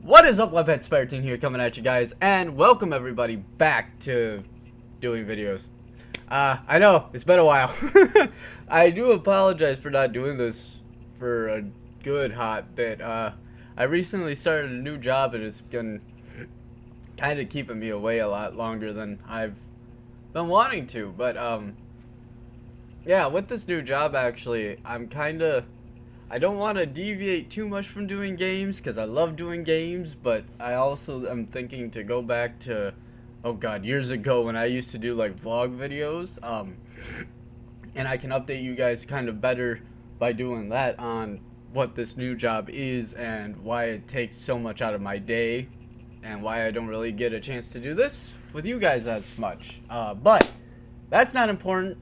What is up, Webhead Spartan here coming at you guys, and welcome everybody back to doing videos. I know, it's been a while. I do apologize for not doing this for a good hot bit. I recently started a new job and it's been kind of keeping me away a lot longer than I've been wanting to, but yeah, with this new job actually, I don't want to deviate too much from doing games because I love doing games, but I also am thinking to go back to, oh god, years ago when I used to do like vlog videos, and I can update you guys kind of better by doing that on what this new job is and why it takes so much out of my day and why I don't really get a chance to do this with you guys as much. But that's not important.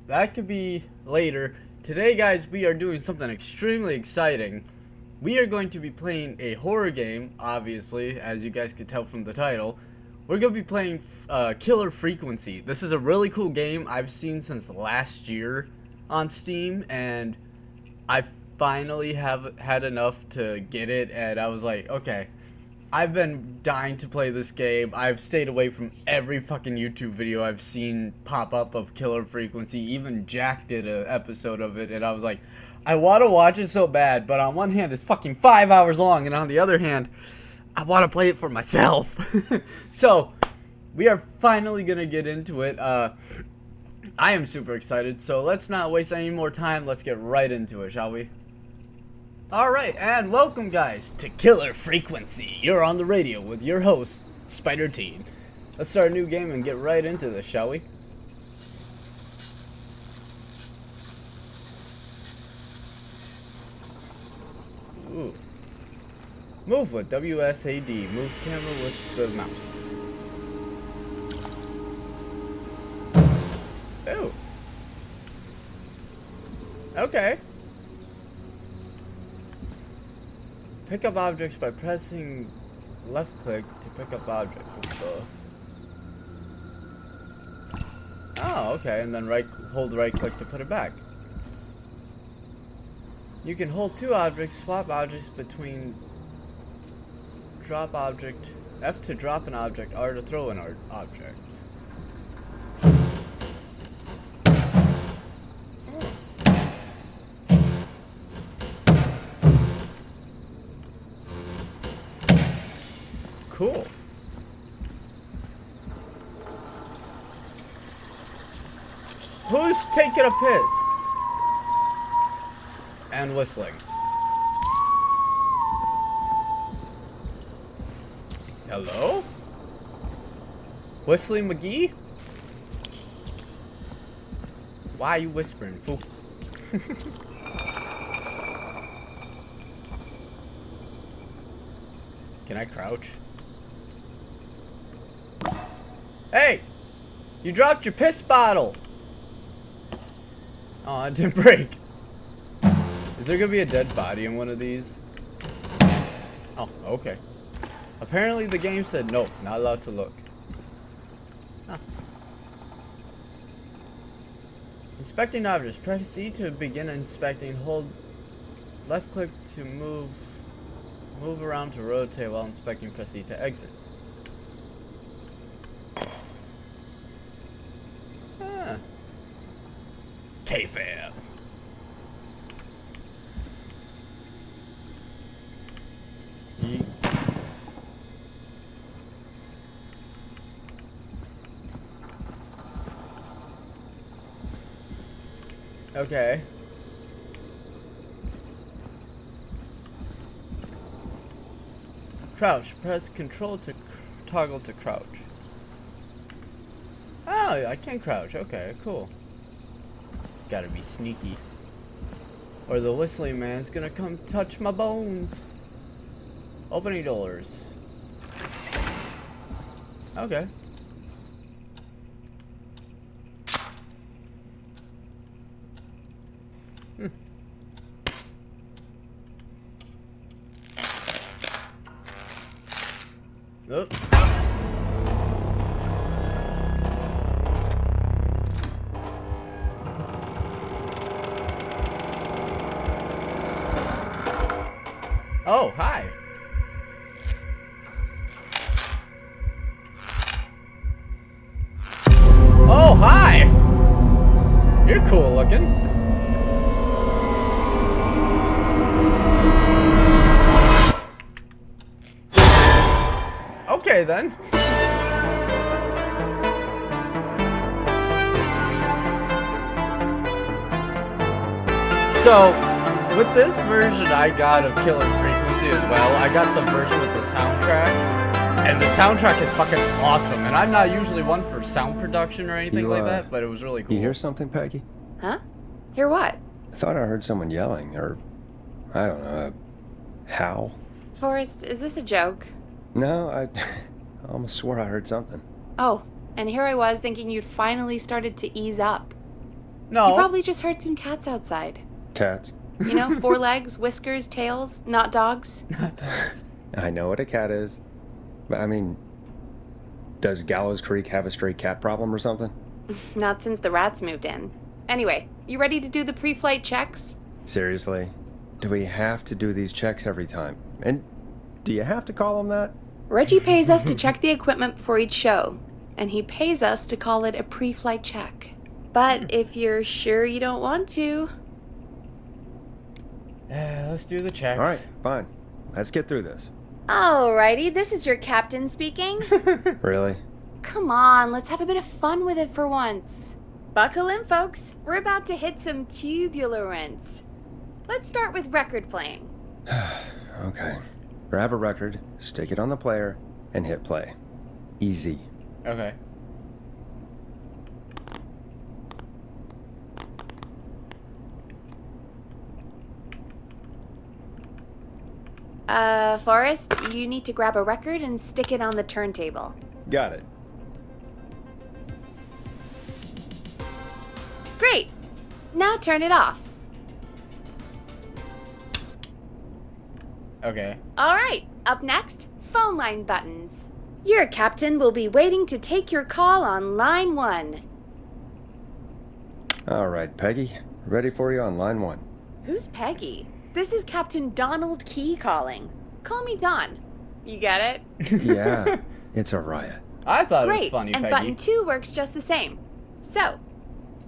That could be later. Today, guys, we are doing something extremely exciting. We are going to be playing a horror game, obviously, as you guys could tell from the title. We're going to be playing Killer Frequency. This is a really cool game I've seen since last year on Steam, and I finally have had enough to get it, and I was like, okay, I've been dying to play this game. I've stayed away from every fucking YouTube video I've seen pop up of Killer Frequency. Even Jack did an episode of it, and I was like, I want to watch it so bad, but on one hand, it's fucking 5 hours long, and on the other hand, I want to play it for myself. So, we are finally going to get into it. I am super excited, so let's not waste any more time. Let's get right into it, shall we? Alright, and welcome guys to Killer Frequency. You're on the radio with your host, Spider Teen. Let's start a new game and get right into this, shall we? Ooh. Move with WSAD. Move camera with the mouse. Ooh. Okay. Pick up objects by pressing left click to pick up object. Oh, okay, and then hold right click to put it back. You can hold two objects, swap objects between drop object, F to drop an object, R to throw an object. Cool. Who's taking a piss? And whistling. Hello? Whistling McGee? Why are you whispering, fool? Can I crouch? Hey! You dropped your piss bottle! Oh, it didn't break. Is there gonna be a dead body in one of these? Oh, okay. Apparently the game said no, not allowed to look. Huh. Inspecting objects. Press E to begin inspecting. Hold left click to move around to rotate while inspecting. Press E to exit. K-Fam. Okay. Crouch. Press Control to toggle to crouch. Oh, I can crouch. Okay, cool. Gotta be sneaky, or the whistling man's gonna come touch my bones. Opening doors. Okay. Oh. Oh, hi. You're cool looking. Okay then. So, with this version I got of Killer Frequency as well, I got the version with the soundtrack, and the soundtrack is fucking awesome. And I'm not usually one for sound production or anything like that, but it was really cool. You hear something, Peggy? Huh? Hear what? I thought I heard someone yelling, or I don't know, a howl. Forrest, is this a joke? No, I almost swore I heard something. Oh, and here I was thinking you'd finally started to ease up. No. You probably just heard some cats outside. Cats? You know, 4 legs, whiskers, tails, not dogs. I know what a cat is, but I mean, does Gallows Creek have a stray cat problem or something? Not since the rats moved in. Anyway, you ready to do the pre-flight checks? Seriously? Do we have to do these checks every time? And do you have to call them that? Reggie pays us to check the equipment before each show, and he pays us to call it a pre-flight check. But if you're sure you don't want to... Let's do the checks. All right, fine. Let's get through this. Alrighty, this is your captain speaking. Really? Come on, let's have a bit of fun with it for once. Buckle in, folks. We're about to hit some tubular rents. Let's start with record playing. Okay. Grab a record, stick it on the player, and hit play. Easy. Okay. Forrest, you need to grab a record and stick it on the turntable. Got it. Great! Now turn it off. Okay. Alright, up next, phone line buttons. Your captain will be waiting to take your call on line 1. All right, Peggy. Ready for you on line 1. Who's Peggy? This is Captain Donald Key calling. Call me Don. You get it? Yeah, it's a riot. I thought it was Great, funny, and Peggy. button 2 works just the same. So,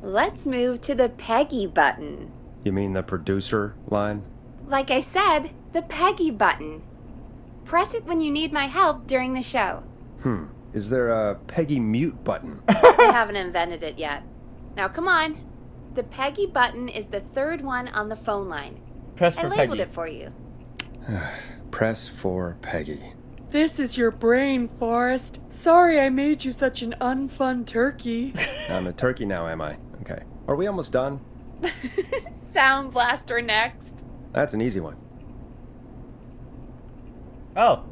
let's move to the Peggy button. You mean the producer line? Like I said, the Peggy button. Press it when you need my help during the show. Is there a Peggy mute button? I haven't invented it yet. Now come on. The Peggy button is the 3rd one on the phone line. Press I for labeled Peggy. it for you. Press for Peggy. This is your brain, Forrest. Sorry I made you such an unfun turkey. I'm a turkey now, am I? Okay. Are we almost done? Sound Blaster next. That's an easy one. Oh.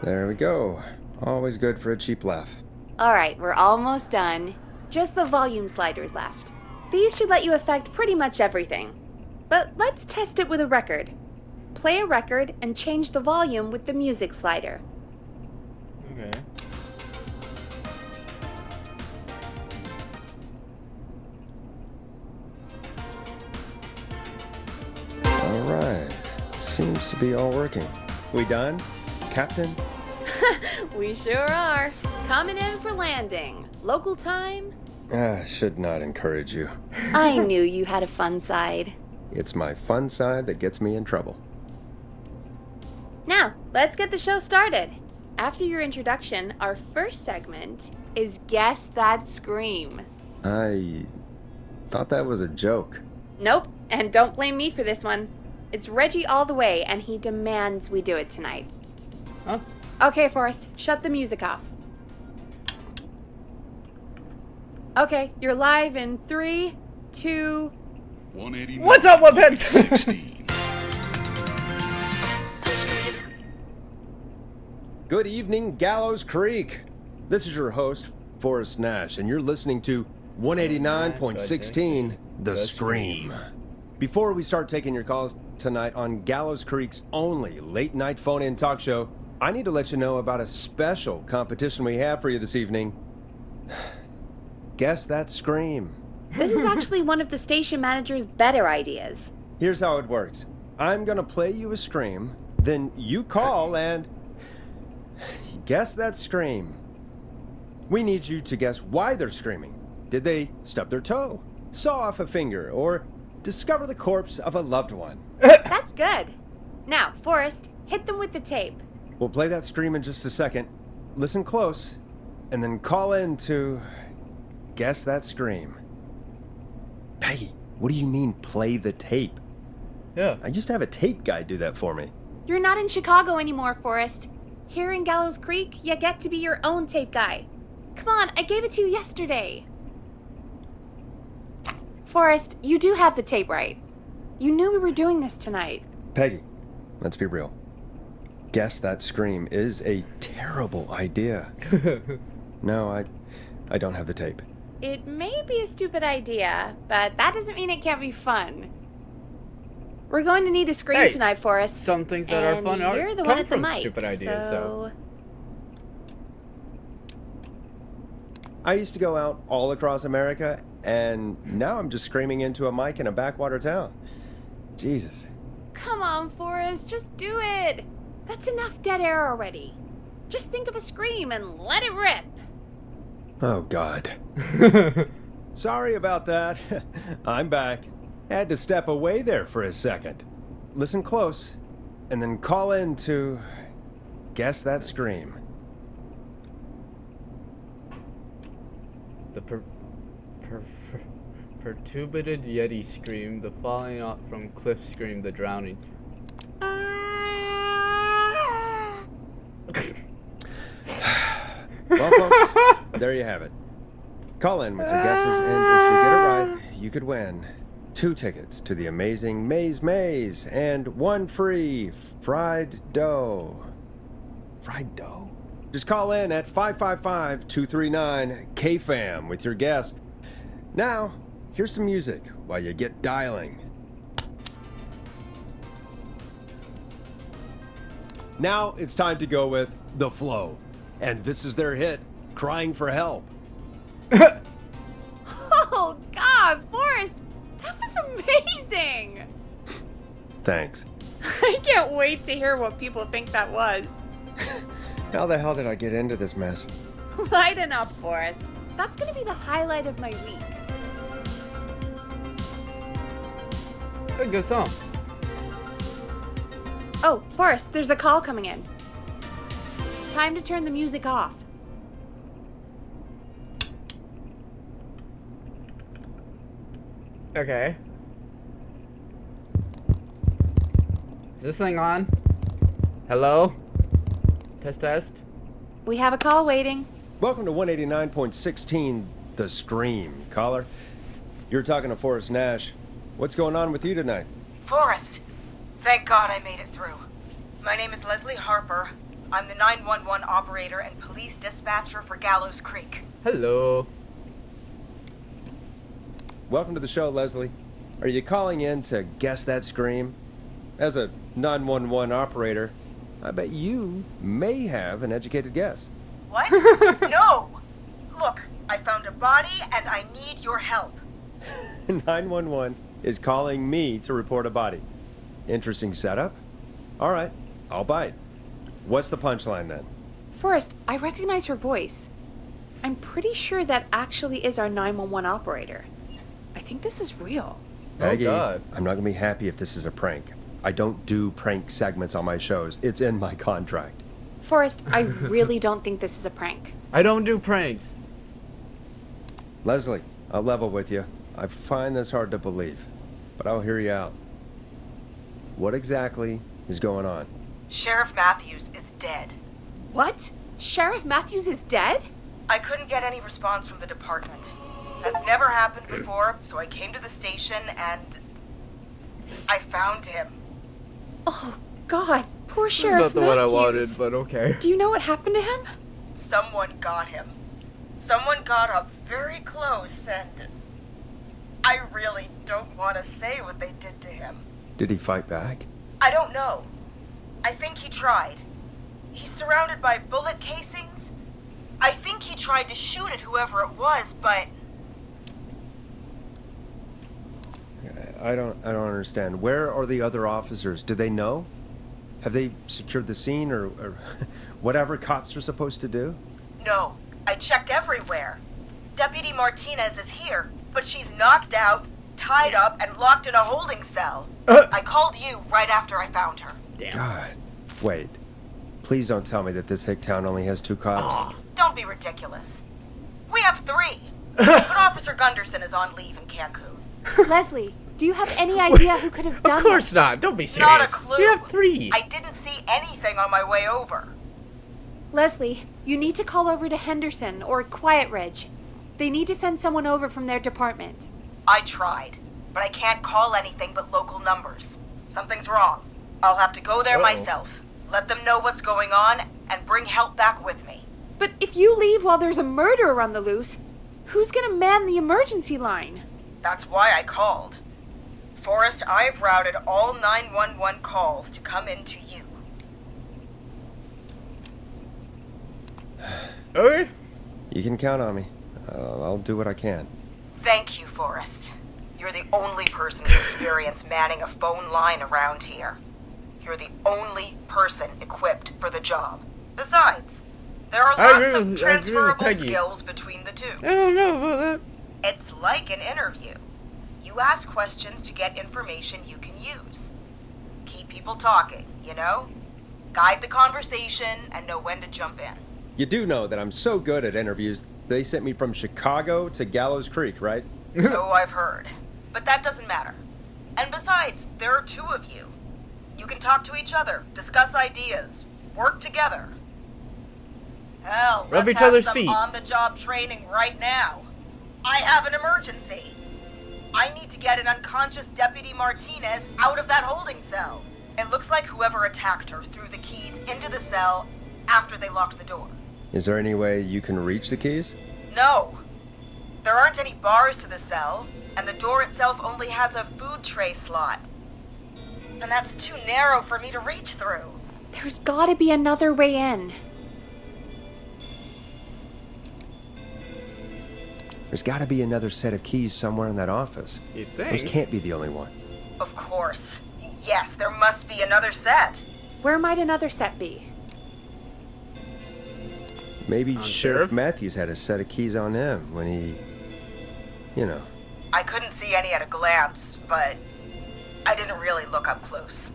There we go. Always good for a cheap laugh. Alright, we're almost done. Just the volume sliders left. These should let you affect pretty much everything. But let's test it with a record. Play a record and change the volume with the music slider. Okay. All right. Seems to be all working. We done, Captain? We sure are. Coming in for landing. Local time? Should not encourage you. I knew you had a fun side. It's my fun side that gets me in trouble. Now, let's get the show started. After your introduction, our first segment is Guess That Scream. I thought that was a joke. Nope, and don't blame me for this one. It's Reggie all the way, and he demands we do it tonight. Huh? Okay, Forrest, shut the music off. Okay, you're live in 3, 2... 189. What's up, Webheads? 16. Good evening, Gallows Creek. This is your host, Forrest Nash, and you're listening to 189.16, The Scream. Before we start taking your calls tonight on Gallows Creek's only late-night phone-in talk show, I need to let you know about a special competition we have for you this evening. Guess That Scream. This is actually one of the station manager's better ideas. Here's how it works. I'm gonna play you a scream, then you call and guess that scream. We need you to guess why they're screaming. Did they stub their toe, saw off a finger, or discover the corpse of a loved one? That's good. Now, Forrest, hit them with the tape. We'll play that scream in just a second. Listen close, and then call in to guess that scream. Peggy, what do you mean, play the tape? Yeah. I used to have a tape guy do that for me. You're not in Chicago anymore, Forrest. Here in Gallows Creek, you get to be your own tape guy. Come on, I gave it to you yesterday. Forrest, you do have the tape right. You knew we were doing this tonight. Peggy, let's be real. Guess that scream is a terrible idea. No, I don't have the tape. It may be a stupid idea, but that doesn't mean it can't be fun. We're going to need a screen Hey, tonight, Forrest. Some things that are fun are you're the come one at the from mic, stupid ideas, so. I used to go out all across America, and now I'm just screaming into a mic in a backwater town. Jesus. Come on, Forrest, just do it. That's enough dead air already. Just think of a scream and let it rip. Oh, God. Sorry about that. I'm back. Had to step away there for a second. Listen close, and then call in to guess that scream. The perturbed Yeti scream, the falling off from cliff scream, the drowning. Well, folks, there you have it. Call in with your guesses, and if you get it right, you could win 2 tickets to the amazing Maze Maze and 1 free fried dough. Fried dough? Just call in at 555-239-KFAM with your guess. Now, here's some music while you get dialing. Now it's time to go with The Flow. And this is their hit, Crying for Help. Oh, God, Forrest, that was amazing. Thanks. I can't wait to hear what people think that was. How the hell did I get into this mess? Lighten up, Forrest. That's gonna be the highlight of my week. A good song. Oh, Forrest, there's a call coming in. Time to turn the music off. Okay. Is this thing on? Hello? Test, test. We have a call waiting. Welcome to 189.16, The Scream. Caller, you're talking to Forrest Nash. What's going on with you tonight? Forrest, thank God I made it through. My name is Leslie Harper. I'm the 911 operator and police dispatcher for Gallows Creek. Hello. Welcome to the show, Leslie. Are you calling in to guess that scream? As a 911 operator, I bet you may have an educated guess. What? No! Look, I found a body and I need your help. 911 is calling me to report a body. Interesting setup. All right, I'll bite. What's the punchline then? Forrest, I recognize her voice. I'm pretty sure that actually is our 911 operator. I think this is real. Peggy, God. I'm not gonna be happy if this is a prank. I don't do prank segments on my shows. It's in my contract. Forrest, I really don't think this is a prank. I don't do pranks. Leslie, I'll level with you. I find this hard to believe, but I'll hear you out. What exactly is going on? Sheriff Matthews is dead. What? Sheriff Matthews is dead? I couldn't get any response from the department. That's never happened before, so I came to the station and I found him. Oh, God. Poor This is Sheriff not the one I wanted, Matthews. but okay. Do you know what happened to him? Someone got him. Someone got up very close and I really don't want to say what they did to him. Did he fight back? I don't know. I think he tried. He's surrounded by bullet casings. I think he tried to shoot at whoever it was, but I don't understand. Where are the other officers? Do they know? Have they secured the scene or whatever cops are supposed to do? no. I checked everywhere. Deputy Martinez is here, but she's knocked out, tied up, and locked in a holding cell. I called you right after I found her. Damn. God. Wait. Please don't tell me that this hick town only has 2 cops. Don't be ridiculous. We have 3. But Officer Gunderson is on leave in Cancun. Leslie, do you have any idea who could have done Of course this? not. Don't be serious. Not a clue. You have 3. I didn't see anything on my way over. Leslie, you need to call over to Henderson or Quiet Ridge. They need to send someone over from their department. I tried, but I can't call anything but local numbers. Something's wrong. I'll have to go there myself, let them know what's going on, and bring help back with me. But if you leave while there's a murderer on the loose, who's gonna man the emergency line? That's why I called. Forrest, I've routed all 911 calls to come in to you. Okay. You can count on me. I'll do what I can. Thank you, Forrest. You're the only person with experience manning a phone line around here. You're the only person equipped for the job. Besides, there are I lots agree of with transferable Peggy. skills between the two. I don't know about that. It's like an interview. You ask questions to get information you can use. Keep people talking, you know? Guide the conversation and know when to jump in. You do know that I'm so good at interviews, they sent me from Chicago to Gallows Creek, right? So I've heard. But that doesn't matter. And besides, there are 2 of you. You can talk to each other, discuss ideas, work together. Hell, Rub let's each have other's some feet. on-the-job training right now. I have an emergency. I need to get an unconscious Deputy Martinez out of that holding cell. It looks like whoever attacked her threw the keys into the cell after they locked the door. Is there any way you can reach the keys? No. There aren't any bars to the cell, and the door itself only has a food tray slot. And that's too narrow for me to reach through. There's gotta be another way in. There's gotta be another set of keys somewhere in that office. You Those think? can't be the only ones. Of course. Yes, there must be another set. Where might another set be? Maybe On Sheriff Sheriff? Matthews had a set of keys on him when he... You know. I couldn't see any at a glance, but I didn't really look up close.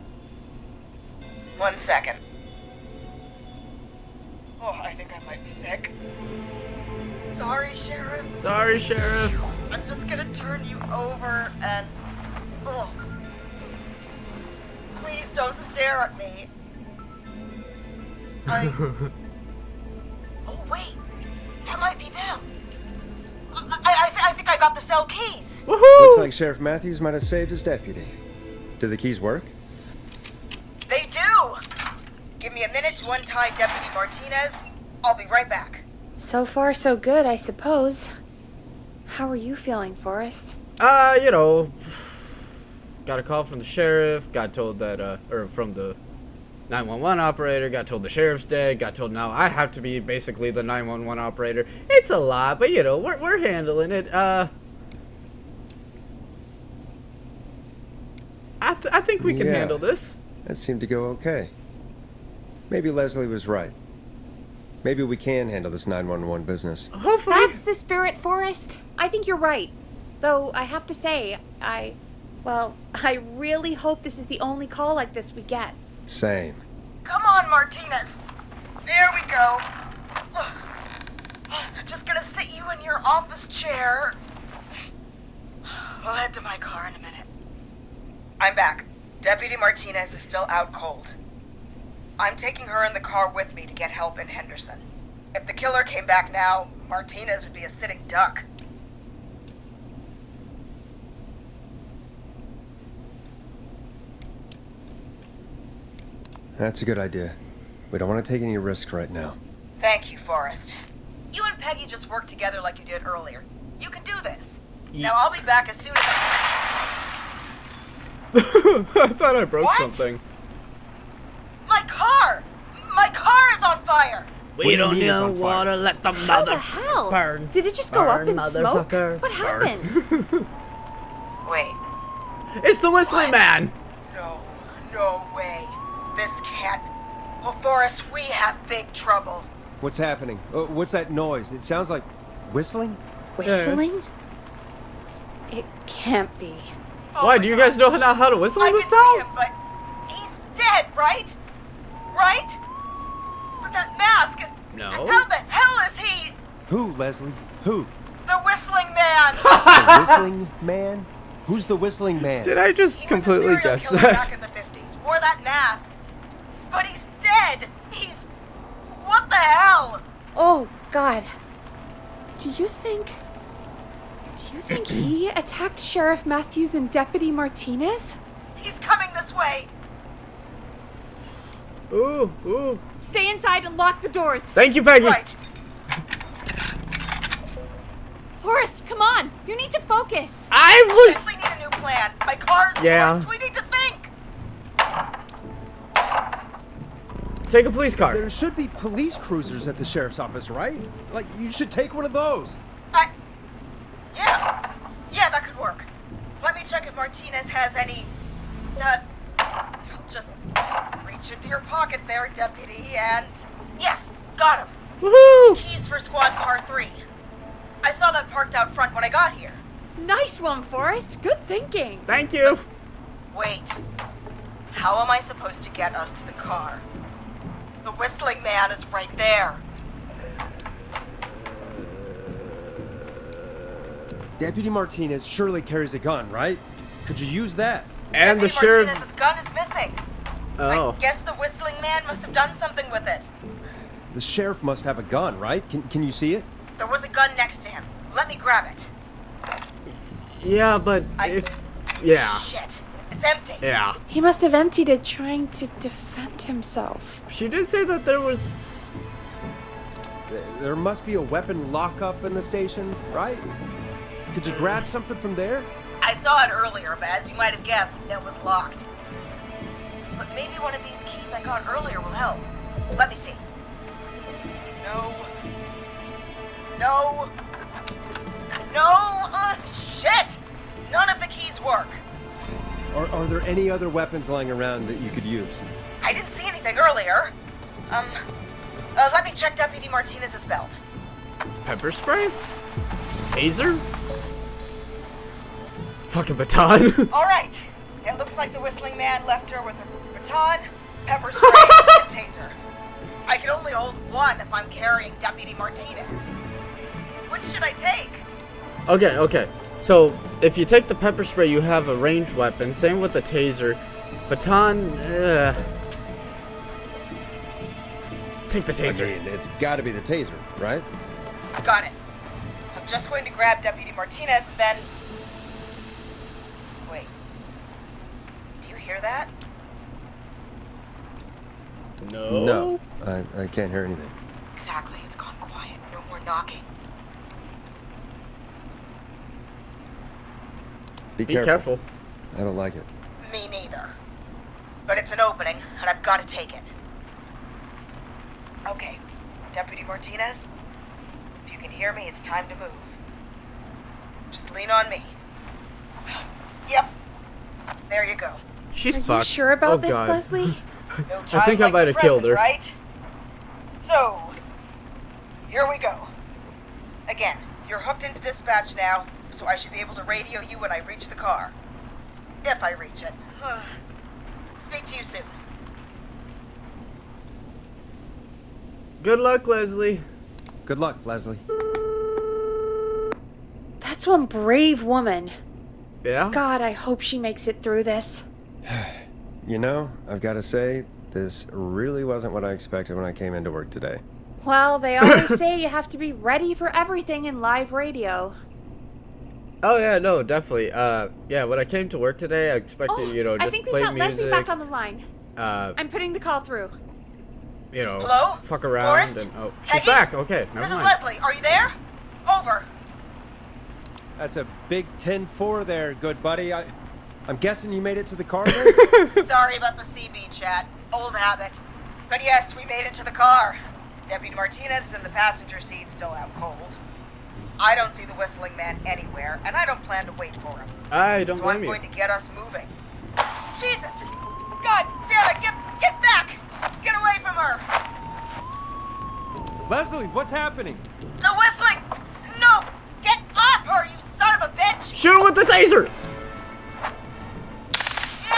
1 second. Oh, I think I might be sick. Sorry, Sheriff. Sorry, Sheriff. I'm just gonna turn you over and... Oh. Please don't stare at me. Oh, wait. That might be them. I think I got the cell keys. Woohoo! Looks like Sheriff Matthews might have saved his deputy. Do the keys work? They do. Give me a minute to untie Deputy Martinez. I'll be right back. So far, so good, I suppose. How are you feeling, Forrest? You know, got a call from the sheriff, got told that, or from the 911 operator, got told the sheriff's dead, got told now I have to be basically the 911 operator. It's a lot, but you know, we're handling it. I think we can Yeah. handle this. That seemed to go okay. Maybe Leslie was right. Maybe we can handle this 911 business. Hopefully. That's the spirit, Forrest. I think you're right. Though, I have to say, I really hope this is the only call like this we get. Same. Come on, Martinez. There we go. Just gonna sit you in your office chair. I'll head to my car in a minute. I'm back. Deputy Martinez is still out cold. I'm taking her in the car with me to get help in Henderson. If the killer came back now, Martinez would be a sitting duck. That's a good idea. We don't want to take any risk right now. Thank you, Forrest. You and Peggy just worked together like you did earlier. You can do this. Yeah. Now I'll be back as soon as I thought I broke What? something. My car! My car is on fire! We don't mean it's know on fire? water, let the How the mother hell? burn. Did it just go up Burn, in smoke? motherfucker. What Burn. happened? Wait, It's the whistling What? man. no way. This can't. Oh, Forrest, we have big trouble. What's happening? What's that noise? It sounds like whistling? Whistling? It can't be. Oh Why? my Do you God. guys know how to whistle I in can this see town? him, but he's dead, right? Right? With that mask. No. How the hell is he? Who, Leslie? Who? The whistling man. The whistling man? Who's the whistling man? Did I just He was a completely serial guess killer that? back in the 50s. Wore that mask. But he's dead. He's... What the hell? Oh, God. Do you think he attacked Sheriff Matthews and Deputy Martinez? He's coming this way. Ooh, ooh. Stay inside and lock the doors. Thank you, Peggy. Right. Forrest, come on. You need to focus. I was. We need a new plan. My car's Yeah. parked. We need to think. Take a police car. There should be police cruisers at the sheriff's office, right? Like, you should take one of those. Yeah, that could work. Let me check if Martinez has any... I'll just reach into your pocket there, deputy, and... Yes, got him. Woohoo! Keys for squad car 3. I saw that parked out front when I got here. Nice one, Forrest. Good thinking. Thank you. Wait. How am I supposed to get us to the car? The whistling man is right there. Deputy Martinez surely carries a gun, right? Could you use that? And the Deputy sheriff. Martinez's gun is missing. Oh. I guess the whistling man must have done something with it. The sheriff must have a gun, right? Can you see it? There was a gun next to him. Let me grab it. Yeah, but if. Yeah. Shit. It's empty. Yeah. He must have emptied it trying to defend himself. She did say that there was. There must be a weapon lockup in the station, right? Could you grab something from there? I saw it earlier, but as you might have guessed, it was locked. But maybe one of these keys I got earlier will help. Let me see. No. No. No. Shit! None of the keys work. Are there any other weapons lying around that you could use? I didn't see anything earlier. Let me check Deputy Martinez's belt. Pepper spray? Taser? Fucking baton. All right. It looks like the whistling man left her with a baton, pepper spray, and a taser. I can only hold one if I'm carrying Deputy Martinez. Which should I take? Okay, okay. So, if you take the pepper spray, you have a ranged weapon. Same with the taser. Baton, take the taser. I mean, it's gotta be the taser, right? Got it. I'm just going to grab Deputy Martinez and then... Wait. Do you hear that? No. No, I can't hear anything. Exactly. It's gone quiet. No more knocking. Be Be careful. I don't like it. Me neither. But it's an opening, and I've got to take it. Okay. Deputy Martinez, if you can hear me, it's time to move. Just lean on me. Yep. There you go. She's Are fucked. you sure about Oh, this, God. Leslie? No time I think I like might the have killed present, her. Right? So, here we go. Again, you're hooked into dispatch now, so I should be able to radio you when I reach the car. If I reach it. Speak to you soon. Good luck, Leslie. Good luck, Leslie. That's one brave woman. Yeah? God, I hope she makes it through this. You know, I've got to say, this really wasn't what I expected when I came into work today. Well, they always say you have to be ready for everything in live radio. Oh, yeah, no, definitely. Yeah, when I came to work today, I expected, I just think we play got music. Leslie back on the line. Uh, I'm putting the call through. Hello? fuck around Forrest? and oh, she's Peggy? back. Okay, never This is mind. Leslie. Are you there? Over. That's a big 10-4 there, good buddy. I'm guessing you made it to the car then? Sorry about the CB chat. Old habit. But yes, we made it to the car. Deputy Martinez is in the passenger seat, still out cold. I don't see the whistling man anywhere, and I don't plan to wait for him. I don't So blame I'm you. going to get us moving. Jesus! God damn it! Get back! Get away from her! Leslie, what's happening? The whistling! No! Get off her, you son of a bitch! Shoot her with the taser!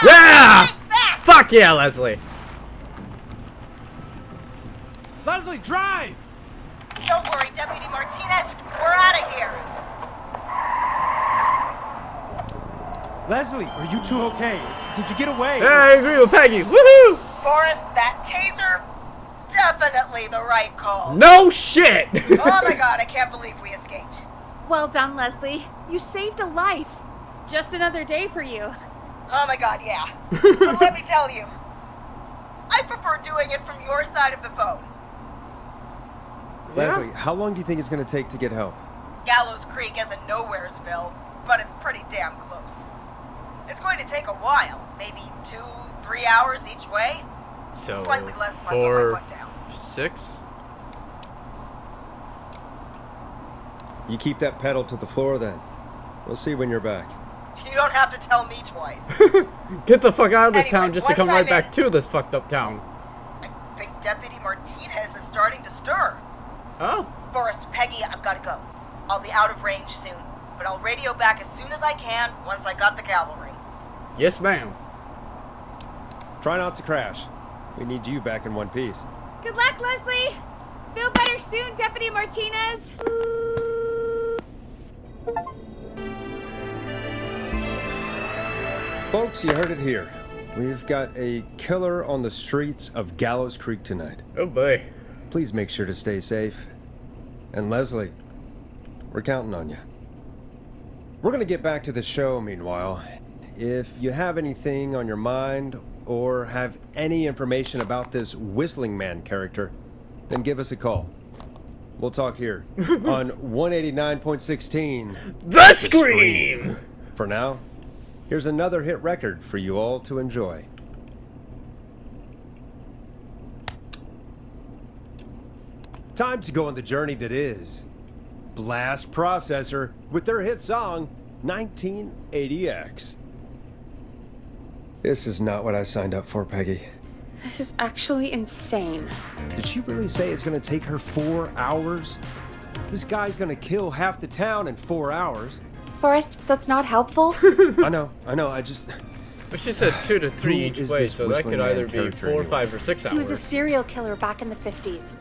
Yeah! Take that! Fuck yeah, Leslie! Leslie, drive! Don't worry, Deputy Martinez. We're out of here. Leslie, are you two okay? Did you get away? Yeah, I agree with Peggy. Woohoo! Forrest, that taser, definitely the right call. No shit! Oh my god, I can't believe we escaped. Well done, Leslie. You saved a life. Just another day for you. Oh my god, yeah. But let me tell you, I prefer doing it from your side of the phone. Leslie, how long do you think it's going to take to get help? Gallows Creek isn't Nowheresville, but it's pretty damn close. It's going to take a while, maybe 2-3 hours each way. So, Slightly less if I put my foot down. 6? You keep that pedal to the floor then. We'll see when you're back. You don't have to tell me twice. Get the fuck out of this Anyway, town just to once come right I'm back in- to this fucked up town. I think Deputy Martinez is starting to stir. Oh. Forrest, Peggy, I've got to go. I'll be out of range soon, but I'll radio back as soon as I can once I got the cavalry. Yes, ma'am. Try not to crash. We need you back in one piece. Good luck, Leslie. Feel better soon, Deputy Martinez. Folks, you heard it here. We've got a killer on the streets of Gallows Creek tonight. Oh boy. Please make sure to stay safe. And Leslie, we're counting on you. We're going to get back to the show meanwhile. If you have anything on your mind or have any information about this Whistling Man character, then give us a call. We'll talk here on 189.16 The Scream! For now, here's another hit record for you all to enjoy. Time to go on the journey that is Blast Processor with their hit song 1980X. This is not what I signed up for, Peggy. This is actually insane. Did she really say it's gonna take her 4 hours? This guy's gonna kill half the town in 4 hours. Forrest, that's not helpful. I know, I just... But she said 2 to 3 Who each is way, this so that Whistling could Man either be character 4, anyway? 5, or 6 hours. He was a serial killer back in the 50s.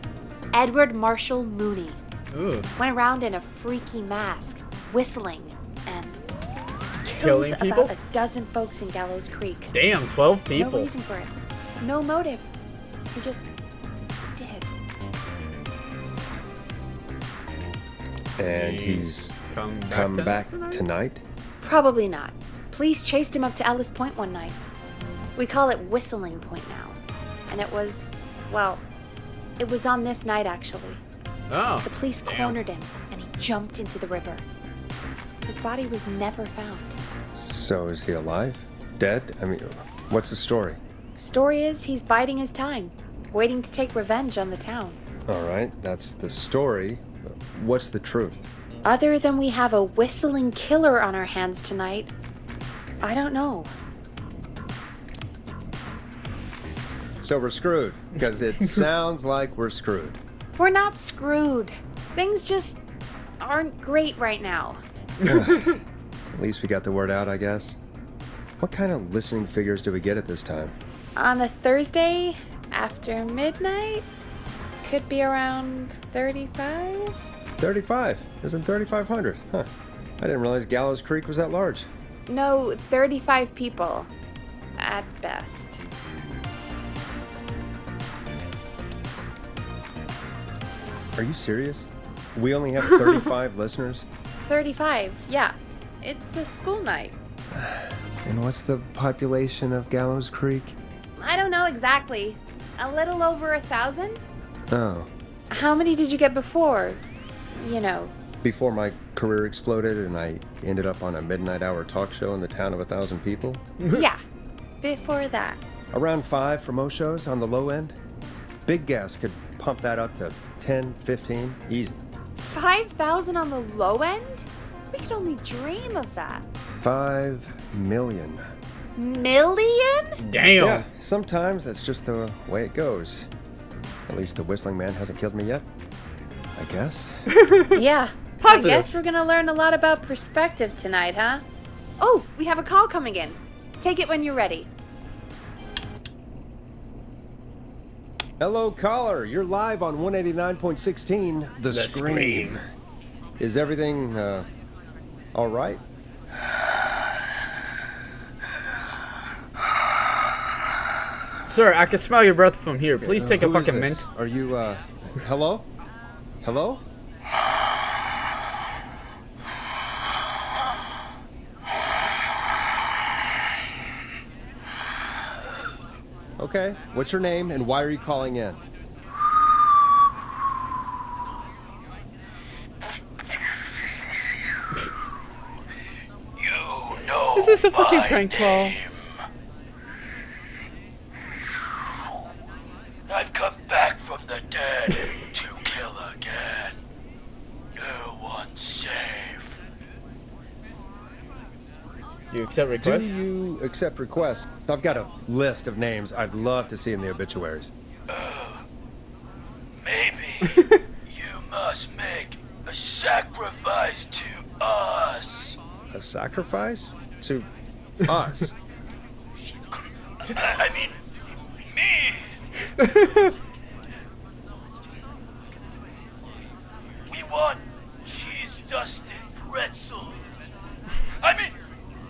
Edward Marshall Mooney. Ooh. Went around in a freaky mask, whistling, and Killing killed people? about a dozen folks in Gallows Creek. Damn, 12 people. No reason for it. No motive. He just did. And he's come back tonight? Probably not. Police chased him up to Ellis Point one night. We call it Whistling Point now. And it was, well, it was on this night actually. Oh. The police damn. cornered him and he jumped into the river. His body was never found. So is he alive? Dead? I mean, what's the story? Story is he's biding his time, waiting to take revenge on the town. All right, that's the story. What's the truth? Other than we have a whistling killer on our hands tonight, I don't know. So we're screwed, because it sounds like we're screwed. We're not screwed. Things just aren't great right now. At least we got the word out, I guess. What kind of listening figures do we get at this time? On a Thursday after midnight, could be around 35? 35. Isn't 3,500? Huh. I didn't realize Gallows Creek was that large. No, 35 people. At best. Are you serious? We only have 35 listeners? 35, yeah. It's a school night. And what's the population of Gallows Creek? I don't know exactly. A little over 1,000? Oh. How many did you get before? You know. Before my career exploded and I ended up on a midnight hour talk show in the town of 1,000 people? Yeah. Before that. Around 5 for most shows on the low end. Big Gas could pump that up to 10, 15, easy. 5,000 on the low end? We could only dream of that. 5 million. Million? Damn. Yeah, sometimes that's just the way it goes. At least the Whistling Man hasn't killed me yet. I guess. Yeah. I Positives. guess we're gonna learn a lot about perspective tonight, huh? Oh, we have a call coming in. Take it when you're ready. Hello, caller. You're live on 189.16, The Scream. Is everything, all right? Sir, I can smell your breath from here. Please take a Who is fucking this? mint. Are you, hello? Hello? Okay. What's your name and why are you calling in? You know Is this a fucking my prank call? name. I've come back from the dead to kill again. No one's safe. Do you accept Do requests? you accept requests? I've got a list of names I'd love to see in the obituaries. Maybe you must make a sacrifice to us. A sacrifice? To us? I mean, me. We want cheese-dusted pretzels. I mean,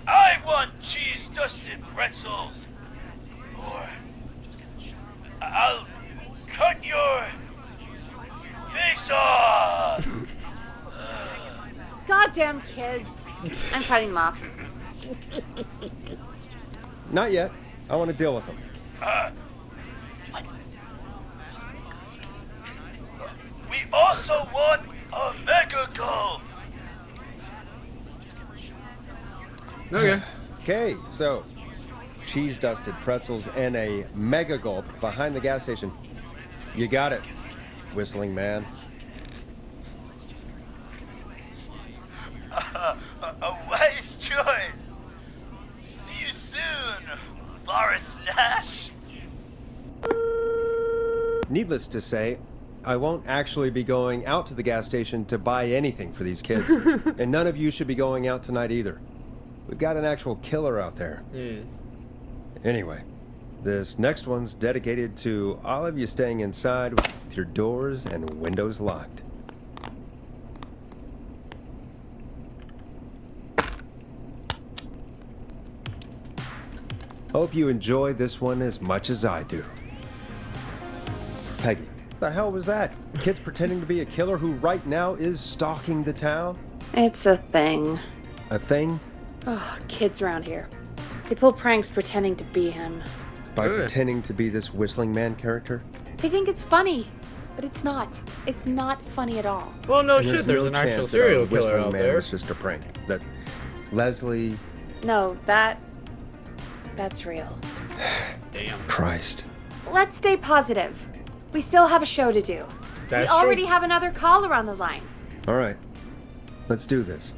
I want cheese-dusted pretzels. Or I'll cut your face off. Goddamn kids. I'm cutting them off. Not yet. I want to deal with them. We also want a mega gulp. Okay. Okay, so cheese dusted pretzels and a mega gulp behind the gas station. You got it, Whistling Man. A wise choice. See you soon, Forrest Nash. Needless to say, I won't actually be going out to the gas station to buy anything for these kids. And none of you should be going out tonight either. We've got an actual killer out there. Yes. Anyway, this next one's dedicated to all of you staying inside with your doors and windows locked. Hope you enjoy this one as much as I do. Peggy, the hell was that? Kids pretending to be a killer who right now is stalking the town? It's a thing. A thing? Oh, kids around here. They pull pranks pretending to be him. By Ugh. pretending to be this Whistling Man character? They think it's funny, but it's not. It's not funny at all. Well, no And shit. There's no an actual chance that our serial killer Whistling out Man there. was just a prank. That Leslie... No, that's real. Damn. Christ. Let's stay positive. We still have a show to do. That's we already true. have another caller on the line. All right. Let's do this.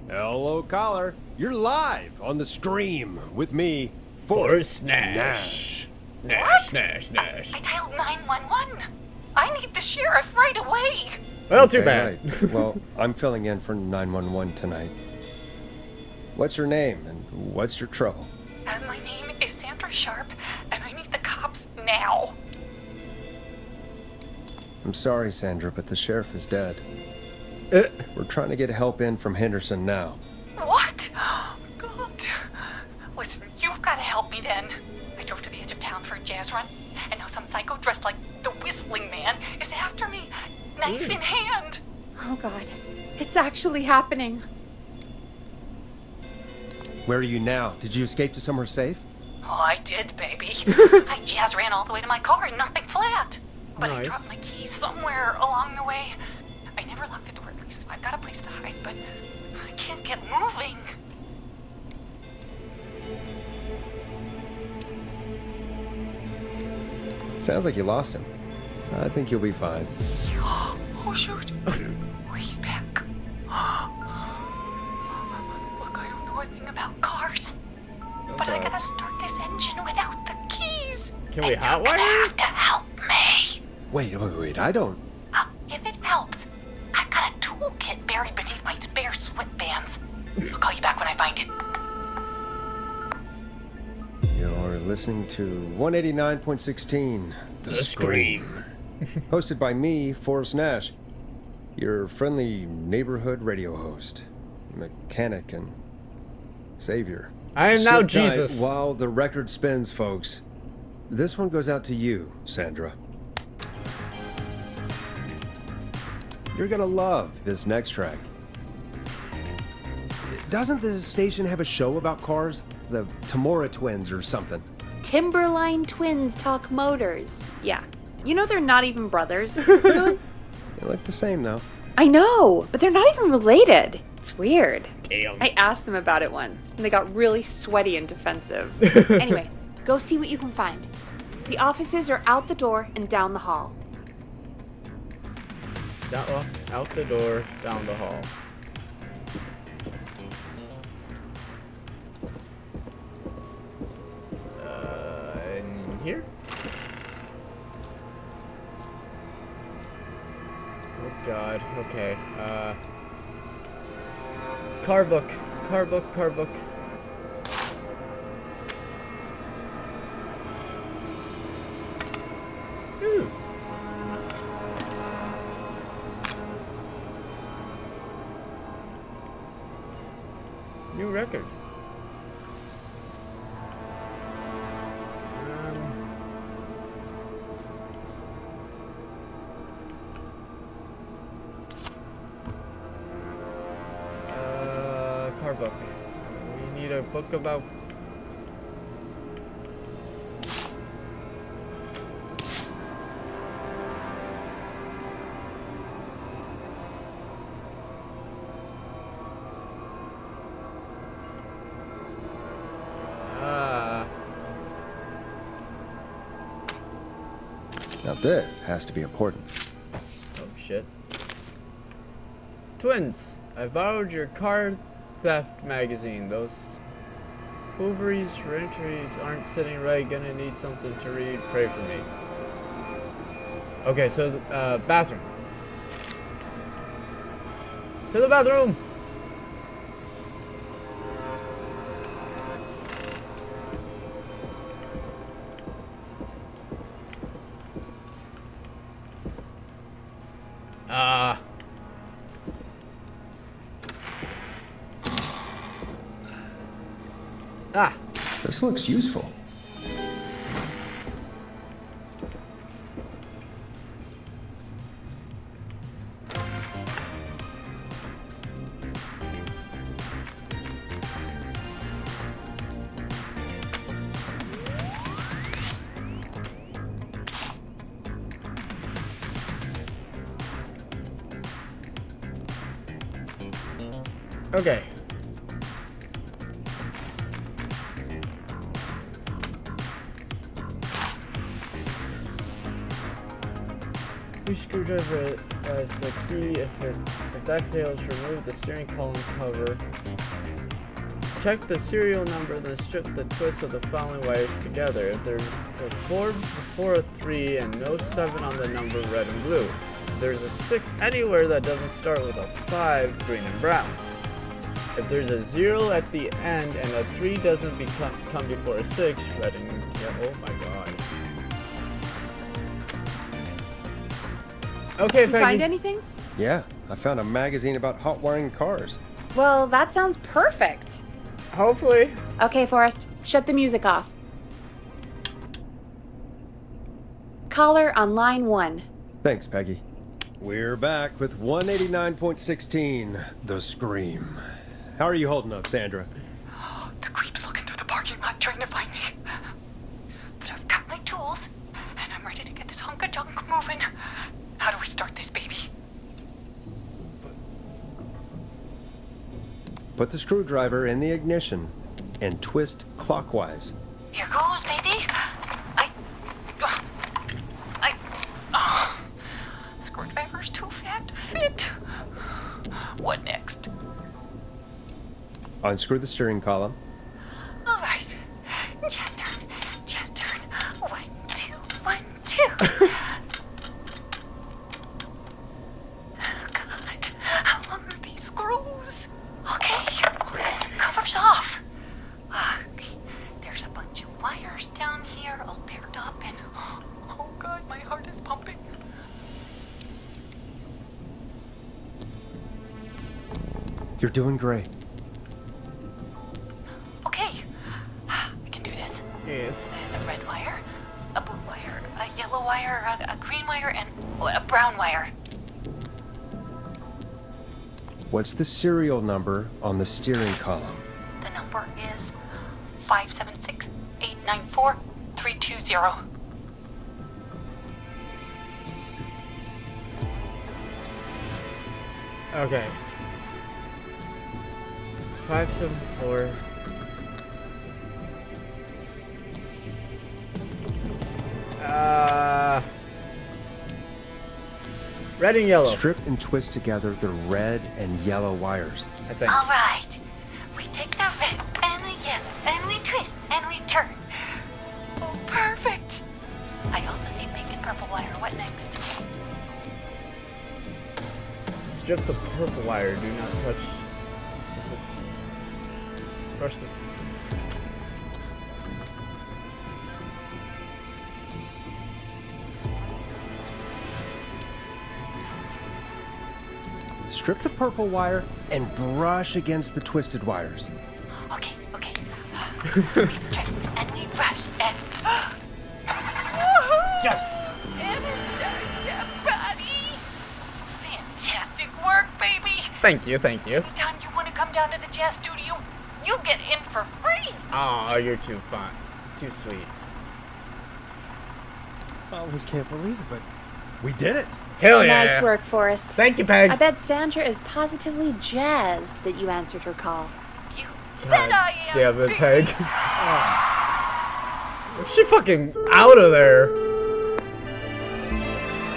Hello, caller. You're live on the Scream with me, Forrest Nash. Nash. Nash. I dialed 911. I need the sheriff right away. Well, too Okay, bad. right. Well, I'm filling in for 911 tonight. What's your name and what's your trouble? My name is Sandra Sharp, and I need the cops now. I'm sorry, Sandra, but the sheriff is dead. We're trying to get help in from Henderson now. What? God. Listen, you've got to help me then. I drove to the edge of town for a jazz run, and now some psycho dressed like the Whistling Man is after me, knife in hand. Oh god. It's actually happening. Where are you now? Did you escape to somewhere safe? Oh, I did, baby. I jazz ran all the way to my car and nothing flat. But I Nice. dropped my keys somewhere along the way. I never locked the door at least, so I've got a place to hide, but I can't get moving. Sounds like you lost him. I think you'll be fine. Oh, shoot. Oh, he's back. Look, I don't know a thing about cars, but I gotta start this engine without the keys. Can we And you're gonna hotwire it? have to help me. Wait, I don't... If it helps, I've got a toolkit buried beneath my spare sweatbands. I'll call you back when I find it. You're listening to 189.16, The Scream. Hosted by me, Forrest Nash, your friendly neighborhood radio host, mechanic, and savior. I am now Sit tight Jesus. while the record spins, folks. This one goes out to you, Sandra. You're gonna love this next track. Doesn't the station have a show about cars? The Tamora twins or something? Timberline Twins Talk Motors. Yeah. You know they're not even brothers. Really? They look the same, though. I know, but they're not even related. It's weird. Damn. I asked them about it once, and they got really sweaty and defensive. Anyway, go see what you can find. The offices are out the door and down the hall. Out the door, down the hall. In here? Oh God, okay. Car book. Ooh. New record. Car book. We need a book about. Now this has to be important. Oh shit. Twins, I borrowed your car theft magazine. Those hooveries, entries aren't sitting right. Gonna need something to read. Pray for me. Okay, so bathroom. To the bathroom. This looks useful. Okay. Use screwdriver as the key. If that fails, remove the steering column cover. Check the serial number, then strip the twist of the following wires together. If there's a 4 before a 3 and no 7 on the number red and blue. If there's a 6 anywhere that doesn't start with a 5, green and brown. If there's a 0 at the end and a 3 doesn't come before a 6, red and yellow. Oh my god. Okay, Did you Peggy. find anything? Yeah, I found a magazine about hot wiring cars. Well, that sounds perfect. Hopefully. Okay, Forrest, shut the music off. Caller on line 1. Thanks, Peggy. We're back with 189.16, The Scream. How are you holding up, Sandra? The creep's looking through the parking lot trying to find me. But I've got my tools, and I'm ready to get this hunk of junk moving. How do we start this baby? Put the screwdriver in the ignition and twist clockwise. Here goes, baby. Screwdriver's too fat to fit. What next? Unscrew the steering column. All right. Just turn. 1, 2, 1, 2. bunch of wires down here all paired up and... Oh God, my heart is pumping. You're doing great. Okay, I can do this. Yes. There's a red wire, a blue wire, a yellow wire, a green wire, and a brown wire. What's the serial number on the steering column? The number is 576-894-320. Okay. 574. Red and yellow. Strip and twist together the red and yellow wires. I think. All right. We take the red and the yellow and we twist and we turn. Oh, perfect. I also see pink and purple wire. What next? Strip the purple wire. Do not touch. Brush the. Strip the purple wire and brush against the twisted wires. Okay. We strip and we brush and... Yes! Energize that body! Fantastic work, baby! Thank you. Anytime you want to come down to the jazz studio, you get in for free! Oh, you're too fun. It's too sweet. I almost can't believe it, but We did it. Hell yeah. Nice work, Forrest. Thank you, Peg. I bet Sandra is positively jazzed that you answered her call. You bet I am! Damn it, baby. Peg. She fucking out of there.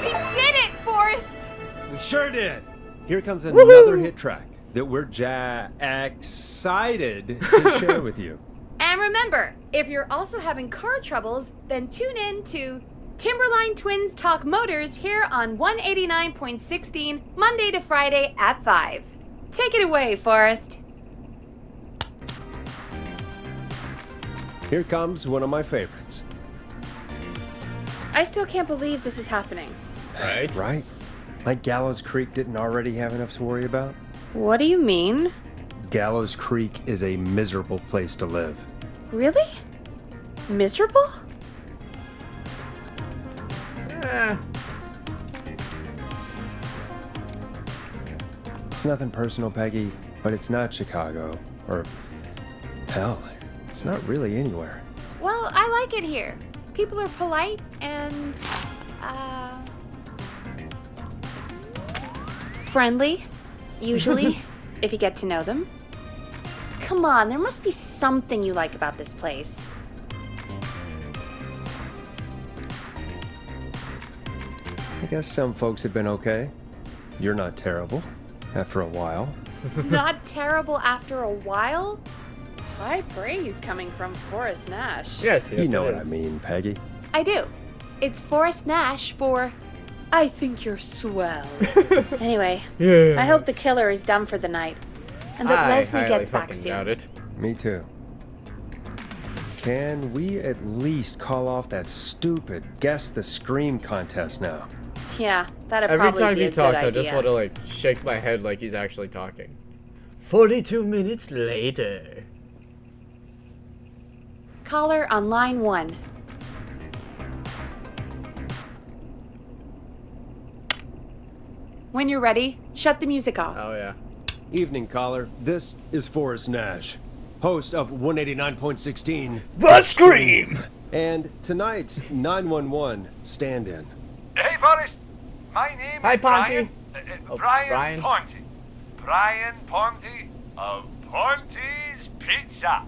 We did it, Forrest! We sure did. here comes another hit track that we're excited to share with you. And remember, if you're also having car troubles, then tune in to Timberline Twins Talk Motors here on 189.16, Monday to Friday at 5. Take it away, Forrest. Here comes one of my favorites. I still can't believe this is happening. Right. Right? Like Gallows Creek didn't already have enough to worry about? What do you mean? Gallows Creek is a miserable place to live. Really? Miserable? It's nothing personal, Peggy, but it's not Chicago. Or, hell, it's not really anywhere. Well, I like it here. People are polite and, friendly, usually, if you get to know them. Come on, there must be something you like about this place. I guess some folks have been okay. You're not terrible, after a while. Not terrible after a while? High praise coming from Forrest Nash. Yes, You know it what I is. mean, Peggy. I do. It's Forrest Nash for I think you're swell. Anyway, Yeah. I hope the killer is done for the night. And that Leslie gets back soon. Doubt it. Me too. Can we at least call off that stupid Guess the Scream contest now? Yeah, that'd Every probably time be he a talks, good I idea. just want to like shake my head like he's actually talking. 42 minutes later. Caller on line 1. When you're ready, shut the music off. Oh yeah. Evening, caller. This is Forrest Nash, host of 189.16 The Scream! and tonight's 911 stand-in. Hey, Forrest. My name Hi, is Ponty. Brian Brian. Ponty. Brian Ponty of Ponty's Pizza.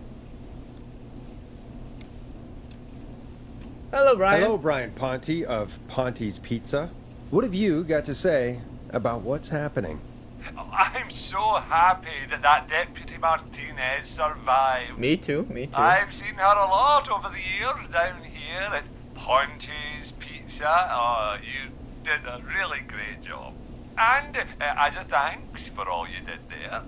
Hello, Brian. Hello, Brian Ponty of Ponty's Pizza. What have you got to say about what's happening? I'm so happy that Deputy Martinez survived. Me too. I've seen her a lot over the years down here at Ponty's Pizza. Oh, you did a really great job. And as a thanks for all you did there,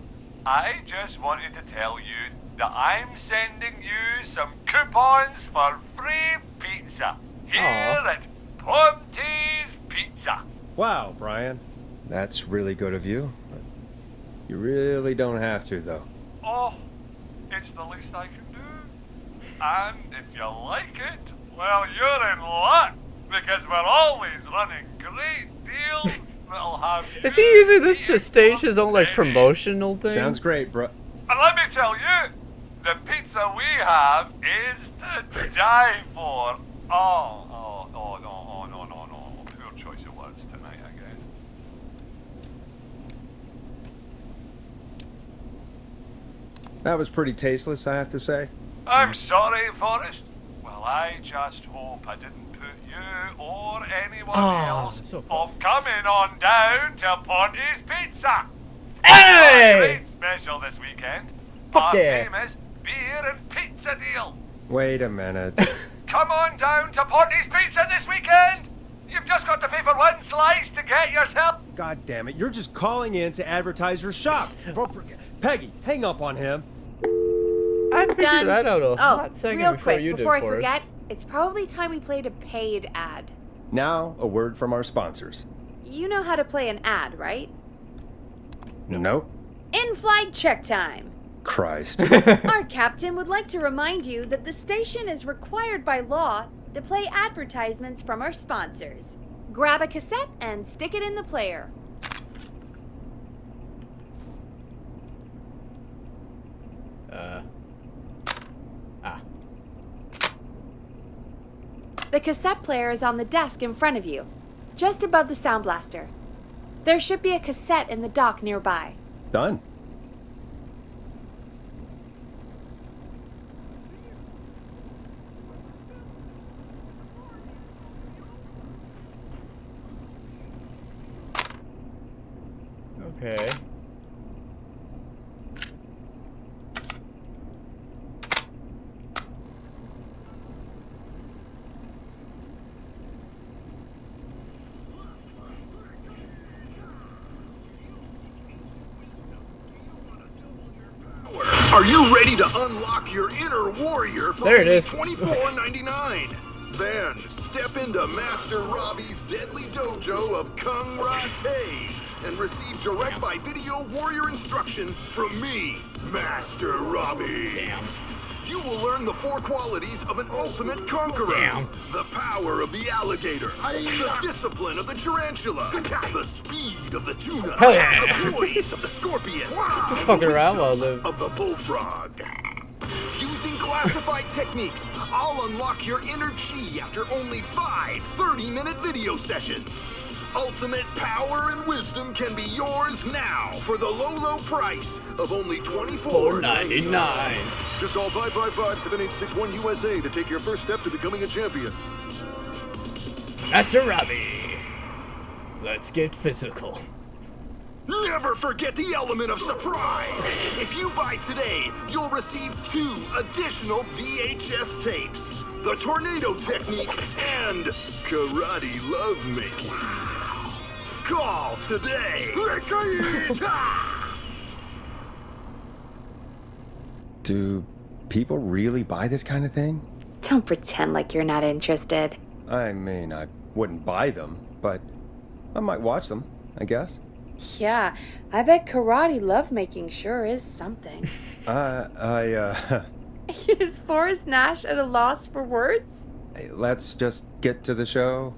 I just wanted to tell you that I'm sending you some coupons for free pizza here at Ponte's Pizza. Wow, Brian. That's really good of you. But you really don't have to, though. Oh, it's the least I can do. And if you like it, well, you're in luck, because we're always running great deals that'll have you Is he using this to eating stage his own like ready. promotional thing? Sounds great, bro. And let me tell you, the pizza we have is to die for. No. Poor choice of words tonight, I guess. That was pretty tasteless, I have to say. I'm sorry, Forrest. Well, I just hope I didn't put you or anyone else so close. off coming on down to Ponte's Pizza. Hey! Great special this weekend. Fuck Our yeah. famous beer and pizza deal. Wait a minute. Come on down to Ponte's Pizza this weekend. You've just got to pay for one slice to get yourself. God damn it, you're just calling in to advertise your shop. Peggy, hang up on him. I figured Done. that out a Oh, hot second real before quick, you did, before I Forrest. forget, it's probably time we played a paid ad. Now, a word from our sponsors. You know how to play an ad, right? Nope. In-flight check time. Christ. Our captain would like to remind you that the station is required by law to play advertisements from our sponsors. Grab a cassette and stick it in the player. The cassette player is on the desk in front of you, just above the sound blaster. There should be a cassette in the dock nearby. Done. Okay. Are you ready to unlock your inner warrior for There it only is. $24.99? Then step into Master Robbie's deadly dojo of Kung Rate and receive direct by video warrior instruction from me, Master Robbie. Damn. You will learn the 4 qualities of an ultimate conqueror. Damn. The power of the alligator, the discipline of the tarantula, the speed of the tuna, Hell yeah. the poise of the scorpion, Just and fucking the around while wisdom the of the bullfrog. Using classified techniques, I'll unlock your inner chi after only 5 30-minute video sessions. Ultimate power and wisdom can be yours now for the low price of only $24.99. Just call 555-7861 USA to take your first step to becoming a champion. Master Robbie. Let's get physical. Never forget the element of surprise! If you buy today, you'll receive 2 additional VHS tapes. The Tornado Technique and Karate Lovemaking. Call today! Do people really buy this kind of thing? Don't pretend like you're not interested. I mean, I wouldn't buy them, but I might watch them, I guess. Yeah, I bet karate lovemaking sure is something. Is Forrest Nash at a loss for words? Let's just get to the show.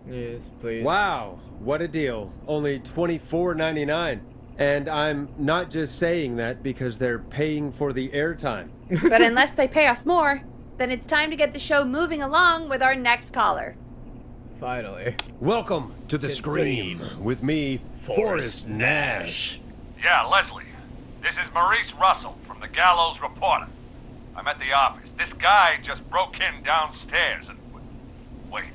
Yes, please. Wow, what a deal. Only $24.99. And I'm not just saying that because they're paying for the airtime. But unless they pay us more, then it's time to get the show moving along with our next caller. Finally. Welcome to the Scream with me, Forrest Nash. Yeah, Leslie. This is Maurice Russell from the Gallows Reporter. I'm at the office. This guy just broke in downstairs and... Wait.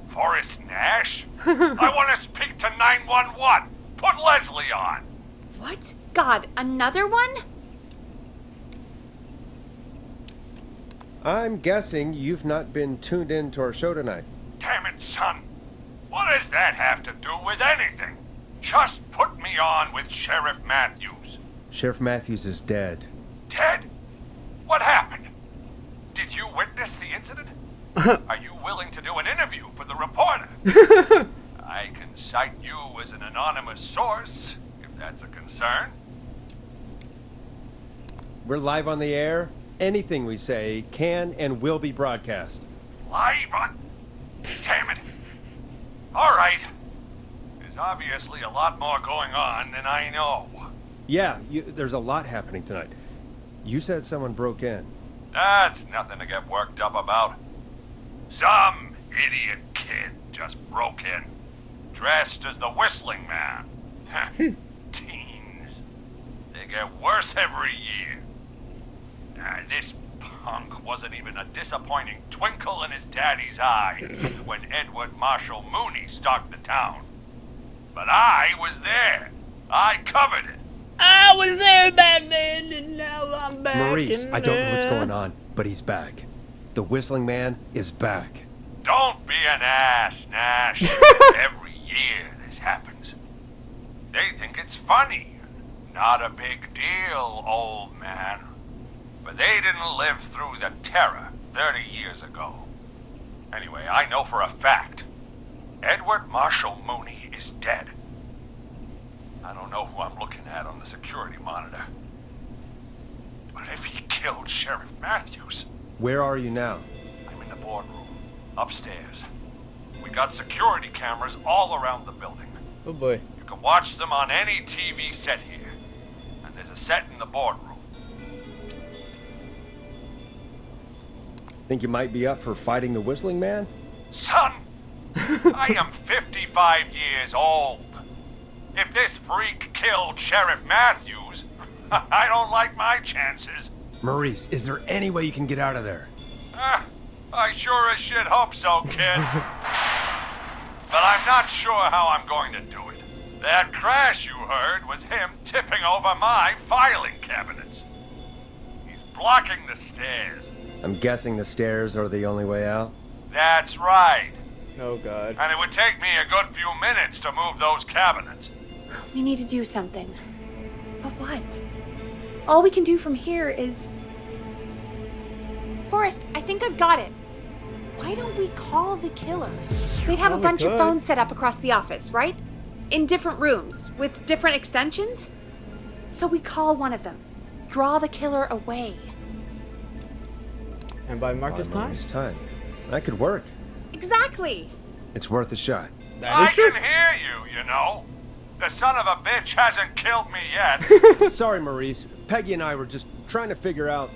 Forrest Nash? I want to speak to 911. Put Leslie on. What? God, another one? I'm guessing you've not been tuned in to our show tonight. Damn it, son. What does that have to do with anything? Just put me on with Sheriff Matthews. Sheriff Matthews is dead. Dead? What happened? Did you witness the incident? Are you willing to do an interview for the reporter? I can cite you as an anonymous source, if that's a concern. We're live on the air. Anything we say can and will be broadcast. Live on... Damn it. All right. There's obviously a lot more going on than I know. Yeah, there's a lot happening tonight. You said someone broke in. That's nothing to get worked up about. Some idiot kid just broke in, dressed as the Whistling Man. Teens. They get worse every year. This punk wasn't even a disappointing twinkle in his daddy's eye when Edward Marshall Mooney stalked the town. But I was there. I covered it. I was there back then, and now I'm back. Maurice, I don't know what's going on, but he's back. The Whistling Man is back. Don't be an ass, Nash. Every year this happens. They think it's funny. Not a big deal, old man. But they didn't live through the terror 30 years ago. Anyway, I know for a fact Edward Marshall Mooney is dead. I don't know who I'm looking at on the security monitor. But if he killed Sheriff Matthews... Where are you now? I'm in the boardroom, upstairs. We got security cameras all around the building. Oh boy. You can watch them on any TV set here. And there's a set in the boardroom. Think you might be up for fighting the Whistling Man? Son, I am 55 years old. If this freak killed Sheriff Matthews, I don't like my chances. Maurice, is there any way you can get out of there? I sure as shit hope so, kid. But I'm not sure how I'm going to do it. That crash you heard was him tipping over my filing cabinets. He's blocking the stairs. I'm guessing the stairs are the only way out? That's right. Oh god. And it would take me a good few minutes to move those cabinets. We need to do something. But what? All we can do from here is... Forrest, I think I've got it. Why don't we call the killer? They'd have a bunch of phones set up across the office, right? In different rooms, with different extensions? So we call one of them. Draw the killer away. And by Marcus time? Maurice time. That could work. Exactly! It's worth a shot. That is true. I can hear you, you know. The son of a bitch hasn't killed me yet. Sorry, Maurice. Peggy and I were just trying to figure out...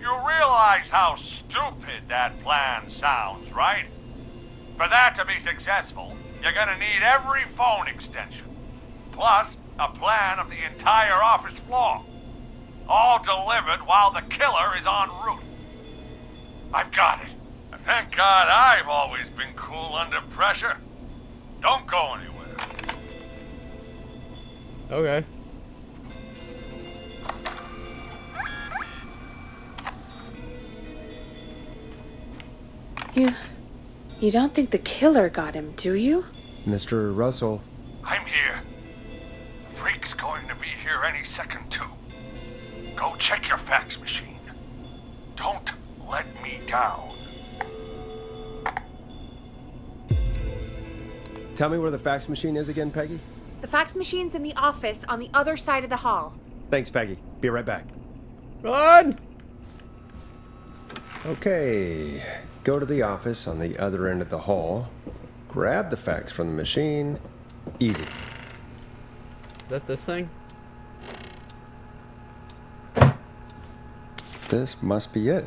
You realize how stupid that plan sounds, right? For that to be successful, you're gonna need every phone extension. Plus, a plan of the entire office floor. All delivered while the killer is en route. I've got it. And thank God I've always been cool under pressure. Don't go anywhere. Okay. You don't think the killer got him, do you? Mr. Russell, I'm here. The freak's going to be here any second, too. Go check your fax machine. Don't let me down. tell me where the fax machine is again, Peggy? The fax machine's in the office on the other side of the hall. Thanks, Peggy. Be right back. Run! Okay, go to the office on the other end of the hall. Grab the fax from the machine. Easy. Is that this thing? This must be it.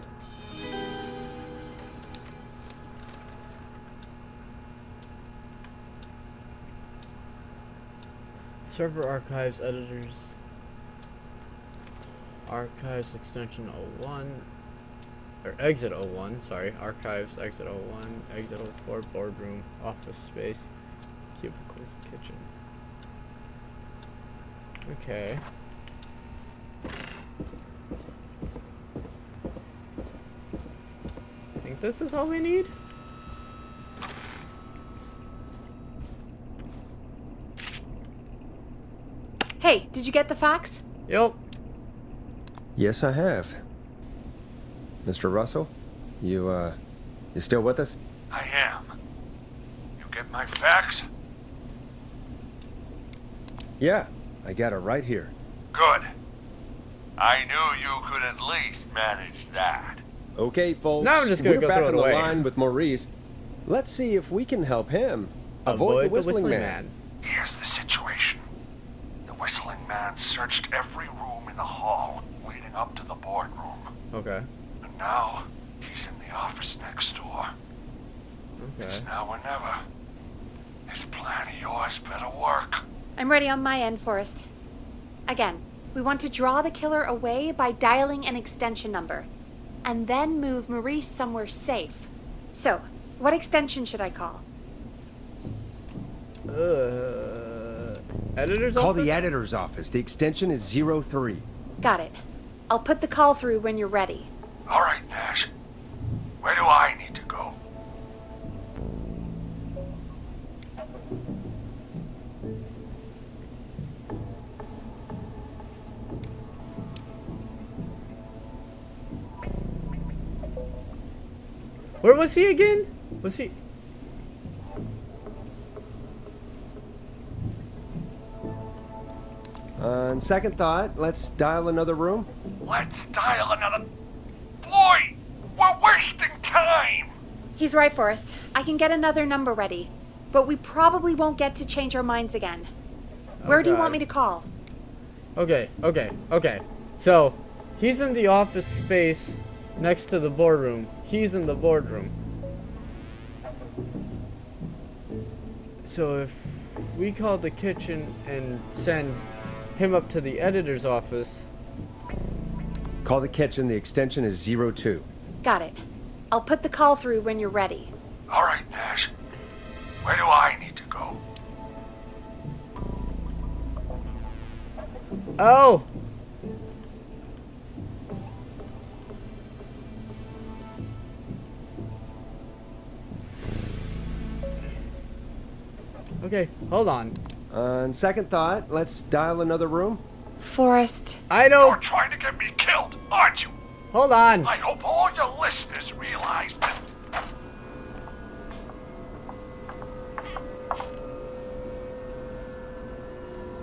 Server archives, editors. Archives extension 01. Or exit 01, sorry. Archives, exit 01, exit 04, boardroom, office space, cubicles, kitchen. Okay. I think this is all we need? Hey, did you get the fax? Yep. Yes, I have. Mr. Russell, you still with us? I am. You get my fax? Yeah, I got it right here. Good. I knew you could at least manage that. Okay, folks. Now I'm just gonna we're go back throw it on away. the line with Maurice. Let's see if we can help him avoid the Whistling Man. Here's the situation. The Whistling Man searched every room in the hall leading up to the boardroom. Okay. And now, he's in the office next door. Okay. It's now or never. This plan of yours better work. I'm ready on my end, Forrest. Again, we want to draw the killer away by dialing an extension number, and then move Maurice somewhere safe. So, what extension should I call? Editor's Call office? the editor's office. The extension is 03. Got it. I'll put the call through when you're ready. All right, Nash. Where do I need to go? Where was he again? Was he? On second thought, let's dial another room. Let's dial another... Boy! We're wasting time! He's right, Forrest. I can get another number ready, but we probably won't get to change our minds again. Where do you want me to call? Okay. So, he's in the office space next to the boardroom. He's in the boardroom. So if we call the kitchen and send him up to the editor's office... Call the kitchen. The extension is 02. Got it. I'll put the call through when you're ready. All right, Nash. Where do I need to go? Oh! Okay, hold on. On second thought, let's dial another room. Forrest. I You're don't... trying to get me killed, aren't you? Hold on. I hope all your listeners realize that...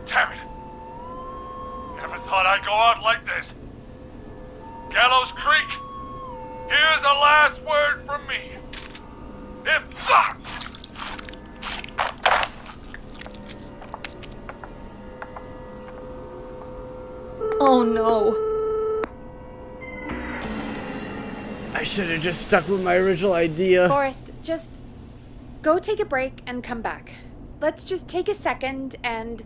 Damn it. Never thought I'd go out like this. Gallows Creek, here's a last word from me. If... Oh no. I should have just stuck with my original idea. Forrest, just go take a break and come back. Let's just take a second and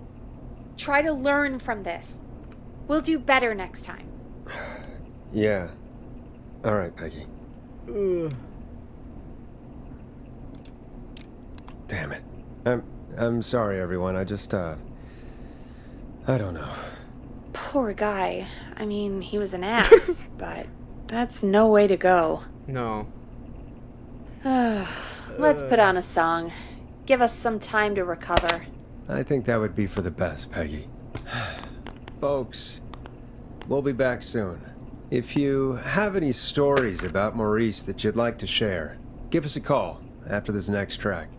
try to learn from this. We'll do better next time. Yeah. All right, Peggy. Damn it. I'm sorry, everyone. I just, I don't know. Poor guy. I mean, he was an ass, but that's no way to go. No. Let's put on a song. Give us some time to recover. I think that would be for the best, Peggy. Folks, we'll be back soon. If you have any stories about Maurice that you'd like to share, give us a call after this next track.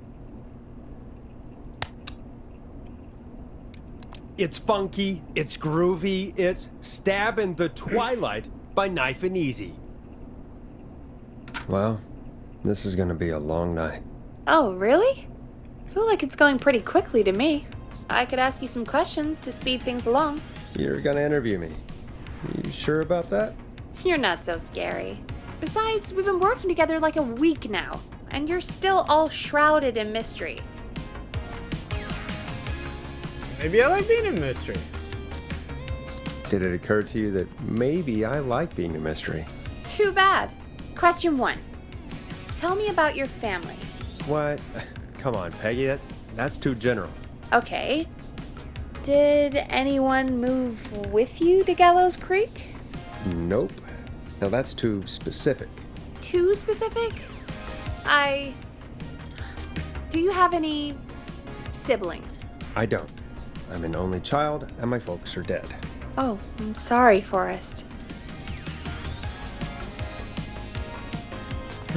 It's funky, it's groovy, it's Stab in the Twilight by Knife and Easy. Well, this is gonna be a long night. Oh, really? I feel like it's going pretty quickly to me. I could ask you some questions to speed things along. You're gonna interview me. You sure about that? You're not so scary. Besides, we've been working together like a week now, and you're still all shrouded in mystery. Maybe I like being a mystery. Did it occur to you that maybe I like being a mystery? Too bad. Question 1. Tell me about your family. What? Come on, Peggy, that's too general. Okay. Did anyone move with you to Gallows Creek? Nope. Now that's too specific. Too specific? Do you have any siblings? I don't. I'm an only child, and my folks are dead. Oh, I'm sorry, Forrest.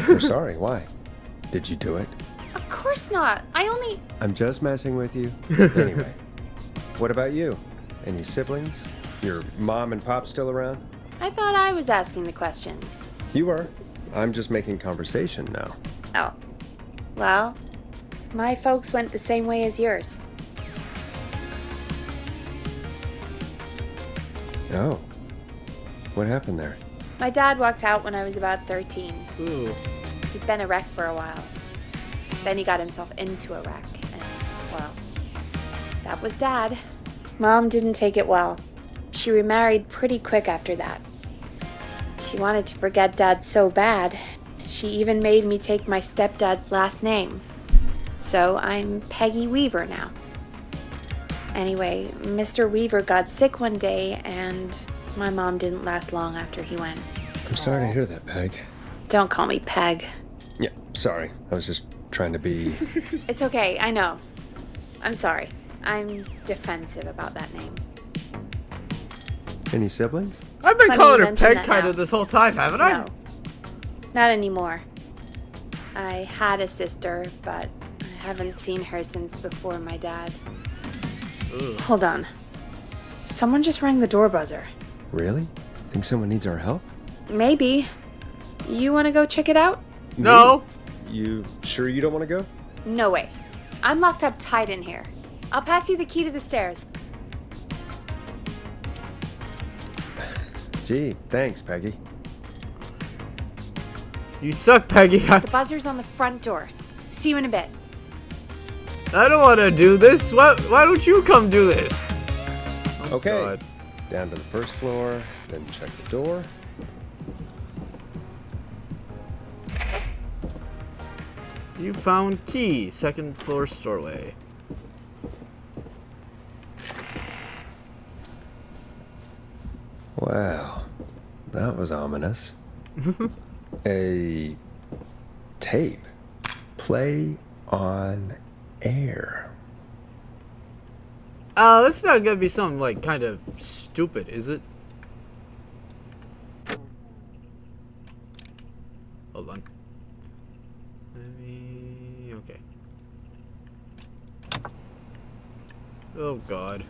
We're sorry. Why? Did you do it? Of course not. I only. I'm just messing with you. Anyway, what about you? Any siblings? Your mom and pop still around? I thought I was asking the questions. You are. I'm just making conversation now. Oh. Well, my folks went the same way as yours. Oh. What happened there? My dad walked out when I was about 13. Ooh. He'd been a wreck for a while. Then he got himself into a wreck, and, well, that was Dad. Mom didn't take it well. She remarried pretty quick after that. She wanted to forget Dad so bad, she even made me take my stepdad's last name. So I'm Peggy Weaver now. Anyway, Mr. Weaver got sick one day, and my mom didn't last long after he went. I'm sorry to hear that, Peg. Don't call me Peg. Yeah, sorry. I was just trying to be... It's okay, I know. I'm sorry. I'm defensive about that name. Any siblings? I've been Funny calling you her mention Peg that kind now. of this whole time, haven't I? No. Not anymore. I had a sister, but I haven't seen her since before my dad. Ugh. Hold on. Someone just rang the door buzzer. Really? Think someone needs our help? Maybe. You want to go check it out? No. You sure you don't want to go? No way. I'm locked up tight in here. I'll pass you the key to the stairs. Gee, thanks, Peggy. You suck, Peggy. The buzzer's on the front door. See you in a bit. I don't want to do this. Why don't you come do this? Oh, Okay. God. Down to the first floor, then check the door. You found key. Second floor doorway. Wow. That was ominous. A tape. Play on air. That's not gonna be something like kind of stupid, is it? Hold on. Maybe. Okay. Oh God.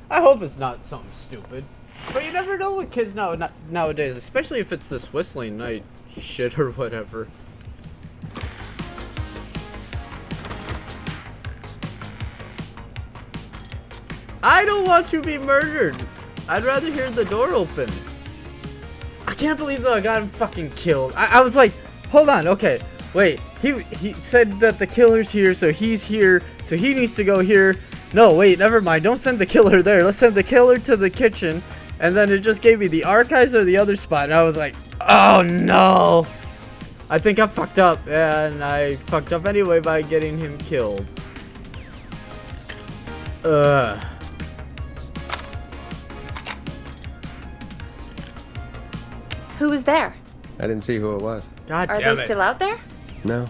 I hope it's not something stupid. But you never know with kids nowadays, especially if it's this whistling night shit or whatever. I don't want to be murdered. I'd rather hear the door open. I can't believe that I got him fucking killed. I was like, hold on, okay, wait. He said that the killer's here, so he's here, so he needs to go here. No, wait, never mind. Don't send the killer there. Let's send the killer to the kitchen. And then it just gave me the archives or the other spot, and I was like, oh no. I think I fucked up, and I fucked up anyway by getting him killed. Ugh. Who was there? I didn't see who it was. God Are damn they it. still out there? No.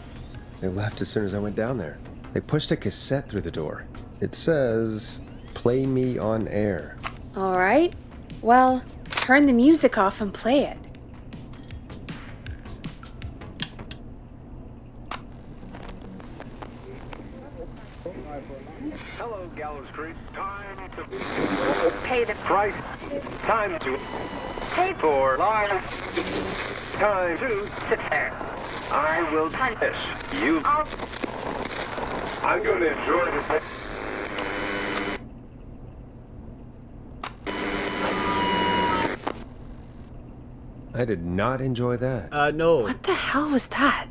They left as soon as I went down there. They pushed a cassette through the door. It says, "Play me on air." All right. Well, turn the music off and play it. Hello, Gallows Creek. Time to Pay the price. Time to pay for lives. Time to sit there. I will punish you. I'm going to enjoy this. I did not enjoy that. No. What the hell was that?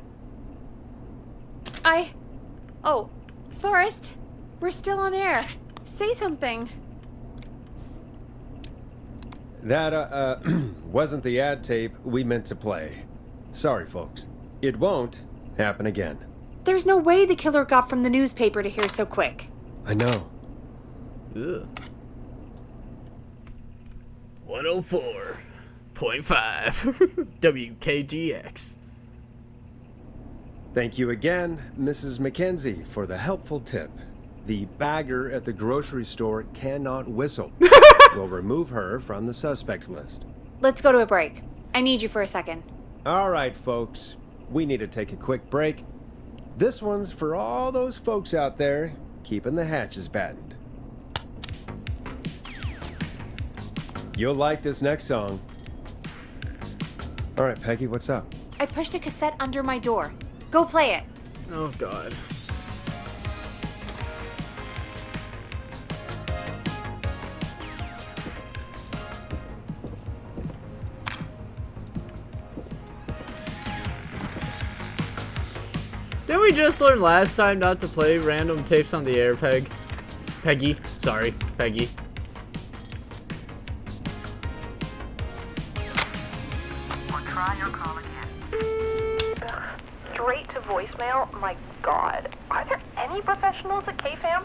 Oh, Forrest, we're still on air. Say something. That, wasn't the ad tape we meant to play. Sorry, folks. It won't happen again. There's no way the killer got from the newspaper to here so quick. I know. Ugh. 104.5 WKGX. Thank you again, Mrs. Mackenzie, for the helpful tip. The bagger at the grocery store cannot whistle. We'll remove her from the suspect list. Let's go to a break. I need you for a second. All right, folks. we need to take a quick break. This one's for all those folks out there keeping the hatches battened. You'll like this next song. All right, Peggy, what's up? I pushed a cassette under my door. Go play it. Oh, God. Didn't we just learn last time not to play random tapes on the air, Peggy? Sorry, Peggy. Or try your call again. Straight to voicemail? My God. Are there any professionals at KFAM?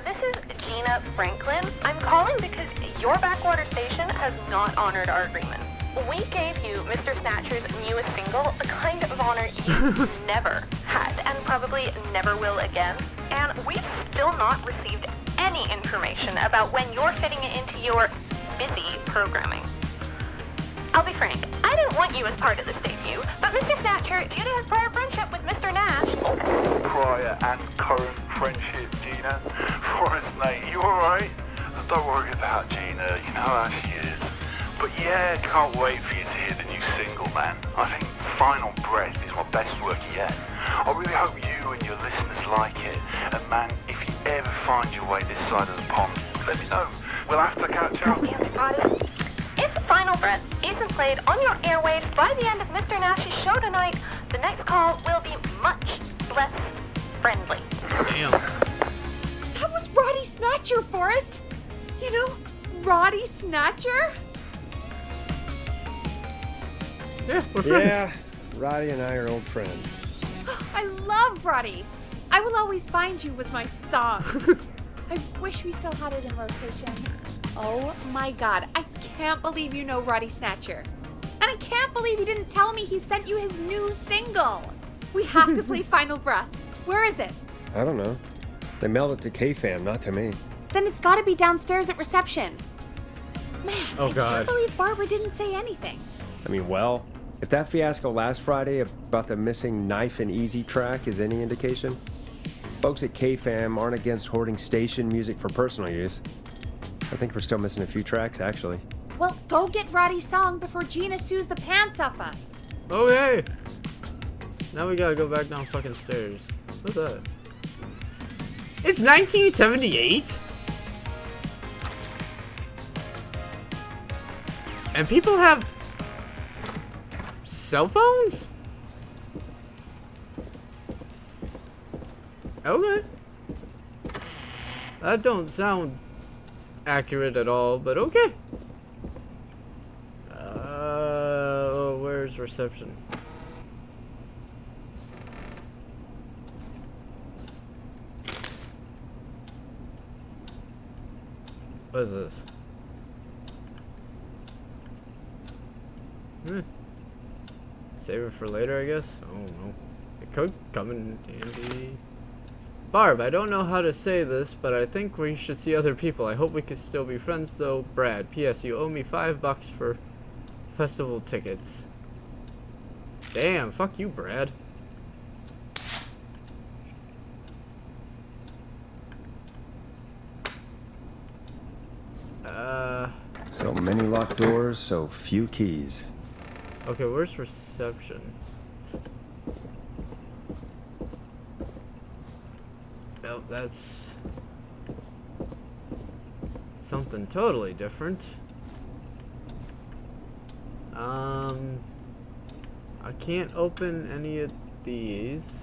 This is Gina Franklin. I'm calling because your backwater station has not honored our agreement. We gave you Mr. Snatcher's newest single, a kind of honor you never had and probably never will again. And we've still not received any information about when you're fitting it into your busy programming. I'll be frank, I didn't want you as part of this debut, but Mr. Snatcher, due to his prior friendship with Mr. Nash... Prior and current friendship, Gina. Forrest, mate, you alright? Don't worry about Gina, you know how she is. But yeah, can't wait for you to hear the new single, man. I think Final Breath is my best work yet. I really hope you and your listeners like it. And man, if you ever find your way this side of the pond, let me know. We'll have to catch up. If Final Breath isn't played on your airwaves by the end of Mr. Nash's show tonight, the next call will be much less friendly. Damn. That was Roddy Snatcher, Forrest. You know, Roddy Snatcher? Yeah, we're friends. Yeah, Roddy and I are old friends. I love Roddy. I Will Always Find You was my song. I wish we still had it in rotation. Oh my God, I can't believe you know Roddy Snatcher. And I can't believe you didn't tell me he sent you his new single. We have to play Final Breath. Where is it? I don't know. They mailed it to KFAM, not to me. Then it's gotta be downstairs at reception. Man, Oh, I God. can't believe Barbara didn't say anything. I mean, well, if that fiasco last Friday about the missing Knife and Easy track is any indication, folks at KFAM aren't against hoarding station music for personal use. I think we're still missing a few tracks, actually. Well, go get Roddy's song before Gina sues the pants off us. Okay. Now we gotta go back down fucking stairs. What's that? It's 1978? And people have cell phones? Okay. That don't sound accurate at all, but okay. Where's reception? What is this? Save it for later, I guess? I don't know. It could come in handy. Barb, I don't know how to say this, but I think we should see other people. I hope we can still be friends, though. Brad, P.S. You owe me $5 for festival tickets. Damn, fuck you, Brad. So many locked doors, so few keys. Okay, where's reception? Nope, that's something totally different. I can't open any of these.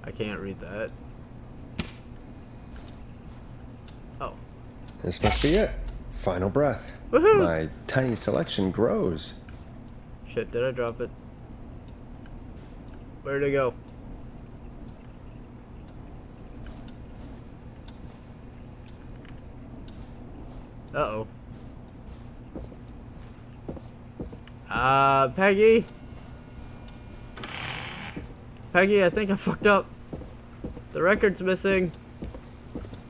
I can't read that. Oh. This must be it. Final Breath. Woohoo! My tiny selection grows. Shit, did I drop it? Where'd it go? Uh-oh. Peggy? Peggy, I think I fucked up. The record's missing.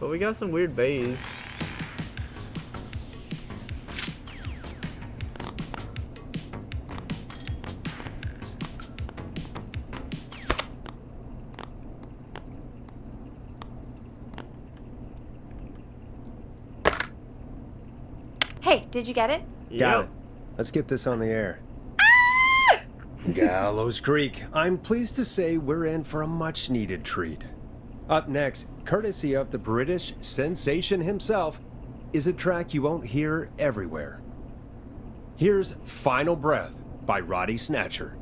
But we got some weird bass. Hey, did you get it? Got it. Let's get this on the air. Gallows Creek. I'm pleased to say we're in for a much-needed treat. Up next, courtesy of the British sensation himself, is a track you won't hear everywhere. Here's Final Breath by Roddy Snatcher.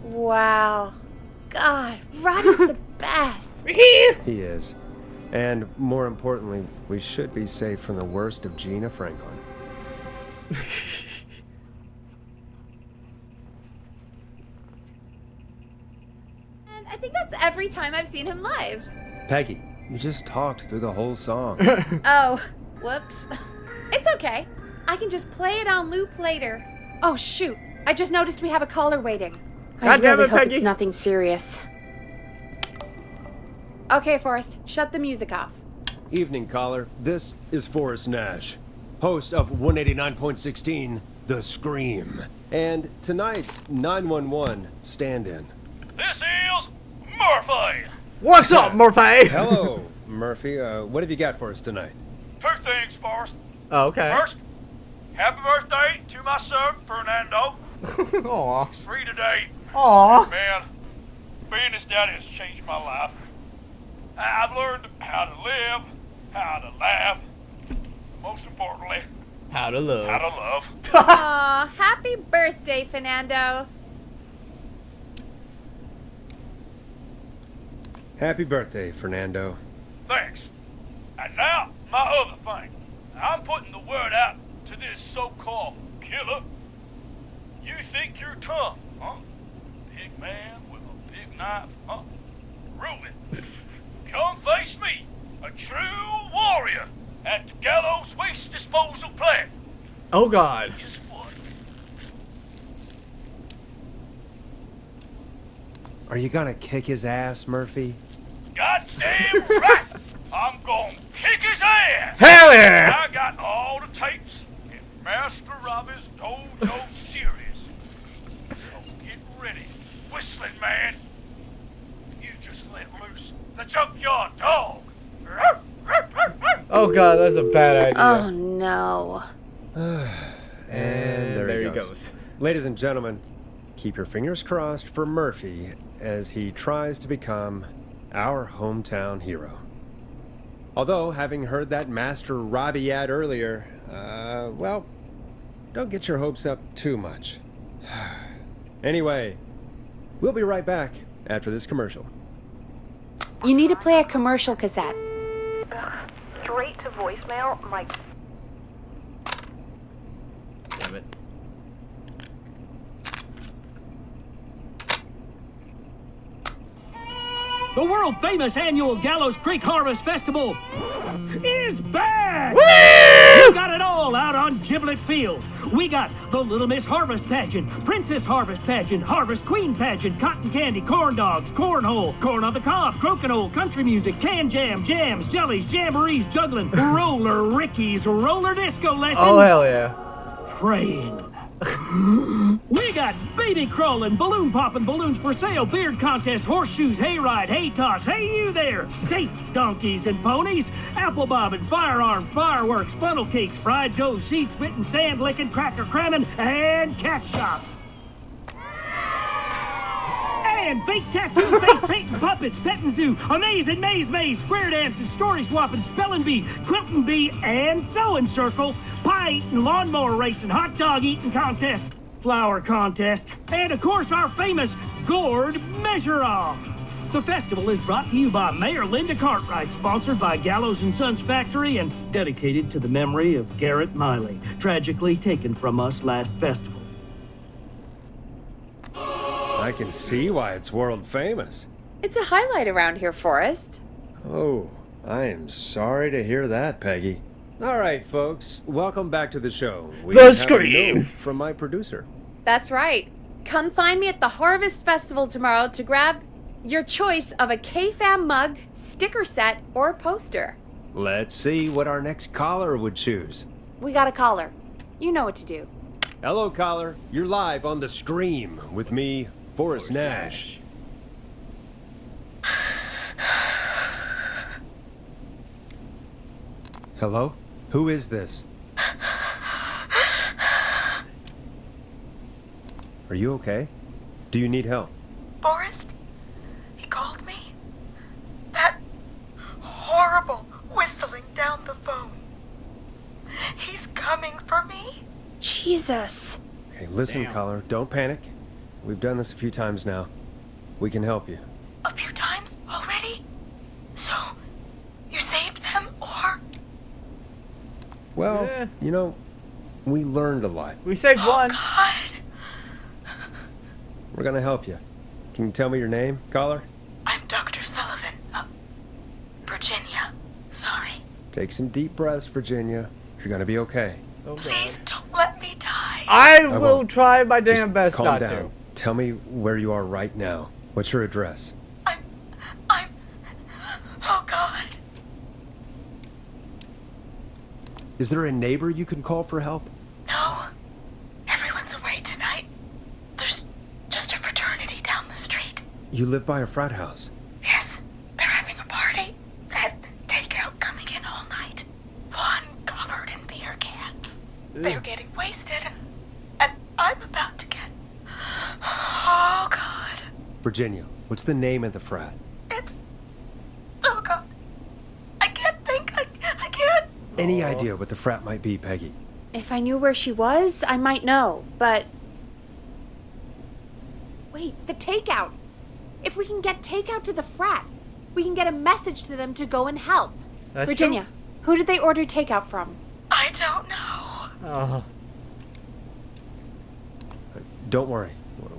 Wow. God, Roddy's the best. He is. And more importantly, we should be safe from the worst of Gina Franklin. And I think that's every time I've seen him live. Peggy, you just talked through the whole song. Oh, whoops. It's okay. I can just play it on loop later. Oh, shoot. I just noticed we have a caller waiting. I really hope it's nothing serious. Okay, Forrest, shut the music off. Evening, caller. This is Forrest Nash, host of 189.16, The Scream, and tonight's 911 stand-in. This is Murphy. What's up, Murphy? Hello, Murphy. What have you got for us tonight? Two things, Forrest. Oh, okay. First, happy birthday to my son, Fernando. Aw. He's 3 today. Aw. Man, being his daddy has changed my life. I've learned how to live, how to laugh, most importantly, How to love. how to love. Aw, happy birthday, Fernando. Happy birthday, Fernando. Thanks. And now, my other thing. I'm putting the word out to this so-called killer. You think you're tough, huh? Big man with a big knife, huh? Reuben, come face me, a true warrior, at the Gallows Waste Disposal Plant. Oh, God. Guess what? Are you gonna kick his ass, Murphy? Goddamn right! I'm gonna kick his ass! Hell yeah! I got all the tapes in Master Robbie's Dojo series. So get ready, Whistling Man. You just let loose the junkyard dog. Oh, God, that's a bad idea. Oh, no. And there he he goes. goes. Ladies and gentlemen, keep your fingers crossed for Murphy as he tries to become our hometown hero. Although, having heard that Master Robbie ad earlier, well, don't get your hopes up too much. Anyway, we'll be right back after this commercial. You need to play a commercial cassette. Straight to voicemail, my... Damn it. The world-famous annual Gallows Creek Harvest Festival is back! Woo! We got it all out on Giblet Field. We got the Little Miss Harvest Pageant, Princess Harvest Pageant, Harvest Queen Pageant, Cotton Candy, Corn Dogs, Cornhole, Corn on the Cob, Crokinole, Country Music, Can Jam, Jams, Jellies, Jamborees, Juggling, Roller Rickies, Roller Disco Lessons. Oh, hell yeah. Praying. We got baby crawling, balloon popping, balloons for sale, beard contest, horseshoes, hayride, hay toss, hey you there, safe donkeys and ponies, apple bobbing, firearm, fireworks, funnel cakes, fried dough, seed spitting, sand licking, cracker cramming, and cat shop. And fake tattoo, face painting, puppets, petting zoo, amazing maze, square dancing, story swapping, spelling bee, quilting bee, and sewing circle, pie eating, lawnmower racing, hot dog eating contest, flower contest, and of course our famous gourd measure-off. The festival is brought to you by Mayor Linda Cartwright, sponsored by Gallows & Sons Factory, and dedicated to the memory of Garrett Miley, tragically taken from us last festival. I can see why it's world famous. It's a highlight around here, Forrest. Oh, I am sorry to hear that, Peggy. All right, folks, welcome back to the show. We The have a Scream. note from my producer. That's right. Come find me at the Harvest Festival tomorrow to grab your choice of a KFAM mug, sticker set, or poster. Let's see what our next caller would choose. We got a caller. You know what to do. Hello, caller. You're live on The Scream with me, Forrest Nash. Hello? Who is this? Are you okay? Do you need help? Forrest? He called me? That horrible whistling down the phone. He's coming for me? Jesus. Okay, listen, Damn. caller. Don't panic. We've done this a few times now. We can help you. A few times already? So, you saved them, or? Well, Yeah. you know, we learned a lot. We saved one. God. We're gonna help you. Can you tell me your name, caller? I'm Dr. Sullivan. Virginia. Sorry. Take some deep breaths, Virginia. You're gonna be okay. Oh, God. Please don't let me die. I will won't. try my damn Just best calm not down. to. Tell me where you are right now. What's your address? Oh, God. Is there a neighbor you can call for help? No. Everyone's away tonight. There's just a fraternity down the street. You live by a frat house. Yes, they're having a party. That takeout coming in all night. One covered in beer cans. They're getting wasted. And I'm about to get... Oh, God. Virginia, what's the name of the frat? It's... Oh, God. I can't think. I can't. Any idea what the frat might be, Peggy? If I knew where she was, I might know, but... Wait, the takeout! If we can get takeout to the frat, we can get a message to them to go and help. That's Virginia, who did they order takeout from? I don't know. Oh. Don't worry.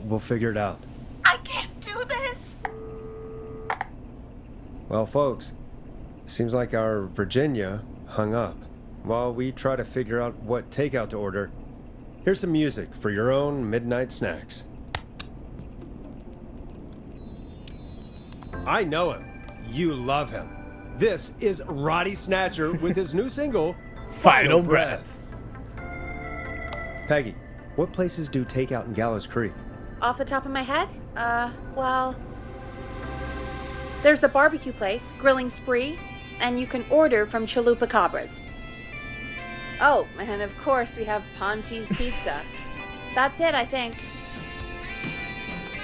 We'll figure it out. I can't do this. Well, folks, seems like our Virginia hung up. While we try to figure out what takeout to order, here's some music for your own midnight snacks. I know him. You love him. This is Roddy Snatcher with his new single, Final Breath. Peggy, what places do takeout in Gallows Creek? Off the top of my head? Well... There's the barbecue place, Grilling Spree, and you can order from Chalupa Cabras. Oh, and of course we have Ponte's Pizza. That's it, I think.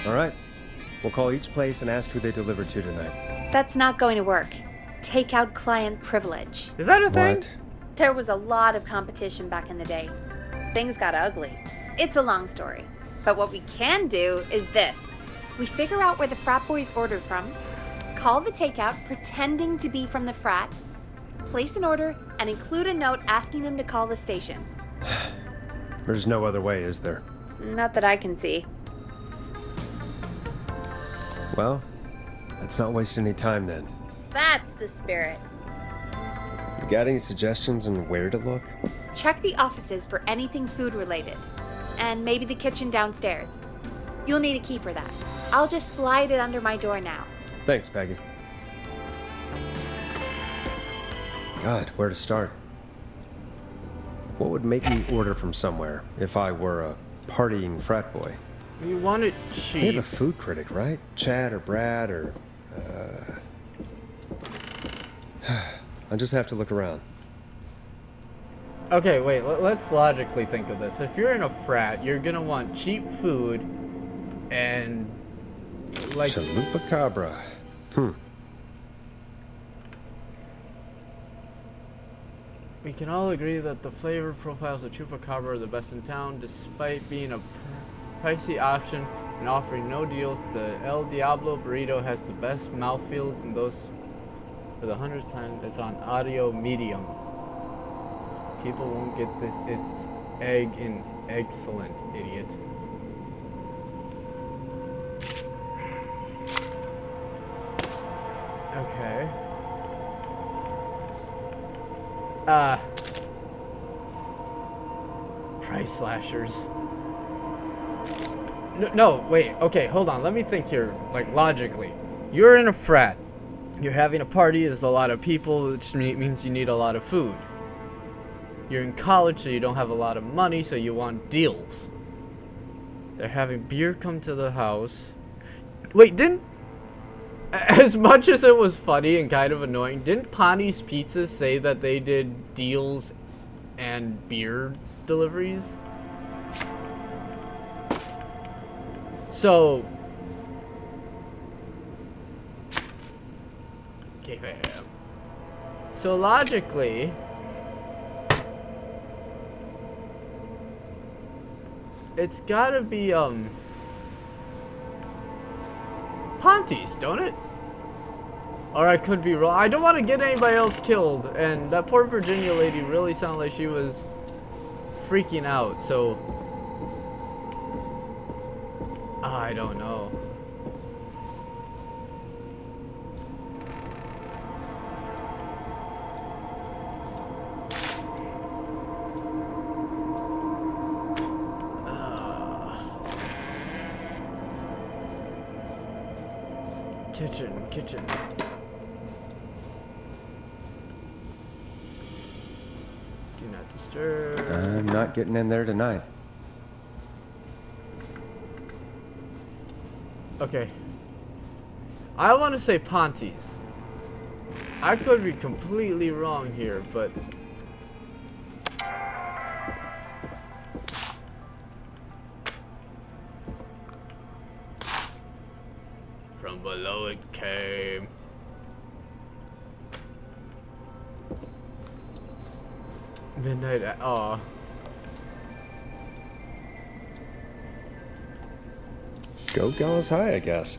All right. We'll call each place and ask who they deliver to tonight. That's not going to work. Takeout client privilege. Is that a thing? What? There was a lot of competition back in the day. Things got ugly. It's a long story. But what we can do is this. We figure out where the frat boys ordered from, call the takeout pretending to be from the frat, place an order, and include a note asking them to call the station. There's no other way, is there? Not that I can see. Well, let's not waste any time then. That's the spirit. You got any suggestions on where to look? Check the offices for anything food related. And maybe the kitchen downstairs. You'll need a key for that. I'll just slide it under my door now. Thanks, Peggy. God, where to start? What would make me order from somewhere if I were a partying frat boy? You want it We cheap. have a food critic, right? Chad or Brad or... I'll just have to look around. Okay, wait, let's logically think of this. If you're in a frat, you're gonna want cheap food and like Chalupa Cabra. we can all agree that the flavor profiles of Chupacabra are the best in town, despite being a pricey option and offering no deals. The El Diablo burrito has the best mouthfeel, and those for the 100th time it's on audio medium. People won't get its egg in excellent, idiot. Okay. Price slashers. No, wait, okay, hold on, let me think here, like, logically. You're in a frat. You're having a party, there's a lot of people, which means you need a lot of food. You're in college, so you don't have a lot of money, so you want deals. They're having beer come to the house. Wait, As much as it was funny and kind of annoying, didn't Ponti's Pizza say that they did deals and beer deliveries? So, okay, fam. So logically, it's gotta be Ponti's, don't it? Or I could be wrong. I don't want to get anybody else killed, and that poor Virginia lady really sounded like she was freaking out, so I don't know. Kitchen. Do not disturb. I'm not getting in there tonight. Okay. I want to say Ponti's. I could be completely wrong here, but from below it came. Midnight. Aw. Go Gallows High, I guess.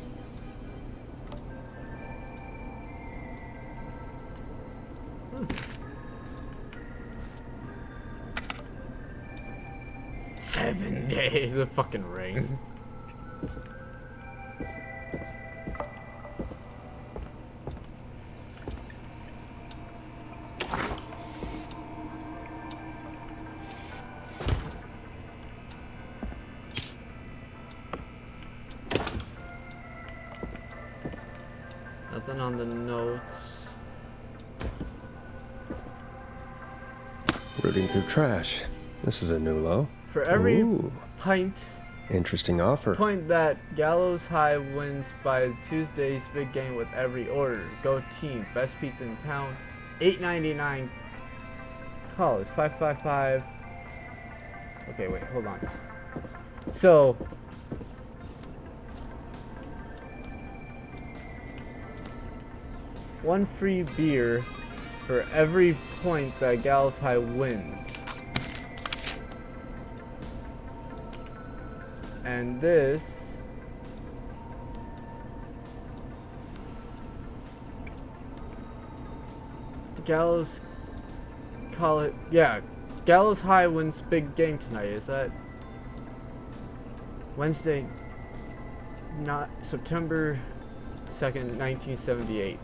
Seven days. The fucking ring. Nothing on the notes. Rooting through trash. This is a new low. For every Ooh. pint Interesting offer. point that Gallows High wins by Tuesday's big game with every order. Go team. Best pizza in town. $8.99. Call is 555. Okay, wait, hold on. So one free beer for every point that Gallows High wins. And this Gallows call it, yeah, Gallows High wins big game tonight. Is that Wednesday, not September 2nd, 1978.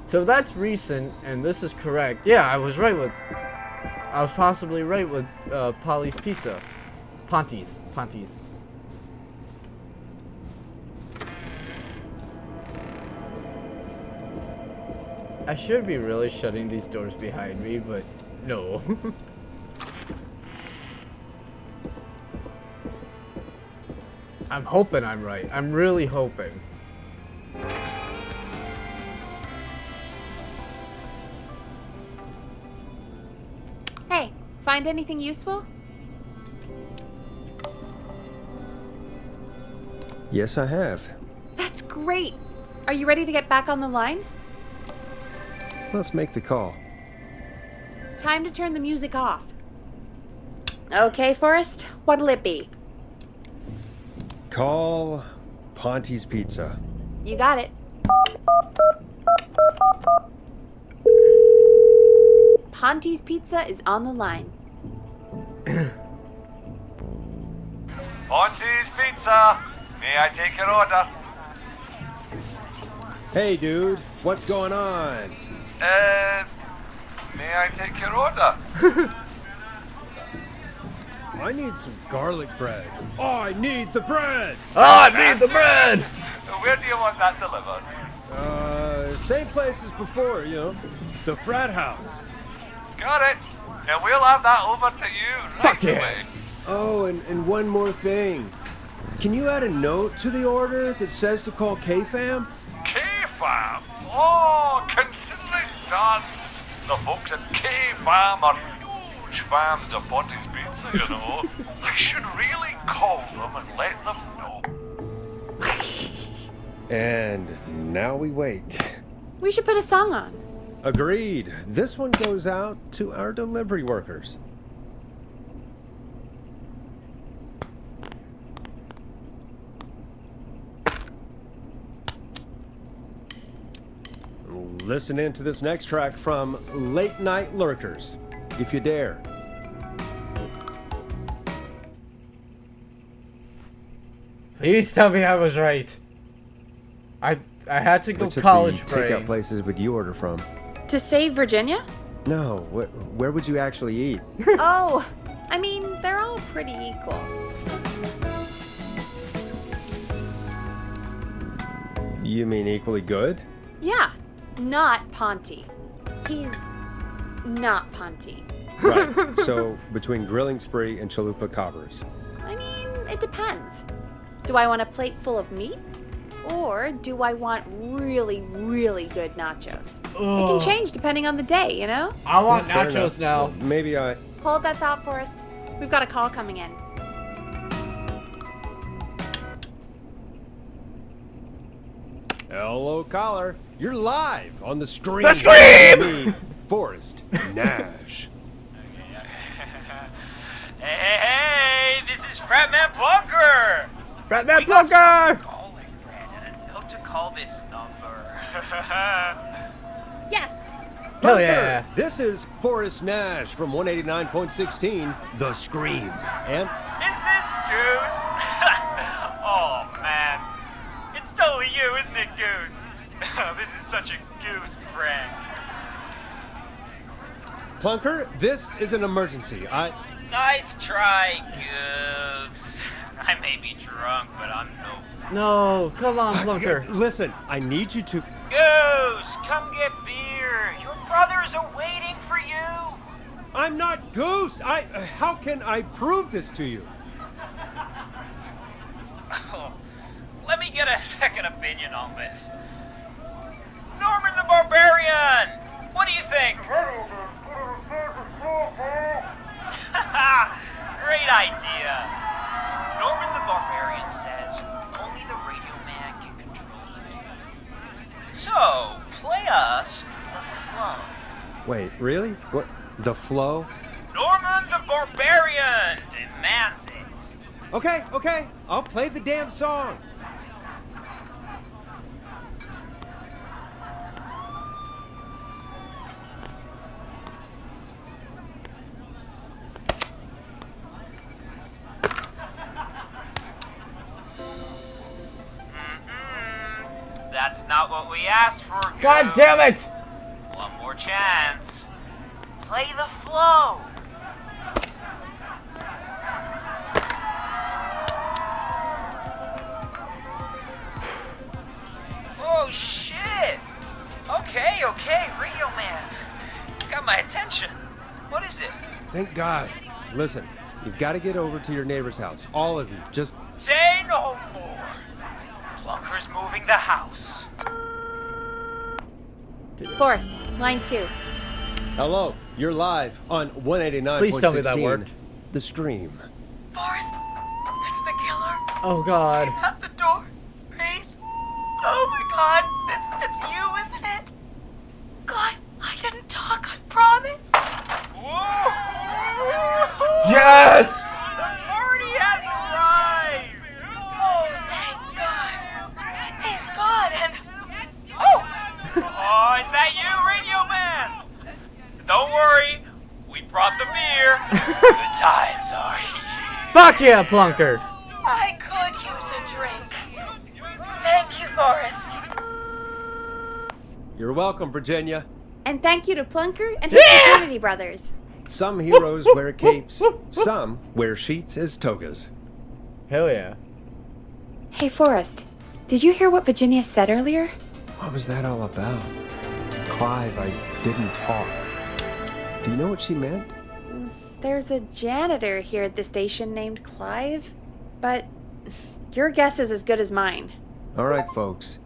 So that's recent, and this is correct. Yeah, I was possibly right with Polly's Pizza. Ponti's. I should be really shutting these doors behind me, but no. I'm hoping I'm right. I'm really hoping. Hey, find anything useful? Yes, I have. That's great. Are you ready to get back on the line? Let's make the call. Time to turn the music off. Okay, Forrest, what'll it be? Call Ponti's Pizza. You got it. Ponti's Pizza is on the line. Ponti's Pizza. May I take your order? Hey, dude. What's going on? May I take your order? I need some garlic bread. Oh, I need the bread! I need the bread! Where do you want that delivered? Same place as before, you know. The frat house. Got it. And we'll have that over to you right Fuck away. yes! Oh, and one more thing. Can you add a note to the order that says to call K-Fam? K-Fam? Oh, consider it done. The folks at K-Fam are huge fans of Ponty's Pizza, you know. I should really call them and let them know. And now we wait. We should put a song on. Agreed. This one goes out to our delivery workers. Listen in to this next track from Late Night Lurkers, if you dare. Please tell me I was right. I had to go Which of college the brain. takeout places would you order from? To save Virginia? No, where would you actually eat? Oh, I mean, they're all pretty equal. You mean equally good? Yeah, not Ponty. He's not Ponty. Right, so between Grilling Spree and Chalupa Cobbers. I mean, it depends. Do I want a plate full of meat? Or do I want really, really good nachos? It can change depending on the day, you know? I want Fair nachos enough. now. Well, maybe I... Hold that thought, Forrest. We've got a call coming in. Hello, caller. You're live on the Scream. The Scream! with me, Forrest Nash. Hey, this is Fratman Plunker! Fratman Plunker! Calling, Brandon. A note to call this number. Yes! Hell Bunker, yeah. This is Forrest Nash from 189.16, The Scream. And Is this Goose? Oh, man. It's totally you, isn't it, Goose? This is such a Goose prank. Plunker, this is an emergency. Nice try, Goose. I may be drunk, but I'm no... No, come on, Plunker. Listen, I need you to... Goose, come get beer. Your brothers are waiting for you. I'm not Goose! How can I prove this to you? Oh, let me get a second opinion on this. Norman the Barbarian! What do you think? Great idea. Norman the Barbarian says only the Radio Man can control the tunes. So, play us the flow. Wait, really? What? The flow? Norman the Barbarian demands it. Okay. I'll play the damn song. That's not what we asked for, Goose. God damn it! One more chance. Play the flow. Oh, shit. Okay, Radio Man. Got my attention. What is it? Thank God. Listen, you've got to get over to your neighbor's house. All of you. Just... Say no more. Plunker's moving the house. Forrest, line 2. Hello, you're live on 189.16. Please tell me that worked. The Scream. Forrest, it's the killer. Oh, God. He's at the door. Grace. Oh my God, it's you, isn't it? God, I didn't talk, I promise. Yes! The party has arrived! Oh, thank God. He's gone and... Oh! Oh, is that you, Radio Man? Don't worry, we brought the beer. Good times are here. Fuck yeah, Plunker! I could use a drink. Thank you, Forrest. You're welcome, Virginia. And thank you to Plunker and his fraternity brothers. Some heroes wear capes, some wear sheets as togas. Hell yeah. Hey, Forrest, did you hear what Virginia said earlier? What was that all about? Clive, I didn't talk. Do you know what she meant? There's a janitor here at the station named Clive, but Your guess is as good as mine. All right, folks.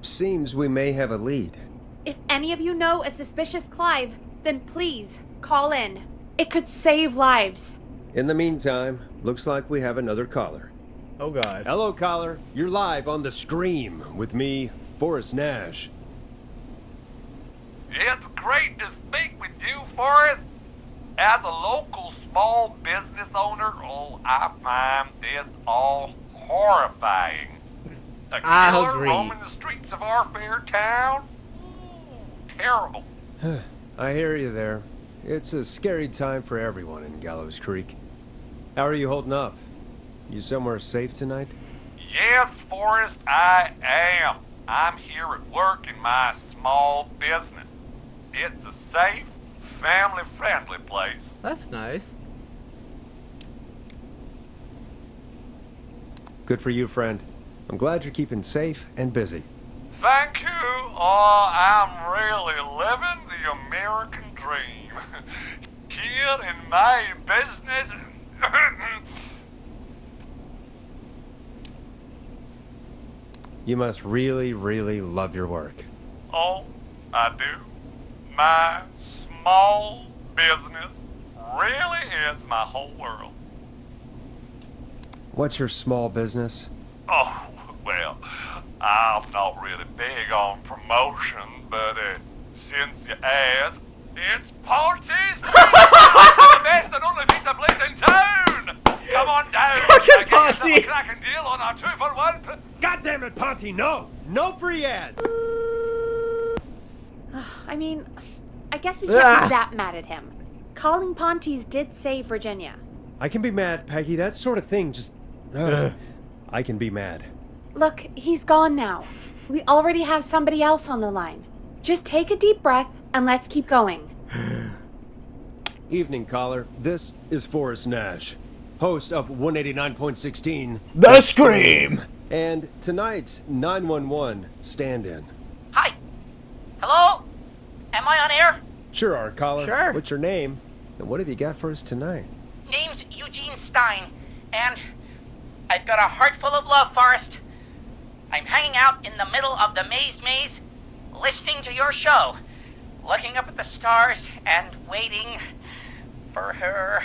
Seems we may have a lead. If any of you know a suspicious Clive, then please call in. It could save lives. In the meantime, looks like we have another caller. Oh, God. Hello, caller. You're live on the Scream with me, Forrest Nash. It's great to speak with you, Forrest. As a local small business owner, I find this all horrifying. A I killer agree. roaming the streets of our fair town? Ooh, terrible. I hear you there. It's a scary time for everyone in Gallows Creek. How are you holding up? You somewhere safe tonight? Yes, Forrest, I am. I'm here at work in my small business. It's a safe, family-friendly place. That's nice. Good for you, friend. I'm glad you're keeping safe and busy. Thank you. I'm really living the American dream. Kid in my business. You must really, really love your work. Oh, I do. My small business really is my whole world. What's your small business? Oh, well, I'm not really big on promotion, but since you ask, it's Ponty's the best and only pizza place in town! Come on down! Fucking Ponty! Ponty! Cracking deal on our 2-for-1. God damn it, Ponty, no! No free ads! I mean, I guess we can't be that mad at him. Calling Ponty's did save Virginia. I can be mad, Peggy. That sort of thing just... I can be mad. Look, he's gone now. We already have somebody else on the line. Just take a deep breath and let's keep going. Evening, caller. This is Forrest Nash, host of 189.16 The Scream! And tonight's 911 stand-in. Hi. Hello? Am I on air? Sure are, caller. Sure. What's your name? And what have you got for us tonight? Name's Eugene Stein, and I've got a heart full of love, Forrest. I'm hanging out in the middle of the maze, listening to your show, looking up at the stars and waiting for her.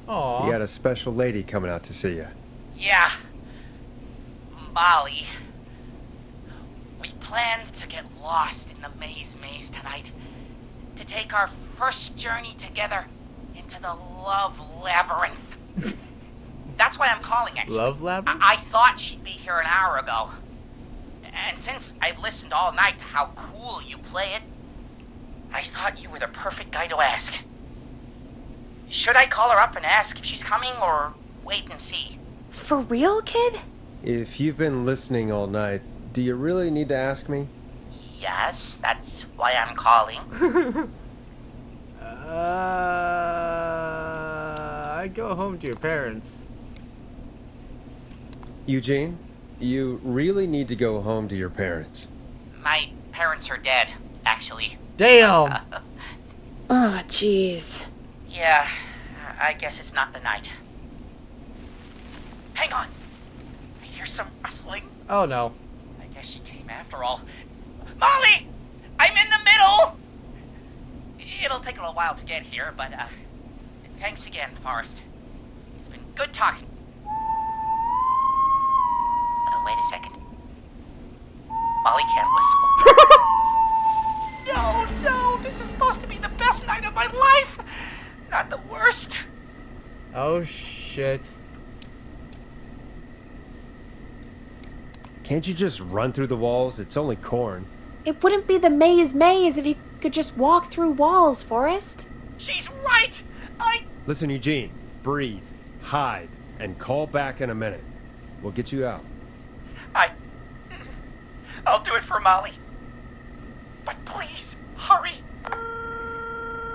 Aww. You got a special lady coming out to see you. Yeah. Molly. We planned to get lost in the maze tonight. To take our first journey together into the love labyrinth. That's why I'm calling, actually. Love labyrinth? I thought she'd be here an hour ago. And since I've listened all night to how cool you play it, I thought you were the perfect guy to ask. Should I call her up and ask if she's coming, or wait and see? For real, kid? If you've been listening all night, do you really need to ask me? Yes, that's why I'm calling. I'd go home to your parents. Eugene, you really need to go home to your parents. My parents are dead, actually. Damn! Oh, jeez. Yeah, I guess it's not the night. Hang on. I hear some rustling. Oh no. I guess she came after all. Molly! I'm in the middle! It'll take a little while to get here, but thanks again, Forrest. It's been good talking. Wait a second. Molly can't whistle. No, this is supposed to be the best night of my life! Not the worst. Oh shit. Can't you just run through the walls? It's only corn. It wouldn't be the maze if he could just walk through walls, Forrest. She's right! Listen, Eugene, breathe, hide, and call back in a minute. We'll get you out. I'll do it for Molly. But please, hurry.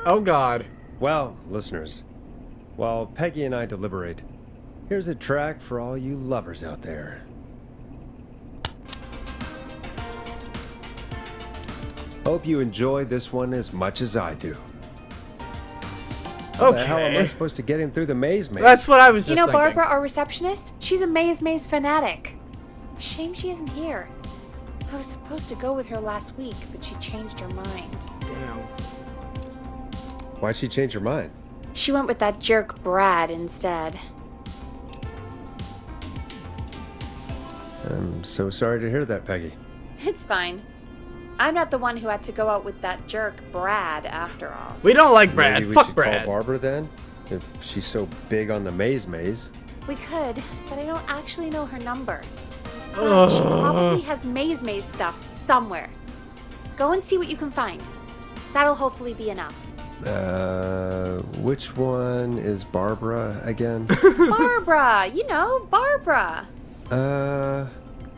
Oh god. Well, listeners, while Peggy and I deliberate, here's a track for all you lovers out there. Hope you enjoy this one as much as I do. How the hell am I Okay. supposed to get him through the maze? That's what I was just You know thinking. Barbara, our receptionist? She's a Maze fanatic. Shame she isn't here. I was supposed to go with her last week, but she changed her mind. Damn. Why'd she change her mind? She went with that jerk Brad instead. I'm so sorry to hear that, Peggy. It's fine. I'm not the one who had to go out with that jerk Brad after all. We don't like Brad. Maybe we Fuck should Brad. call Barbara then? If she's so big on the maze. We could, but I don't actually know her number. But she probably has Maze stuff somewhere. Go and see what you can find. That'll hopefully be enough. Which one is Barbara again? Barbara! You know, Barbara!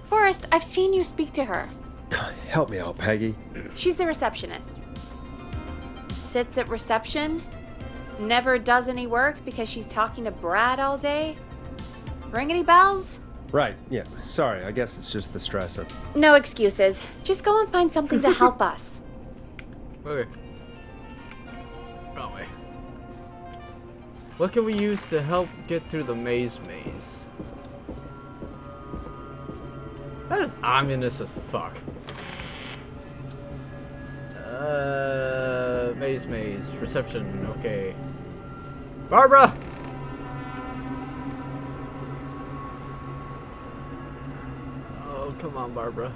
Forrest, I've seen you speak to her. Help me out, Peggy. She's the receptionist. Sits at reception. Never does any work because she's talking to Brad all day. Ring any bells? Right, yeah. Sorry, I guess it's just the stress of... No excuses. Just go and find something to help us. Okay. Wrong way. What can we use to help get through the maze? That is ominous as fuck. Maze. Reception, okay. Barbara! Oh, come on, Barbara.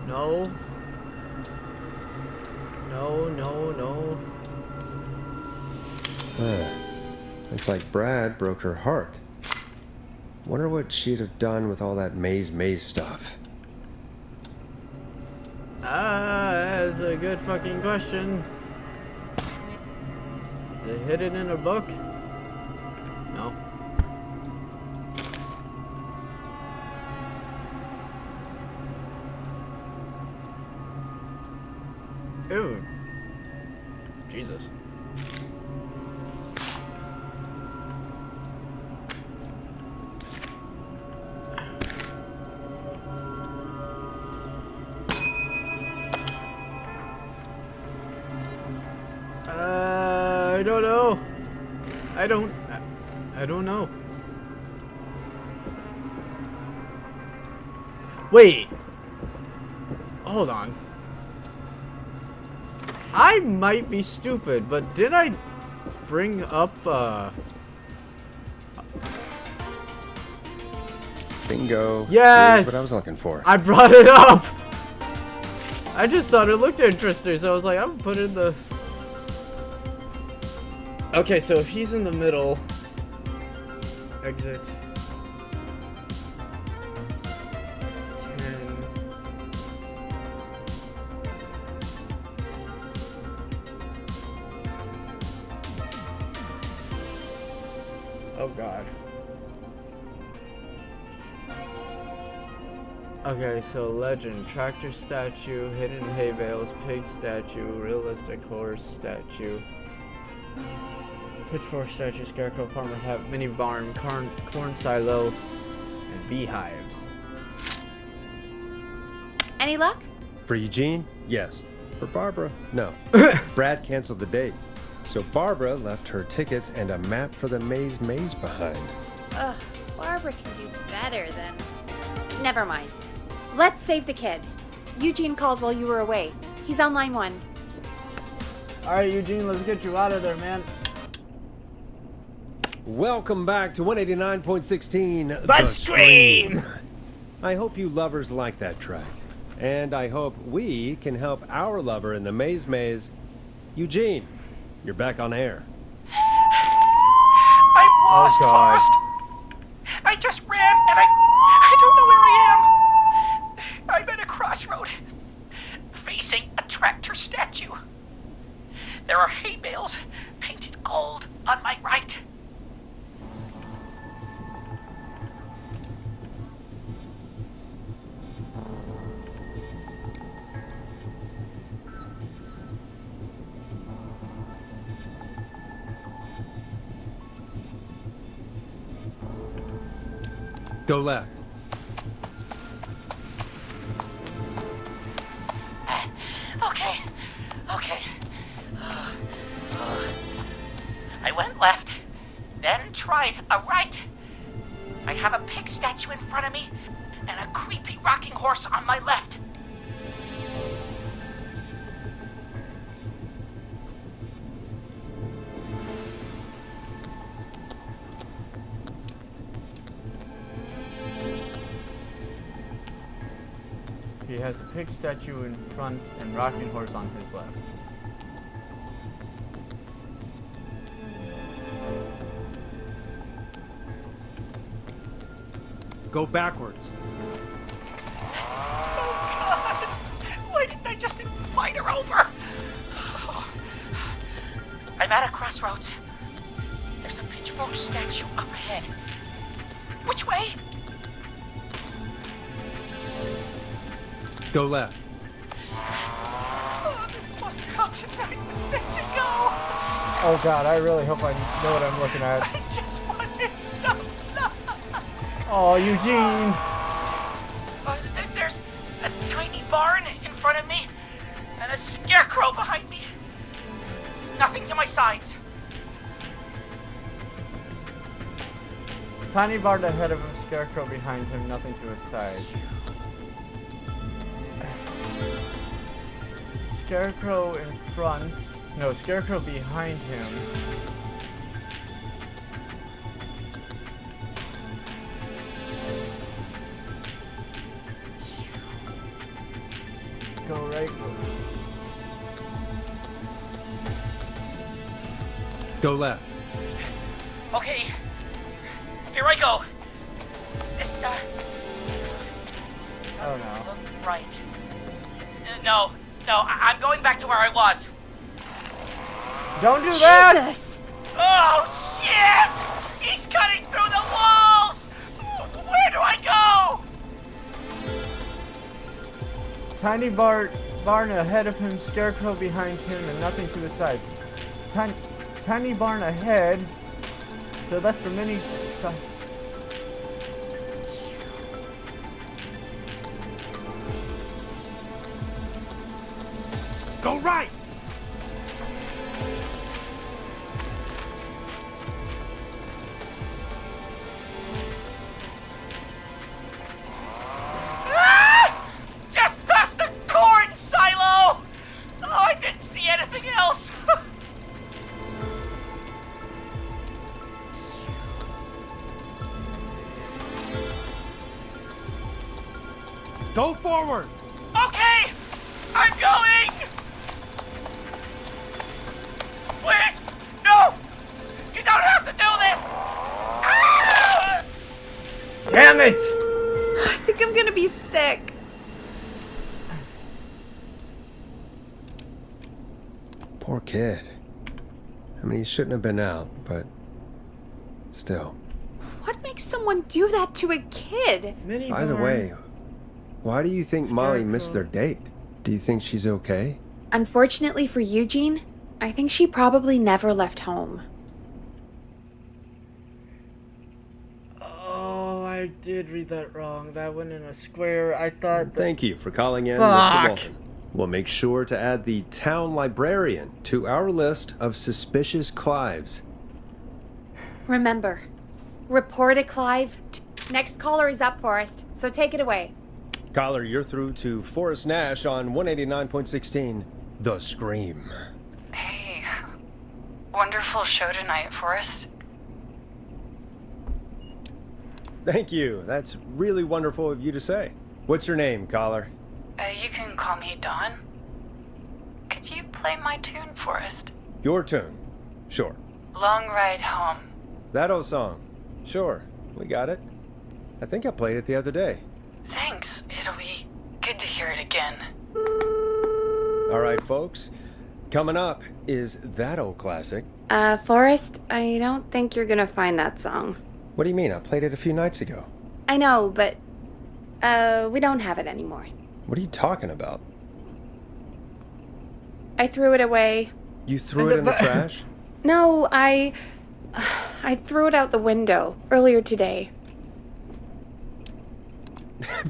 No. No. Looks like Brad broke her heart. Wonder what she'd have done with all that maze stuff. That's a good fucking question. Is it hidden in a book? No. Ew. Jesus. I don't know. I don't know. Wait. Hold on. I might be stupid, but did I bring up, Bingo. Yes! Here's what I was looking for. I brought it up! I just thought it looked interesting, so I was like, I'm gonna put it in the... Okay, so if he's in the middle... Exit... 10... Oh god. Okay, so legend, tractor statue, hidden hay bales, pig statue, realistic horse statue, pitchfork statue, scarecrow, farmer hat, mini barn, corn silo, and beehives. Any luck? For Eugene? Yes. For Barbara? No. Brad canceled the date. So Barbara left her tickets and a map for the maze behind. Ugh, Barbara can do better than... Never mind. Let's save the kid. Eugene called while you were away. He's on line 1. Alright, Eugene, let's get you out of there, man. Welcome back to 189.16 The Stream! I hope you lovers like that track. And I hope we can help our lover in the maze. Eugene, you're back on air. I'm lost, Forrest. I just ran and I don't know where I am. I'm at a crossroad, facing a tractor statue. There are hay bales painted gold on my right. Go left. Okay. I went left, then tried a right. I have a pig statue in front of me and a creepy rocking horse on my left. He has a pig statue in front and rocking horse on his left. Go backwards. Oh, God. Why didn't I just invite her over? I'm at a crossroads. There's a pitchfork statue up ahead. Which way? Go left. Oh, this wasn't how tonight was meant to go. Oh God, I really hope I know what I'm looking at. I just wanted some love. Oh, Eugene! There's a tiny barn in front of me and a scarecrow behind me. Nothing to my sides. Tiny barn ahead of him, scarecrow behind him, nothing to his side. Scarecrow in front. No, scarecrow behind him. Go right. Go left. Okay, here I go. This, Oh doesn't no. look right. No, I'm going back to where I was. Don't do that! Jesus! Oh, shit! He's cutting through the walls! Where do I go? Tiny barn ahead of him, scarecrow behind him, and nothing to his sides. Tiny barn ahead. So that's the mini. Go right. Just past the corn silo! Oh, I didn't see anything else! Go forward. Okay! I'm going! Please! No! You don't have to do this! Ah! Damn it! I think I'm gonna be sick. Poor kid. I mean, he shouldn't have been out, but still. What makes someone do that to a kid? By the way, why do you think Molly missed their date? Do you think she's okay? Unfortunately for Eugene, I think she probably never left home. Oh, I did read that wrong. That went in a square. I thought. Thank you for calling in, Fuck. Mr. Walton. We'll make sure to add the town librarian to our list of suspicious Clives. Remember, report a Clive. Next caller is up, Forrest, so take it away. Caller, you're through to Forrest Nash on 189.16, The Scream. Hey, wonderful show tonight, Forrest. Thank you. That's really wonderful of you to say. What's your name, caller? You can call me Dawn. Could you play my tune, Forrest? Your tune. Sure. Long Ride Home. That old song. Sure. We got it. I think I played it the other day. Thanks. It'll be good to hear it again. All right, folks. Coming up is that old classic. Forrest, I don't think you're gonna find that song. What do you mean? I played it a few nights ago. I know, but, we don't have it anymore. What are you talking about? I threw it away. You threw it in the trash? No, I threw it out the window earlier today.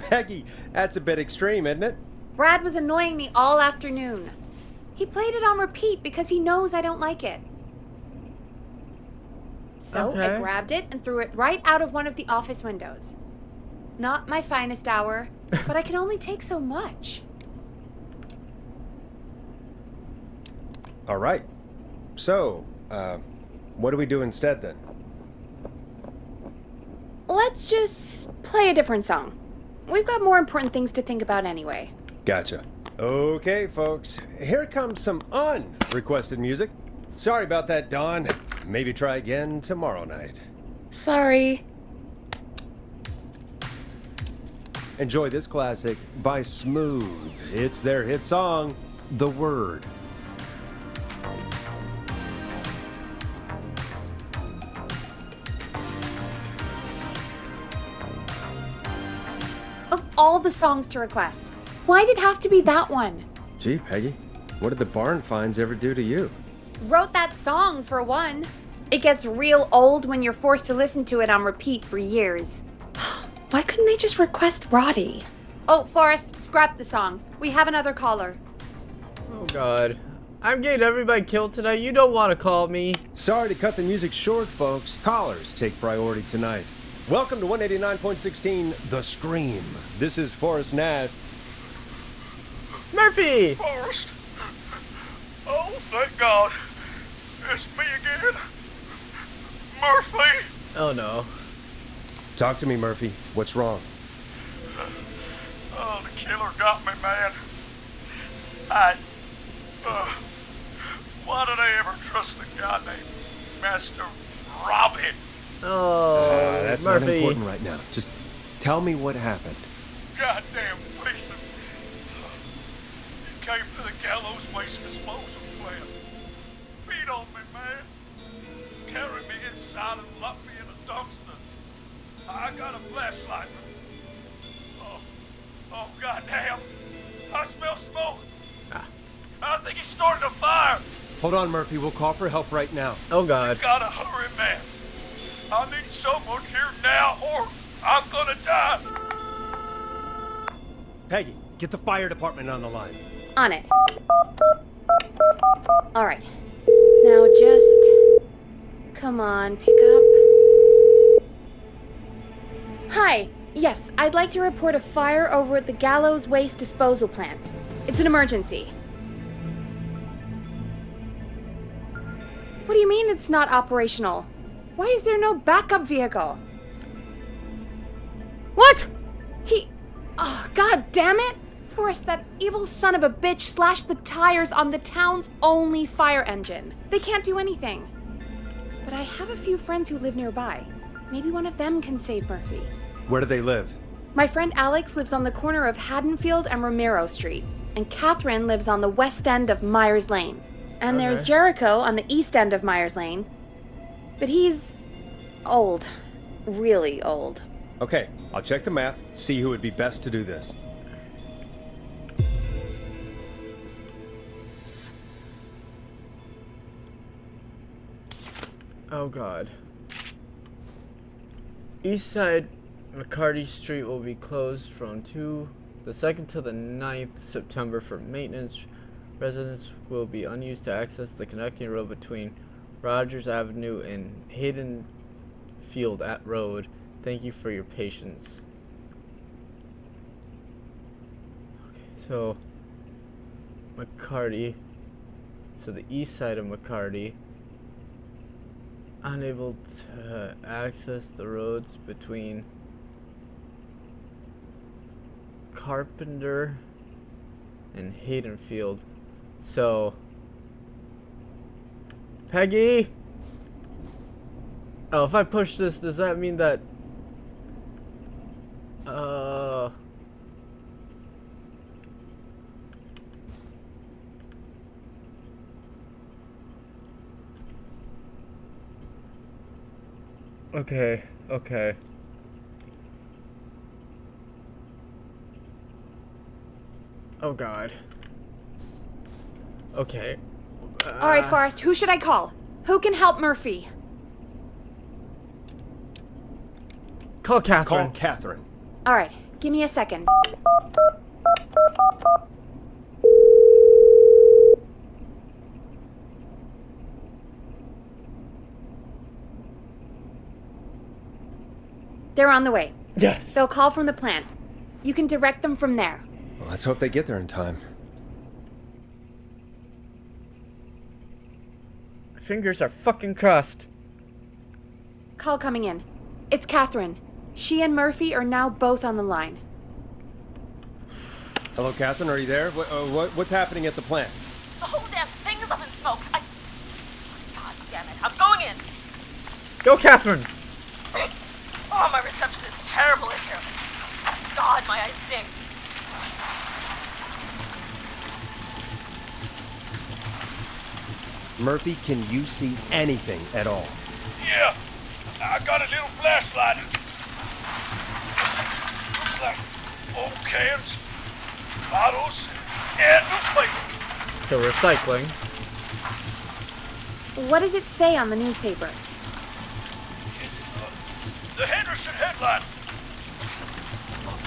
Peggy, that's a bit extreme, isn't it? Brad was annoying me all afternoon. He played it on repeat because he knows I don't like it. So I grabbed it and threw it right out of one of the office windows. Not my finest hour, but I can only take so much. All right. So, what do we do instead then? Let's just play a different song. We've got more important things to think about anyway. Gotcha. Okay, folks. Here comes some unrequested music. Sorry about that, Dawn. Maybe try again tomorrow night. Sorry. Enjoy this classic by Smooth. It's their hit song, The Word. Of all the songs to request, why'd it have to be that one? Gee, Peggy, what did the barn finds ever do to you? Wrote that song, for one. It gets real old when you're forced to listen to it on repeat for years. Why couldn't they just request Roddy? Oh, Forrest, scrap the song. We have another caller. Oh god. I'm getting everybody killed tonight. You don't want to call me. Sorry to cut the music short, folks. Callers take priority tonight. Welcome to 189.16 The Scream. This is Forrest Nat. Murphy! Forrest! Oh, thank God. It's me again. Murphy! Oh no. Talk to me, Murphy. What's wrong? Oh, the killer got me, man. Why did I ever trust a guy named Master Robin? Oh, that's Murphy. not important right now. Just tell me what happened. Goddamn piece of... He came to the Gallows Waste Disposal plant. Beat on me, man. Carried me inside and locked me in a dumpster. I got a flashlight. Oh, goddamn. I smell smoke. I think he started a fire. Hold on, Murphy. We'll call for help right now. Oh, God. You gotta hurry, man. I need someone here now or I'm gonna die. Peggy, get the fire department on the line. On it. All right. Now just... Come on, pick up. Hi. Yes, I'd like to report a fire over at the Gallows Waste Disposal Plant. It's an emergency. What do you mean it's not operational? Why is there no backup vehicle? What? Oh, god damn it! Forrest, that evil son of a bitch slashed the tires on the town's only fire engine. They can't do anything. But I have a few friends who live nearby. Maybe one of them can save Murphy. Where do they live? My friend Alex lives on the corner of Haddonfield and Romero Street, and Catherine lives on the west end of Myers Lane. And there's Jericho on the east end of Myers Lane. But he's old. Really old. Okay, I'll check the map, see who would be best to do this. Oh god. East side McCarty Street will be closed from the 2nd to the 9th September for maintenance. Residents will be unused to access the connecting road between Rogers Avenue and Hayden Field at Road. Thank you for your patience. Okay, so McCarty. So the east side of McCarty. Unable to access the roads between Carpenter and Haydenfield. So Peggy! Oh, if I push this, does that mean that Okay. Oh god. Okay. All right, Forrest, who should I call? Who can help Murphy? Call Catherine. Call Catherine. All right, give me a second. They're on the way. Yes. They'll call from the plant. You can direct them from there. Well, let's hope they get there in time. My fingers are fucking crossed. Call coming in. It's Catherine. She and Murphy are now both on the line. Hello, Catherine. Are you there? What's happening at the plant? The whole damn thing is up in smoke. God damn it. I'm going in. Go, Catherine. Oh, my reception is terrible in here. God, my eyes sting. Murphy, can you see anything at all? Yeah, I got a little flashlight. Looks like old cans, bottles, and newspaper. So recycling. What does it say on the newspaper? It's the Henderson headline.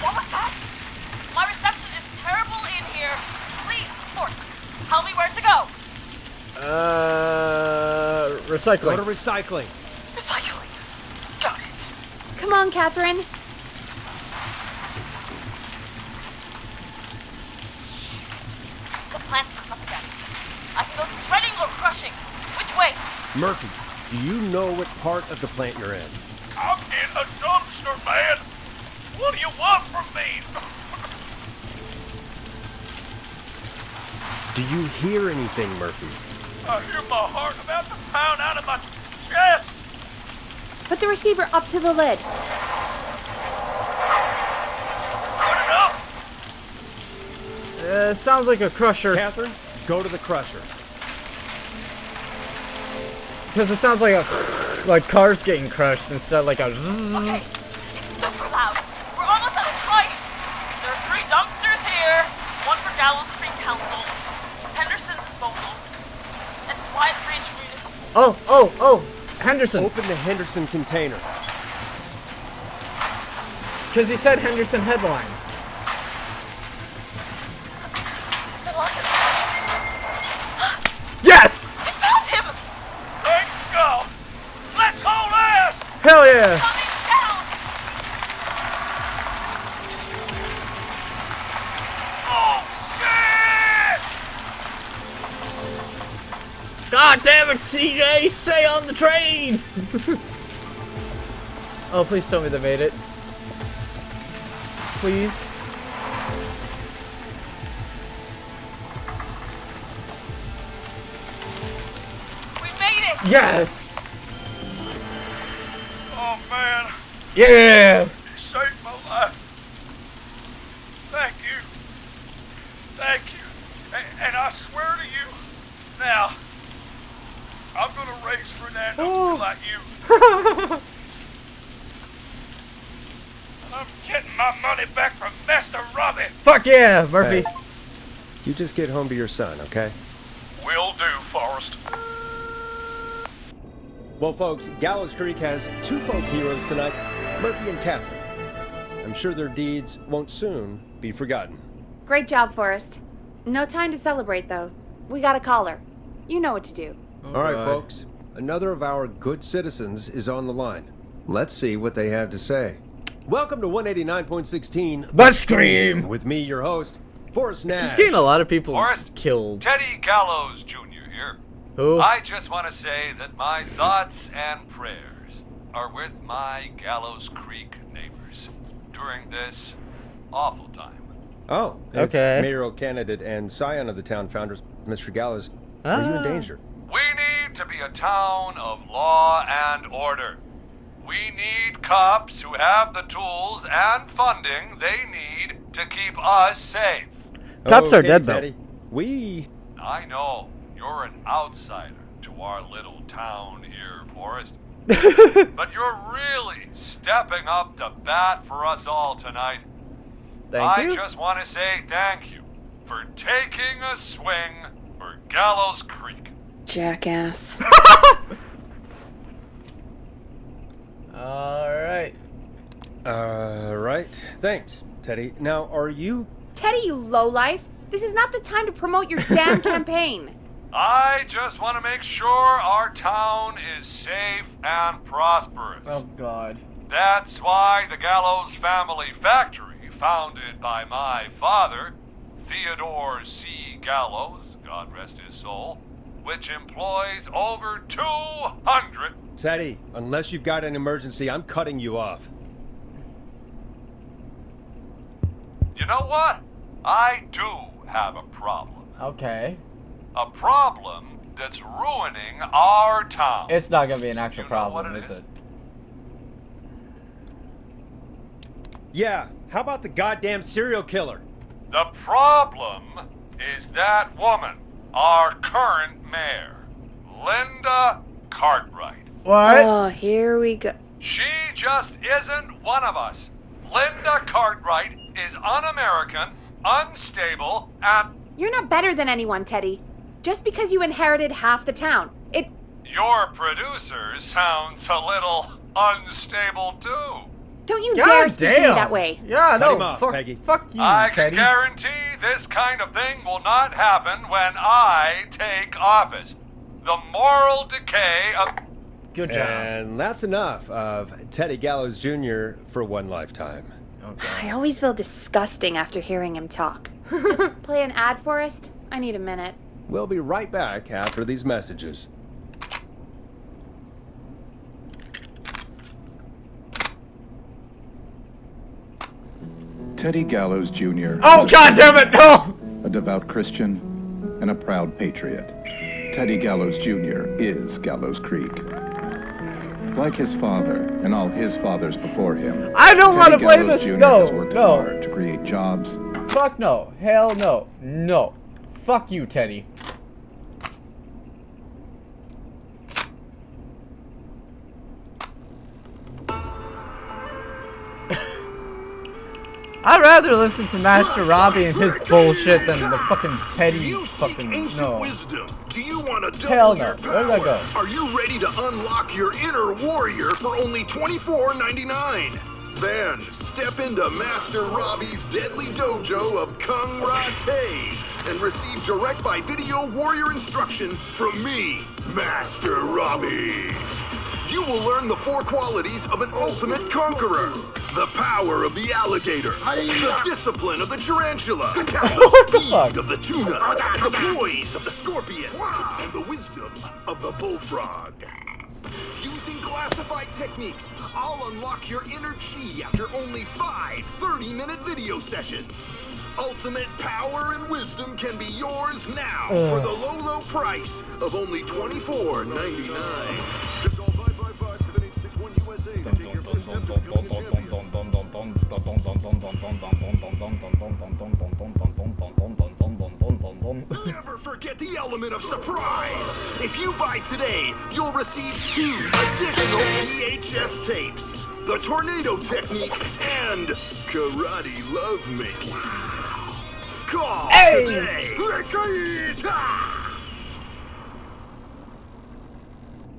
What was that? My reception is terrible in here. Please, Forrest, tell me where to go. Recycling. Go to recycling. Recycling. Got it. Come on, Catherine. The plant's messed up again. I can go shredding or crushing. Which way? Murphy, do you know what part of the plant you're in? I'm in a dumpster, man. What do you want from me? Do you hear anything, Murphy? I hear my heart about to pound out of my chest. Put the receiver up to the lid. Put it up. Sounds like a crusher. Catherine, go to the crusher. Because it sounds like a like cars getting crushed instead of like a. Okay, it's super loud. We're almost out of time. There are 3 dumpsters here. One for Gallows Creek Council, Henderson Disposal, and Wyatt Ridge Municipal. Oh, Henderson. Open the Henderson container. Because he said Henderson headline. The lock is Yes! I found him! Thank God. Let's haul ass. Hell yeah! Coming down! Oh shit! God damn it, CJ! Stay on the train! Oh, please tell me they made it. Please. We made it! Yes! Oh man, Yeah! you saved my life. Thank you. Thank you. And I swear to you, now, I'm gonna race Fernando like you. I'm getting my money back from Mr. Robbie. Fuck yeah, Murphy. Hey, you just get home to your son, okay? Will do, Forrest. Well, folks, Gallows Creek has 2 folk heroes tonight, Murphy and Catherine. I'm sure their deeds won't soon be forgotten. Great job, Forrest. No time to celebrate, though. We got a caller. You know what to do. All right, folks. Another of our good citizens is on the line. Let's see what they have to say. Welcome to 189.16 The Scream! With me, your host, Forrest Nash. Getting a lot of people Forrest, killed. Teddy Gallows Jr. here. Who? I just want to say that my thoughts and prayers are with my Gallows Creek neighbors during this awful time. Oh, it's Okay. mayoral candidate and scion of the town founders, Mr. Gallows. Are you in danger? We need to be a town of law and order. We need cops who have the tools and funding they need to keep us safe. Cops are dead, though. Teddy. We... I know you're an outsider to our little town here, Forrest. But you're really stepping up to bat for us all tonight. Thank you. I just want to say thank you for taking a swing for Gallows Creek. Jackass. Alright. Right. Thanks, Teddy. Now, are you... Teddy, you lowlife. This is not the time to promote your damn campaign. I just want to make sure our town is safe and prosperous. Oh, God. That's why the Gallows Family Factory, founded by my father, Theodore C. Gallows, God rest his soul, which employs over 200... Teddy, unless you've got an emergency, I'm cutting you off. You know what? I do have a problem. Okay. A problem that's ruining our town. It's not gonna be an actual problem, is it? Yeah, how about the goddamn serial killer? The problem is that woman, our current mayor, Linda Cartwright. What? Oh, here we go. She just isn't one of us. Linda Cartwright is un-American, unstable, and... You're not better than anyone, Teddy. Just because you inherited half the town. Your producer sounds a little unstable, too. Don't you dare speak to me that way. Yeah, Cut him off, Peggy. Fuck you, I can Teddy. guarantee this kind of thing will not happen when I take office. The moral decay of... Good job. And that's enough of Teddy Gallows Jr. for one lifetime. I always feel disgusting after hearing him talk. Just play an ad, Forrest. I need a minute. We'll be right back after these messages. Teddy Gallows Jr. Oh, God damn it, no! A devout Christian and a proud patriot. Teddy Gallows Jr. is Gallows Creek. Like his father and all his fathers before him, I don't want to play Gallows this. Jr. No, has worked hard to create jobs. Fuck no. Hell no. No. Fuck you, Teddy. I'd rather listen to Master Robbie and his bullshit than the fucking Teddy fucking no. Wisdom? Do you want to Hell double no. your Where did I power? go? Are you ready to unlock your inner warrior for only $24.99? Then step into Master Robbie's deadly dojo of Kung Ra-Te and receive direct by video warrior instruction from me, Master Robbie. You will learn the 4 qualities of an ultimate conqueror. The power of the alligator, the discipline of the tarantula, the speed of the tuna, the poise of the scorpion, and the wisdom of the bullfrog. Using classified techniques, I'll unlock your inner chi after only 5 30-minute video sessions. Ultimate power and wisdom can be yours now for the low, low price of only $24.99. Just call 555-7861 USA to take your first step to becoming a champion. Never forget the element of surprise. If you buy today, you'll receive 2 additional VHS tapes, the tornado technique, and karate lovemaking. Call today.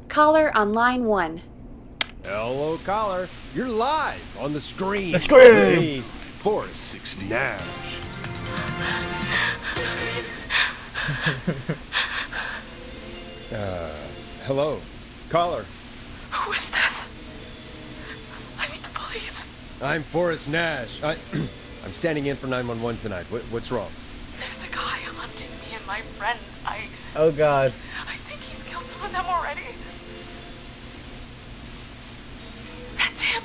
Caller on line 1. Hello, caller. You're live on the screen. The screen. Hey, Forrest Nash. Hello, caller. Who is this? I need the police. I'm Forrest Nash. I'm standing in for 911 tonight. What's wrong? There's a guy hunting me and my friends. Oh God. I think he's killed some of them already. That's him.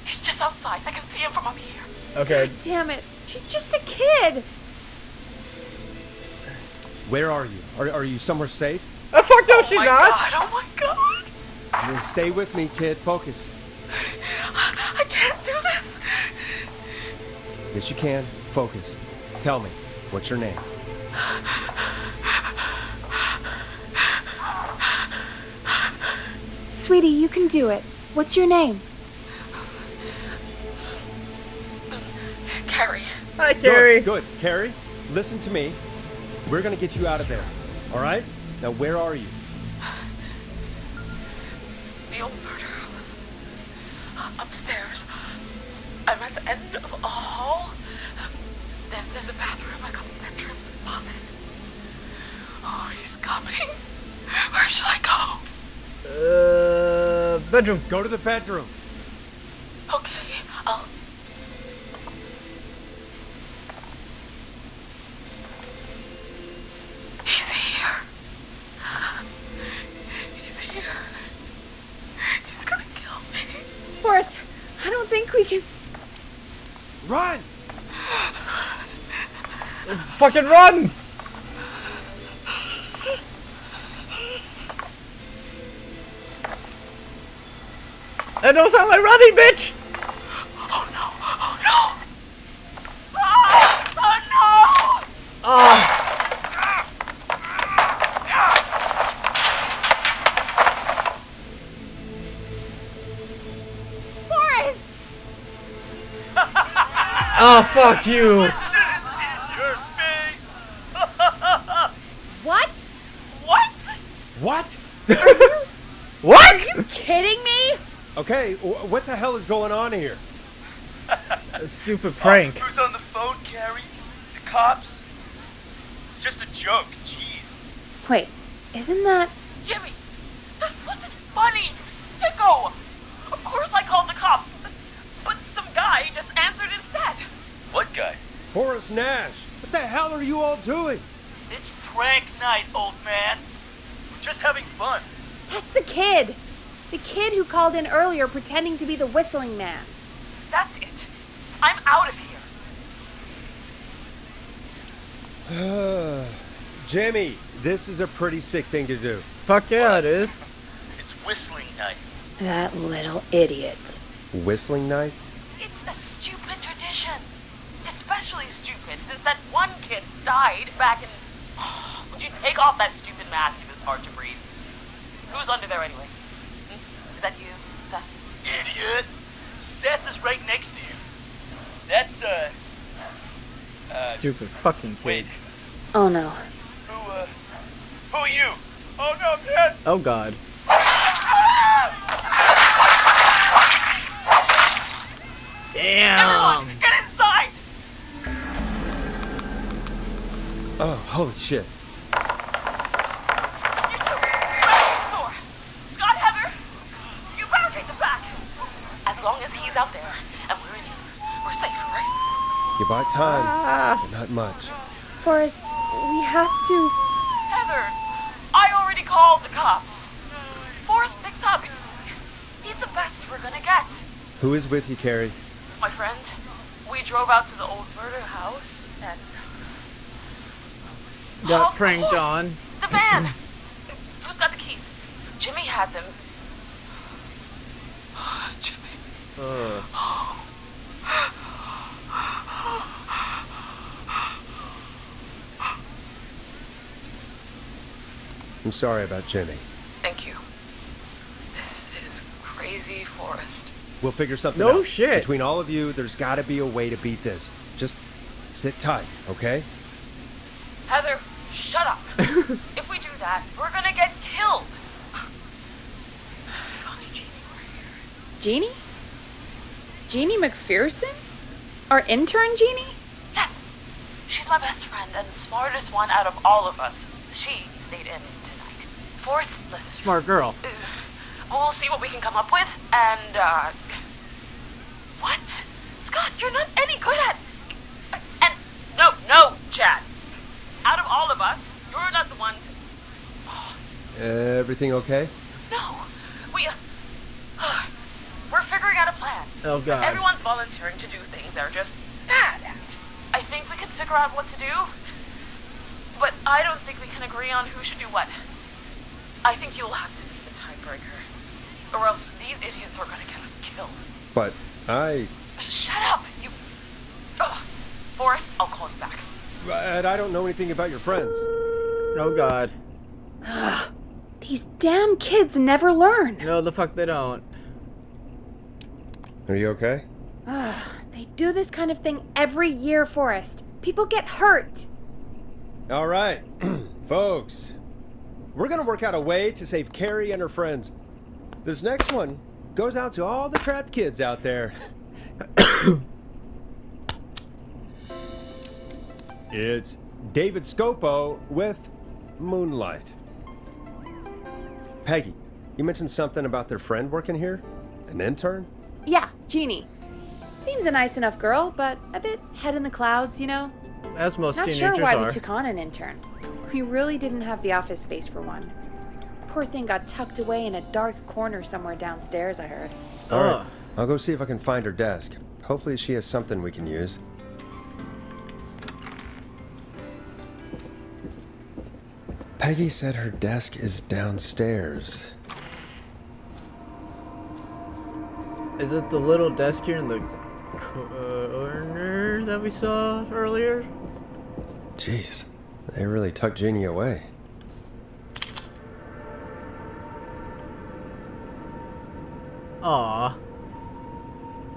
He's just outside. I can see him from up here. Okay. God damn it. She's just a kid. Where are you? Are you somewhere safe? Oh fuck no, she's not. Oh my god. Stay with me, kid. Focus. I can't do this. Yes, you can. Focus. Tell me, what's your name? Sweetie, you can do it. What's your name? Carrie. Hi, Carrie. Good. Carrie, listen to me. We're gonna get you out of there. All right? Now, where are you? The old murder house. Upstairs. I'm at the end of a hall. There's a bathroom, a couple bedrooms, a closet. Oh, he's coming. Where should I go? bedroom. Go to the bedroom. Okay, I'll... He's here. He's here. He's gonna kill me. Forrest, I don't think we can... Run! Fucking run! That don't sound like running, bitch! Oh no! Oh no! Oh no! Ah! Forrest! Oh, fuck you! What? What? What? What? Are you kidding me? Okay, what the hell is going on here? A stupid prank. Who's on the phone, Carrie? The cops? It's just a joke, jeez. Wait, isn't that... Jimmy, that wasn't funny, you sicko! Of course I called the cops, but some guy just answered instead. What guy? Forrest Nash. What the hell are you all doing? It's prank night, old man. We're just having fun. That's the kid! The kid who called in earlier pretending to be the whistling man. That's it. I'm out of here. Jimmy, this is a pretty sick thing to do. Fuck yeah, it is. It's whistling night. That little idiot. Whistling night? It's a stupid tradition. Especially stupid since that one kid died back in... Would you take off that stupid mask if it's hard to breathe? Who's under there anyway? Is that you, Seth? Idiot. Seth is right next to you. That's, Stupid fucking wait. kids. Oh no. Who are you? Oh no, man. Oh god. Damn. Everyone, get inside! Oh, holy shit. You two, barricade the door. Scott, Heather, you barricade the back. As long as he's out there and we're in here, we're safe, right? You buy time, but not much. Forrest, we have to... Heather, I already called the cops. Forrest picked up. He's the best we're gonna get. Who is with you, Carrie? My friend, we drove out to the old murder house and... Got Of pranked course, on. The van! Who's got the keys? Jimmy had them. Jimmy. I'm sorry about Jimmy. Thank you. This is crazy, Forrest. We'll figure something No out. shit. Between all of you, there's got to be a way to beat this. Just sit tight, okay? Heather, shut up. If we do that, we're gonna get killed. If only Jeannie were here. Jeannie? Jeannie McPherson? Our intern Jeannie? Yes. She's my best friend and the smartest one out of all of us. She stayed in tonight. Forrest, listen. Smart girl. We'll see what we can come up with, and, What? Scott, you're not any good at... And, no, Chad. Out of all of us, you're not the one to... Everything okay? No. We're figuring out a plan. Oh god. Everyone's volunteering to do things they're just bad at. I think we can figure out what to do, but I don't think we can agree on who should do what. I think you'll have to be the tiebreaker, or else these idiots are gonna get us killed. But I... Shut up, you... Ugh. Forrest, I'll call you back. But I don't know anything about your friends. Oh god. These damn kids never learn. No, the fuck they don't. Are you okay? They do this kind of thing every year, Forrest. People get hurt. All right, folks. We're gonna work out a way to save Carrie and her friends. This next one goes out to all the trapped kids out there. It's David Scopo with Moonlight. Peggy, You mentioned something about their friend working here? An intern? Yeah, Jeannie. Seems a nice enough girl, but a bit head in the clouds, you know? As most Not teenagers sure why are. we took on an intern. We really didn't have the office space for one. Poor thing got tucked away in a dark corner somewhere downstairs, I heard. Alright, I'll go see if I can find her desk. Hopefully she has something we can use. Peggy said her desk is downstairs. Is it the little desk here in the corner that we saw earlier? Jeez, they really tucked Jeannie away. Aw.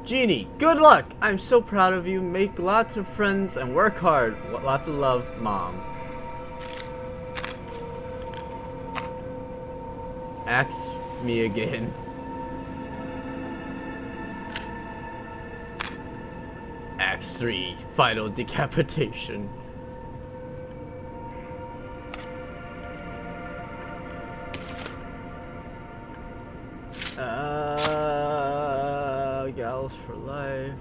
Jeannie, good luck! I'm so proud of you. Make lots of friends and work hard. Lots of love, Mom. Axe me again. Act 3, final decapitation. Gals for life.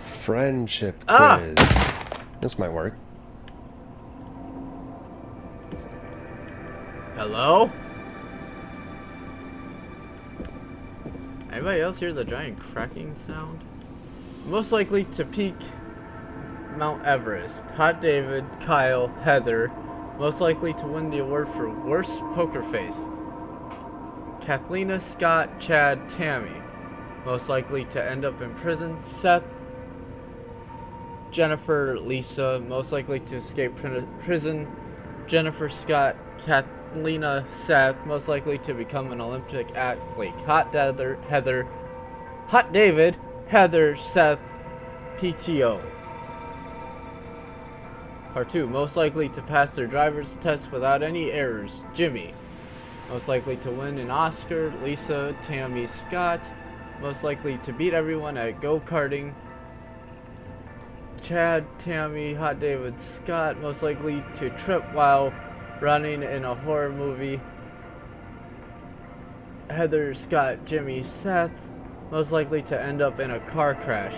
Friendship quiz. This might work. Hello? Anybody else hear the giant cracking sound? Most likely to peak Mount Everest. Hot David, Kyle, Heather. Most likely to win the award for worst poker face. Kathleen, Scott, Chad, Tammy. Most likely to end up in prison. Seth, Jennifer, Lisa. Most likely to escape prison. Jennifer, Scott, Kathleen, Seth. Most likely to become an Olympic athlete. Hot David, Heather, Seth, PTO. Part 2. Most likely to pass their driver's test without any errors. Jimmy. Most likely to win an Oscar. Lisa, Tammy, Scott. Most likely to beat everyone at go-karting. Chad, Tammy, Hot David, Scott. Most likely to trip while running in a horror movie. Heather, Scott, Jimmy, Seth. Most likely to end up in a car crash.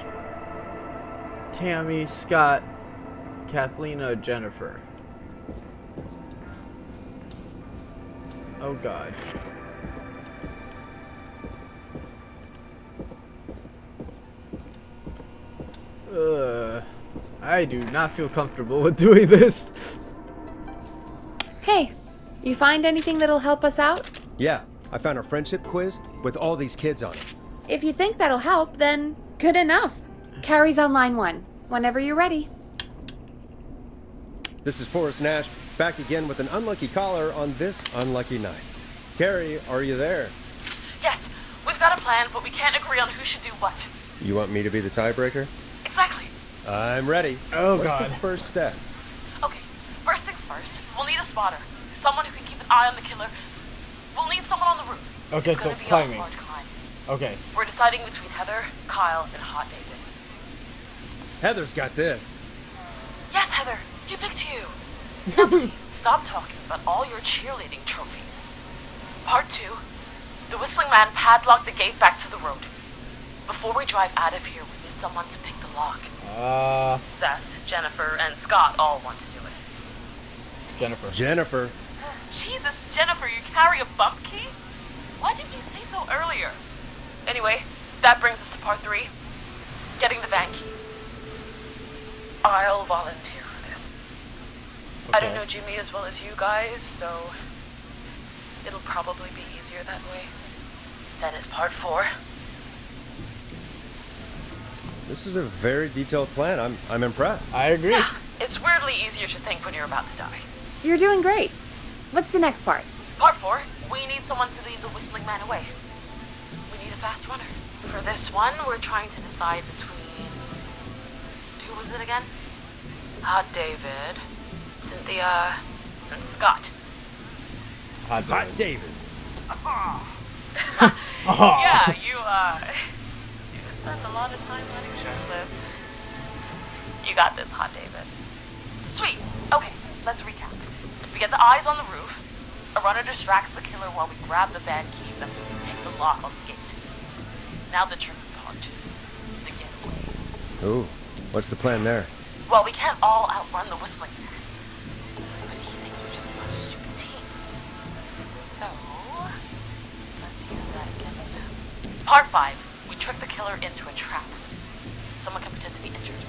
Tammy, Scott, Kathleen, Jennifer. Oh God. I do not feel comfortable with doing this. Hey, you find anything that'll help us out? Yeah, I found a friendship quiz with all these kids on it. If you think that'll help, then good enough. Carrie's on line 1. Whenever you're ready. This is Forrest Nash, back again with an unlucky caller on this unlucky night. Carrie, are you there? Yes, we've got a plan, but we can't agree on who should do what. You want me to be the tiebreaker? Exactly. I'm ready. Oh, What's God. the first step? Okay, first things first. We'll need a spotter. Someone who can keep an eye on the killer. We'll need someone on the roof. Okay, it's so gonna be climbing. a hard climb. Okay. We're deciding between Heather, Kyle, and Hot David. Heather's got this. Yes, Heather, he picked you. Now please, stop talking about all your cheerleading trophies. Part 2. The Whistling Man padlocked the gate back to the road. Before we drive out of here, we need someone to pick the lock. Seth, Jennifer, and Scott all want to do it. Jennifer. Jennifer. Jesus, Jennifer, you carry a bump key? Why didn't you say so earlier? Anyway, that brings us to part 3. Getting the van keys. I'll volunteer for this. I don't know Jimmy as well as you guys, so it'll probably be easier that way. Then is part 4. This is a very detailed plan. I'm impressed. I agree. Yeah, it's weirdly easier to think when you're about to die. You're doing great. What's the next part? Part 4, we need someone to lead the Whistling Man away. We need a fast runner. For this one, we're trying to decide between... Who was it again? Hot David, Cynthia, and Scott. Hot David. Yeah, you spend a lot of time running shirtless. You got this, Hot David. Sweet. Okay, let's recap. We get the eyes on the roof. A runner distracts the killer while we grab the van keys and pick the lock on the gate. Now the tricky part. The getaway. Ooh, what's the plan there? Well, we can't all outrun the whistling man. But he thinks we're just a bunch of stupid teens. So, let's use that against him. Part 5. We trick the killer into a trap. Someone can pretend to be injured.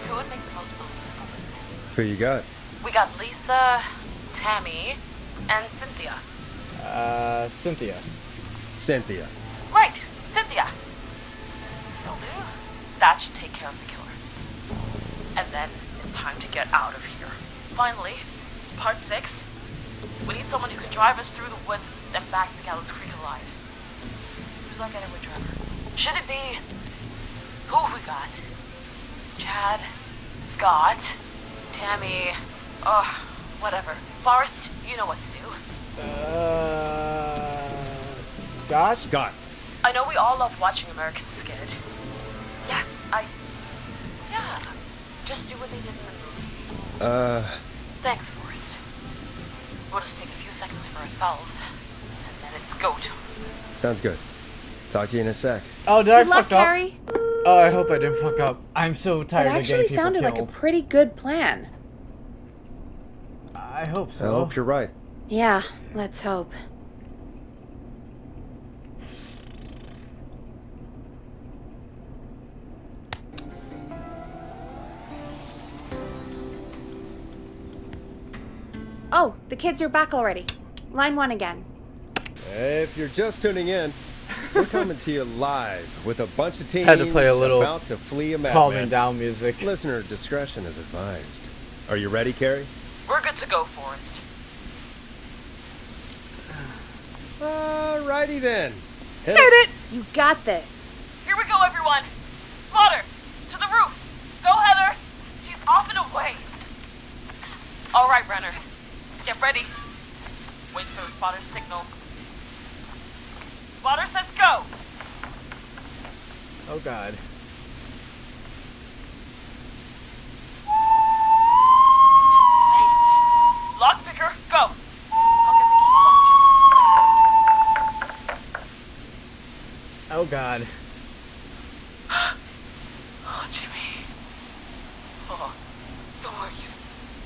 Who would make the most believable lead? Who you got? We got Lisa, Tammy, and Cynthia. Cynthia. Cynthia. Right, Cynthia. Will do. That should take care of the killer. And then it's time to get out of here. Finally, part 6. We need someone who can drive us through the woods and back to Gallows Creek alive. Who's our getaway driver? Should it be... Who have we got? Chad, Scott, Tammy, whatever. Forrest, you know what to do. Scott? Scott. I know we all love watching American Skid. Yes, yeah. Just do what they did in the movie. Thanks, Forrest. We'll just take a few seconds for ourselves, and then it's go time. Sounds good. Talk to you in a sec. Oh, did I Good luck, fuck up? Harry. Oh, I hope I didn't fuck up. I'm so tired That of getting actually people sounded like a killed. pretty good plan. I hope so. I hope you're right. Yeah, let's hope. Oh, the kids are back already. Line 1 again. If you're just tuning in, we're coming to you live with a bunch of teens Had to play a little about to flee a madman. calming down music. Listener discretion is advised. Are you ready, Carrie? We're good to go, Forrest. Alrighty then. Hit it! You got this. Here we go, everyone. Spotter, to the roof. Go, Heather. She's off and away. All right, Renner. Get ready. Wait for the spotter's signal. Spotter says go. Oh, God. Wait. Lockpicker, go. I'll get the keys off Jimmy. Oh, God. Oh, Jimmy. Oh,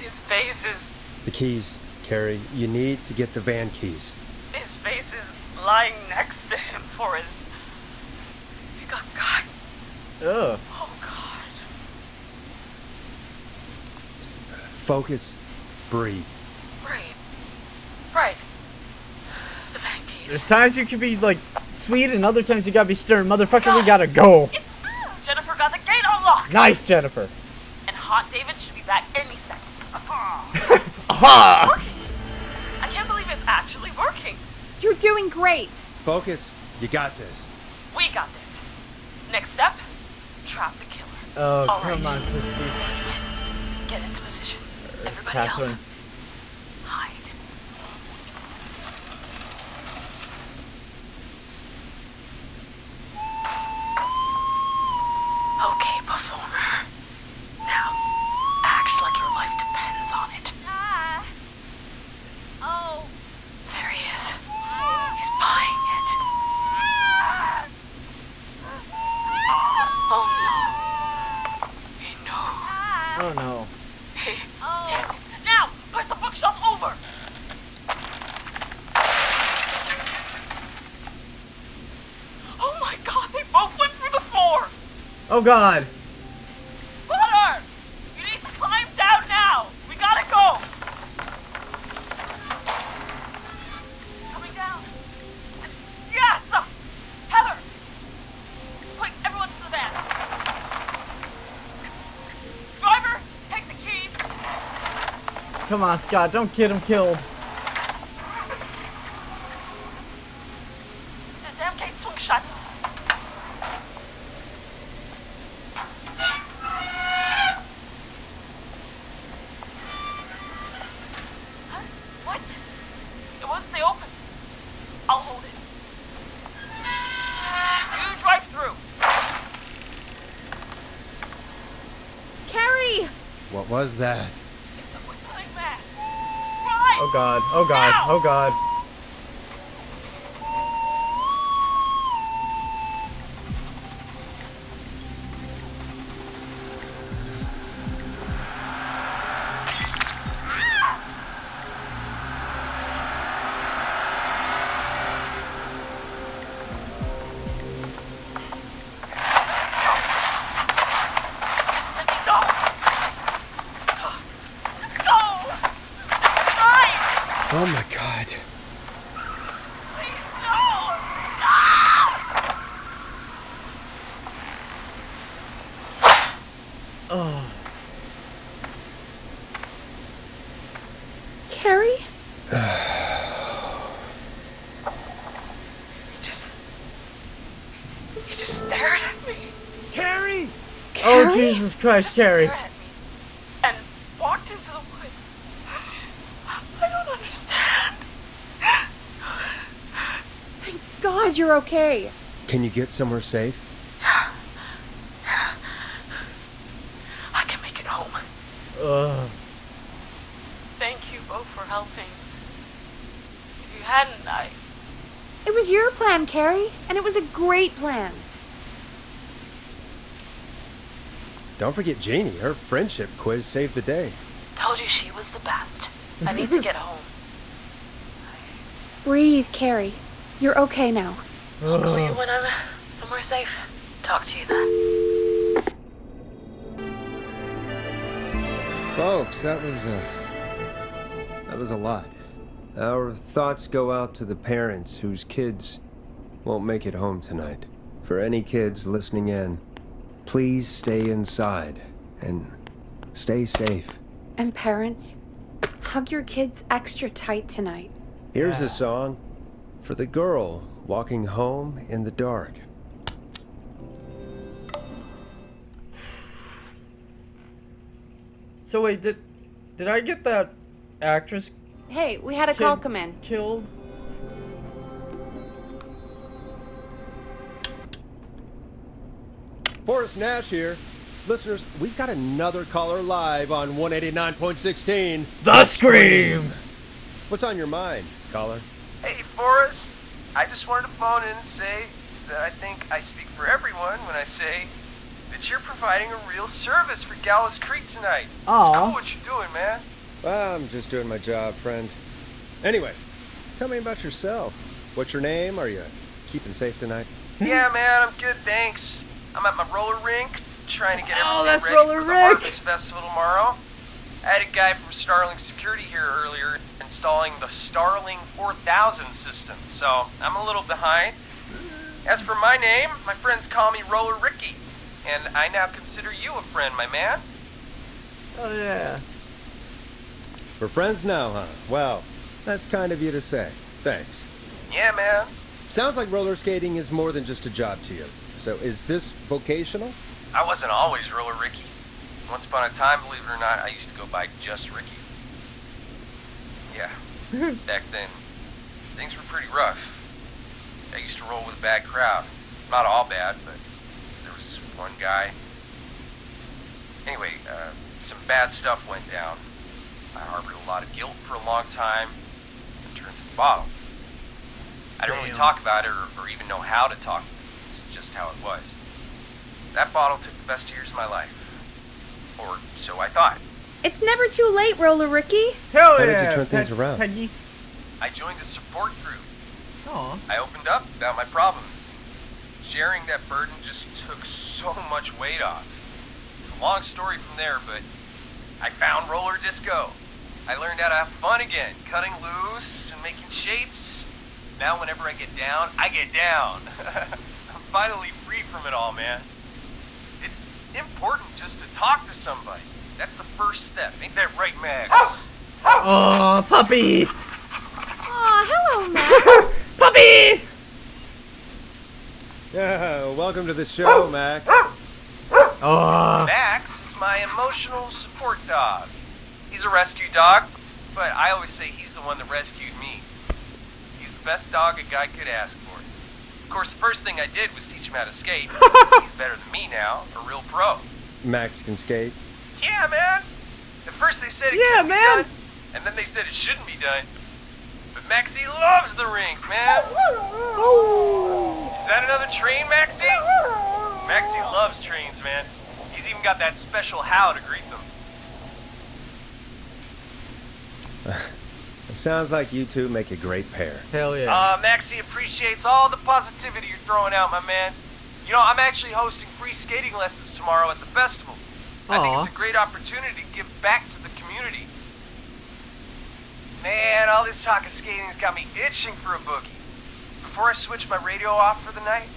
his face is... The keys, Carrie. You need to get the van keys. His face is lying next to him, Forrest. He got caught. Ugh. Oh, God. Focus. Breathe. Right. The van keys. There's times you can be, like, sweet, and other times you gotta be stern. Motherfucker, we gotta go. Jennifer got the gate unlocked. Nice, Jennifer. And Hot David should be back any second. Aha! Working. I can't believe it's actually working. You're doing great. Focus. You got this. We got this. Next step, trap the killer. Oh, All come right. on, Christy. Wait. Get into position. Everybody Catherine. else, hide. Okay, performer. Now, act like your life depends on it. Oh. There he is. He's buying it. Oh no. He knows. Oh, no. Damn it. Now, push the bookshelf over. Oh my God, they both went through the floor. Oh, God. Spotter! You need to climb down now. We gotta go. He's coming down. Yes! Heather! Quick, everyone to the van. Driver, take the keys. Come on, Scott. Don't get him killed. The damn gate swung shut. Huh? What? It won't stay open. I'll hold it. You drive through. Carrie! What was that? It's a whistling man. Oh god, oh god, oh god. Oh my god. Oh. Carrie? He just stared at me. Carrie! Oh, Jesus Christ, Carrie. Stared at me and walked into the woods. I don't understand. Thank God you're okay. Can you get somewhere safe? I can make it home. Ugh. Thank you both for helping. If you hadn't, It was your plan, Carrie, and it was a great plan. Don't forget Jeannie. Her friendship quiz saved the day. told you she was the best. I need to get home. Breathe, Carrie. You're okay now. I'll call you when I'm somewhere safe. Talk to you then. Folks, that was a lot. Our thoughts go out to the parents whose kids won't make it home tonight. For any kids listening in, please stay inside and stay safe. And parents, hug your kids extra tight tonight. Here's a song for the girl walking home in the dark. So wait, did I get that actress Hey, we had a call come in. killed? Forrest Nash here. Listeners, we've got another caller live on 189.16. The Scream! What's on your mind, caller? Hey, Forrest. I just wanted to phone in and say that I think I speak for everyone when I say that you're providing a real service for Gallows Creek tonight. Aw. It's cool what you're doing, man. Well, I'm just doing my job, friend. Anyway, tell me about yourself. What's your name? Are you keeping safe tonight? Yeah, man, I'm good, thanks. I'm at my roller rink, trying to get everything that's ready Roller for the Rink. Harvest Festival tomorrow. I had a guy from Starling Security here earlier installing the Starling 4000 system, so I'm a little behind. As for my name, my friends call me Roller Ricky, and I now consider you a friend, my man. Oh yeah. We're friends now, huh? Well, that's kind of you to say. Thanks. Yeah, man. Sounds like roller skating is more than just a job to you. So is this vocational? I wasn't always Roller Ricky. Once upon a time, believe it or not, I used to go by just Ricky. Yeah, back then, things were pretty rough. I used to roll with a bad crowd. Not all bad, but there was this one guy. Anyway, some bad stuff went down. I harbored a lot of guilt for a long time and turned to the bottle. I don't really talk about it or even know how to talk. It's just how it was. That bottle took the best years of my life. Or so I thought. It's never too late, Roller Ricky. Hell How did you turn things around? Peggy. I joined a support group. Aw. I opened up about my problems. Sharing that burden just took so much weight off. It's a long story from there, but I found roller disco. I learned how to have fun again, cutting loose and making shapes. Now whenever I get down, I get down. I'm finally free from it all, man. It's important just to talk to somebody. That's the first step. Ain't that right, Max? Oh, puppy! Aw, hello, Max. Puppy! Yeah, welcome to the show, Max. Oh. Max is my emotional support dog. He's a rescue dog, but I always say he's the one that rescued me. He's the best dog a guy could ask for. Of course, the first thing I did was teach him how to skate. He's better than me now, a real pro. Max can skate. Yeah, man. At first they said it Yeah, couldn't be man. done, and then they said it shouldn't be done. But Maxie loves the rink, man. Is that another train, Maxie? Maxie loves trains, man. He's even got that special how to greet them. It sounds like you two make a great pair. Hell yeah. Maxie appreciates all the positivity you're throwing out, my man. You know, I'm actually hosting free skating lessons tomorrow at the festival. I think it's a great opportunity to give back to the community. Man, all this talk of skating's got me itching for a boogie. Before I switch my radio off for the night,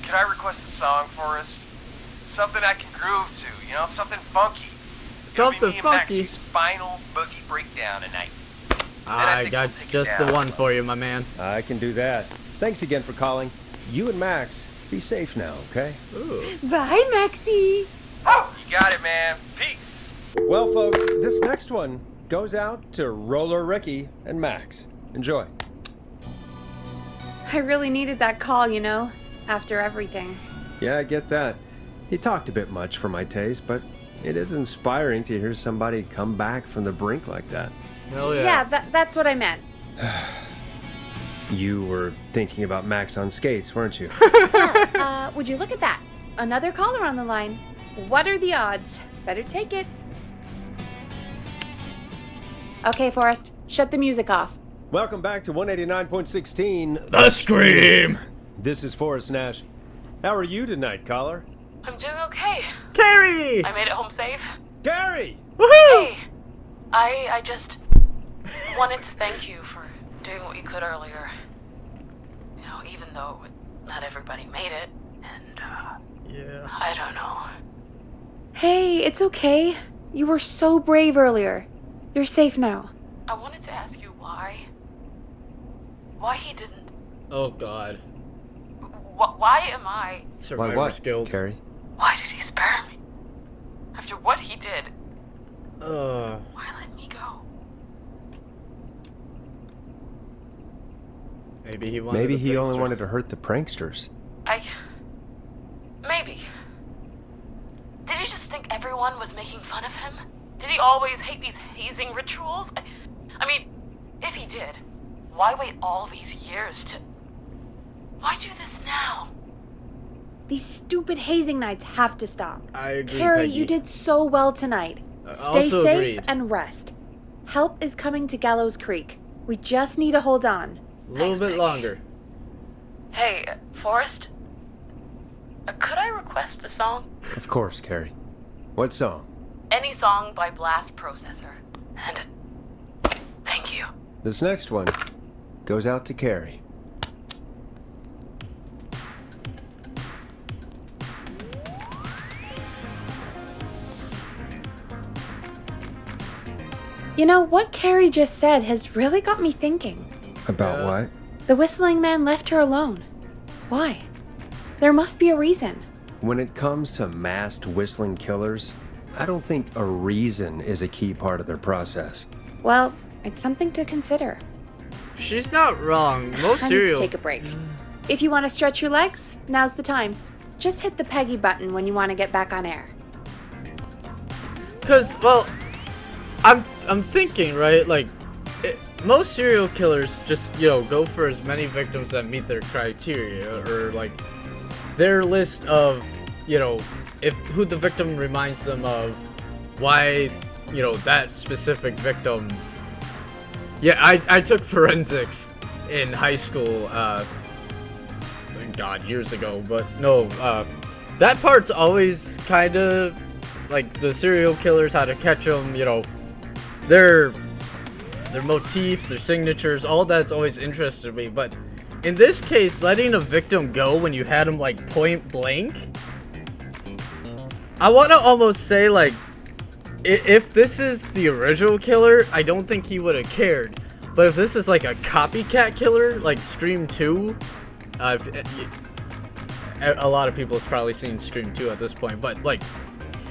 could I request a song for us? Something I can groove to, you know, something funky. It'll be me and Maxie's final boogie breakdown tonight. I got just the one for you, my man. I can do that. Thanks again for calling. You and Max, be safe now, okay? Ooh. Bye, Maxie. You got it, man. Peace. Well, folks, this next one goes out to Roller Ricky and Max. Enjoy. I really needed that call, you know, after everything. Yeah, I get that. He talked a bit much for my taste, but it is inspiring to hear somebody come back from the brink like that. Hell yeah. Yeah, that's what I meant. You were thinking about Max on skates, weren't you? Would you look at that? Another caller on the line. What are the odds? Better take it. Okay, Forrest, shut the music off. Welcome back to 189.16 The Scream. This is Forrest Nash. How are you tonight, caller? I'm doing okay. Carrie! I made it home safe. Carrie! Woohoo! Hey, I just wanted to thank you for doing what you could earlier. You know, even though not everybody made it, and, yeah. I don't know. Hey, it's okay. You were so brave earlier. You're safe now. I wanted to ask you why. Why he didn't. Oh, God. Why am I... Why what, Carrie? Why did he spare me? After what he did. Why let me go? Maybe he wanted Maybe the he only pranksters. wanted to hurt the pranksters. Maybe. Did he just think everyone was making fun of him? Did he always hate these hazing rituals? I mean, if he did, why wait all these years to... Why do this now? These stupid hazing nights have to stop. I agree, Carrie, Peggy. you did so well tonight. Stay also safe agreed. and rest. Help is coming to Gallows Creek. We just need to hold on. A little bit longer. Hey, Forrest? Could I request a song? Of course, Carrie. What song? Any song by Blast Processor. And thank you. This next one goes out to Carrie. You know, what Carrie just said has really got me thinking. About what? The whistling man left her alone. Why? There must be a reason. When it comes to masked whistling killers, I don't think a reason is a key part of their process. Well, it's something to consider. She's not wrong. Most I need serial... to take a break. If you want to stretch your legs, now's the time. Just hit the Peggy button when you want to get back on air. Cause, well, I'm thinking, right? Like, most serial killers just, you know, go for as many victims that meet their criteria, or like their list of, you know, who the victim reminds them of, why, you know, that specific victim. Yeah, I took forensics in high school, God, years ago, but no, that part's always kind of like the serial killers, how to catch them, you know, their motifs, their signatures, all that's always interested me. But in this case, letting a victim go when you had him like point blank, I want to almost say, like, if this is the original killer, I don't think he would have cared. But if this is like a copycat killer, like Scream 2, a lot of people have probably seen Scream 2 at this point, but like,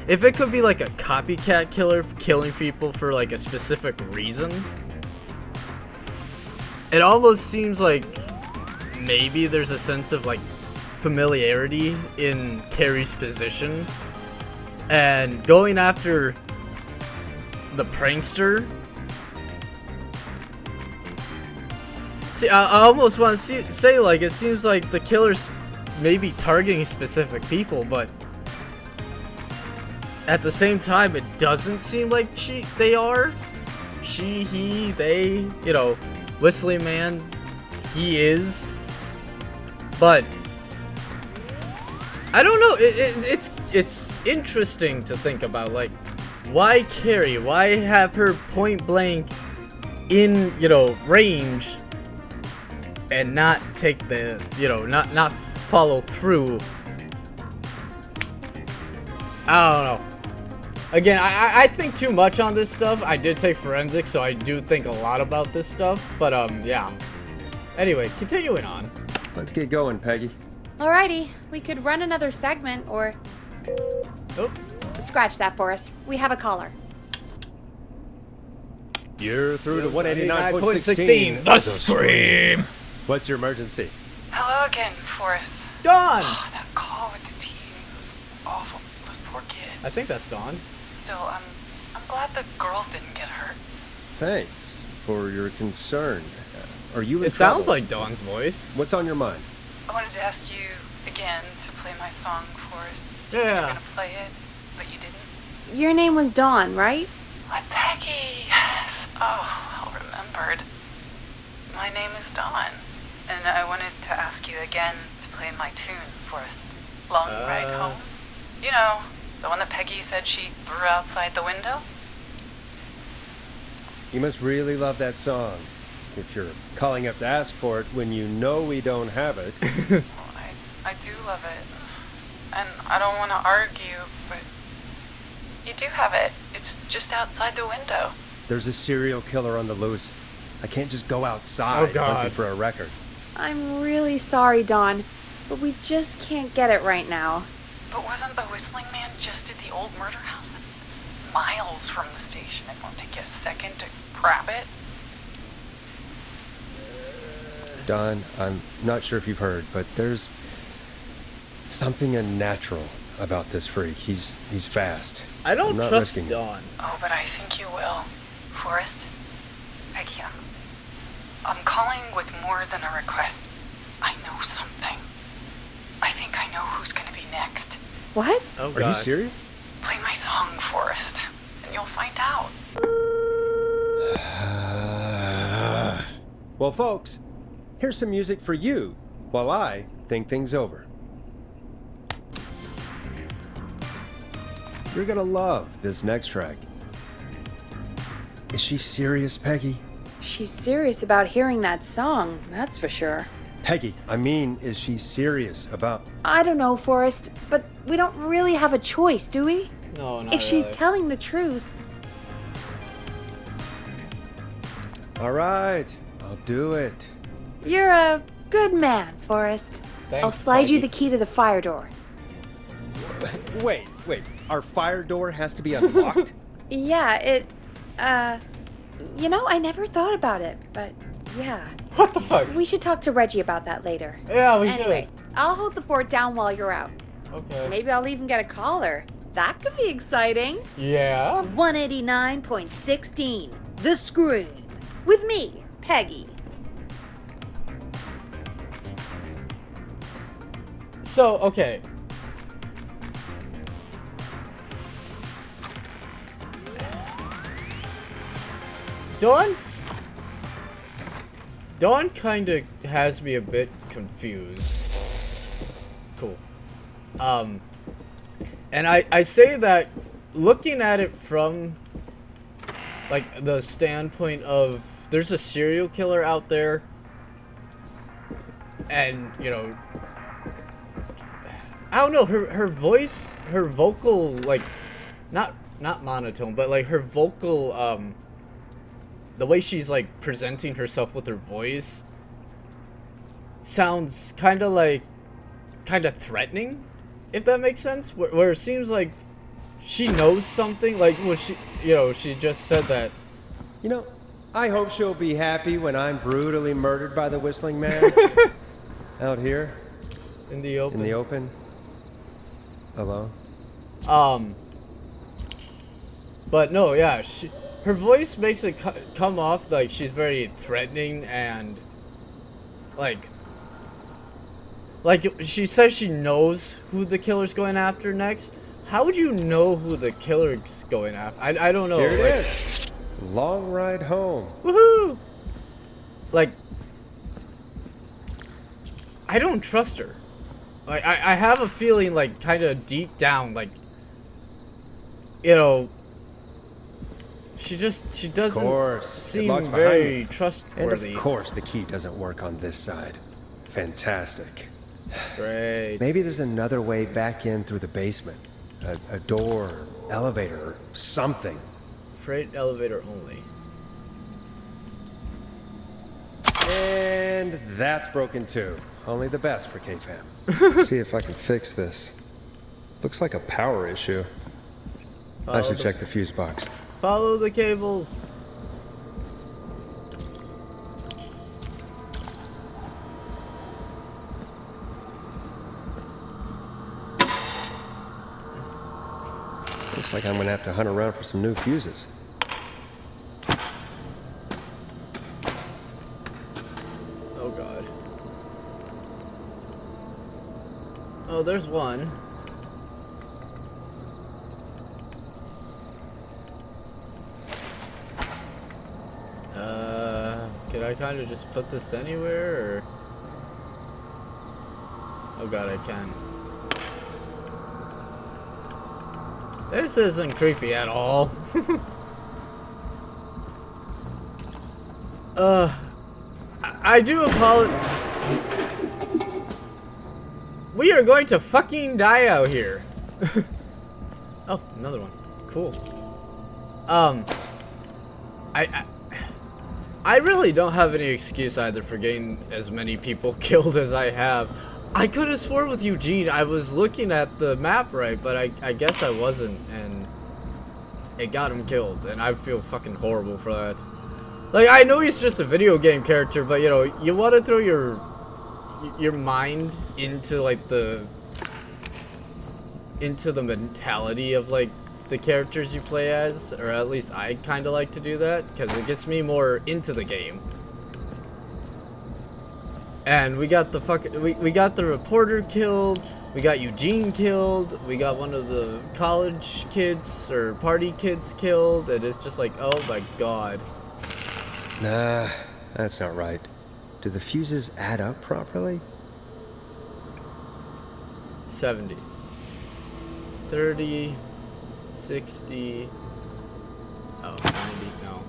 if it could be like a copycat killer killing people for like a specific reason, it almost seems like maybe there's a sense of like familiarity in Carrie's position, and going after the prankster See, I almost want to say, like, it seems like the killer's maybe targeting specific people, but at the same time, it doesn't seem like they are. She, he, they, you know, Whistling Man, he is. But I don't know. It's interesting to think about. Like, why Carrie? Why have her point blank in, you know, range and not take the, you know, not follow through? I don't know. Again, I think too much on this stuff. I did take forensics, so I do think a lot about this stuff. But yeah. Anyway, continuing on. Let's get going, Peggy. Alrighty, we could run another segment, or... Oh. Scratch that, Forrest. We have a caller. You're through to 189.16. The Scream. What's your emergency? Hello again, Forrest. Dawn! Oh, that call with the teens was awful. Those poor kids. I think that's Dawn. Still, I'm glad the girl didn't get hurt. Thanks for your concern. Are you in It sounds trouble? like Dawn's voice. What's on your mind? I wanted to ask you again to play my song, Forrest. Yeah. You said you were gonna play it, but you didn't. Your name was Dawn, right? My Peggy, yes. Oh, how remembered. My name is Dawn, and I wanted to ask you again to play my tune, Forrest. Long Ride Home. You know, the one that Peggy said she threw outside the window? You must really love that song. If you're calling up to ask for it when you know we don't have it. Well, I do love it. And I don't want to argue, but you do have it. It's just outside the window. There's a serial killer on the loose. I can't just go outside hunting for a record. I'm really sorry, Dawn, but we just can't get it right now. But wasn't the Whistling Man just at the old murder house? It's miles from the station. It won't take you a second to grab it. Don, I'm not sure if you've heard, but there's something unnatural about this freak. He's fast. I don't I'm not trust risking it. Dawn. Oh, but I think you will. Forrest? Peggy, I'm calling with more than a request. I know something. I think I know who's gonna be next. What? Oh, Are you serious? Play my song, Forrest, and you'll find out. Well, folks, here's some music for you while I think things over. You're gonna love this next track. Is she serious, Peggy? She's serious about hearing that song, that's for sure. Peggy, I mean, is she serious about... I don't know, Forrest, but we don't really have a choice, do we? No, not If she's really. telling the truth. All right, I'll do it. You're a good man, Forrest. Thanks, I'll slide you Peggy. the key to the fire door. Wait, our fire door has to be unlocked? Yeah, you know, I never thought about it, but yeah. What the fuck? We should talk to Reggie about that later. Yeah, we Anyway, I'll hold the fort down while you're out. Okay. Maybe I'll even get a caller. That could be exciting. Yeah? 189.16, The Scream. With me, Peggy. So, okay. Dawn kind of has me a bit confused. Cool. And I say that looking at it from like the standpoint of there's a serial killer out there, and you know, I don't know, her voice, her vocal, like not monotone, but like her vocal the way she's like presenting herself with her voice sounds kind of threatening, if that makes sense, where it seems like she knows something, like when she, you know, she just said that. You know, I hope she'll be happy when I'm brutally murdered by the Whistling Man. Out here. In the open. In the open. Alone. But no, yeah, her voice makes it come off like she's very threatening and Like, she says she knows who the killer's going after next. How would you know who the killer's going after? I don't know. Here it is. Long ride home. Woohoo! Like, I don't trust her. Like, I have a feeling, like, kind of deep down, like, you know, she doesn't seem very trustworthy. And of course the key doesn't work on this side. Fantastic. Great. Maybe there's another way back in through the basement. A door, elevator, or something. Freight elevator only. And that's broken too. Only the best for KFAM. Let's see if I can fix this. Looks like a power issue. I should check the fuse box. Follow the cables. Looks like I'm gonna have to hunt around for some new fuses. Oh god. Oh, there's one. Could I kind of just put this anywhere, or? Oh god, I can. This isn't creepy at all. I do apologize. We are going to fucking die out here. Oh, another one. Cool. I really don't have any excuse either for getting as many people killed as I have. I could have sworn with Eugene I was looking at the map right, but I guess I wasn't, and it got him killed, and I feel fucking horrible for that. Like, I know he's just a video game character, but you know, you want to throw your mind into like the mentality of like the characters you play as, or at least I kind of like to do that because it gets me more into the game. And we got the we got the reporter killed, we got Eugene killed, we got one of the college kids or party kids killed, and it's just like, oh my god. Nah, that's not right. Do the fuses add up properly? 70, 30, 60, oh, 90, no.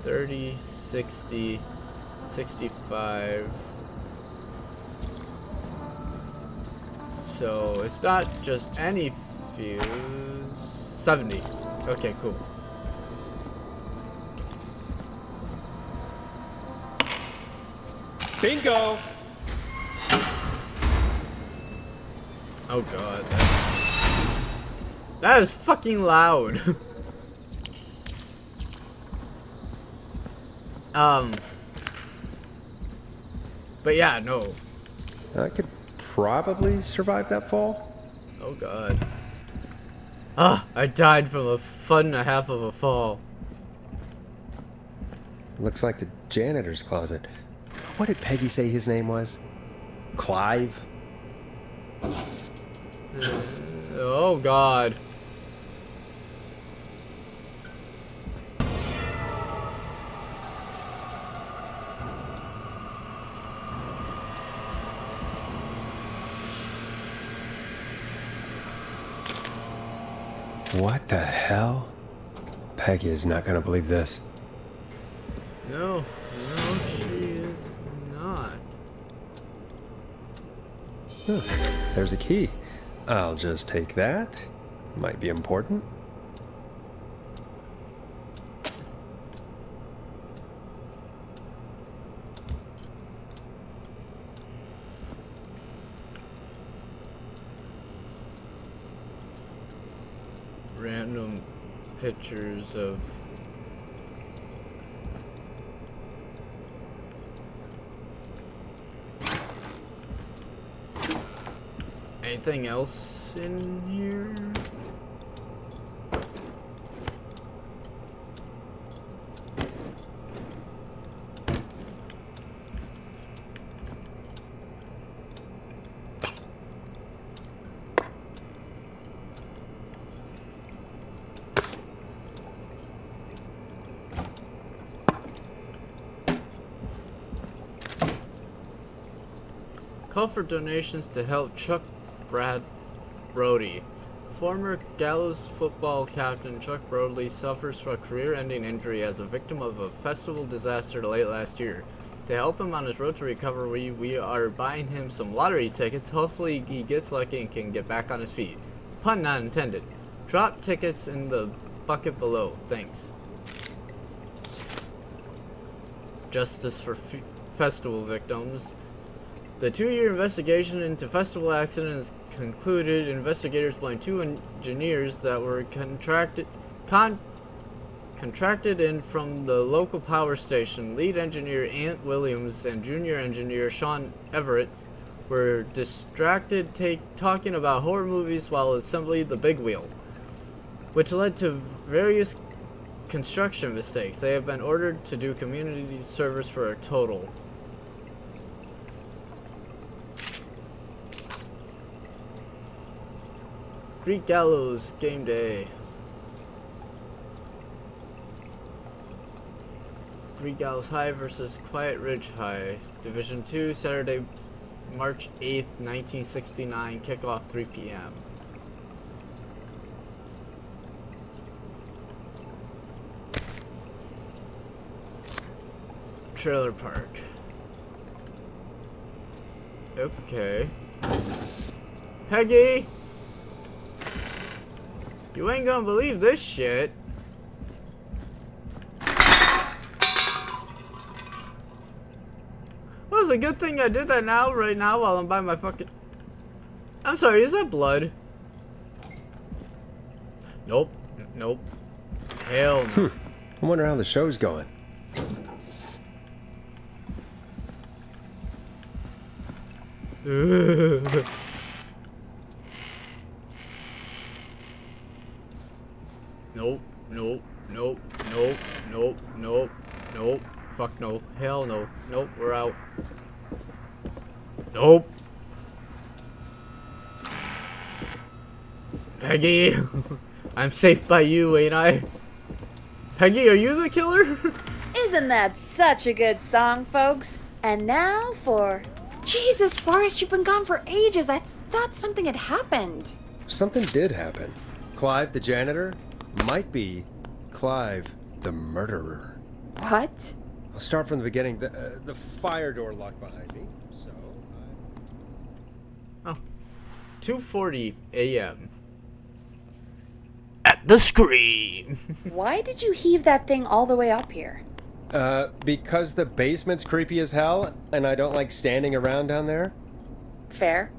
30, 60, 65. So it's not just any fuse. 70. Okay, cool. Bingo! Oh god. That is fucking loud. But yeah, no. I could probably survive that fall. Oh god. Ah, I died from a foot and a half of a fall. Looks like the janitor's closet. What did Peggy say his name was? Clive? Oh god. What the hell? Peggy is not gonna believe this. No, she is not. Huh, there's a key. I'll just take that. Might be important. Random pictures of anything else in here? Call for donations to help Chuck Brody. Former Gallows football captain Chuck Brody suffers from a career-ending injury as a victim of a festival disaster late last year. To help him on his road to recovery, we are buying him some lottery tickets. Hopefully he gets lucky and can get back on his feet. Pun not intended. Drop tickets in the bucket below. Thanks. Justice for festival victims. The 2-year investigation into festival accidents concluded. Investigators blame 2 engineers that were contracted in from the local power station. Lead engineer Ant Williams and junior engineer Sean Everett were distracted talking about horror movies while assembling the big wheel, which led to various construction mistakes. They have been ordered to do community service for a total. Greek Gallows game day. Greek Gallows High versus Quiet Ridge High. Division 2, Saturday, March 8th, 1969. Kickoff 3 p.m. Trailer park. Okay. Peggy! You ain't gonna believe this shit. Well, it's a good thing I did that right now while I'm by my fucking... I'm sorry, is that blood? Nope. Nope. Hell no. I wonder how the show's going. Nope, nope, nope, nope, nope, nope, nope. Fuck no. Hell no. Nope, we're out. Nope. Peggy! I'm safe by you, ain't I? Peggy, are you the killer? Isn't that such a good song, folks? And now for... Jesus, Forrest, you've been gone for ages. I thought something had happened. Something did happen. Clive, the janitor, might be Clive, the murderer. What? I'll start from the beginning. The fire door locked behind me, so... Oh. 2:40 a.m. At the screen. Why did you heave that thing all the way up here? Because the basement's creepy as hell, and I don't like standing around down there. Fair.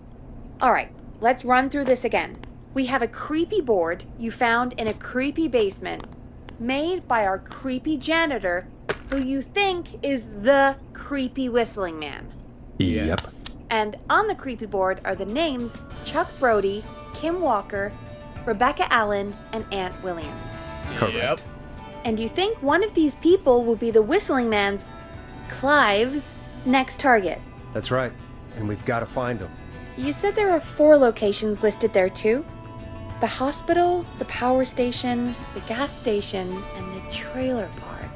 Alright, let's run through this again. We have a creepy board you found in a creepy basement, made by our creepy janitor, who you think is the creepy whistling man. Yep. And on the creepy board are the names Chuck Brody, Kim Walker, Rebecca Allen, and Ant Williams. Correct. Yep. And you think one of these people will be the whistling man's, Clive's, next target. That's right. And we've got to find them. You said there are 4 locations listed there too? The hospital, the power station, the gas station, and the trailer park.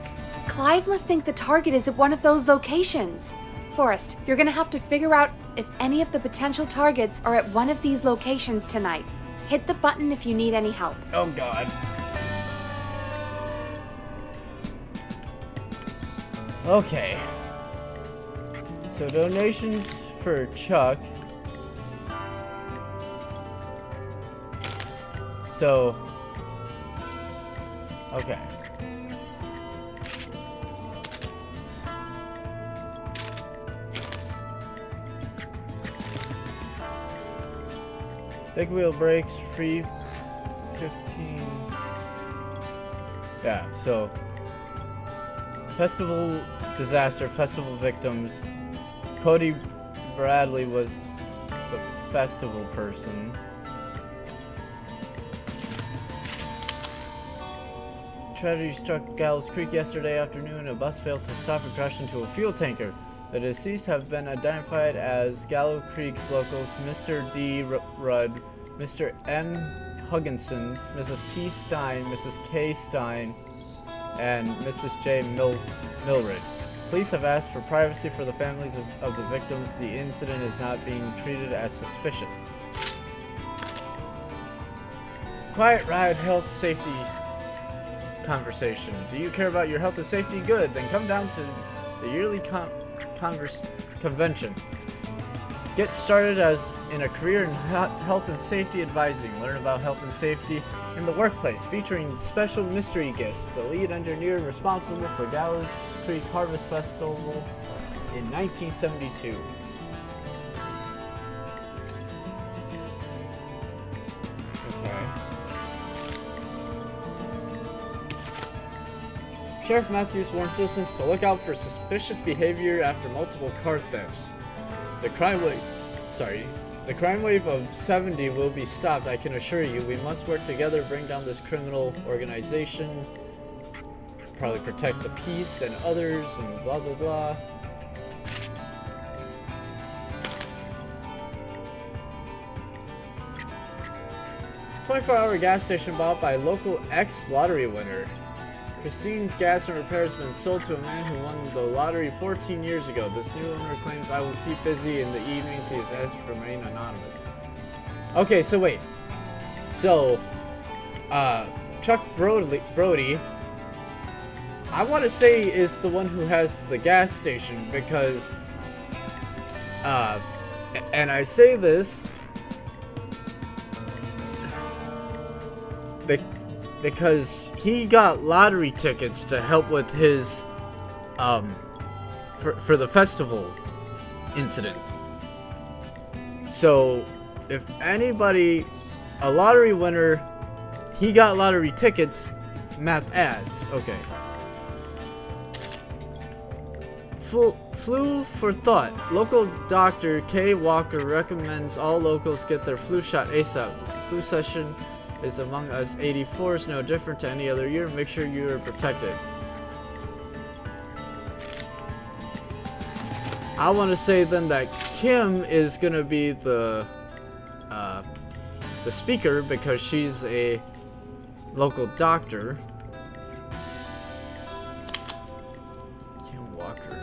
Clive must think the target is at one of those locations. Forrest, you're gonna have to figure out if any of the potential targets are at one of these locations tonight. Hit the button if you need any help. Oh god. Okay. So donations for Chuck. So, okay. Big wheel brakes, free 15. Yeah, so festival disaster, festival victims. Cody Bradley was the festival person. Tragedy struck Gallows Creek yesterday afternoon. A bus failed to stop and crashed into a fuel tanker. The deceased have been identified as Gallows Creek's locals Mr. D. Rudd, Mr. M. Hugginson, Mrs. P. Stein, Mrs. K. Stein, and Mrs. J. Milred. Police have asked for privacy for the families of the victims. The incident is not being treated as suspicious. Quiet ride, health, safety conversation. Do you care about your health and safety? Good. Then come down to the yearly convention. Get started as in a career in health and safety advising. Learn about health and safety in the workplace, featuring special mystery guests, the lead engineer responsible for Gallows Creek Harvest Festival in 1972. Okay. Sheriff Matthews warns citizens to look out for suspicious behavior after multiple car thefts. The crime wave of 70 will be stopped, I can assure you. We must work together, bring down this criminal organization, probably protect the peace and others, and blah blah blah. $24-hour gas station bought by local ex-lottery winner. Christine's Gas and Repair has been sold to a man who won the lottery 14 years ago. This new owner claims, I will keep busy in the evenings. He has asked to remain anonymous. Okay, so wait. So, Chuck Brody, I want to say is the one who has the gas station because, and I say this because he got lottery tickets to help with his, for the festival incident. So, if anybody, a lottery winner, he got lottery tickets, math adds. Okay. Flu for thought. Local doctor Kay Walker recommends all locals get their flu shot ASAP. Flu session is among us. 84 is no different to any other year. Make sure you are protected. I want to say then that Kim is gonna be the speaker because she's a local doctor. Kim Walker.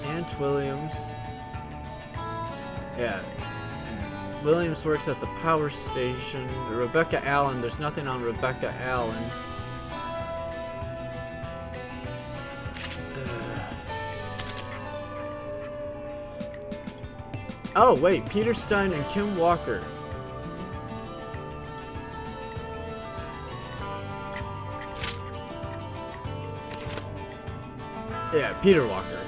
Aunt Williams. Yeah. And Williams works at the power station. Rebecca Allen. There's nothing on Rebecca Allen. Oh, wait. Peter Stein and Kim Walker. Yeah, Peter Walker.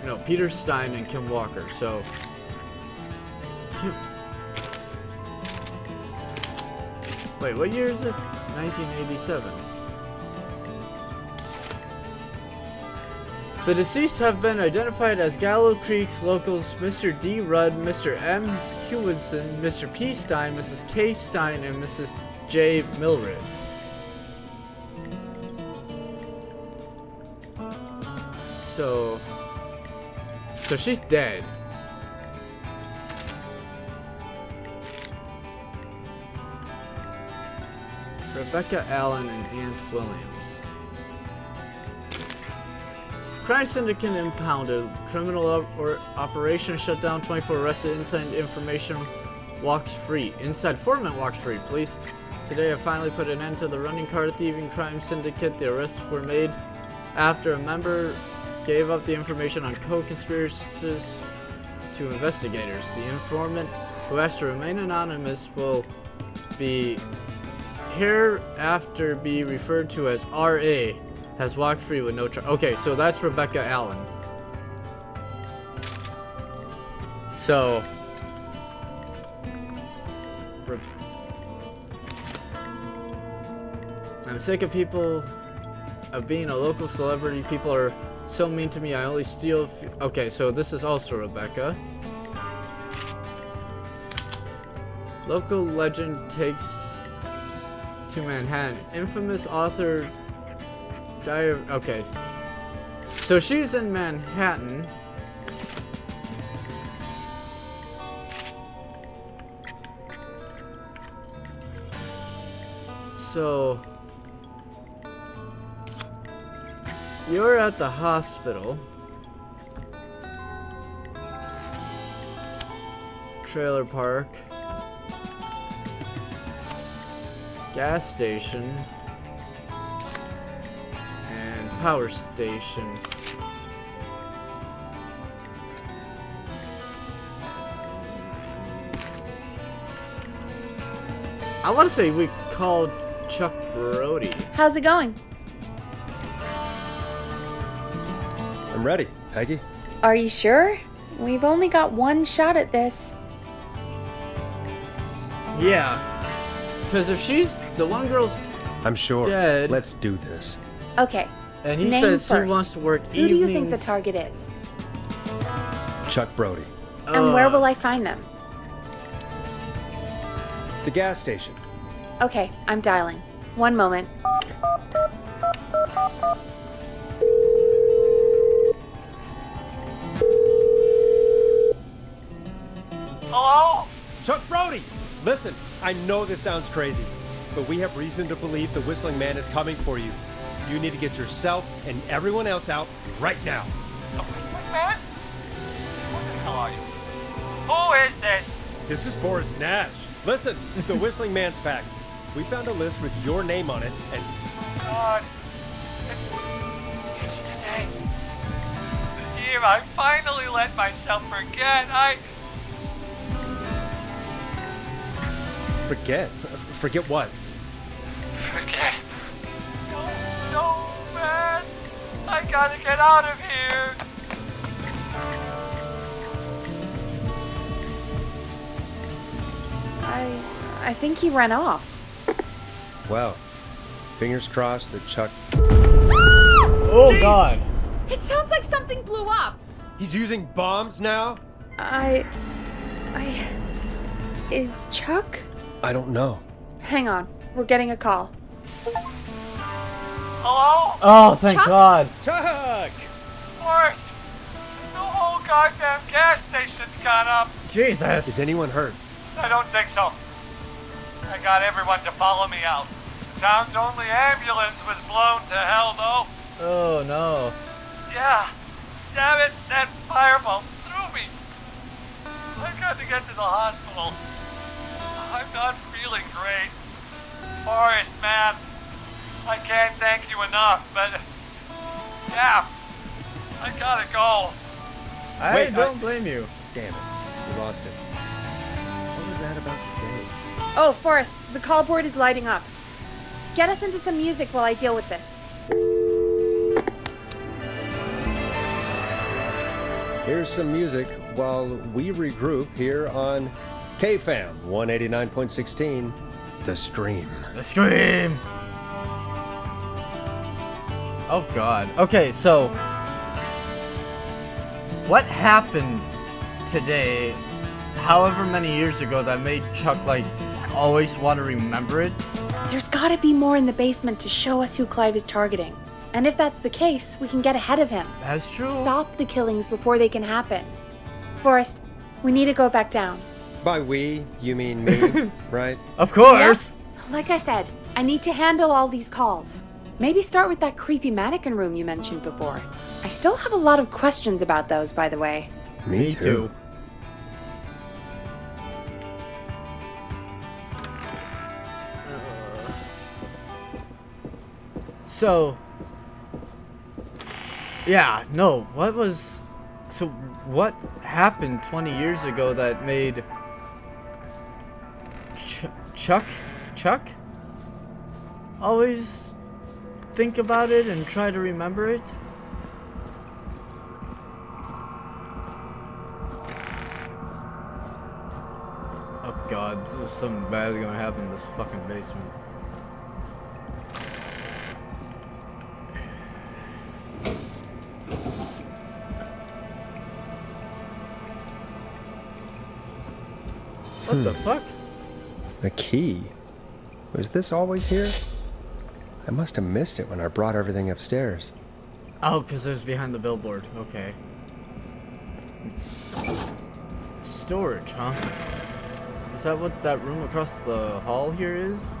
No, Peter Stein and Kim Walker. So, Kim. Wait, what year is it? 1987. The deceased have been identified as Gallows Creek's locals Mr. D. Rudd, Mr. M. Hewinson, Mr. P. Stein, Mrs. K. Stein, and Mrs. J. Milred. So she's dead. Rebecca Allen and Aunt Williams. Crime syndicate impounded. Criminal operation shut down. 24 arrested. Inside information walks free. Inside informant walks free. Police today have finally put an end to the running car thieving crime syndicate. The arrests were made after a member gave up the information on co-conspirators to investigators. The informant, who asked to remain anonymous, will be hereafter be referred to as R.A., has walked free with no charge. Okay, so that's Rebecca Allen. So, I'm sick of people, of being a local celebrity. People are so mean to me. I only steal. Okay, so this is also Rebecca. Local legend takes to Manhattan. Infamous author. Okay. So she's in Manhattan. So you're at the hospital. Trailer park. Gas station. And power station. I want to say we called Chuck Brody. How's it going? I'm ready, Peggy. Are you sure? We've only got one shot at this. Yeah. Because if she's the one girl's I'm sure. dead. Let's do this. Okay. And he Name says first. he wants to work Who do you think the evenings. target is? Chuck Brody. And where will I find them? The gas station. Okay, I'm dialing. One moment. Hello? Chuck Brody! Listen, I know this sounds crazy, but we have reason to believe the Whistling Man is coming for you. You need to get yourself and everyone else out right now. The Whistling Man? What the hell are you? Who is this? This is Forrest Nash. Listen, the Whistling Man's back. We found a list with your name on it, and God. It's today. The year I finally let myself forget. forget what? Forget. No, man. I gotta get out of here. I think he ran off. Well, fingers crossed that Chuck... Oh, God. It sounds like something blew up. He's using bombs now? Is Chuck? I don't know. Hang on. We're getting a call. Hello? Oh, thank Chuck? God. Chuck! Worse. The whole goddamn gas station's gone up. Jesus. Is anyone hurt? I don't think so. I got everyone to follow me out. The town's only ambulance was blown to hell, though. Oh, no. Yeah. Damn it, that fireball threw me. I've got to get to the hospital. I'm not feeling great. Forrest, man. I can't thank you enough, but... Yeah. I gotta go. I don't blame you. Damn it. We lost it. What was that about today? Oh, Forrest, the call board is lighting up. Get us into some music while I deal with this. Here's some music while we regroup here on KFAM 189.16, The Stream. The Stream! Oh, God. Okay, so... what happened today, however many years ago, that made Chuck, like, always want to remember it? There's gotta be more in the basement to show us who Clive is targeting. And if that's the case, we can get ahead of him. That's true. Stop the killings before they can happen. Forrest, we need to go back down. By we, you mean me, right? Of course! Yeah. Like I said, I need to handle all these calls. Maybe start with that creepy mannequin room you mentioned before. I still have a lot of questions about those, by the way. Me too. So... yeah, no, what was... so, what happened 20 years ago that made... Chuck? Always think about it and try to remember it? Oh God, something bad is gonna happen in this fucking basement. What the fuck? The key? Was this always here? I must have missed it when I brought everything upstairs. Oh, because it was behind the billboard. Okay. Storage, huh? Is that what that room across the hall here is?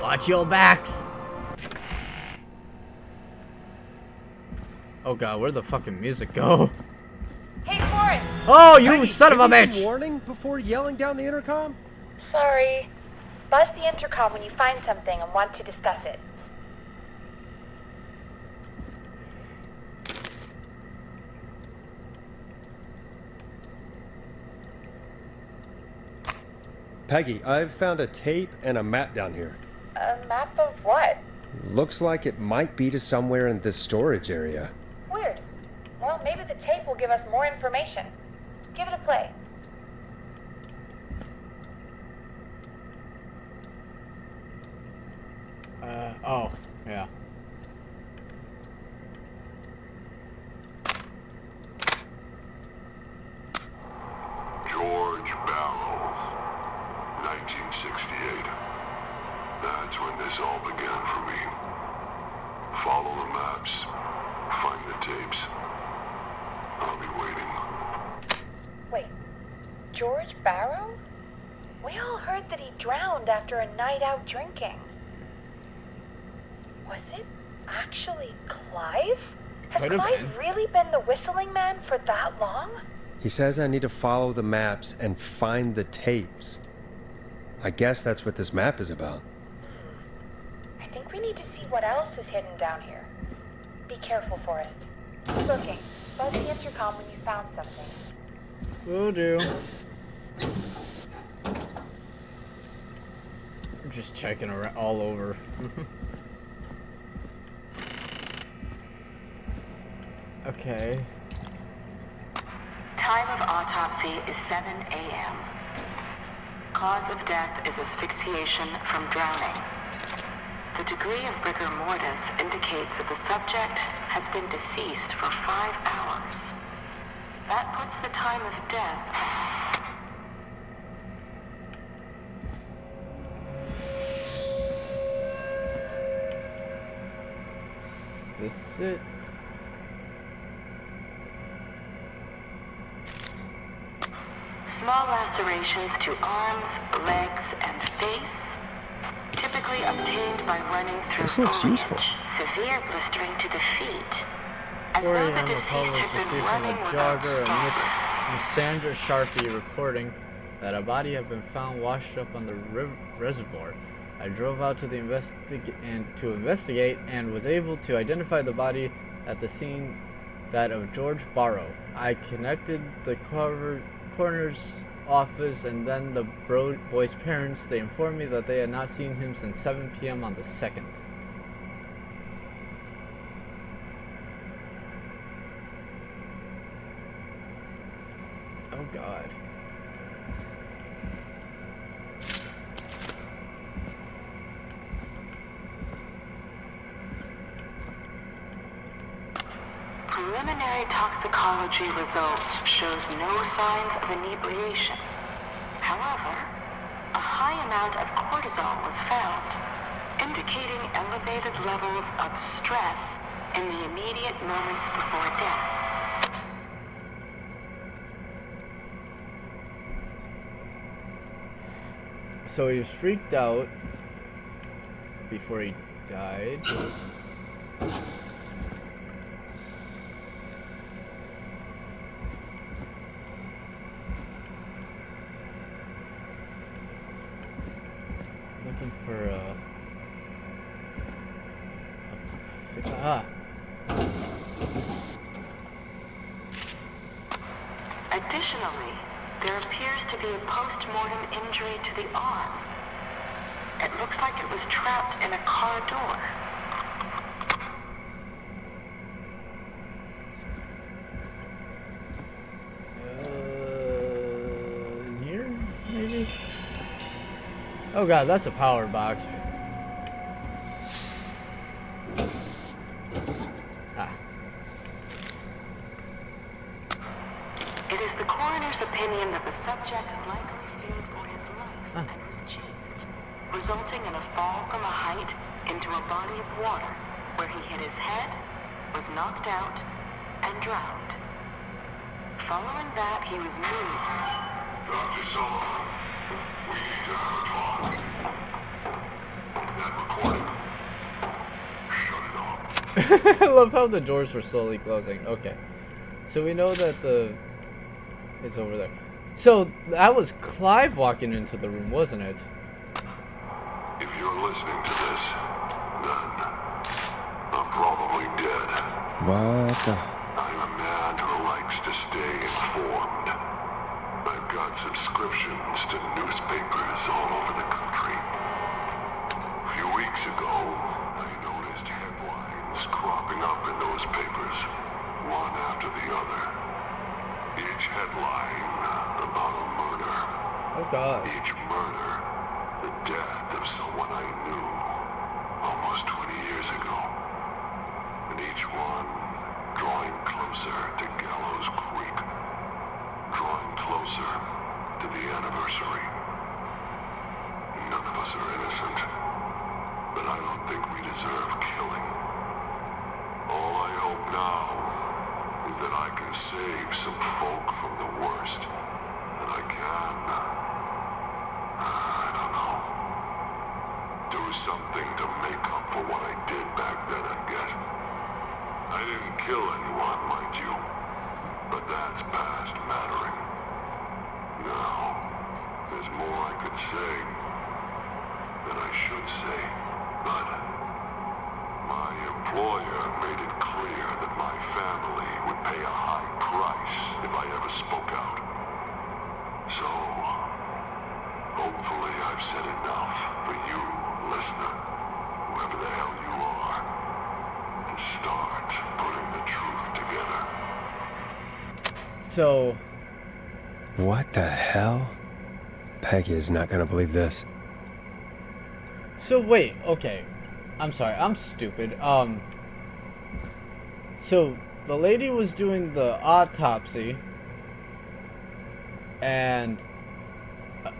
Watch your backs. Oh god, where'd the fucking music go? Hey, Forrest! Oh, you Peggy, son of a give me bitch! some warning before yelling down the intercom? Sorry. Buzz the intercom when you find something and want to discuss it. Peggy, I've found a tape and a map down here. A map of what? Looks like it might be to somewhere in this storage area. Weird. Well, maybe the tape will give us more information. Give it a play. Oh, yeah. George Barrow, 1968. That's when this all began for me. Follow the maps, find the tapes. I'll be waiting. Wait, George Barrow? We all heard that he drowned after a night out drinking. Was it actually Clive? Has Could have Clive really been the whistling man for that long? He says I need to follow the maps and find the tapes. I guess that's what this map is about. I think we need to see what else is hidden down here. Be careful, Forrest. Keep looking. Buzz the intercom when you found something. Will do. I'm just checking around all over. Okay. Time of autopsy is 7 a.m. Cause of death is asphyxiation from drowning. The degree of rigor mortis indicates that the subject has been deceased for 5 hours. That puts the time of death. Is this it? Small lacerations to arms, legs, and face, typically obtained by running through This looks foliage. useful. Severe blistering to the feet, as 4 though a.m. the deceased had been from a running without jogger and stopping. Miss Sandra Sharpie reporting that a body had been found washed up on the reservoir. I drove out to the investigate and was able to identify the body at the scene, that of George Barrow. I connected the coroner's office and then the boy's parents. They informed me that they had not seen him since 7 p.m. on the 2nd. Oh god. Preliminary toxicology results shows no signs of inebriation. However, a high amount of cortisol was found, indicating elevated levels of stress in the immediate moments before death. So he was freaked out before he died. Looking for Additionally, there appears to be a post-mortem injury to the arm. It looks like it was trapped in a car door. in here, maybe? Oh god, that's a power box. It is the coroner's opinion that the subject likely feared for his life and was chased, resulting in a fall from a height into a body of water where he hit his head, was knocked out, and drowned. Following that, he was moved. Dr. Solo, I love how the doors were slowly closing. Okay. So we know that it's over there. So that was Clive walking into the room, wasn't it? If you're listening to this, then I'm probably dead. What the? I'm a man who likes to stay informed. I've got subscriptions to newspapers all over the country. A few weeks ago, I noticed headlines cropping up in those papers, one after the other. Each headline about a murder. Oh God. Each murder, the death of someone I knew almost 20 years ago. And each one drawing closer to Gallows Creek. Drawing closer to the anniversary. None of us are innocent, but I don't think we deserve killing. All I hope now is that I can save some folk from the worst. And I can, I don't know, do something to make up for what I did back then, I guess. I didn't kill anyone, mind you, but that's past mattering. Now, there's more I could say than I should say, but my employer made it clear that my family would pay a high price if I ever spoke out. So, hopefully I've said enough for you, listener, whoever the hell you are, to start putting the truth together. So... What the hell? Peggy is not gonna believe this. So wait, okay. I'm sorry, I'm stupid. So the lady was doing the autopsy and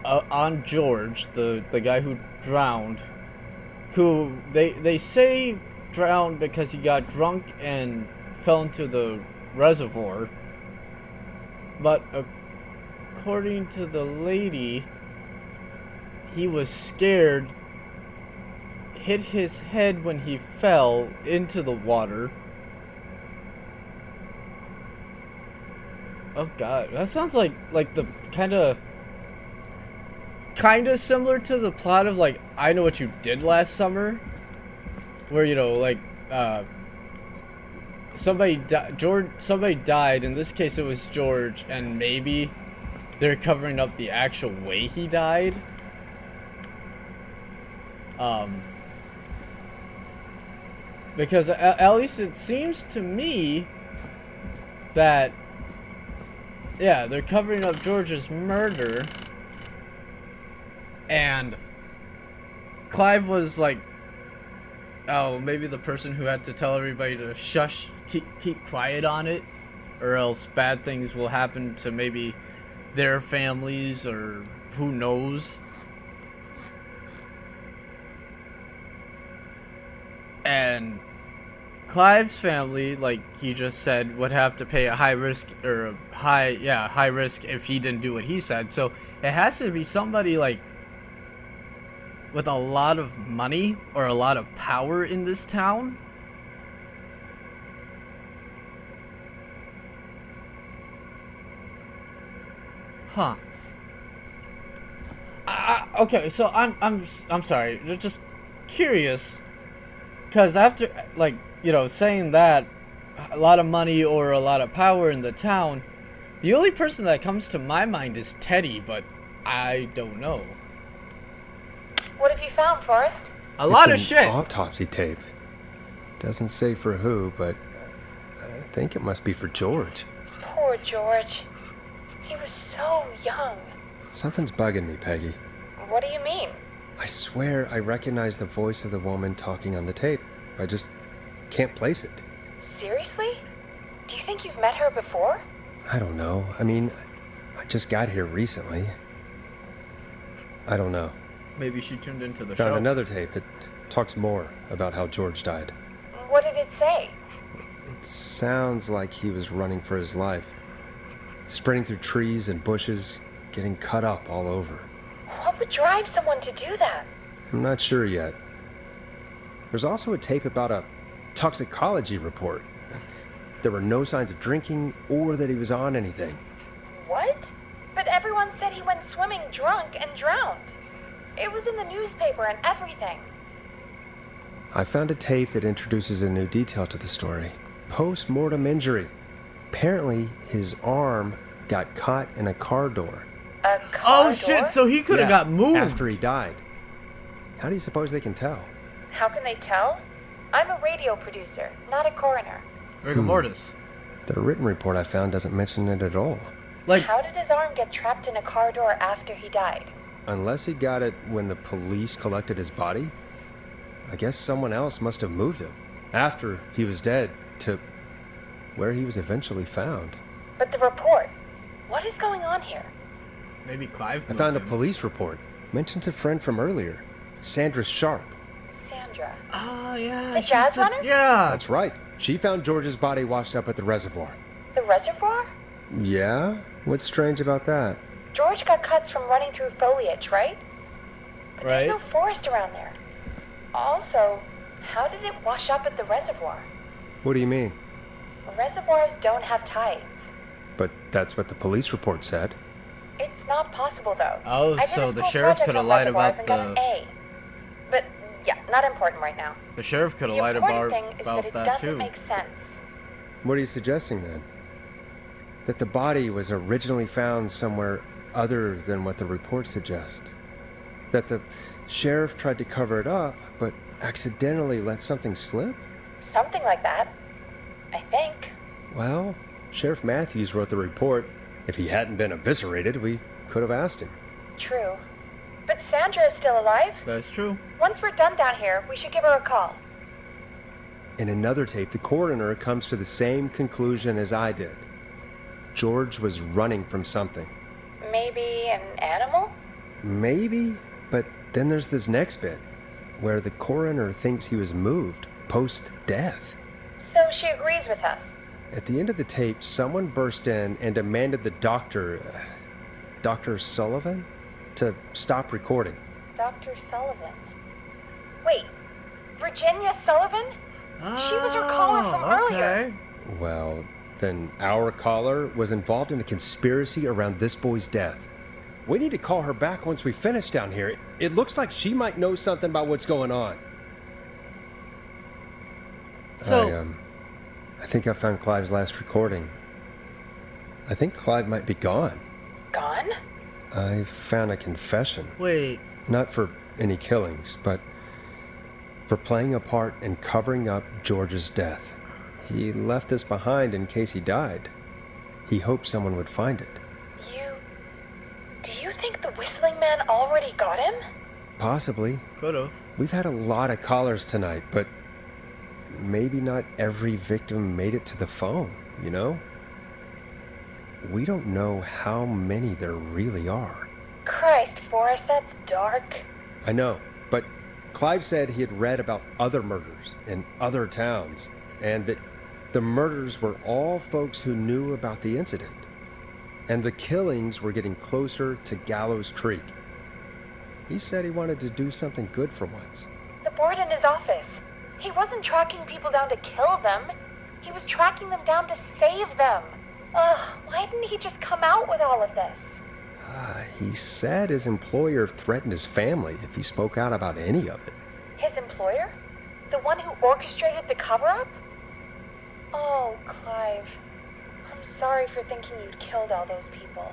on George, the guy who drowned, who they say drowned because he got drunk and fell into the reservoir. But according to the lady, he was scared, hit his head when he fell into the water. Oh God, that sounds like the kind of similar to the plot of like I Know What You Did Last Summer, where you know like somebody died. In this case, it was George, and maybe they're covering up the actual way he died. Because at least it seems to me that, yeah, they're covering up George's murder, and Clive was like, oh, maybe the person who had to tell everybody to shush, keep quiet on it, or else bad things will happen to maybe their families, or who knows. And Clive's family, like he just said, would have to pay a high risk if he didn't do what he said. So it has to be somebody like with a lot of money or a lot of power in this town. Huh. Okay, so I'm sorry, just curious. Because after, like, you know, saying that, a lot of money or a lot of power in the town, the only person that comes to my mind is Teddy, but I don't know. What have you found, Forrest? A lot of It's shit. an autopsy tape. Doesn't say for who, but I think it must be for George. Poor George. He was so young. Something's bugging me, Peggy. What do you mean? I swear I recognize the voice of the woman talking on the tape. I just can't place it. Seriously? Do you think you've met her before? I don't know. I mean, I just got here recently. I don't know. Maybe she tuned into the Found show. another tape. It talks more about how George died. What did it say? It sounds like he was running for his life. Sprinting through trees and bushes, getting cut up all over. What would drive someone to do that? I'm not sure yet. There's also a tape about a toxicology report. There were no signs of drinking or that he was on anything. What? But everyone said he went swimming drunk and drowned. It was in the newspaper and everything. I found a tape that introduces a new detail to the story. Post-mortem injury. Apparently, his arm got caught in a car door. A car door? Shit, so he could have got moved. After he died. How do you suppose they can tell? How can they tell? I'm a radio producer, not a coroner. Rigor mortis. The written report I found doesn't mention it at all. How did his arm get trapped in a car door after he died? Unless he got it when the police collected his body, I guess someone else must have moved him after he was dead to where he was eventually found. But the report, what is going on here? Maybe Clive. I found a police report. Mentions a friend from earlier, Sandra Sharp. Sandra. Oh, yeah. The jazz runner? Yeah. That's right. She found George's body washed up at the reservoir. The reservoir? Yeah? What's strange about that? George got cuts from running through foliage, right? But right. There's no forest around there. Also, how did it wash up at the reservoir? What do you mean? Reservoirs don't have tides. But that's what the police report said. It's not possible, though. Oh, I did so a the school sheriff project could have on lied reservoirs about and got an A. But yeah, not important right now. The sheriff could have The lied important about, thing is that it that doesn't too. make sense. What are you suggesting then? That the body was originally found somewhere other than what the report suggests? That the sheriff tried to cover it up, but accidentally let something slip? Something like that. I think. Well, Sheriff Matthews wrote the report. If he hadn't been eviscerated, we could have asked him. True. But Sandra is still alive? That's true. Once we're done down here, we should give her a call. In another tape, the coroner comes to the same conclusion as I did. George was running from something. Maybe an animal? Maybe, but then there's this next bit, where the coroner thinks he was moved post-death. So she agrees with us. At the end of the tape, someone burst in and demanded the doctor, Dr. Sullivan, to stop recording. Dr. Sullivan. Wait, Virginia Sullivan? She was her caller from earlier. Well, then our caller was involved in a conspiracy around this boy's death. We need to call her back once we finish down here. It looks like she might know something about what's going on. So, I think I found Clive's last recording. I think Clive might be gone. Gone? I found a confession. Wait. Not for any killings, but for playing a part in covering up George's death. He left this behind in case he died. He hoped someone would find it. Do you think the Whistling Man already got him? Possibly. Could've. We've had a lot of callers tonight, but maybe not every victim made it to the phone, you know? We don't know how many there really are. Christ, Forrest, that's dark. I know, but Clive said he had read about other murders in other towns, and that the murders were all folks who knew about the incident. And the killings were getting closer to Gallows Creek. He said he wanted to do something good for once. The board in his office. He wasn't tracking people down to kill them. He was tracking them down to save them. Ugh, why didn't he just come out with all of this? He said his employer threatened his family if he spoke out about any of it. His employer? The one who orchestrated the cover-up? Oh, Clive. I'm sorry for thinking you'd killed all those people.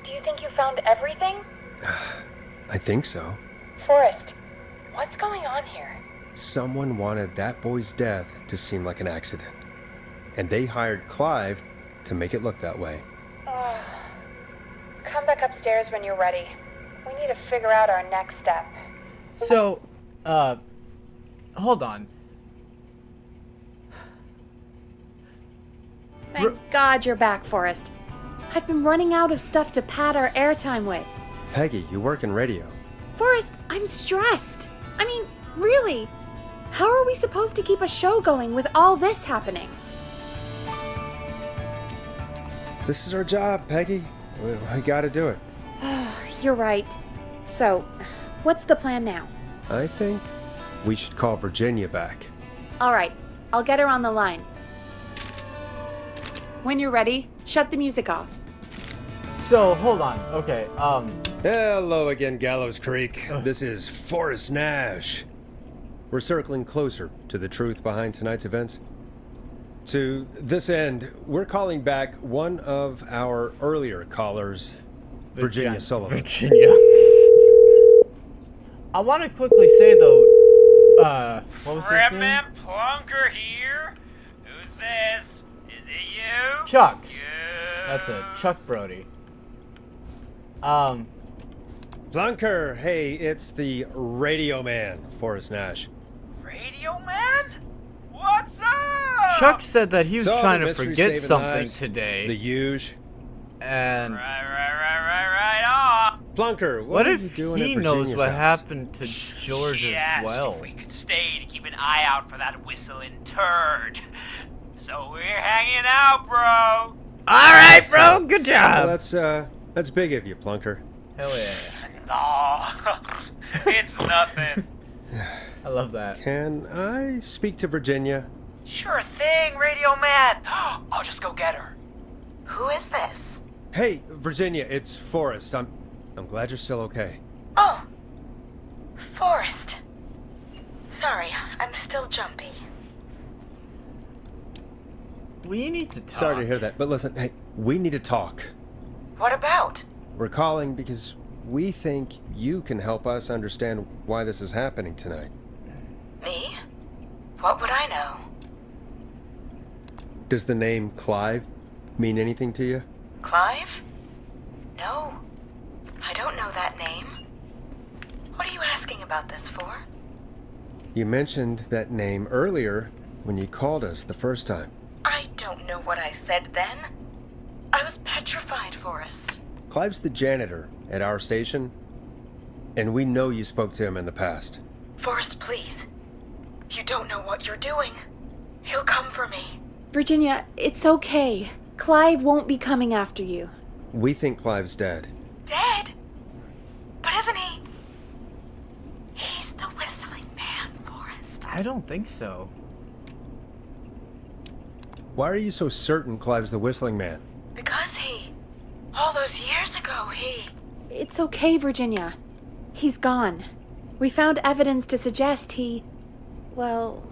Do you think you found everything? I think so. Forrest, what's going on here? Someone wanted that boy's death to seem like an accident. And they hired Clive to make it look that way. Come back upstairs when you're ready. We need to figure out our next step. So, hold on. Thank God you're back, Forrest. I've been running out of stuff to pad our airtime with. Peggy, you work in radio. Forrest, I'm stressed. I mean, really. How are we supposed to keep a show going with all this happening? This is our job, Peggy. We gotta do it. You're right. So, what's the plan now? I think we should call Virginia back. All right, I'll get her on the line. When you're ready, shut the music off. So, hold on. Okay, Hello again, Gallows Creek. This is Forrest Nash. We're circling closer to the truth behind tonight's events. To this end, we're calling back one of our earlier callers, Virginia Sullivan. Virginia. I want to quickly say, though, what was his name? Plunker here. Who's this? Is it you? Chuck. That's it. Chuck Brody. Plunker, hey, it's the Radio Man, Forrest Nash. Radio Man? What's up? Chuck said that he was So, trying the to mystery forget saving something lives, today. The huge. And Right on. Plunker, what are if you doing he at knows Virginia's what house? happened to George She as asked well? if we could stay to keep an eye out for that whistling turd. So we're hanging out, bro. All right, bro. Good job. Well, that's big of you, Plunker. Hell yeah. No, it's nothing. I love that. Can I speak to Virginia? Sure thing, Radio Man. I'll just go get her. Who is this? Hey, Virginia, it's Forrest. I'm glad you're still okay. Oh, Forrest. Sorry, I'm still jumpy. We need to talk. Sorry to hear that, but listen, hey, we need to talk. What about? We're calling because we think you can help us understand why this is happening tonight. Me? What would I know? Does the name Clive mean anything to you? Clive? No, I don't know that name. What are you asking about this for? You mentioned that name earlier when you called us the first time. I don't know what I said then. I was petrified, Forrest. Clive's the janitor at our station, and we know you spoke to him in the past. Forrest, please. You don't know what you're doing. He'll come for me. Virginia, it's okay. Clive won't be coming after you. We think Clive's dead. Dead? But isn't he? He's the whistling man, Forrest. I don't think so. Why are you so certain Clive's the whistling man? Because all those years ago, It's okay, Virginia. He's gone. We found evidence to suggest well...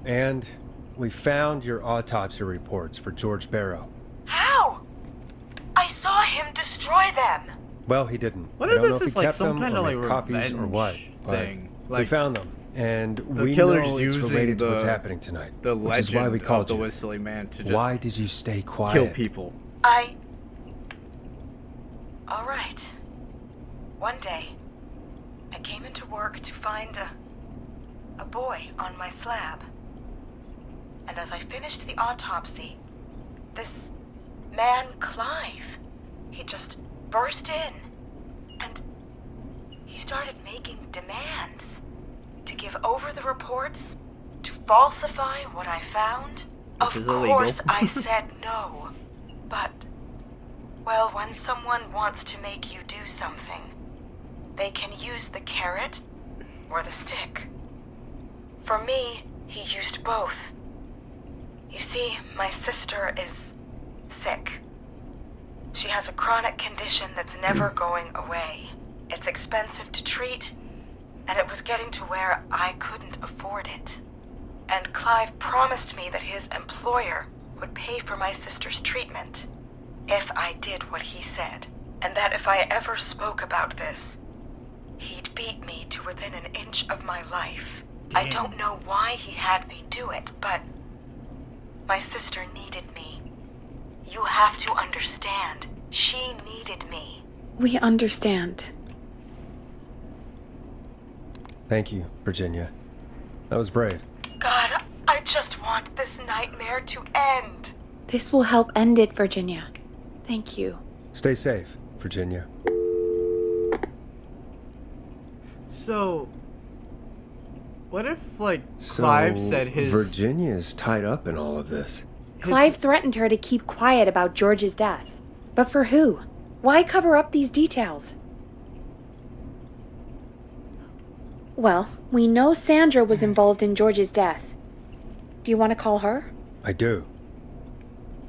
And we found your autopsy reports for George Barrow. How? I saw him destroy them. Well, he didn't. What I if don't this know if is he like kept some them kind or of like made copies or what, but thing? we Like found them, and the we killer's know it's using related to what's the- happening tonight. the which is why we legend called of the you. whistling man to just Why did you stay quiet? kill people. All right. One day, I came into work to find a boy on my slab. And as I finished the autopsy, this man, Clive, he just burst in. And he started making demands to give over the reports, to falsify what I found. Which is Of illegal. course, I said no. But, well, when someone wants to make you do something, they can use the carrot or the stick. For me, he used both. You see, my sister is sick. She has a chronic condition that's never going away. It's expensive to treat, and it was getting to where I couldn't afford it. And Clive promised me that his employer would pay for my sister's treatment if I did what he said, and that if I ever spoke about this, he'd beat me to within an inch of my life. I don't know why he had me do it, but my sister needed me. You have to understand, she needed me. We understand. Thank you, Virginia. That was brave. God, I just want this nightmare to end. This will help end it, Virginia. Thank you. Stay safe, Virginia. So, what if like Clive said his Virginia's tied up in all of this. Clive threatened her to keep quiet about George's death. But for who? Why cover up these details? Well, we know Sandra was involved in George's death. Do you want to call her? I do.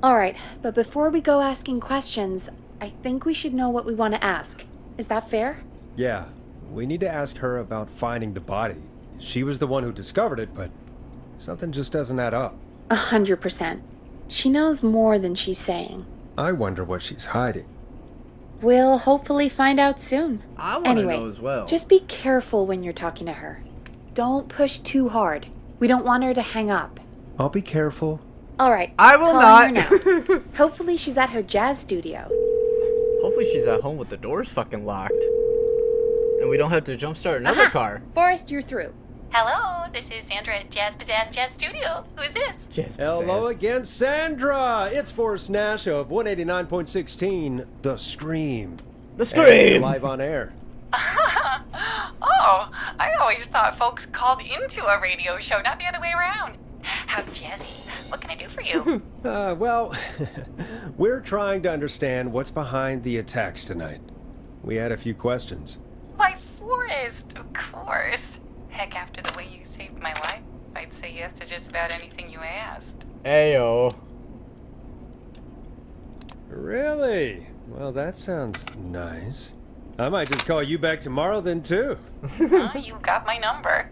Alright, but before we go asking questions, I think we should know what we want to ask. Is that fair? Yeah, we need to ask her about finding the body. She was the one who discovered it, but something just doesn't add up. 100%. She knows more than she's saying. I wonder what she's hiding. We'll hopefully find out soon. I want to know as well. Just be careful when you're talking to her. Don't push too hard. We don't want her to hang up. I'll be careful. Alright. I will calling not. Her now. Hopefully she's at her jazz studio. Hopefully she's at home with the doors fucking locked. And we don't have to jumpstart another car. Forrest, you're through. Hello, this is Sandra at Jazz Pizzazz Jazz Studio. Who is this? Hello again, Sandra! It's Forrest Nash of 189.16, The Scream. The Scream! And live on air. Oh, I always thought folks called into a radio show, not the other way around. How jazzy. What can I do for you? Well, we're trying to understand what's behind the attacks tonight. We had a few questions. Why, Forrest, of course. Heck, after the way you saved my life, I'd say yes to just about anything you asked. Ayo. Really? Well, that sounds nice. I might just call you back tomorrow then, too. You got my number.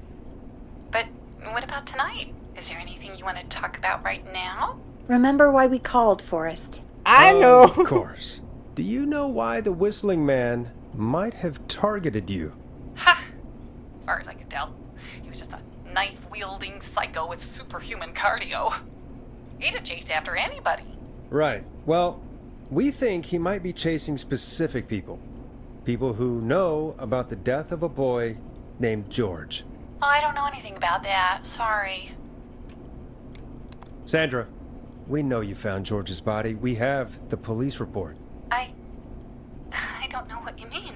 But what about tonight? Is there anything you want to talk about right now? Remember why we called, Forrest. I know. Of course. Do you know why the Whistling Man might have targeted you? Ha! As far as I could tell, he was just a knife-wielding psycho with superhuman cardio. He'd have chased after anybody. Right. Well, we think he might be chasing specific people. People who know about the death of a boy named George. Oh, I don't know anything about that. Sorry. Sandra, we know you found George's body. We have the police report. I don't know what you mean.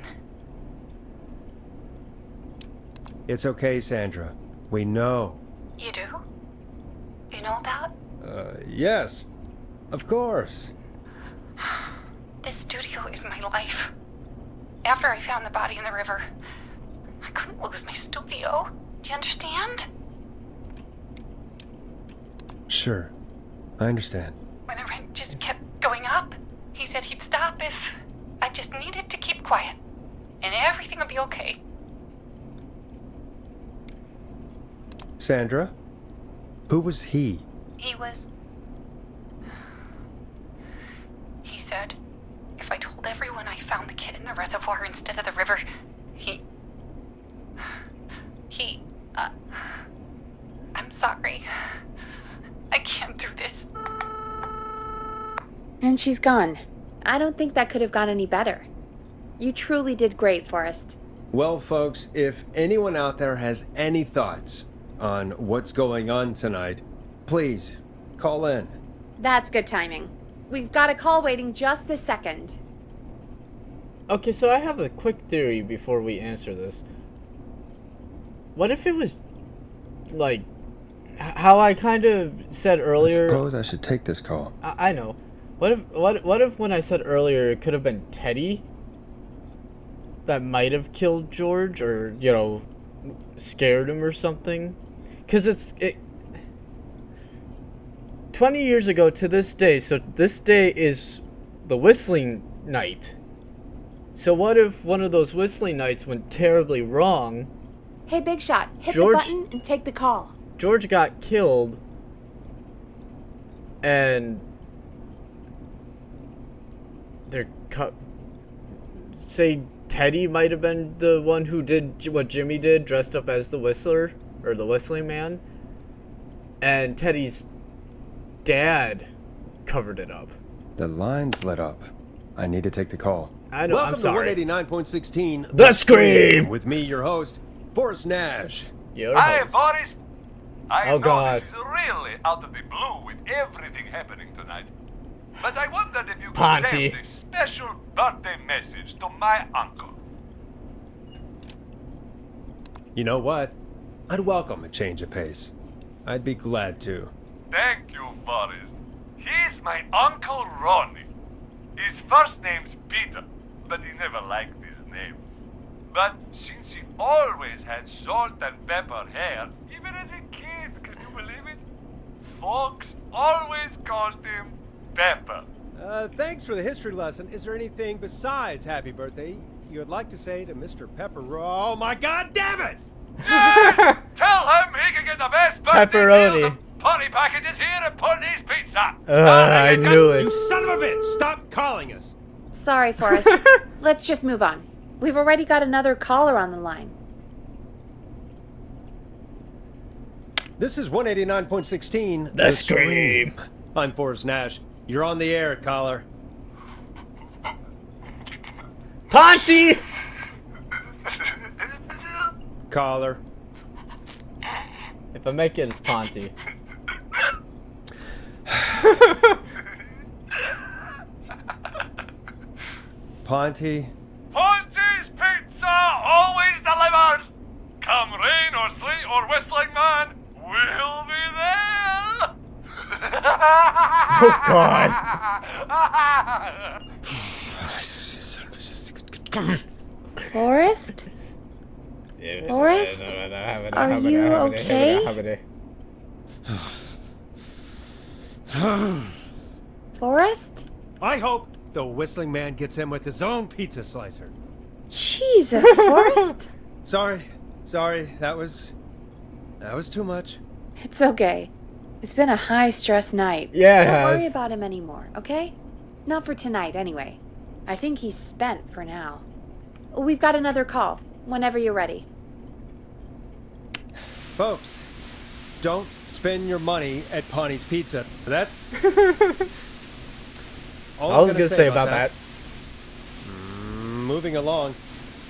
It's okay, Sandra. We know. You do? You know about? Yes. Of course. This studio is my life. After I found the body in the river, I couldn't lose my studio. Do you understand? Sure. I understand. When the rent just kept going up, he said he'd stop if I just needed to keep quiet. And everything would be okay. Sandra? Who was he? He said if I told everyone I found the kid in the reservoir instead of the river, I'm sorry. I can't do this. And she's gone. I don't think that could have gone any better. You truly did great, Forrest. Well, folks, if anyone out there has any thoughts on what's going on tonight, please call in. That's good timing. We've got a call waiting just this second. Okay, so I have a quick theory before we answer this. What if it was, like, how I kind of said earlier... I suppose I should take this call. I know. What if when I said earlier it could have been Teddy that might have killed George, or, you know, scared him or something? Because 20 years ago to this day, so this day is the Whistling Night. So what if one of those Whistling Nights went terribly wrong? Hey, Big Shot, hit George- the button and take the call. George got killed, and they're say Teddy might have been the one who did what Jimmy did, dressed up as the Whistler, or the Whistling Man, and Teddy's dad covered it up. The line's lit up. I need to take the call. I know, Welcome I'm sorry. to 189.16 The Scream! With me, your host, Forrest Nash. Hi, Boris. I Oh, know God. this is really out of the blue with everything happening tonight. But I wondered if you could Ponty. send a special birthday message to my uncle. You know what? I'd welcome a change of pace. I'd be glad to. Thank you, Boris. He's my Uncle Ronnie. His first name's Peter, but he never liked his name. But since he always had salt and pepper hair, even as a kid, can you believe it? Folks always called him Pepper. Thanks for the history lesson. Is there anything besides happy birthday you would like to say to Mr. Pepper? Oh my god damn it! Yes! Tell him he can get the best birthday Pepperoni. meals and party packages here at Putney's Pizza. I knew it. You son of a bitch! Stop calling us! Sorry, Forrest. Let's just move on. We've already got another caller on the line. This is 189.16. The Scream. I'm Forrest Nash. You're on the air, caller. Ponty! Caller. If I make it, it's Ponty. Ponty. Ponty's Pizza always delivers. Come rain or sleet or whistling man, we'll be there. Oh God. Forrest? Forrest? Are you okay? Forrest? I hope the Whistling Man gets him with his own pizza slicer. Jesus, Forrest? Sorry. That was too much. It's okay. It's been a high-stress night. Yeah, it Don't has. worry about him anymore, okay? Not for tonight, anyway. I think he's spent for now. We've got another call, whenever you're ready. Folks, don't spend your money at Ponty's Pizza. That's all I was I'm gonna say about that. Moving along,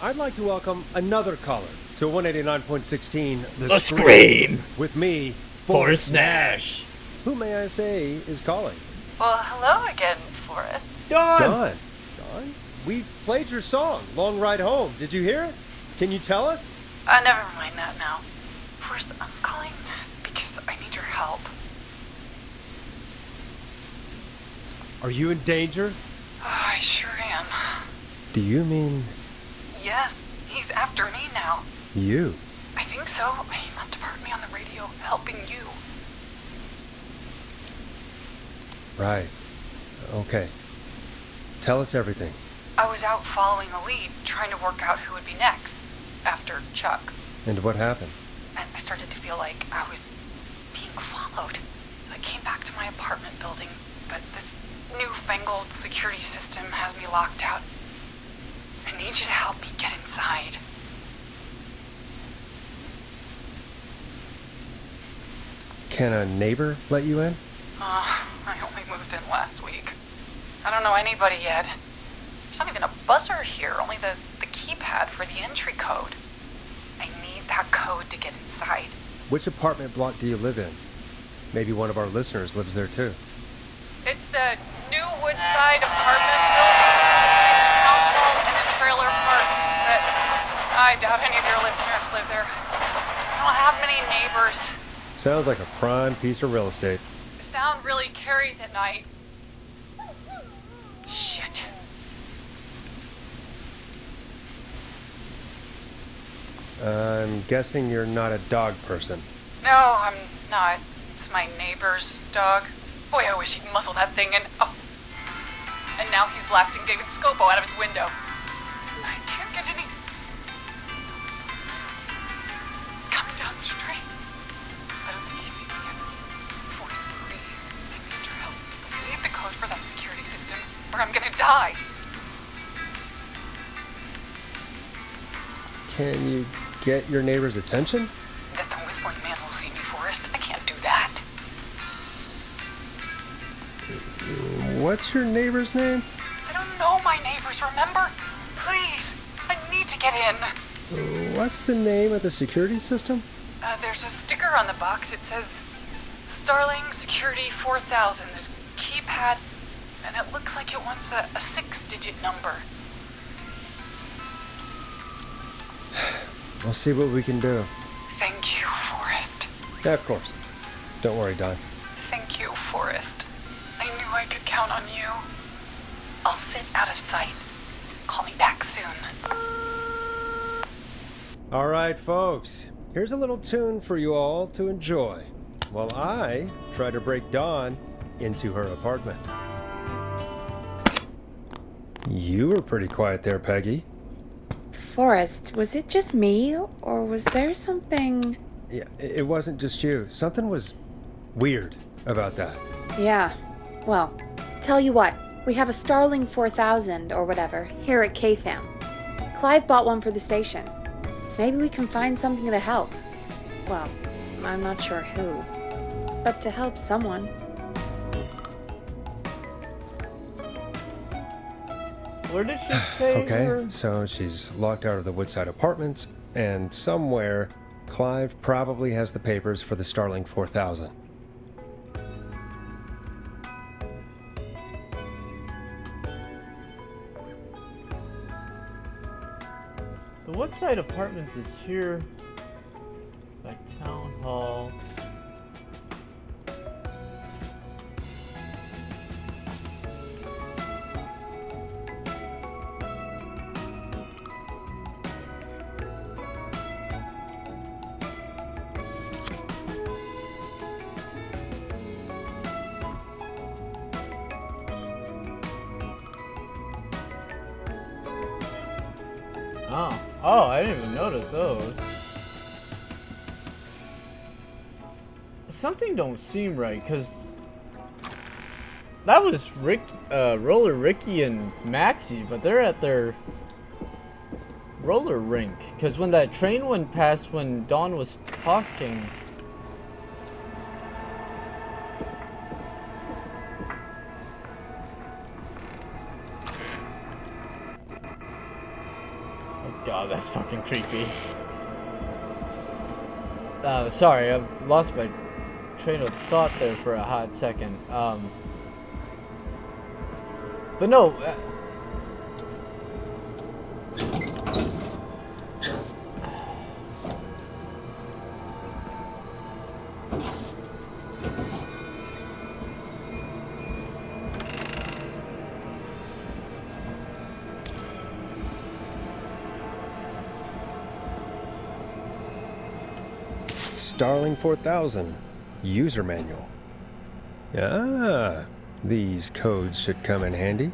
I'd like to welcome another caller to 189.16 The Scream. With me, Forrest Nash. Who may I say is calling? Well, hello again, Forrest. Dawn. We played your song, Long Ride Home. Did you hear it? Can you tell us? Never mind that now. First, I'm calling because I need your help. Are you in danger? I sure am. Do you mean Yes, he's after me now. you? I think so. He must have heard me on the radio helping you. Right. Okay. Tell us everything. I was out following a lead, trying to work out who would be next, after Chuck. And what happened? And I started to feel like I was being followed. I came back to my apartment building, but this newfangled security system has me locked out. I need you to help me get inside. Can a neighbor let you in? I only moved in last week. I don't know anybody yet. There's not even a buzzer here, only the keypad for the entry code. I need that code to get inside. Which apartment block do you live in? Maybe one of our listeners lives there too. It's the new Woodside apartment building between the town hall and the trailer park. But I doubt any of your listeners live there. I don't have many neighbors. Sounds like a prime piece of real estate. The sound really carries at night. Shit. I'm guessing you're not a dog person. No, I'm not. It's my neighbor's dog. Boy, I wish he'd muzzle that thing and... Oh. And now he's blasting David Scopo out of his window. Listen, I can't get any... He's coming down the street. I don't think he's seen me yet. Forrest, please. I need your help. I need the code for that security system, or I'm gonna die. Can you get your neighbor's attention? That the Whistling Man will see me, Forrest. I can't do that. What's your neighbor's name? I don't know my neighbors, remember? Please, I need to get in. What's the name of the security system? There's a sticker on the box. It says Starling Security 4000. There's a keypad, and it looks like it wants a 6-digit number. We'll see what we can do. Thank you, Forrest. Yeah, of course. Don't worry, Don. Thank you, Forrest. I knew I could count on you. I'll sit out of sight. Call me back soon. All right, folks. Here's a little tune for you all to enjoy while I try to break Dawn into her apartment. You were pretty quiet there, Peggy. Forrest, was it just me, or was there something... Yeah, it wasn't just you. Something was weird about that. Yeah. Well, tell you what. We have a Starling 4000, or whatever, here at KFAM. Clive bought one for the station. Maybe we can find something to help. Well, I'm not sure who. But to help someone. Where did she say Okay, so she's locked out of the Woodside Apartments, and somewhere, Clive probably has the papers for the Starling 4000. The Woodside Apartments is here by Town Hall. Oh, I didn't even notice those. Something don't seem right, cause that was Roller Ricky and Maxie, but they're at their roller rink. Cause when that train went past when Dawn was talking. God, that's fucking creepy. Sorry, I've lost my train of thought there for a hot second. But no. Starling 4000 user manual. Ah, these codes should come in handy.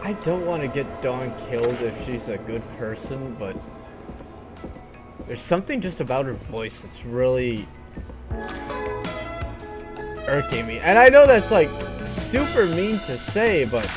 I don't want to get Dawn killed if she's a good person, but there's something just about her voice that's really irking me. And I know that's like super mean to say, but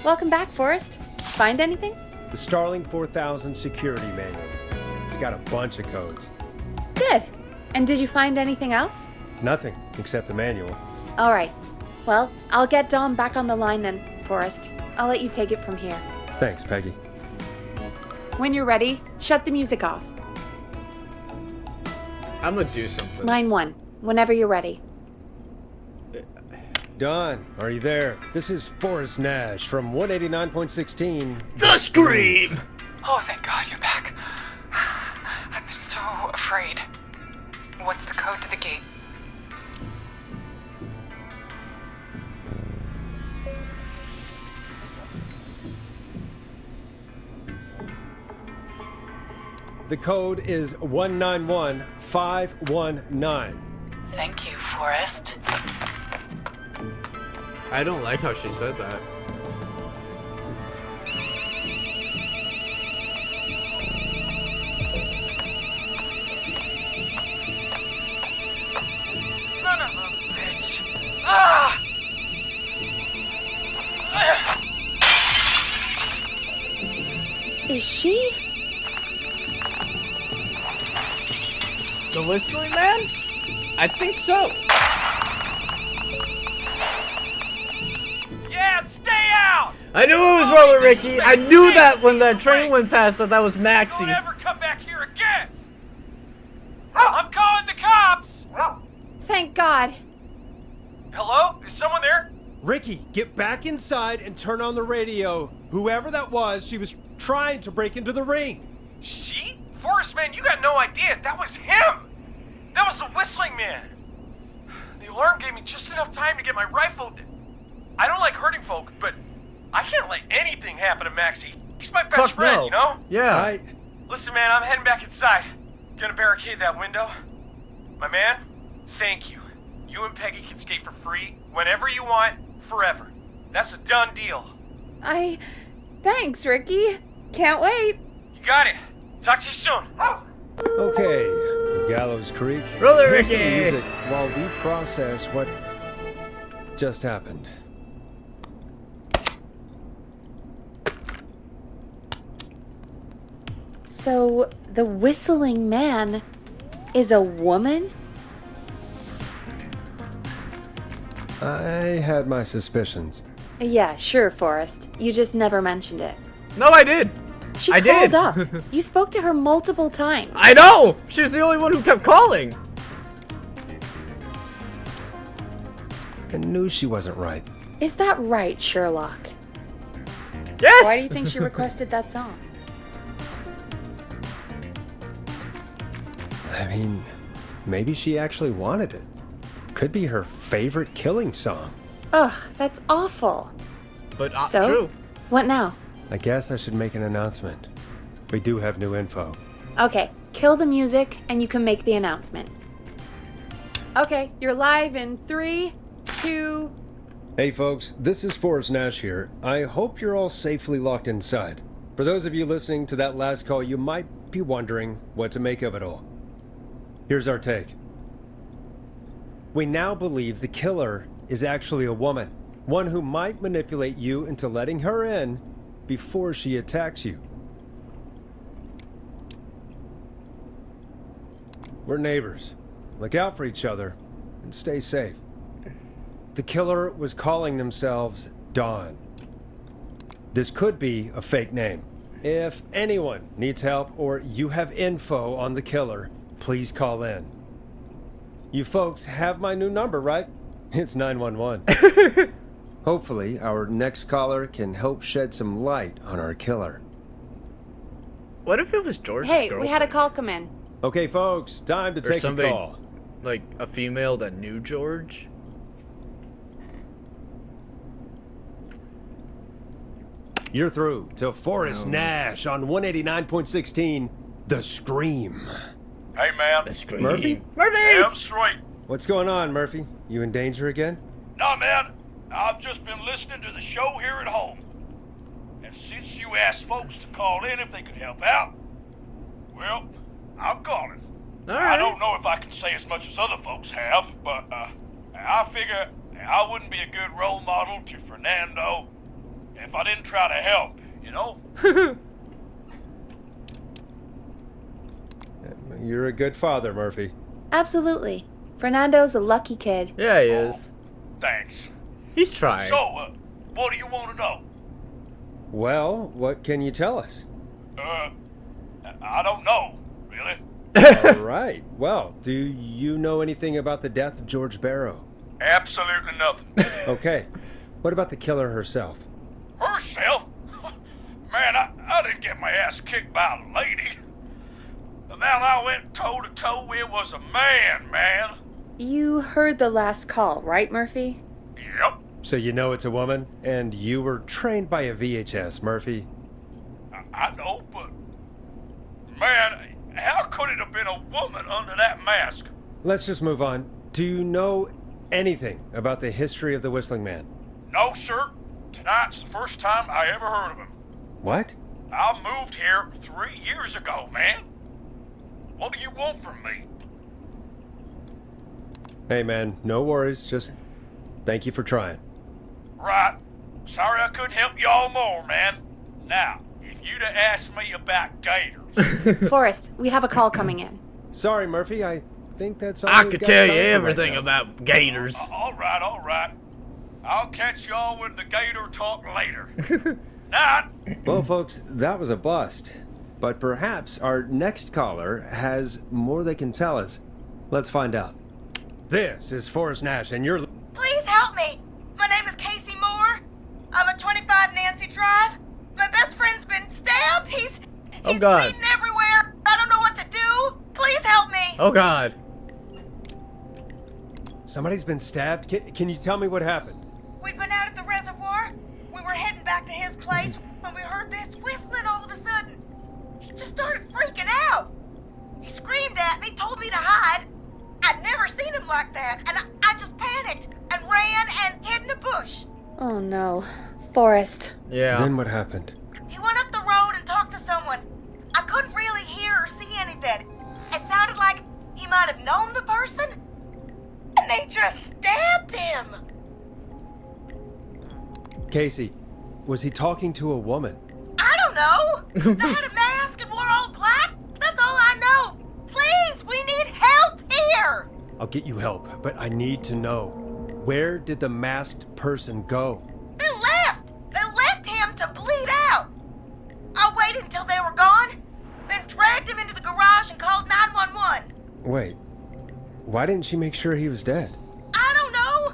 Welcome back, Forrest. Find anything? The Starling 4000 security manual. It's got a bunch of codes. Good. And did you find anything else? Nothing except the manual. All right. Well, I'll get Dom back on the line then, Forrest. I'll let you take it from here. Thanks, Peggy. When you're ready, shut the music off. I'm gonna do something. Line 1, whenever you're ready. Dawn, are you there? This is Forrest Nash from 189.16. The Scream! Oh, thank God you're back. I'm so afraid. What's the code to the gate? The code is 191519. Thank you, Forrest. I don't like how she said that. Is she? The Whistling Man? I think so. Yeah, stay out! I knew it was Roller Ricky. I knew that when that train went past that was Maxie. Don't ever come back here again! I'm calling the cops! Thank God. Hello? Is someone there? Ricky, get back inside and turn on the radio. Whoever that was, she was trying to break into the ring. She? Forrest, man, you got no idea. That was him! That was the Whistling Man! The alarm gave me just enough time to get my rifle. I don't like hurting folk, but I can't let anything happen to Maxie. He's my best Fuck friend, no. you know? Yeah. Listen, man, I'm heading back inside. Gonna barricade that window. My man, thank you. You and Peggy can skate for free whenever you want, forever. That's a done deal. Thanks, Ricky. Can't wait. You got it. Talk to you soon. Okay, Gallows Creek. Roller Here's some Ricky. music while we process what just happened. So, the Whistling Man is a woman? I had my suspicions. Yeah, sure, Forrest. You just never mentioned it. No, I did. She I called did. up. You spoke to her multiple times. I know. She was the only one who kept calling. I knew she wasn't right. Is that right, Sherlock? Yes. Why do you think she requested that song? I mean, maybe she actually wanted it. Could be her favorite killing song. Ugh, that's awful. But So? true. What now? I guess I should make an announcement. We do have new info. Okay, kill the music and you can make the announcement. Okay, you're live in 3, 2... Hey folks, this is Forrest Nash here. I hope you're all safely locked inside. For those of you listening to that last call, you might be wondering what to make of it all. Here's our take. We now believe the killer is actually a woman. One who might manipulate you into letting her in before she attacks you. We're neighbors. Look out for each other and stay safe. The killer was calling themselves Dawn. This could be a fake name. If anyone needs help or you have info on the killer, please call in. You folks have my new number, right? It's 911. Hopefully, our next caller can help shed some light on our killer. What if it was George's Hey, girlfriend? we had a call come in. Okay, folks, time to Or take a somebody, call. like a female that knew George? You're through to Forrest Nash on 189.16, The Scream. Hey, man. Murphy? Yeah, I'm straight. What's going on, Murphy? You in danger again? Nah, man. I've just been listening to the show here at home. And since you asked folks to call in if they could help out, well, I'm calling. I don't know if I can say as much as other folks have, but I figure I wouldn't be a good role model to Fernando if I didn't try to help, you know? You're a good father, Murphy. Absolutely. Fernando's a lucky kid. Yeah, he is. Thanks. He's trying. So, what do you want to know? Well, what can you tell us? I don't know, really. All right. Well, do you know anything about the death of George Barrow? Absolutely nothing. Okay. What about the killer herself? Herself? Man, I didn't get my ass kicked by a lady. The man I went toe-to-toe with was a man. You heard the last call, right, Murphy? Yep. So you know it's a woman, and you were trained by a VHS, Murphy. I know, but... Man, how could it have been a woman under that mask? Let's just move on. Do you know anything about the history of the Whistling Man? No, sir. Tonight's the first time I ever heard of him. What? I moved here 3 years ago, man. What do you want from me? Hey, man, no worries. Just thank you for trying. Right. Sorry I couldn't help you all more, man. Now, if you'd have asked me about gators. Forrest, we have a call coming in. Sorry, Murphy. I think that's all I we've could got tell time you for right everything now. about gators. All right. I'll catch y'all with the gator talk later. Night. Well, folks, that was a bust. But perhaps our next caller has more they can tell us. Let's find out. This is Forrest Nash, and you're... Please help me. My name is Casey Moore. I'm at 25 Nancy Drive. My best friend's been stabbed. He's God. bleeding everywhere. I don't know what to do. Please help me. Oh God. Somebody's been stabbed? Can you tell me what happened? We'd been out at the reservoir. We were heading back to his place when we heard this whistling all of a sudden. He just started freaking out. He screamed at me, told me to hide. I'd never seen him like that, and I just panicked and ran and hid in a bush. Oh no. Forrest. Yeah. Then what happened? He went up the road and talked to someone. I couldn't really hear or see anything. It sounded like he might have known the person, and they just stabbed him. Casey, was he talking to a woman? I don't know. They had a mask and wore all black. That's all I know. Please, we need help here. I'll get you help, but I need to know. Where did the masked person go? They left. They left him to bleed out. I waited until they were gone, then dragged him into the garage and called 911. Wait. Why didn't she make sure he was dead? I don't know.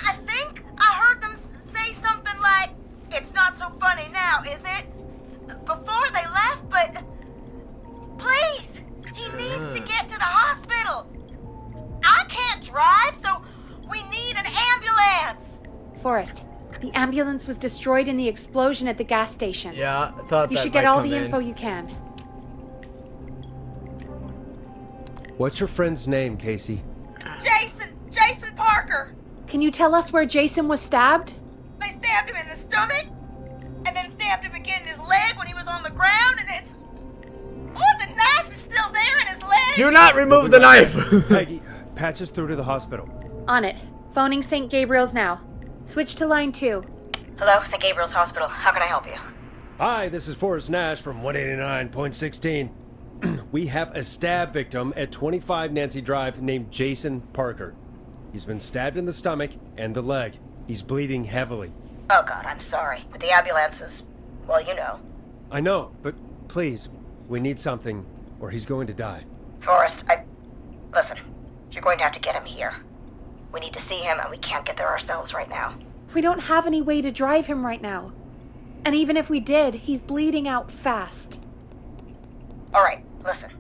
I think I heard them say something like, "It's not so funny now, is it?" before they left, but please, he needs to get to the hospital. I can't drive, so we need an ambulance. Forrest, the ambulance was destroyed in the explosion at the gas station. Yeah, I thought You that should get might all come the in. info you can. What's your friend's name, Casey? Jason Parker. Can you tell us where Jason was stabbed? They stabbed him in the stomach, and then stabbed him again in his leg when he was on the ground, and it's... Oh, the knife is still there in his leg! Do not remove the knife! Peggy, patch us through to the hospital. On it. Phoning St. Gabriel's now. Switch to line 2. Hello, St. Gabriel's Hospital. How can I help you? Hi, this is Forrest Nash from 189.16. We have a stab victim at 25 Nancy Drive named Jason Parker. He's been stabbed in the stomach and the leg. He's bleeding heavily. Oh, God, I'm sorry. But the ambulance is... well, you know. I know, but please, we need something, or he's going to die. Forrest, listen, you're going to have to get him here. We need to see him, and we can't get there ourselves right now. We don't have any way to drive him right now. And even if we did, he's bleeding out fast. All right, listen.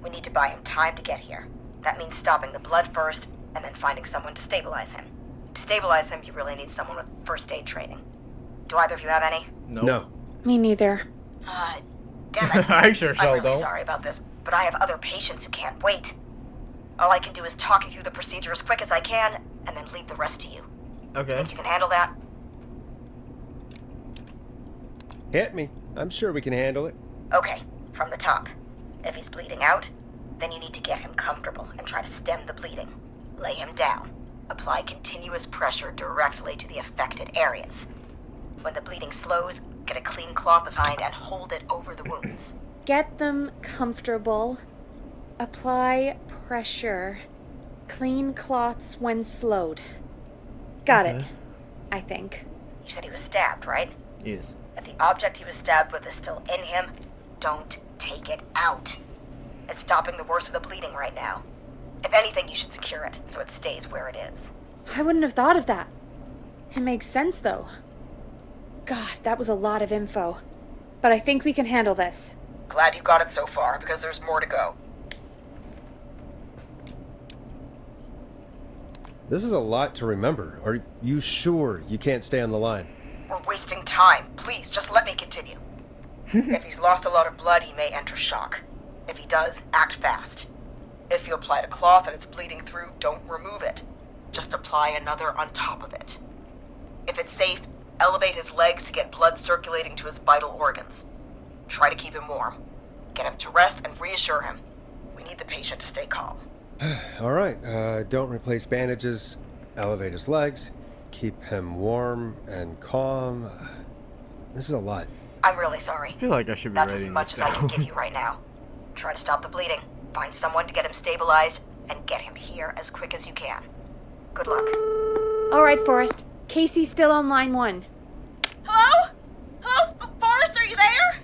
We need to buy him time to get here. That means stopping the blood first, and then finding someone to stabilize him. To stabilize him, you really need someone with first aid training. Do either of you have any? No. Me neither. Damn it. I sure I'm really don't. sorry about this, but I have other patients who can't wait. All I can do is talk you through the procedure as quick as I can, and then leave the rest to you. Okay. Think you can handle that? Hit me. I'm sure we can handle it. Okay, from the top. If he's bleeding out, then you need to get him comfortable and try to stem the bleeding. Lay him down. Apply continuous pressure directly to the affected areas. When the bleeding slows, get a clean cloth assigned and hold it over the wounds. Get them comfortable. Apply pressure. Clean cloths when slowed. Got it. I think. You said he was stabbed, right? Yes. If the object he was stabbed with is still in him, don't take it out. It's stopping the worst of the bleeding right now. If anything, you should secure it so it stays where it is. I wouldn't have thought of that. It makes sense, though. God, that was a lot of info. But I think we can handle this. Glad you got it so far, because there's more to go. This is a lot to remember. Are you sure you can't stay on the line? We're wasting time. Please, just let me continue. If he's lost a lot of blood, he may enter shock. If he does, act fast. If you applied a cloth and it's bleeding through, don't remove it. Just apply another on top of it. If it's safe, elevate his legs to get blood circulating to his vital organs. Try to keep him warm. Get him to rest and reassure him. We need the patient to stay calm. All right, don't replace bandages. Elevate his legs. Keep him warm and calm. This is a lot. I'm really sorry. I feel like I should be That's as writing much this as I can down. give you right now. Try to stop the bleeding, find someone to get him stabilized, and get him here as quick as you can. Good luck. All right, Forrest. Casey's still on line 1. Hello? Hello? Forrest, are you there?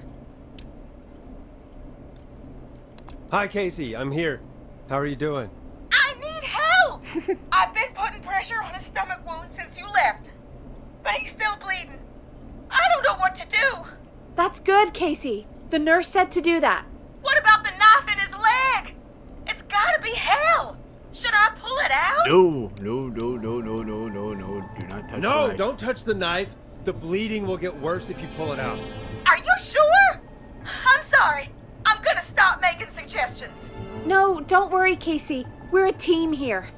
Hi, Casey. I'm here. How are you doing? I need help! I've been putting pressure on his stomach wound since you left, but he's still bleeding. I don't know what to do. That's good, Casey. The nurse said to do that. What about the knife in his leg? It's gotta be hell. Should I pull it out? No. Do not touch the No, knife. don't touch the knife. The bleeding will get worse if you pull it out. Are you sure? I'm sorry. I'm gonna stop making suggestions. No, don't worry, Casey. We're a team here.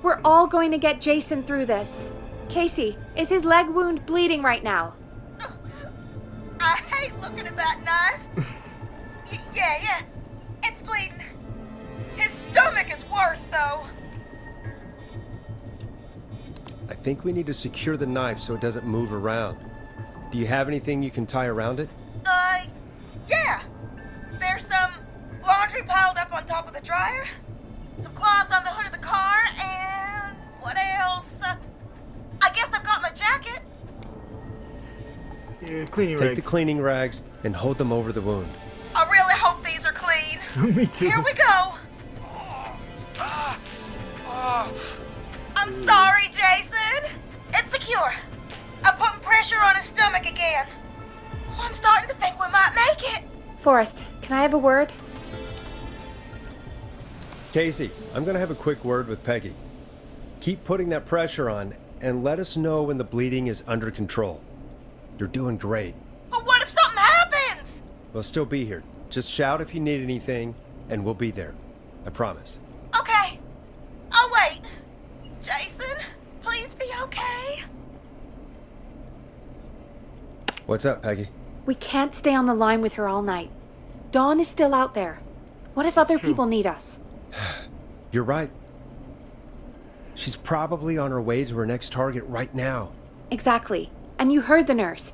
We're all going to get Jason through this. Casey, is his leg wound bleeding right now? I hate looking at that knife. Yeah. It's bleeding. His stomach is worse, though. I think we need to secure the knife so it doesn't move around. Do you have anything you can tie around it? Yeah. There's some laundry piled up on top of the dryer, some cloths on the hood of the car, and what else? I guess I've got my jacket. Yeah, cleaning Take rags. the cleaning rags and hold them over the wound. I really hope these are clean. Me too. Here we go. I'm sorry, Jason. It's secure. I'm putting pressure on his stomach again. I'm starting to think we might make it. Forrest, can I have a word? Casey, I'm going to have a quick word with Peggy. Keep putting that pressure on and let us know when the bleeding is under control. You're doing great. But what if something happens? We'll still be here. Just shout if you need anything, and we'll be there. I promise. Okay. I'll wait. Jason, please be okay. What's up, Peggy? We can't stay on the line with her all night. Dawn is still out there. What if other people need us? You're right. She's probably on her way to her next target right now. Exactly. And you heard the nurse.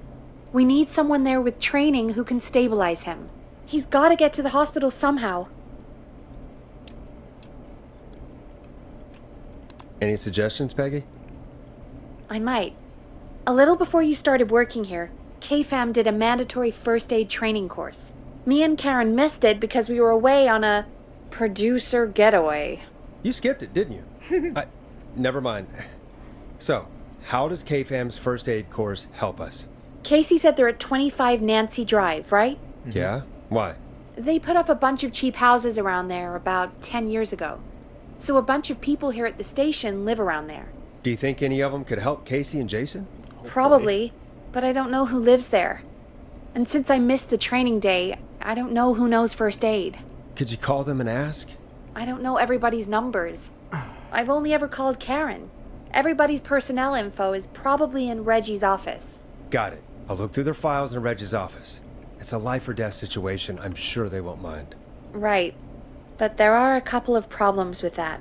We need someone there with training who can stabilize him. He's got to get to the hospital somehow. Any suggestions, Peggy? I might. A little before you started working here, KFAM did a mandatory first aid training course. Me and Karen missed it because we were away on a producer getaway. You skipped it, didn't you? Never mind. So, how does KFAM's first aid course help us? Casey said they're at 25 Nancy Drive, right? Yeah? Why? They put up a bunch of cheap houses around there about 10 years ago. So a bunch of people here at the station live around there. Do you think any of them could help Casey and Jason? Probably, but I don't know who lives there. And since I missed the training day, I don't know who knows first aid. Could you call them and ask? I don't know everybody's numbers. I've only ever called Karen. Everybody's personnel info is probably in Reggie's office. Got it. I'll look through their files in Reggie's office. It's a life or death situation. I'm sure they won't mind. Right. But there are a couple of problems with that.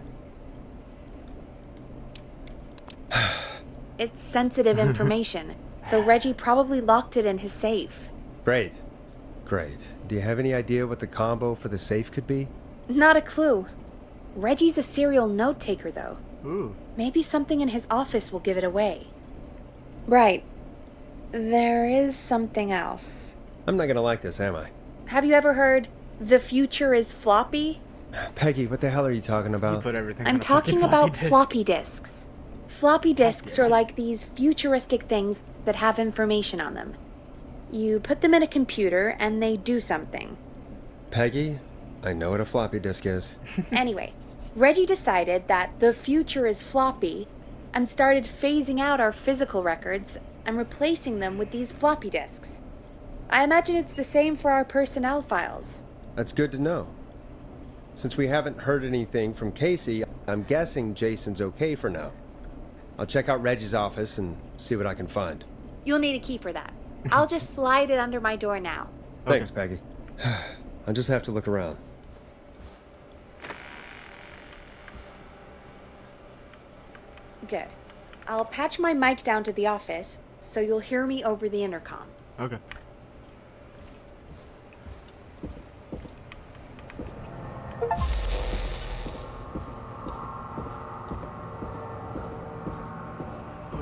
It's sensitive information, so Reggie probably locked it in his safe. Great. Do you have any idea what the combo for the safe could be? Not a clue. Reggie's a serial note taker, though. Ooh. Maybe something in his office will give it away. Right. There is something else. I'm not gonna like this, am I? Have you ever heard, "The future is floppy"? Peggy, what the hell are you talking about? Put everything I'm on a fucking talking about disk. floppy disks. Floppy disks are like these futuristic things that have information on them. You put them in a computer and they do something. Peggy, I know what a floppy disk is. Anyway, Reggie decided that the future is floppy and started phasing out our physical records and replacing them with these floppy disks. I imagine it's the same for our personnel files. That's good to know. Since we haven't heard anything from Casey, I'm guessing Jason's okay for now. I'll check out Reggie's office and see what I can find. You'll need a key for that. I'll just slide it under my door now. Thanks, Peggy. I'll just have to look around. Good. I'll patch my mic down to the office, so you'll hear me over the intercom. Okay.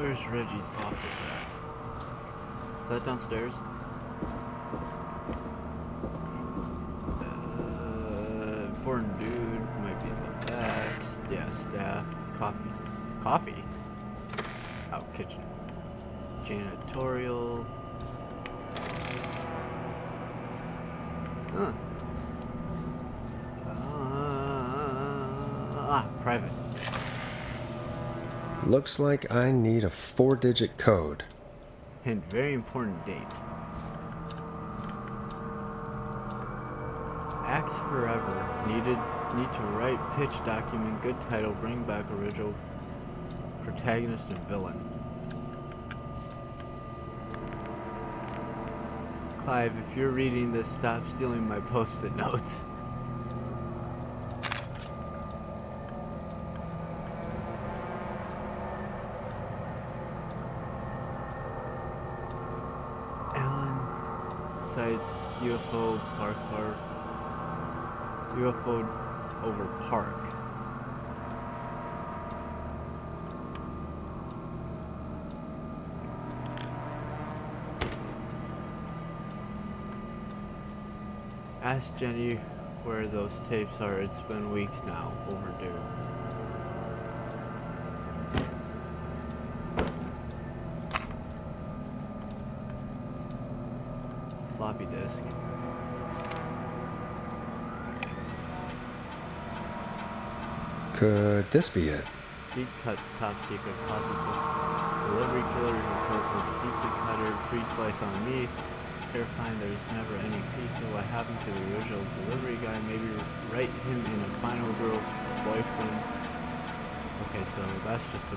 Where's Reggie's office at? Is that downstairs? Important dude might be in the back. Yeah, staff. Coffee. Coffee? Oh, kitchen. Janitorial. Huh. Private. Looks like I need a 4-digit code. Hint, very important date. Acts Forever. Need to write, pitch, document, good title, bring back original protagonist and villain. Clive, if you're reading this, stop stealing my post-it notes. Alan cites UFO over park. Ask Jenny where those tapes are. It's been weeks now. Overdue. Floppy disk. Could this be it? Deep Cuts top secret closet disc. Delivery killer who kills with a pizza cutter. Free slice on me. Terrifying, there's never any pizza. What happened to the original delivery guy? Maybe write him in a final girl's boyfriend. Okay, so that's just a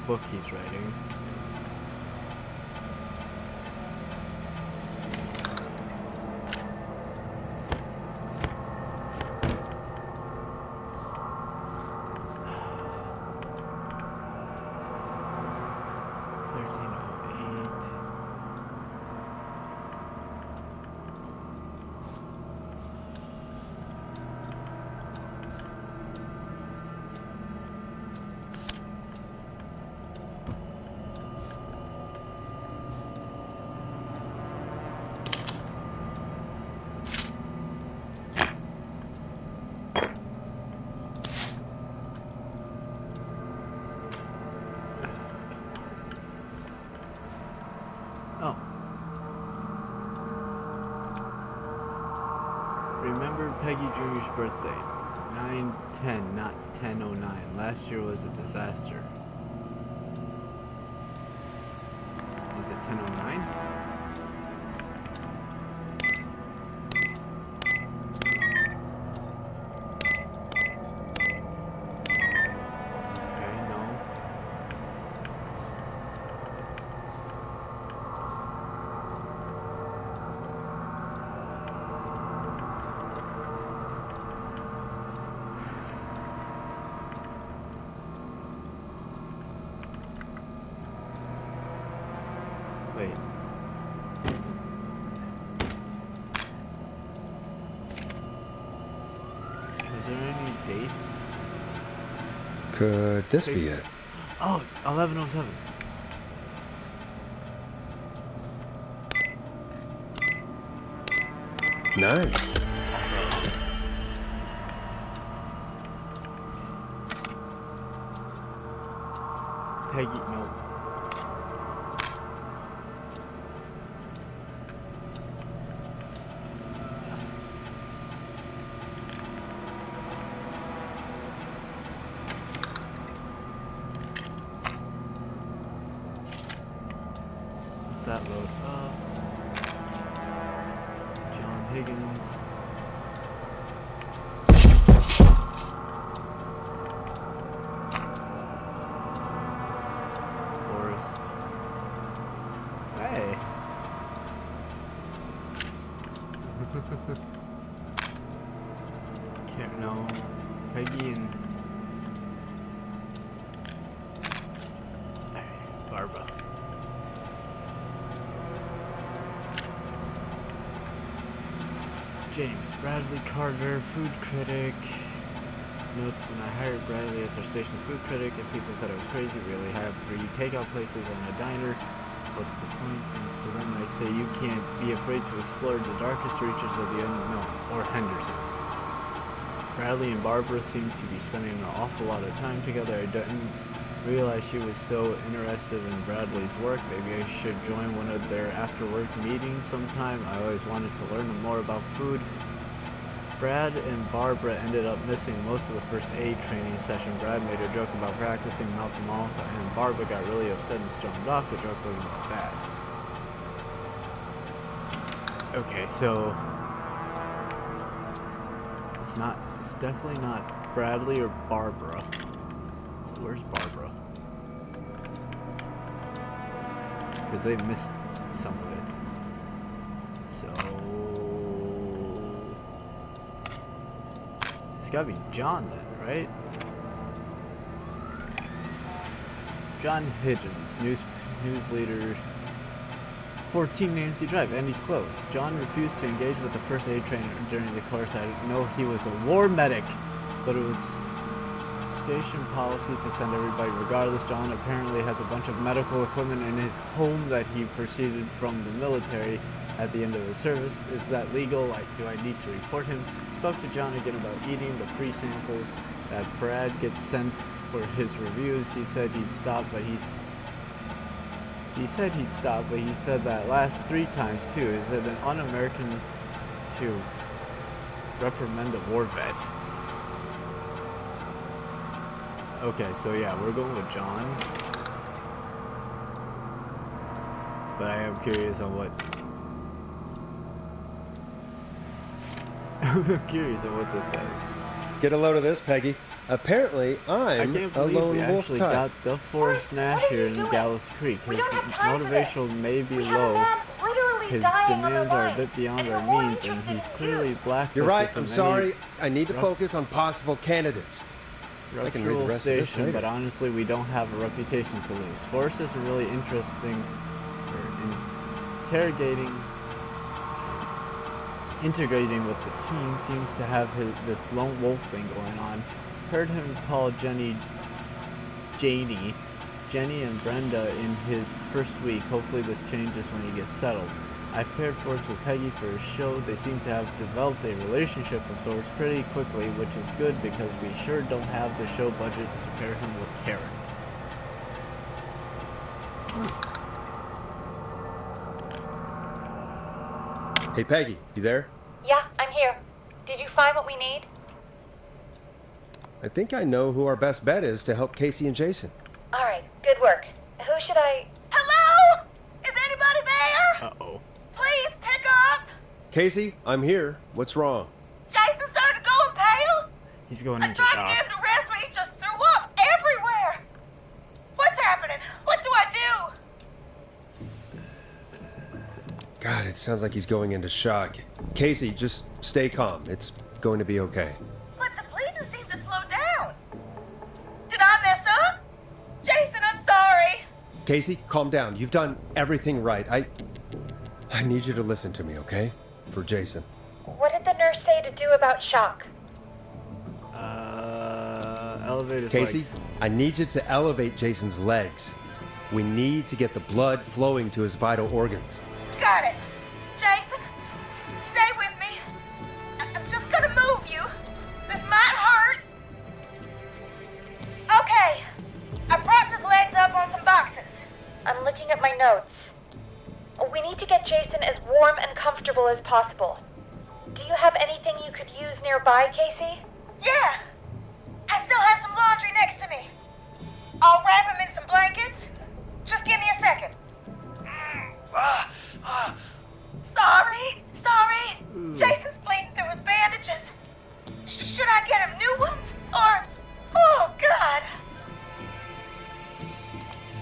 book he's writing. Remember Peggy Jr.'s birthday. 9/10, not 10/09. Last year was a disaster. Is it 10/09? Okay, no. Wait. Is there any dates? Could this be it? Oh, 11/07. Nice. Peggy, no. That load up. John Higgins. Forrest. Hey. Can't know. Peggy and Barbara. James Bradley Carter, food critic. Notes, when I hired Bradley as our station's food critic and people said I was crazy, really have 3 takeout places and a diner. What's the point? And to them I say you can't be afraid to explore the darkest reaches of the unknown, or Henderson. Bradley and Barbara seem to be spending an awful lot of time together. I didn't realize she was so interested in Bradley's work. Maybe I should join one of their after-work meetings sometime. I always wanted to learn more about food. Brad and Barbara ended up missing most of the first aid training session. Brad made a joke about practicing mouth to mouth, and Barbara got really upset and stormed off. The joke wasn't that bad. Okay, so it's definitely not Bradley or Barbara. So where's Barbara? Because they missed some of it. So it's gotta be John then, right? John Higgins, news leader, 14 Nancy Drive. Andy's close. John refused to engage with the first aid trainer during the course. I didn't know he was a war medic, but it was station policy to send everybody regardless. John apparently has a bunch of medical equipment in his home that he preceded from the military at the end of his service. Is that legal? Like, do I need to report him? Spoke to John again about eating the free samples that Brad gets sent for his reviews. He said he'd stop, but he said that last 3 times too. Is it an un-American to reprimand a war vet? Okay, so yeah, we're going with John. But I am curious on what... I'm curious on what this says. Get a load of this, Peggy. Apparently, I'm I can't a believe lone we wolf actually type. got the Forrest Nash here in Gallows Creek. His motivation may be low. His demands are a bit beyond our means, and he's clearly blacklisted. You're right. from I'm sorry. any I need to focus on possible candidates. I can read the reputable rest of this station, later. but honestly, we don't have a reputation to lose. Forrest isn't really integrating with the team. Seems to have this lone wolf thing going on. Heard him call Jenny and Brenda in his first week. Hopefully this changes when he gets settled. I've paired Forrest with Peggy for a show. They seem to have developed a relationship of sorts pretty quickly, which is good because we sure don't have the show budget to pair him with Karen. Hey, Peggy, you there? Yeah, I'm here. Did you find what we need? I think I know who our best bet is to help Casey and Jason. All right, good work. Who should I... Hello? Is anybody there? Uh-oh. Please pick up. Casey, I'm here. What's wrong? Jason started going pale. He's going I into tried to shock. get him to rest, but he just threw up everywhere. What's happening? What do I do? God, it sounds like he's going into shock. Casey, just stay calm. It's going to be okay. But the bleeding seemed to slow down. Did I mess up? Jason, I'm sorry. Casey, calm down. You've done everything right. I need you to listen to me, okay? For Jason. What did the nurse say to do about shock? Elevate his Casey, legs. I need you to elevate Jason's legs. We need to get the blood flowing to his vital organs. Got it. Jason, stay with me. I'm just gonna move you. This might hurt. Okay. I propped his legs up on some boxes. I'm looking at my notes. We need to get Jason as warm and comfortable as possible. Do you have anything you could use nearby, Casey? Yeah. I still have some laundry next to me. I'll wrap him in some blankets. Just give me a second. Sorry. Jason's bleeding through his bandages. Should I get him new ones? Or... Oh, God.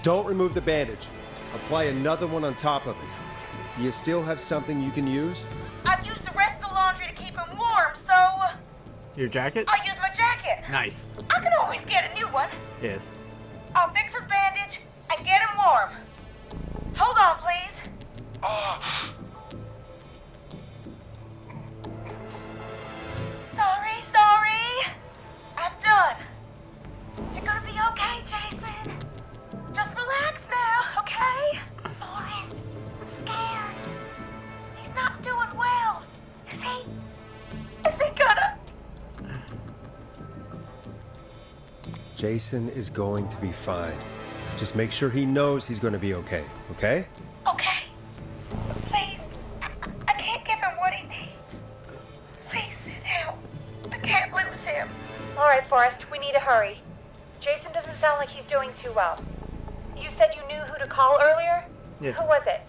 Don't remove the bandage. Apply another one on top of it. Do you still have something you can use? I've used the rest of the laundry to keep him warm, so... Your jacket? I'll use my jacket. Nice. I can always get a new one. Yes. I'll fix his bandage and get him warm. Hold on, please. Sorry. I'm still Jason is going to be fine. Just make sure he knows he's going to be okay, okay? Okay. Please. I can't give him what he needs. Please, help. I can't lose him. All right, Forrest, we need to hurry. Jason doesn't sound like he's doing too well. You said you knew who to call earlier? Yes. Who was it?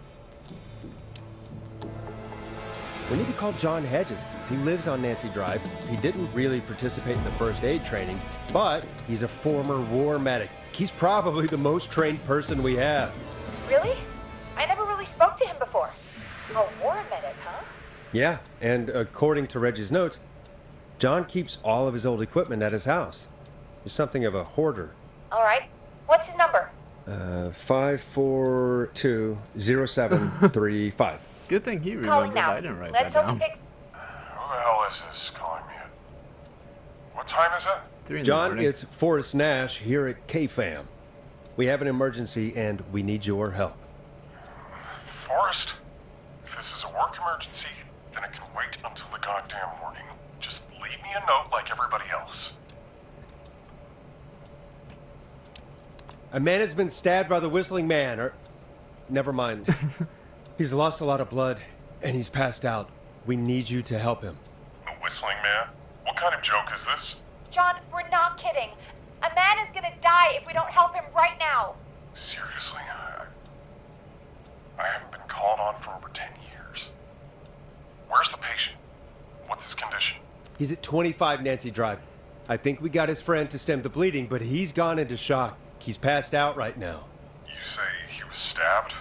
We need to call John Hedges. He lives on Nancy Drive. He didn't really participate in the first aid training, but he's a former war medic. He's probably the most trained person we have. Really? I never really spoke to him before. A war medic, huh? Yeah, and according to Reggie's notes, John keeps all of his old equipment at his house. He's something of a hoarder. All right. What's his number? 5420735. Good thing he Calling remembered. now. I didn't write Let's that hope down. Who the hell is this calling me at? What time is it? 3 in the John, morning. it's Forrest Nash here at KFAM. We have an emergency and we need your help. Forrest? If this is a work emergency, then it can wait until the goddamn morning. Just leave me a note like everybody else. A man has been stabbed by the Whistling Man, or... Never mind. He's lost a lot of blood, and he's passed out. We need you to help him. The Whistling Man? What kind of joke is this? John, we're not kidding. A man is gonna die if we don't help him right now. Seriously? I haven't been called on for over 10 years. Where's the patient? What's his condition? He's at 25 Nancy Drive. I think we got his friend to stem the bleeding, but he's gone into shock. He's passed out right now. You say he was stabbed?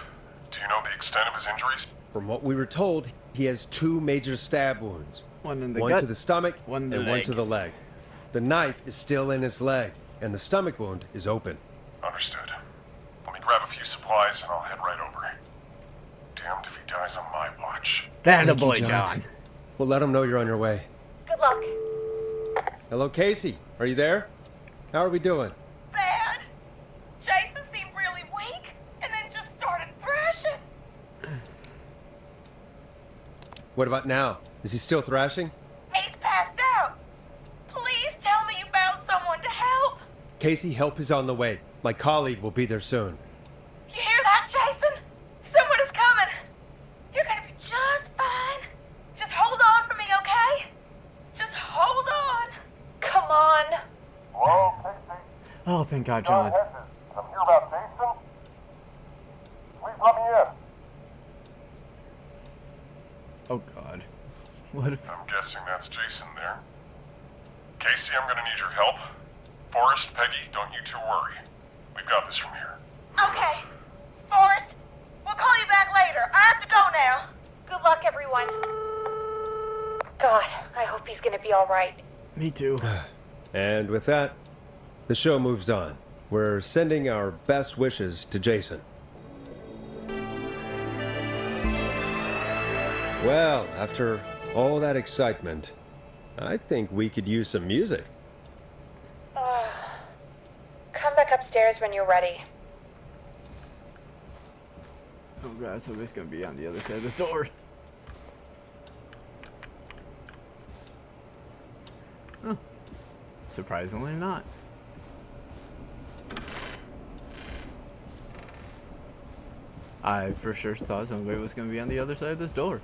Do you know the extent of his injuries? From what we were told, he has 2 major stab wounds. One in the One gut, to the stomach one in the and one leg. to the leg. The knife is still in his leg, and the stomach wound is open. Understood. Let me grab a few supplies and I'll head right over. Damned if he dies on my watch. That a Thank you, boy, John. We'll let him know you're on your way. Good luck. Hello, Casey. Are you there? How are we doing? Bad. Jason seemed really weak and then just started thrashing. What about now? Is he still thrashing? He's passed out. Please tell me you found someone to help. Casey, help is on the way. My colleague will be there soon. You hear that, Jason? Someone is coming. You're gonna be just fine. Just hold on for me, okay? Just hold on. Come on. Hello, Casey? Oh, thank God, John John. Hedges. I'm here about Jason. Please let me in. Oh God. What if? I'm guessing that's Jason there. Casey, I'm gonna need your help. Forrest, Peggy, don't you two worry. We've got this from here. Okay. Forrest, we'll call you back later. I have to go now. Good luck, everyone. God, I hope he's gonna be all right. Me too. And with that, the show moves on. We're sending our best wishes to Jason. Well, after all that excitement, I think we could use some music. Come back upstairs when you're ready. Oh God, somebody's gonna be on the other side of this door. Huh. Surprisingly not. I for sure thought somebody was gonna be on the other side of this door.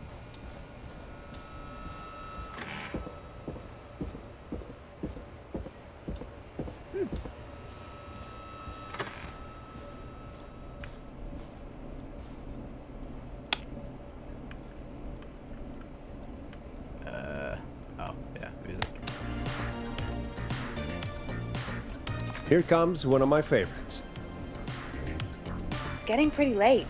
Oh, yeah, music. Here comes one of my favorites. It's getting pretty late.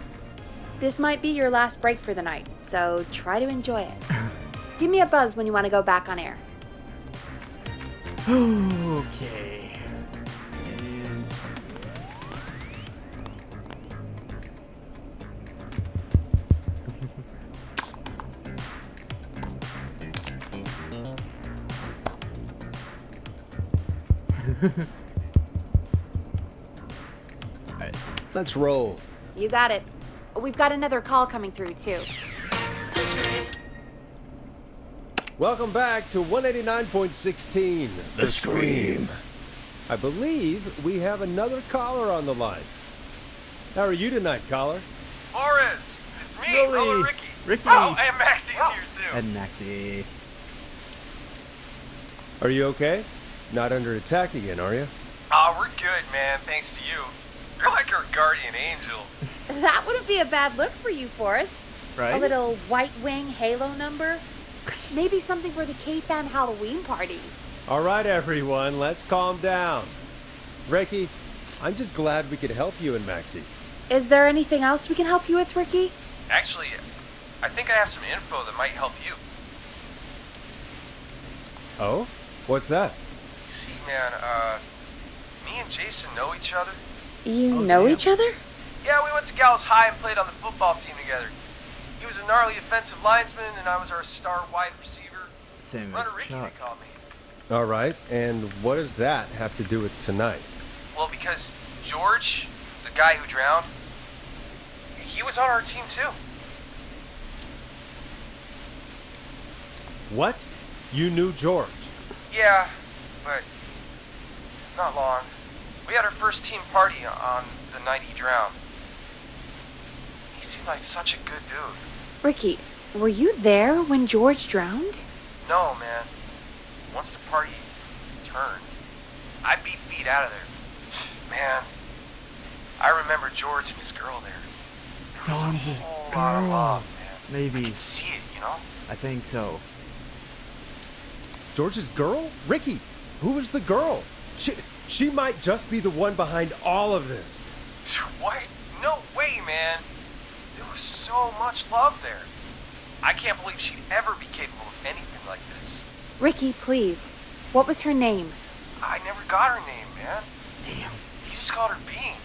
This might be your last break for the night, so try to enjoy it. Give me a buzz when you want to go back on air. Okay. And Alright. Let's roll. You got it. We've got another call coming through, too. Welcome back to 189.16 The Scream. I believe we have another caller on the line. How are you tonight, caller? Forrest, it's me, Really? Roller Ricky. Ricky. Oh, and Maxie's here too. And Maxie. Are you okay? Not under attack again, are you? Oh, we're good, man. Thanks to you. You're like our guardian angel. That wouldn't be a bad look for you, Forrest. Right? A little White Wing Halo number. Maybe something for the K-Fam Halloween party. All right, everyone, let's calm down. Ricky, I'm just glad we could help you and Maxie. Is there anything else we can help you with, Ricky? Actually, I think I have some info that might help you. Oh? What's that? See, man, me and Jason know each other. You know each other? Yeah, we went to Gallows High and played on the football team together. He was a gnarly offensive linesman, and I was our star wide receiver. Same Runner as Ricky, Chuck. they called me. All right, and what does that have to do with tonight? Well, because George, the guy who drowned, he was on our team too. What? You knew George? Yeah, but not long. We had our first team party on the night he drowned. He seemed like such a good dude. Ricky, were you there when George drowned? No, man. Once the party turned, I beat feet out of there. Man, I remember George and his girl there. There was Dawn's a his whole lot of girl. love, man. I Maybe. could see it, you know? I think so. George's girl? Ricky, who was the girl? She might just be the one behind all of this. What? No way, man. There was so much love there. I can't believe she'd ever be capable of anything like this. Ricky, please. What was her name? I never got her name, man. Damn. He just called her Bean.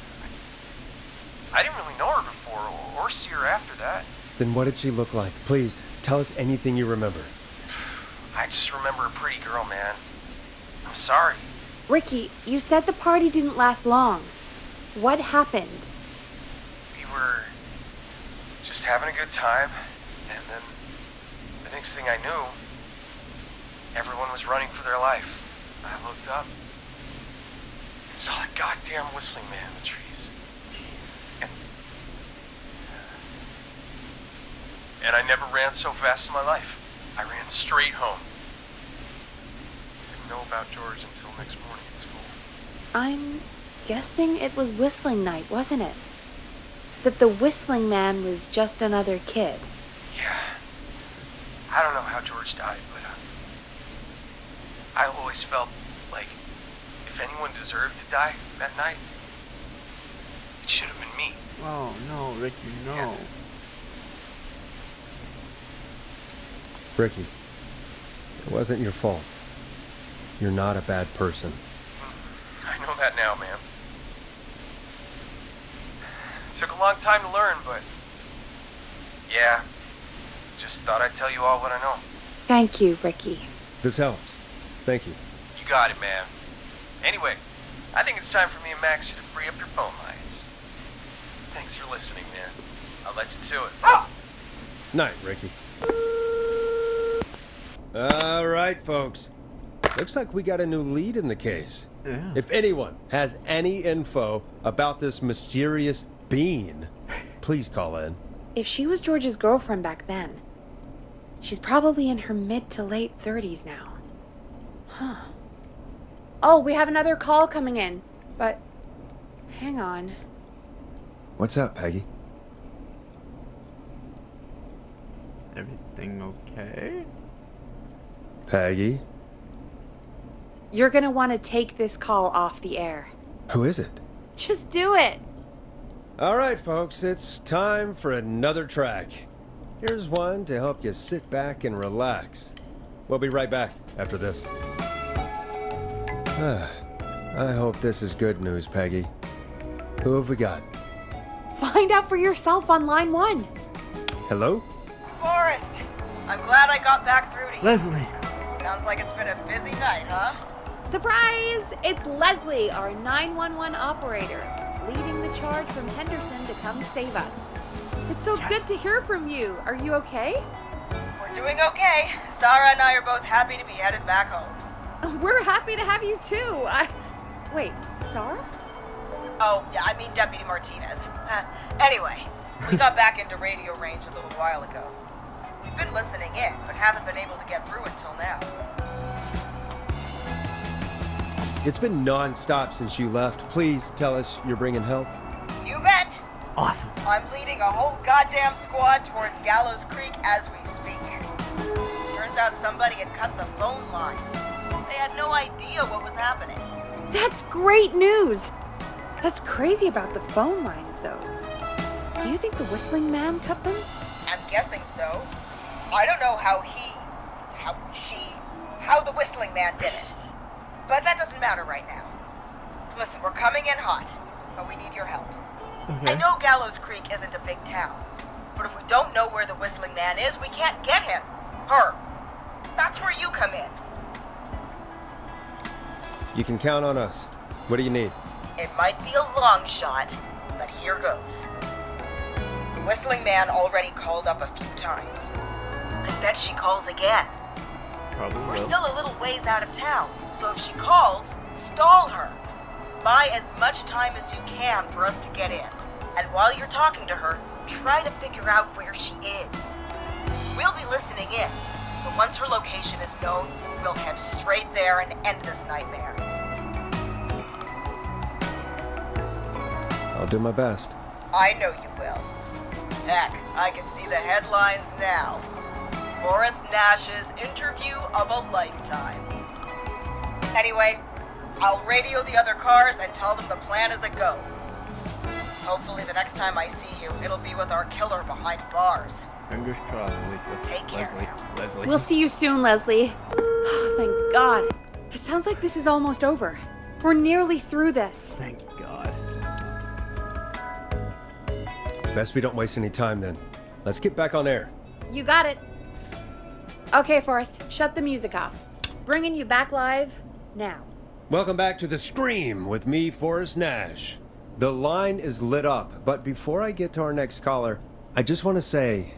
I didn't really know her before or see her after that. Then what did she look like? Please, tell us anything you remember. I just remember a pretty girl, man. I'm sorry. Ricky, you said the party didn't last long. What happened? We were just having a good time, and then the next thing I knew, everyone was running for their life. I looked up and saw that goddamn whistling man in the trees. And I never ran so fast in my life. I ran straight home. Didn't know about George until next morning at school. I'm guessing it was whistling night, wasn't it? That the whistling man was just another kid. Yeah. I don't know how George died, but I always felt like if anyone deserved to die that night, it should have been me. Oh, no, Ricky, no. Yeah. Ricky, it wasn't your fault. You're not a bad person. I know that now, man. It took a long time to learn, but yeah, just thought I'd tell you all what I know. Thank you, Ricky. This helps. Thank you. You got it, man. Anyway, I think it's time for me and Maxie to free up your phone lines. Thanks for listening, man. I'll let you to it. Night, Ricky. All right, folks. Looks like we got a new lead in the case. Yeah. If anyone has any info about this mysterious bean, please call in. If she was George's girlfriend back then, she's probably in her mid to late 30s now. Huh. Oh, we have another call coming in, but hang on. What's up, Peggy? Everything okay? Peggy? You're gonna want to take this call off the air. Who is it? Just do it. All right, folks, it's time for another track. Here's one to help you sit back and relax. We'll be right back after this. I hope this is good news, Peggy. Who have we got? Find out for yourself on line 1. Hello? Forrest, I'm glad I got back through to you. Leslie. Sounds like it's been a busy night, huh? Surprise! It's Leslie, our 911 operator, leading the charge from Henderson to come save us. It's so good to hear from you. Are you okay? We're doing okay. Sarah and I are both happy to be headed back home. We're happy to have you too. Wait, Zara? Oh, yeah, I mean Deputy Martinez. Anyway, we got back into radio range a little while ago. We've been listening in, but haven't been able to get through until now. It's been non-stop since you left. Please tell us you're bringing help. You bet! Awesome. I'm leading a whole goddamn squad towards Gallows Creek as we speak. Turns out somebody had cut the phone lines. They had no idea what was happening. That's great news! That's crazy about the phone lines, though. Do you think the Whistling Man cut them? I'm guessing so. I don't know how the Whistling Man did it. But that doesn't matter right now. Listen, we're coming in hot, but we need your help. Okay. I know Gallows Creek isn't a big town, but if we don't know where the Whistling Man is, we can't get him. Her. That's where you come in. You can count on us. What do you need? It might be a long shot, but here goes. The Whistling Man already called up a few times. I bet she calls again. Probably We're will. still a little ways out of town, so if she calls, stall her. Buy as much time as you can for us to get in. And while you're talking to her, try to figure out where she is. We'll be listening in, so once her location is known, we'll head straight there and end this nightmare. I'll do my best. I know you will. Heck, I can see the headlines now. Forrest Nash's interview of a lifetime. Anyway, I'll radio the other cars and tell them the plan is a go. Hopefully the next time I see you, it'll be with our killer behind bars. Fingers crossed, Lisa. Take care Leslie. now. Leslie. We'll see you soon, Leslie. Oh, thank God. It sounds like this is almost over. We're nearly through this. Thank God. Best we don't waste any time then. Let's get back on air. You got it. Okay, Forrest, shut the music off. Bringing you back live now. Welcome back to The Scream with me, Forrest Nash. The line is lit up, but before I get to our next caller, I just want to say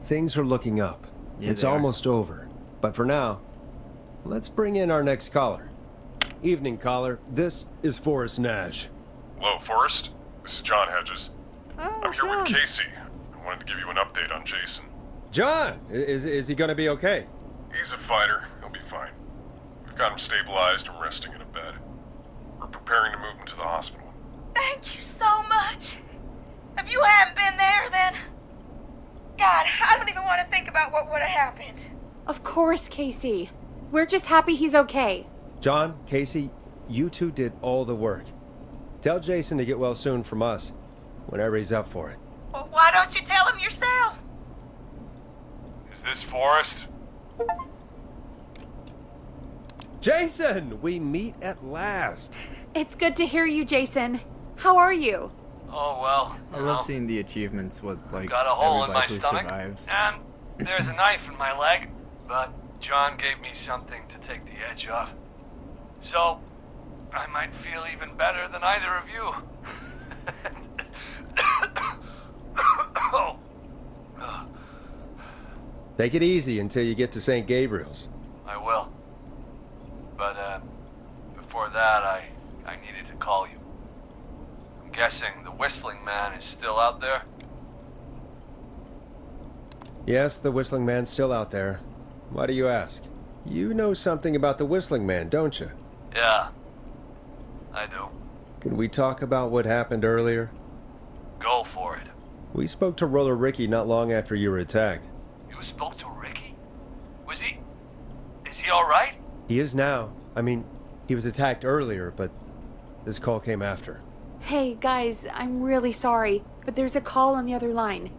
things are looking up. Yeah, it's they are. almost over. But for now, let's bring in our next caller. Evening, caller. This is Forrest Nash. Hello, Forrest. This is John Hedges. Oh, I'm here with Casey. I wanted to give you an update on Jason. John! Is he gonna be okay? He's a fighter. He'll be fine. We've got him stabilized and resting in a bed. We're preparing to move him to the hospital. Thank you so much. If you hadn't been there, then... God, I don't even want to think about what would have happened. Of course, Casey. We're just happy he's okay. John, Casey, you two did all the work. Tell Jason to get well soon from us, whenever he's up for it. Well, why don't you tell him yourself? Is this Forrest? Jason! We meet at last. It's good to hear you, Jason. How are you? Oh, well. I love seeing the achievements with, like, Got a hole in my everybody who stomach, survives. and there's a knife in my leg, but John gave me something to take the edge off. So, I might feel even better than either of you. Oh. Take it easy until you get to St. Gabriel's. I will. But, before that, I needed to call you. I'm guessing the Whistling Man is still out there? Yes, the Whistling Man's still out there. Why do you ask? You know something about the Whistling Man, don't you? Yeah, I do. Can we talk about what happened earlier? Go for it. We spoke to Roller Ricky not long after you were attacked. You spoke to Ricky? Is he alright? He is now. I mean, he was attacked earlier, but this call came after. Hey, guys, I'm really sorry, but there's a call on the other line.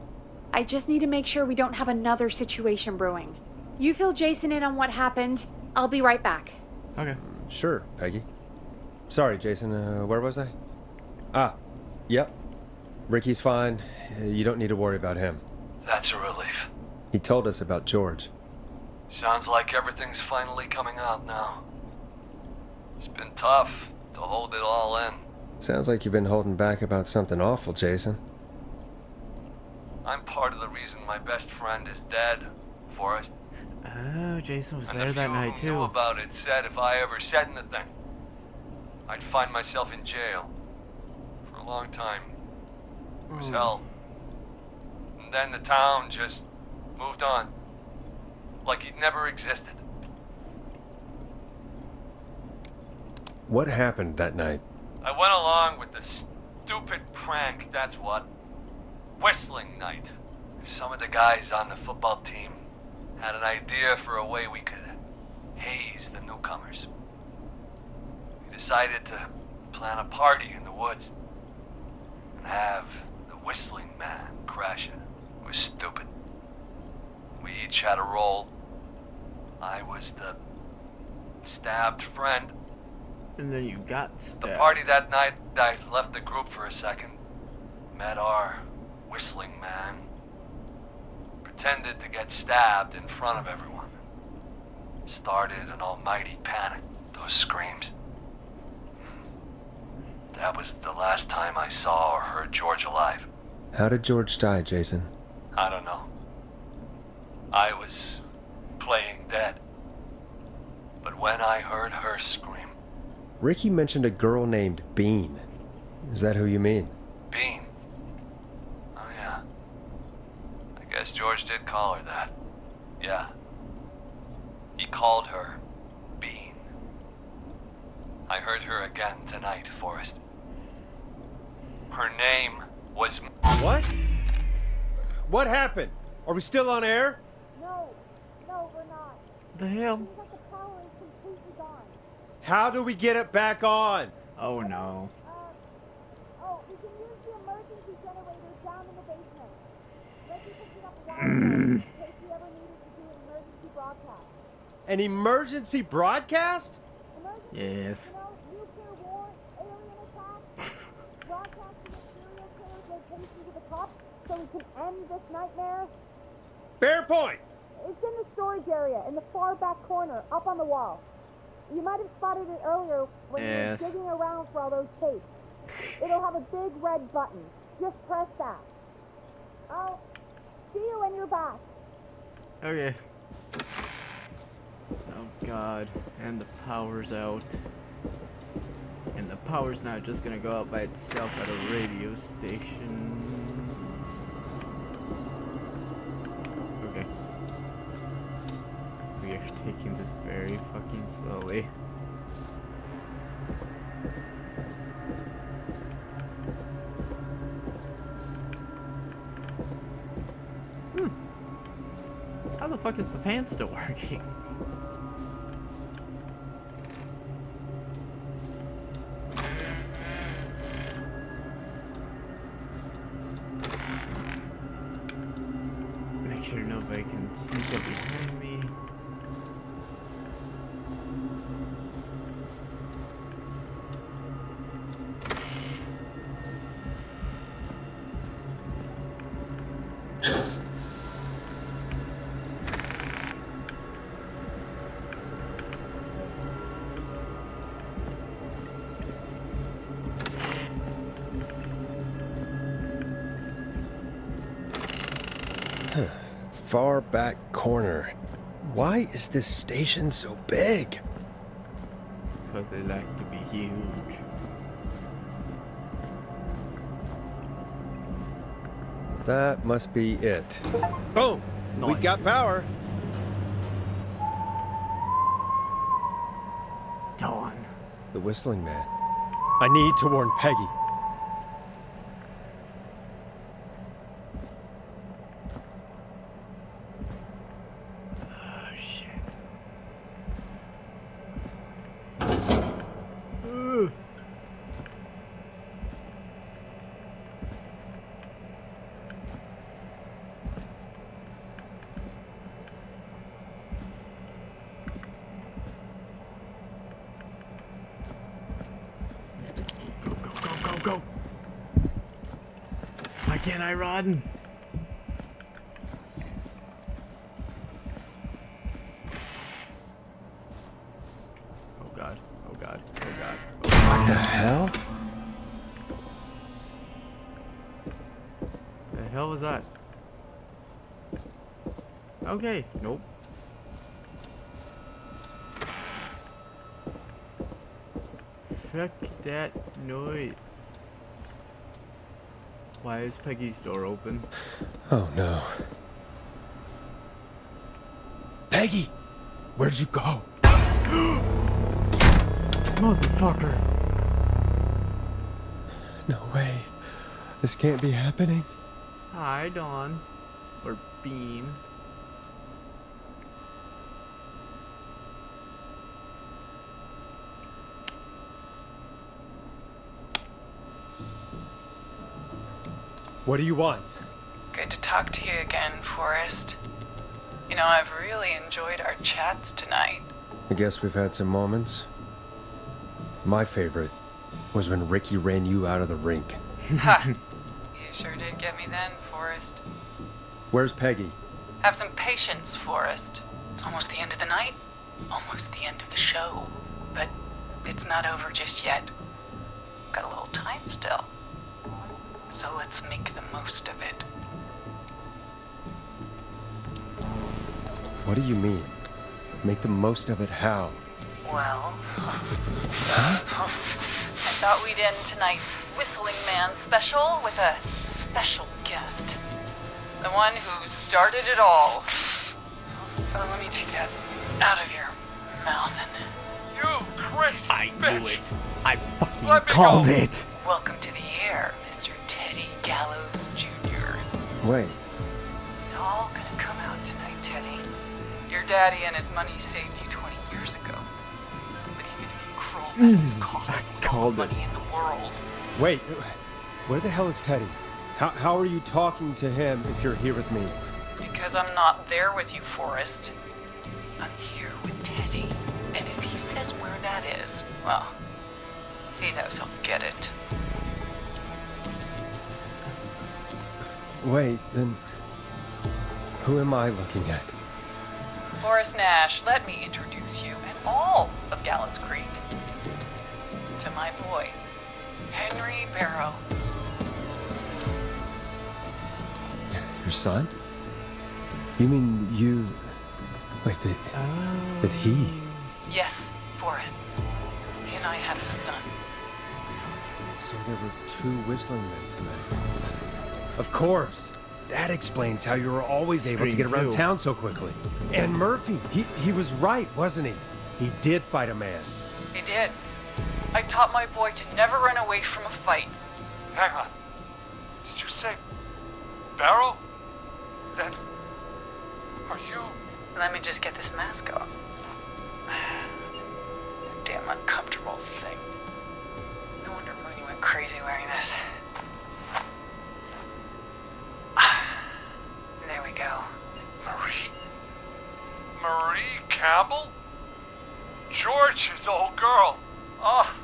I just need to make sure we don't have another situation brewing. You fill Jason in on what happened. I'll be right back. Okay. Sure, Peggy. Sorry, Jason. Where was I? Yep. Ricky's fine. You don't need to worry about him. That's a relief. He told us about George. Sounds like everything's finally coming out now. It's been tough to hold it all in. Sounds like you've been holding back about something awful, Jason. I'm part of the reason my best friend is dead, Forrest. Oh, Jason was And there the that few night who knew too. about it said if I ever said anything, I'd find myself in jail for a long time. It was hell. And then the town just moved on, like he'd never existed. What happened that night? I went along with the stupid prank, that's what. Whistling night. Some of the guys on the football team had an idea for a way we could haze the newcomers. We decided to plan a party in the woods and have the Whistling Man crash it. It was stupid. We each had a role. I was the stabbed friend. And then you got stabbed. The party that night, I left the group for a second. Met our Whistling Man. Pretended to get stabbed in front of everyone. Started an almighty panic. Those screams. That was the last time I saw or heard George alive. How did George die, Jason? I don't know. I was playing dead. But when I heard her scream... Ricky mentioned a girl named Bean. Is that who you mean? Bean? Oh yeah. I guess George did call her that. Yeah. He called her Bean. I heard her again tonight, Forrest. Her name was... What? What happened? Are we still on air? No, we're not. The hell? Seems like the power is completely gone. How do we get it back on? Oh no. We can use the emergency generator down in the basement. Reggie picked it up a while ago in case we ever needed to do an emergency broadcast. An emergency broadcast? Yes. Nuclear war, alien attack, broadcasting a serial killer's location to the top so we can end this nightmare. Fair point. It's in the storage area in the far back corner, up on the wall. You might have spotted it earlier when you were digging around for all those tapes. It'll have a big red button. Just press that. I'll see you when you're back. Okay. Oh god, and the power's out. And the power's not just gonna go out by itself at a radio station. Okay. We are taking this very fucking slowly. How the fuck is the fan still working? Make sure nobody can sneak up behind me. Far back corner. Why is this station so big? Because they like to be huge. That must be it. Boom! Nice. We've got power. Dawn. The Whistling Man. I need to warn Peggy. Oh shit. Go. Why can't I run? Oh god. Oh god. Oh god. Oh god. What the hell? The hell was that? Okay. Nope. fuck that noise? Why is Peggy's door open? Oh no. Peggy! Where'd you go? Motherfucker. No way. This can't be happening. Hi, Dawn. Or Bean. What do you want? Good to talk to you again, Forrest. You know, I've really enjoyed our chats tonight. I guess we've had some moments. My favorite was when Ricky ran you out of the rink. Ha! You sure did get me then, Forrest. Where's Peggy? Have some patience, Forrest. It's almost the end of the night. Almost the end of the show. But it's not over just yet. Got a little time still. So let's make the most of it. What do you mean? Make the most of it how? Well, I thought we'd end tonight's Whistling Man special with a special guest. The one who started it all. Let me take that out of your mouth and... You crazy I bitch! knew it. I fucking Let me called go. it. Welcome to the air, Mr. Teddy Gallows Jr. Wait. It's all gonna come out tonight, Teddy. Your daddy and his money saved you 20 years ago. But even if you crawl out of his coffin with all the money in the world... Wait. Where the hell is Teddy? How are you talking to him if you're here with me? Because I'm not there with you, Forrest. I'm here with Teddy. And if he says where that is, well, he knows he'll get it. Wait, then... Who am I looking at? Forrest Nash, let me introduce you and all of Gallows Creek to my boy, Henry Barrow. Your son? You mean you... Wait, that he... Yes, Forrest. He and I had a son. So there were two Whistling Men tonight. Of course! That explains how you were always able to get around town so quickly. And Murphy, he was right, wasn't he? He did fight a man. He did. I taught my boy to never run away from a fight. Hang on. Did you say Barrow? Then are you? Let me just get this mask off. Damn uncomfortable thing. No wonder Mooney went crazy wearing this. There we go. Marie Campbell? George's old girl. Oh,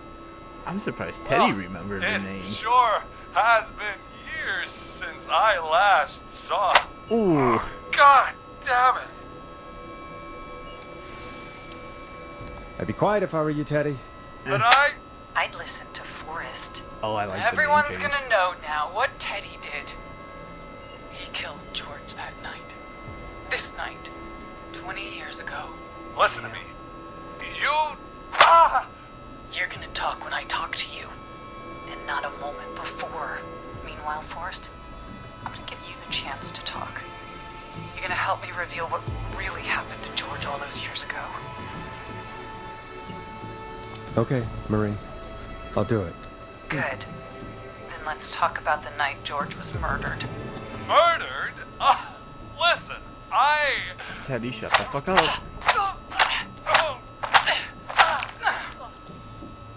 I'm surprised Teddy remembered her it name. sure has been years since I last saw her. Ooh. God damn it. I'd be quiet if I were you, Teddy. But I'd listen to Forrest. Oh, I like Everyone's the name change. gonna know now what Teddy did. He killed George that night. This night. 20 years ago. Listen to me. You're gonna talk when I talk to you. And not a moment before. Meanwhile, Forrest, I'm gonna give you the chance to talk. You're gonna help me reveal what really happened to George all those years ago. Okay, Marie. I'll do it. Good. Then let's talk about the night George was murdered. Murdered? Listen, Teddy, shut the fuck up.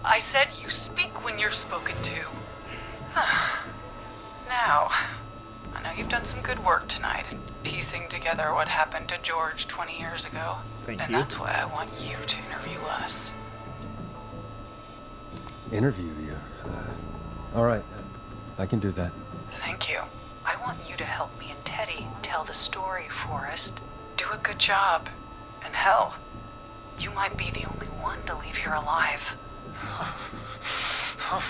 I said you speak when you're spoken to. Now, I know you've done some good work tonight in piecing together what happened to George 20 years ago. Thank and you. that's why I want you to interview us. Interview you? All right. I can do that. Thank you. I want you to help me and Teddy tell the story, Forrest. Do a good job. And hell, you might be the only one to leave here alive. Oh,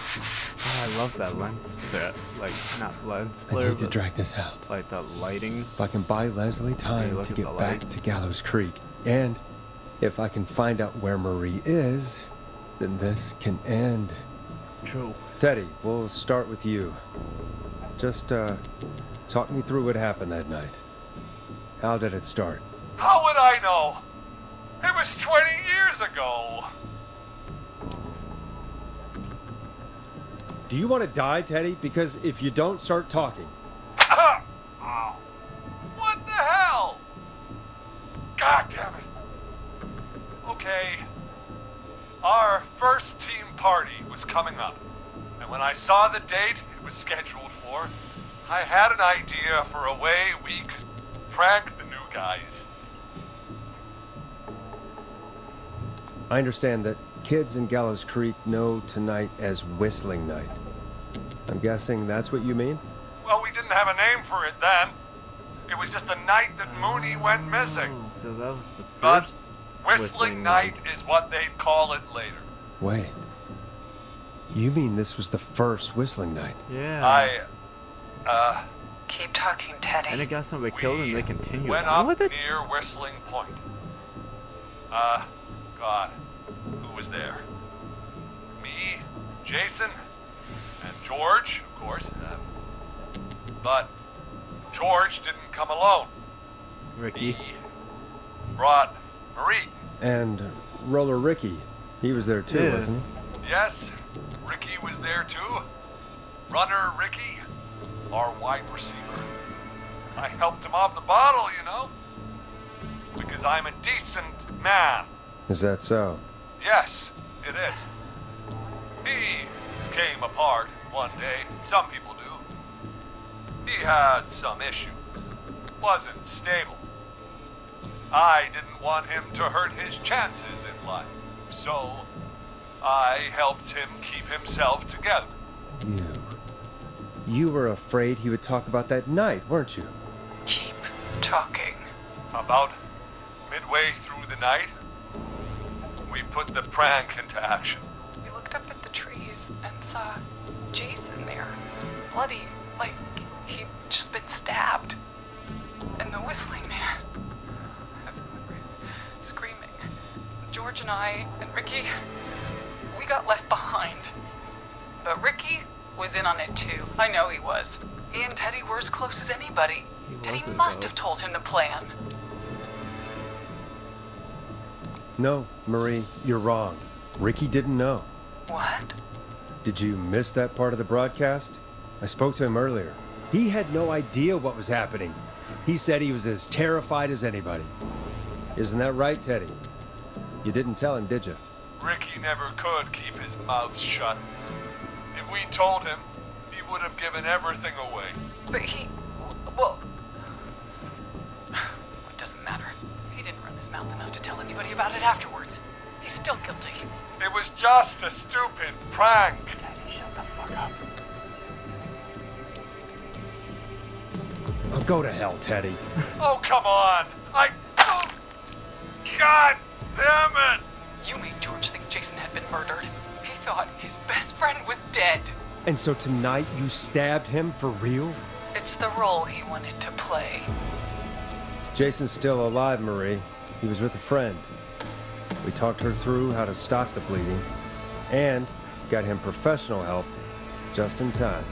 I love that lens flare. Like, not lens I flare, need to but drag this out. like the lighting. If I can buy Leslie time look to at the get back lights. to Gallows Creek, and if I can find out where Marie is, then this can end. True. Teddy, we'll start with you. Just, talk me through what happened that night. How did it start? How would I know? It was 20 years ago. Do you want to die, Teddy? Because if you don't start talking... What the hell? God damn it. Okay. Our first team party was coming up. And when I saw the date it was scheduled for, I had an idea for a way we could prank the new guys. I understand that kids in Gallows Creek know tonight as Whistling Night. I'm guessing that's what you mean? Well, we didn't have a name for it then. It was just the night that Mooney went missing. So that was the But first Whistling Night is what they'd call it later. Wait. You mean this was the first Whistling Night? Yeah. Keep talking, Teddy. And it got somebody killed and they continue Went on up with it? near Whistling Point. God, who was there? Me, Jason, and George, of course. But George didn't come alone. Ricky. He brought Marie. And Roller Ricky, he was there too, wasn't Yes, Ricky was there too. Runner Ricky, our wide receiver. I helped him off the bottle, you know. Because I'm a decent man. he? Is that so? Yes, it is. He came apart one day. Some people do. He had some issues. Wasn't stable. I didn't want him to hurt his chances in life. So, I helped him keep himself together. You were afraid he would talk about that night, weren't you? Keep talking. About midway through the night, we put the prank into action. We looked up at the trees and saw Jason there. Bloody, like he'd just been stabbed. And the Whistling Man. Everyone ran screaming. George and I and Ricky, we got left behind. But Ricky was in on it too. I know he was. He and Teddy were as close as anybody. Teddy must have told him the plan. No, Marie, you're wrong. Ricky didn't know. What? Did you miss that part of the broadcast? I spoke to him earlier. He had no idea what was happening. He said he was as terrified as anybody. Isn't that right, Teddy? You didn't tell him, did you? Ricky never could keep his mouth shut. If we told him, he would have given everything away. But well, it doesn't matter. He didn't run his mouth enough to tell anybody about it afterwards. He's still guilty. It was just a stupid prank. Teddy, shut the fuck up. Oh, go to hell, Teddy. Oh, come on. Oh, God damn it. You made George think Jason had been murdered. He thought his best friend was dead. And so tonight you stabbed him for real? It's the role he wanted to play. Jason's still alive, Marie. He was with a friend. We talked her through how to stop the bleeding and got him professional help just in time.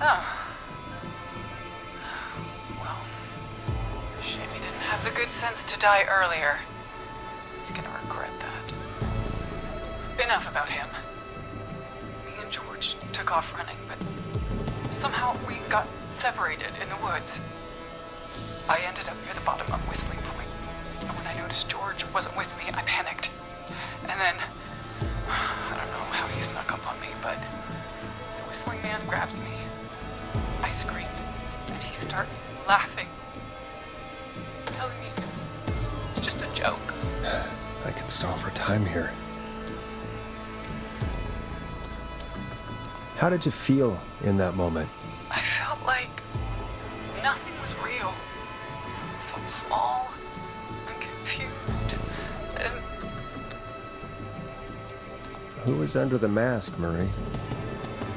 Oh. Well, shame he didn't have the good sense to die earlier. He's gonna regret that. Enough about him. Me and George took off running, but somehow we got separated in the woods. I ended up near the bottom of Whistling Point, and when I noticed George wasn't with me, I panicked. And then, I don't know how he snuck up on me, but the Whistling Man grabs me. I scream, and he starts laughing, telling me it's just a joke. I can stall for time here. How did you feel in that moment? I felt like nothing was real. I felt small and confused. And Who was under the mask, Marie?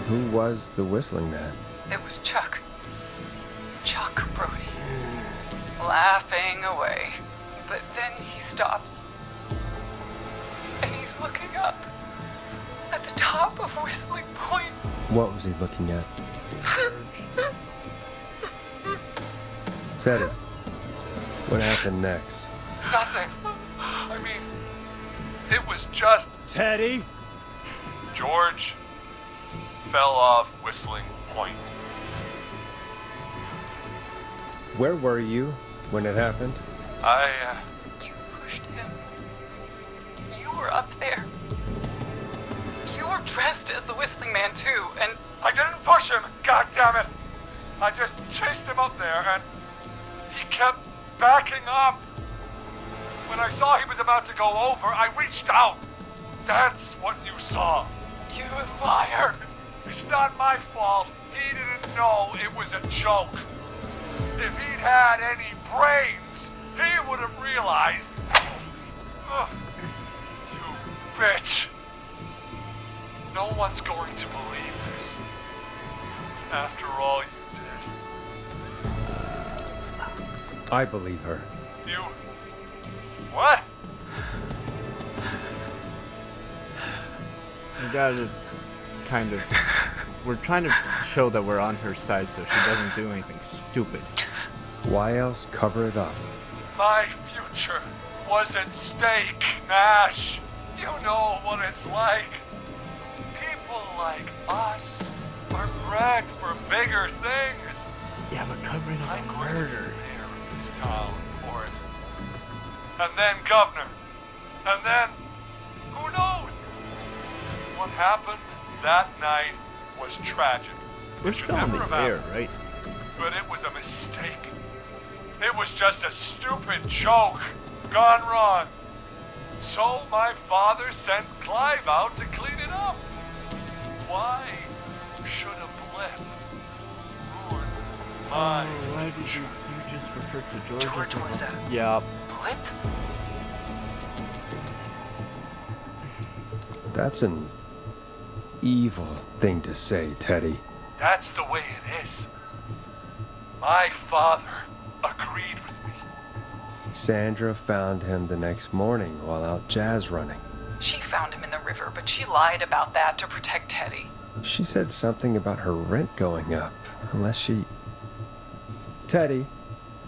Who was the Whistling Man? it was Chuck. Chuck Brody. Laughing away. But then he stops. And he's looking up at the top of Whistling Point. What was he looking at? Teddy, what happened next? Nothing. I mean, it was just... Teddy? George fell off Whistling Point. Where were you when it happened? You pushed him. You were up there. You were dressed as the Whistling Man too, and... I didn't push him, God damn it! I just chased him up there, and he kept backing up. When I saw he was about to go over, I reached out. That's what you saw. You liar. It's not my fault. He didn't know it was a joke. If he'd had any brains, he would have realized. Ugh. You bitch. No one's going to believe this. After all you did. I believe her. You... What? You gotta kind of... We're trying to show that we're on her side so she doesn't do anything stupid. Why else cover it up? My future was at stake, Nash. You know what it's like. People like us are bred for bigger things. Yeah, but covering up a murder. Mayor of this town, Forrest. And then governor. And then, who knows? What happened that night was tragic. We're still on the air, right? But it was a mistake. It was just a stupid joke gone wrong. So my father sent Clive out to clean it up. Why should a blip ruin my why did you just refer to George? George was a yeah. blip? That's an evil thing to say, Teddy. That's the way it is. My father agreed with me. Sandra found him the next morning while out jazz running. She found him in the river, but she lied about that to protect Teddy. She said something about her rent going up, unless she... Teddy,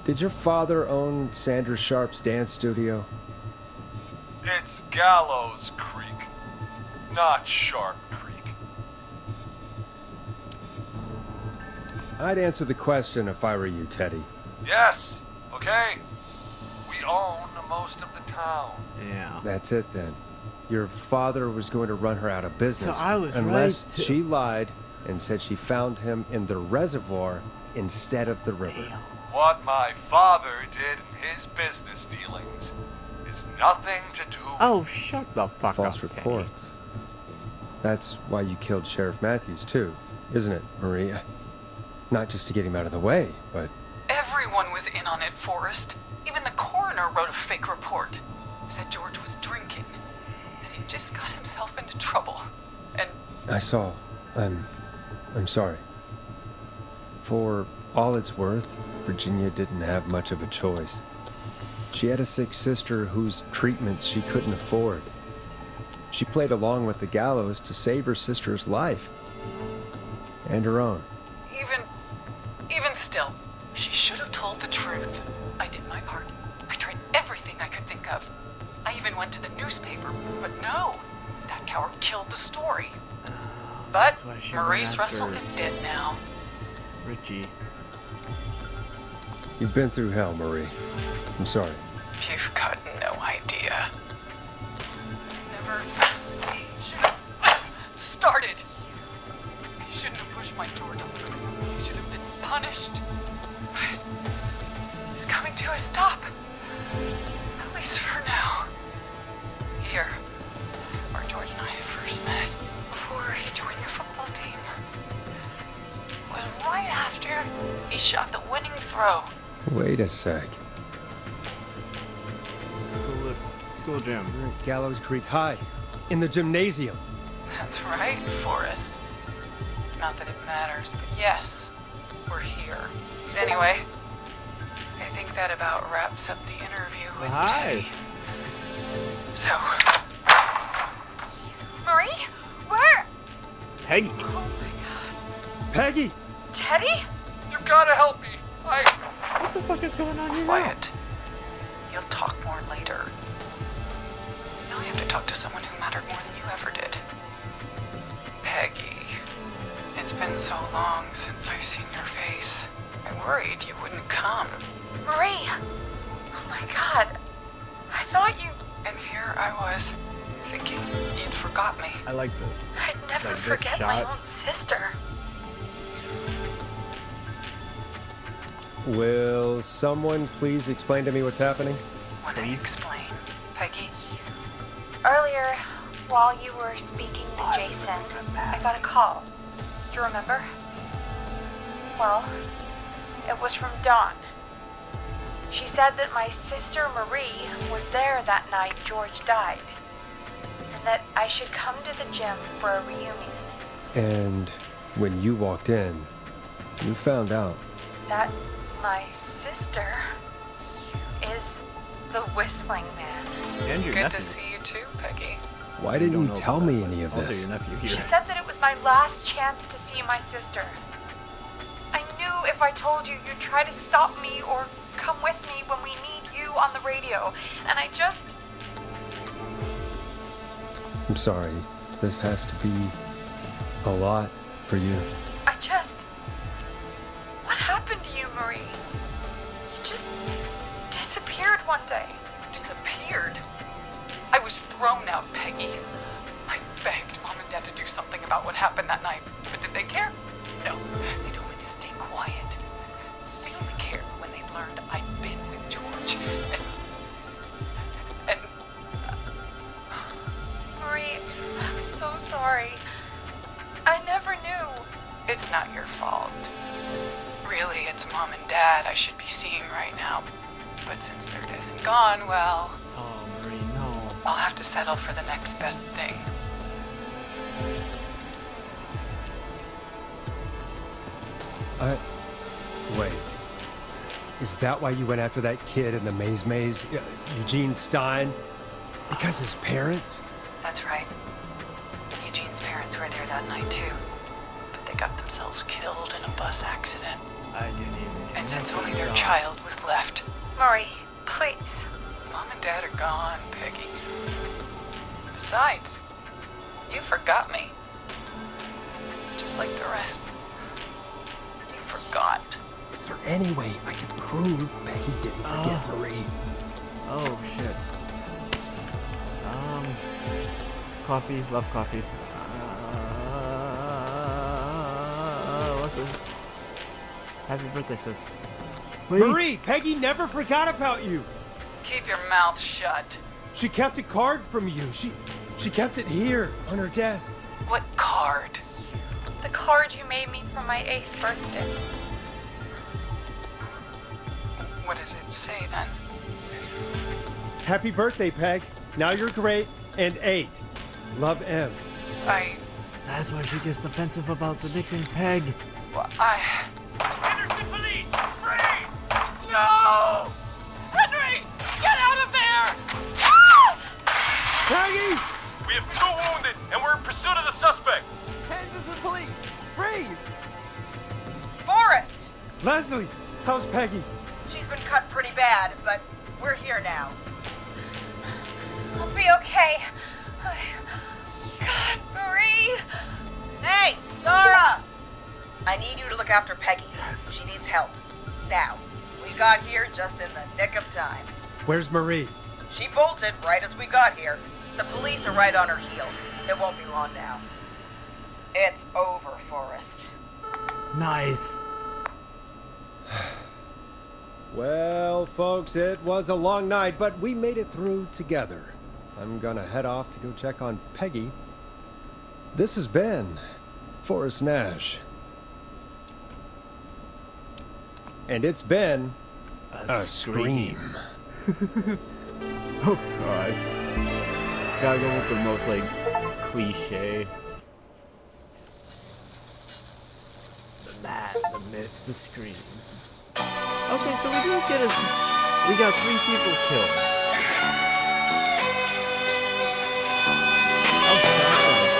did your father own Sandra Sharp's dance studio? It's Gallows Creek, not Sharp Creek. I'd answer the question if I were you, Teddy. Yes, okay. We own most of the town. Yeah. That's it then. Your father was going to run her out of business. So I was unless right to... she lied and said she found him in the reservoir instead of the river. Damn. What my father did in his business dealings is nothing to do with... Oh, shut the fuck False up, reports. Teddy. That's why you killed Sheriff Matthews too, isn't it, Maria? Not just to get him out of the way, but... Everyone was in on it, Forrest. Even the coroner wrote a fake report. Said George was drinking. That he just got himself into trouble. And... I saw. I'm sorry. For all it's worth, Virginia didn't have much of a choice. She had a sick sister whose treatments she couldn't afford. She played along with the gallows to save her sister's life. And her own. Even still, she should have told the truth. I did my part. I tried everything I could think of. I even went to the newspaper, but no. That coward killed the story. But Maurice Russell is dead now. Richie. You've been through hell, Marie. I'm sorry. You've got no idea. Never should have started. He shouldn't have pushed my George up the creek. He should have been punished. But he's coming to a stop. At least for now. Here, where George and I first met, before he joined your football team, was right after he shot the winning throw. Wait a sec. School gym. We're at Gallows Creek High, in the gymnasium. That's right, Forrest. Not that it matters, but yes, we're here. Anyway, I think that about wraps up the interview with Teddy. So, Marie? Where? Peggy. Oh my god. Peggy! Teddy? You gotta help me. What the fuck is going on here? Quiet. You'll talk more later. Now I have to talk to someone who mattered more than you ever did. Peggy. It's been so long since I've seen your face. I worried you wouldn't come. Marie! Oh my god. I thought you... And here I was, thinking you'd forgot me. I like this. I'd never Like this forget my shot. own sister. Will someone please explain to me what's happening? When I explain, Peggy. Earlier, while you were speaking to Jason, I got a call. Do you remember? Well, it was from Dawn. She said that my sister Marie was there that night George died, and that I should come to the gym for a reunion. And when you walked in, you found out. That my sister is the Whistling Man. And your Good nephew. to see you too, Peggy. Why didn't you tell me any of Also this? your nephew She here. said that it was my last chance to see my sister. I knew if I told you, you'd try to stop me or come with me when we need you on the radio. And I just... I'm sorry. This has to be a lot for you. What happened to you, Marie? You just disappeared one day. Disappeared? I was thrown out, Peggy. I begged Mom and Dad to do something about what happened that night, but did they care? No, they told me to stay quiet. They only cared when they learned I'd been with George. And Marie, I'm so sorry. I never knew. it's not your fault. Really, it's Mom and Dad I should be seeing right now. But since they're dead and gone, well, Oh, Marie, no. I'll have to settle for the next best thing. Wait. Is that why you went after that kid in the maze, Eugene Stein? Because his parents? That's right. Eugene's parents were there that night too. But they got themselves killed in a bus accident. I didn't even... And since only their child was left, Marie, please. Mom and Dad are gone, Peggy. Besides, you forgot me. Just like the rest. You forgot. Is there any way I can prove Peggy didn't forget Marie? Oh, shit. Coffee. Love coffee. What's this? Happy birthday, sis. Wait. Marie, Peggy never forgot about you. Keep your mouth shut. She kept a card from you. She kept it here on her desk. What card? The card you made me for my 8th birthday. What does it say then? Happy birthday, Peg. Now you're great and 8. Love, M. That's why she gets defensive about the nickname Peg. Henderson police! Freeze! No! Henry! Get out of there! Peggy! We have 2 wounded, and we're in pursuit of the suspect. Henderson police! Freeze! Forrest! Leslie, how's Peggy? She's been cut pretty bad, but we're here now. I'll be okay. God, Marie! Hey, Zara! I need you to look after Peggy. She needs help. Now. We got here just in the nick of time. Where's Marie? She bolted right as we got here. The police are right on her heels. It won't be long now. It's over, Forrest. Nice. Well, folks, it was a long night, but we made it through together. I'm gonna head off to go check on Peggy. This has been Forrest Nash. And it's been a scream. Oh, God. Gotta go with the most, like, cliche. The man, the myth, the scream. Okay, so we didn't get as... We got 3 people killed. Oh, stop that.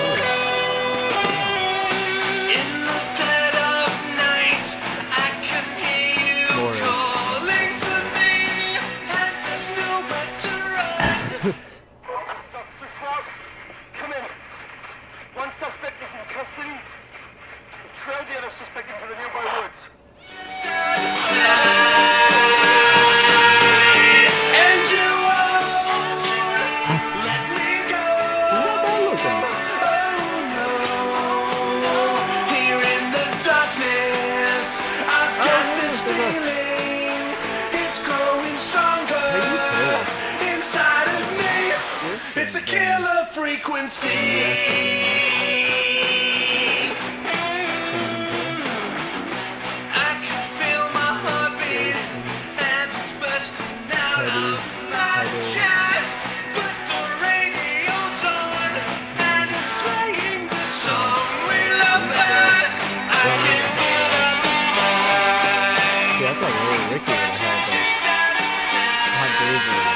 killer frequency. I can feel my heartbeat, and it's bursting out of my chest. But the radio's on, and it's playing the song we love best. I can feel the vibe. See, I thought Roller Ricky would have Hot Dave or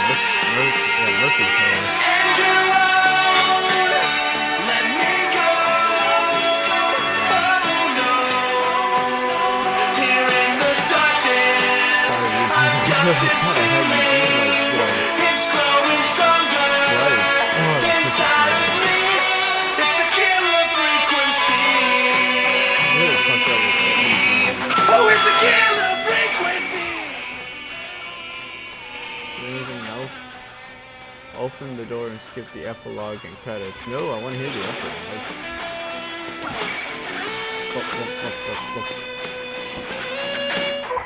Murphy's hair. And you won't let me go. Oh no. Here in the darkness, it's growing stronger. Inside of me, it's a killer frequency. Oh, it's a killer frequency. Anything else? Open the door and skip the epilogue and credits. No, I want to hear the epilogue.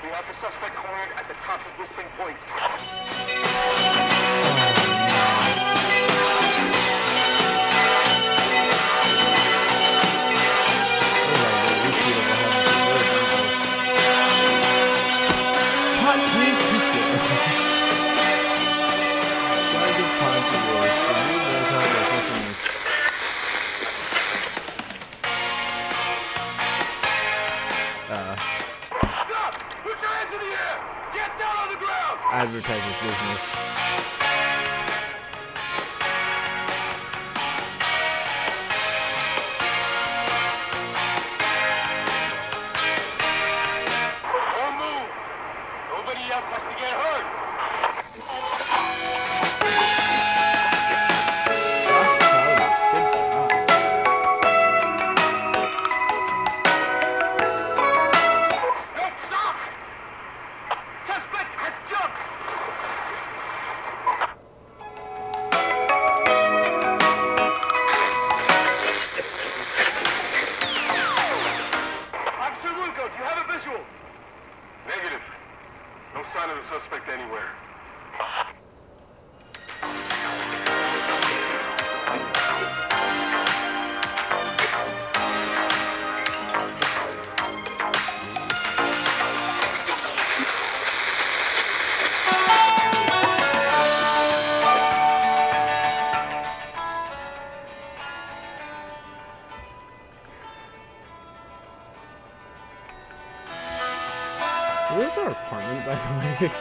We have the suspect cornered at the top of Whistling Point. Hot Taste Pizza. Guide of Pontius. The new knows how to fucking... Stop! Put your hands in the air! Get down on the ground! Advertises business. Don't move! Nobody else has to get hurt! No, stop! Suspect has jumped! Officer Lugo, do you have a visual? Negative. No sign of the suspect anywhere. Is this our apartment, by the way?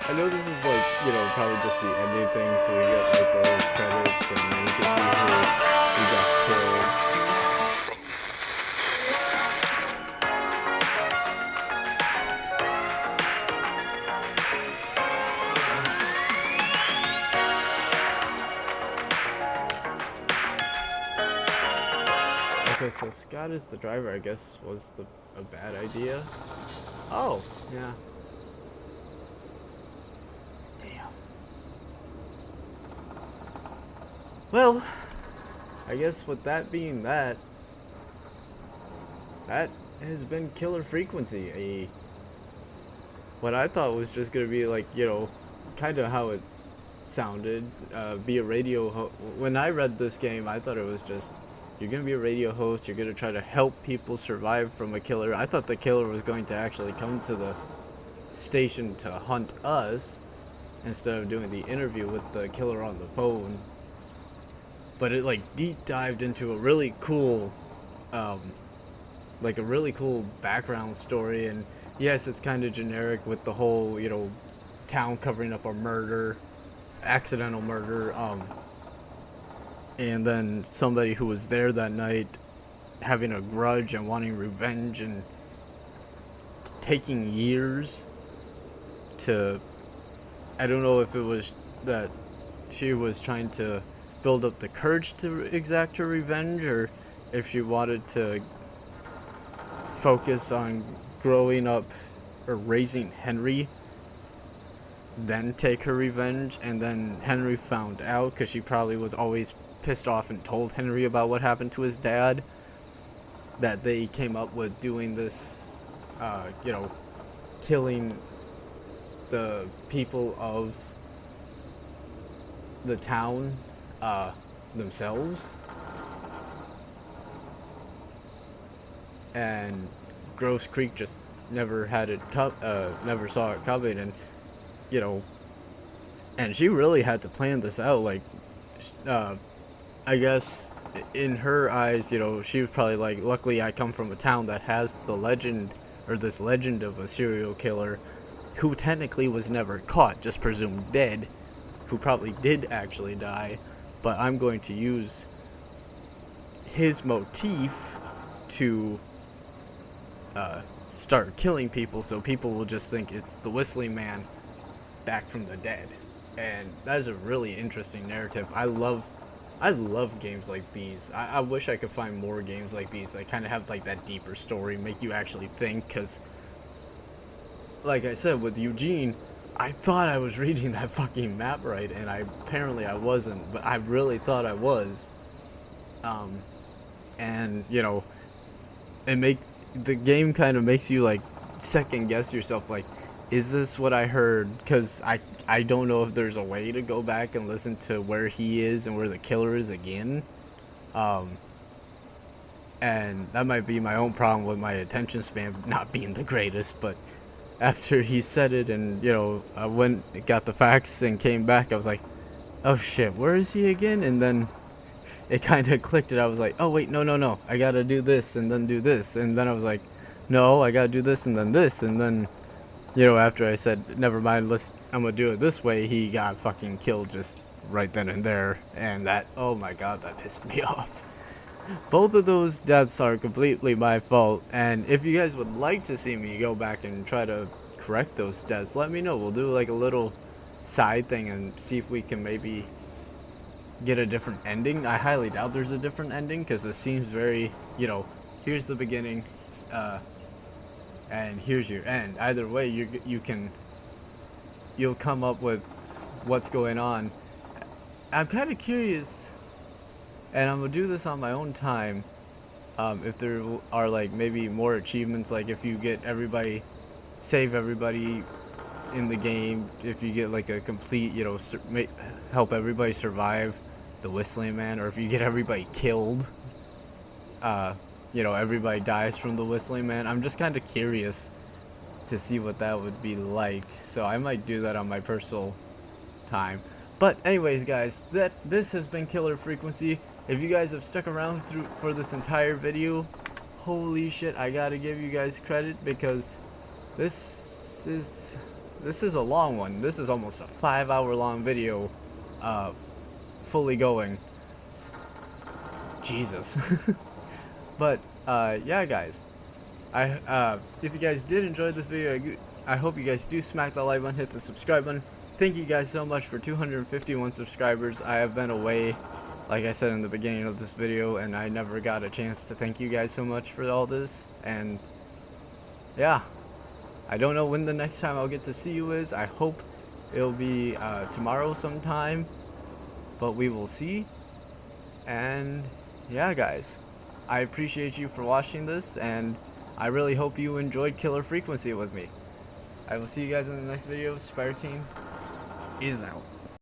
I know this is like, you know, probably just the ending thing, so we get like the little credits and we can see who got killed. Okay, so Scott is the driver, I guess, was a bad idea. Oh, yeah. Damn. Well, I guess with that being that has been Killer Frequency. What I thought was just gonna be like, you know, kind of how it sounded, be a radio when I read this game, I thought it was just, you're gonna be a radio host, you're gonna try to help people survive from a killer. I thought the killer was going to actually come to the station to hunt us instead of doing the interview with the killer on the phone. But it like deep dived into a really cool like a really cool background story, and yes, it's kind of generic with the whole, you know, town covering up a murder, accidental murder, and then somebody who was there that night having a grudge and wanting revenge and taking years to, I don't know if it was that she was trying to build up the courage to exact her revenge, or if she wanted to focus on growing up or raising Henry, then take her revenge. And then Henry found out, because she probably was always pissed off and told Henry about what happened to his dad, that they came up with doing this, you know, killing the people of the town themselves. And Gross Creek just never had it never saw it coming, and you know, and she really had to plan this out. Like, I guess in her eyes, you know, she was probably like, luckily I come from a town that has the legend, or this legend of a serial killer who technically was never caught, just presumed dead, who probably did actually die, but I'm going to use his motif to start killing people, so people will just think it's the Whistling Man back from the dead. And that is a really interesting narrative. I love games like these. I wish I could find more games like these that kind of have like that deeper story, make you actually think, because like I said with Eugene, I thought I was reading that fucking map right, and apparently I wasn't, but I really thought I was. And you know, the game kind of makes you like second guess yourself, like, is this what I heard? Because I don't know if there's a way to go back and listen to where he is and where the killer is again. And that might be my own problem with my attention span not being the greatest, but after he said it, and you know, I went, got the facts and came back, I was like, oh shit, where is he again? And then it kind of clicked, and I was like, oh wait, no, I gotta do this and then do this, and then I was like, no, I gotta do this and then this, and then, you know, after I said, never mind, I'm gonna do it this way, he got fucking killed just right then and there, and that, oh my god, that pissed me off. Both of those deaths are completely my fault, and if you guys would like to see me go back and try to correct those deaths, let me know. We'll do like a little side thing and see if we can maybe get a different ending. I highly doubt there's a different ending, because it seems very, you know, here's the beginning, and here's your end. Either way, you'll come up with what's going on. I'm kind of curious, and I'm gonna do this on my own time, if there are like maybe more achievements, like if you get everybody, save everybody in the game, if you get like a complete, you know, help everybody survive the Whistling Man, or if you get everybody killed, you know, everybody dies from the Whistling Man. I'm just kind of curious to see what that would be like, so I might do that on my personal time. But anyways, guys, this has been Killer Frequency. If you guys have stuck around for this entire video, holy shit, I gotta give you guys credit, because this is a long one. This is almost a 5-hour long video, fully going. Jesus. But yeah, guys, if you guys did enjoy this video, I hope you guys do smack the like button, hit the subscribe button. Thank you guys so much for 251 subscribers. I have been away, like I said in the beginning of this video, and I never got a chance to thank you guys so much for all this. And yeah, I don't know when the next time I'll get to see you is. I hope it'll be tomorrow sometime, but we will see. And yeah, guys, I appreciate you for watching this, and I really hope you enjoyed Killer Frequency with me. I will see you guys in the next video. Spire Team is out.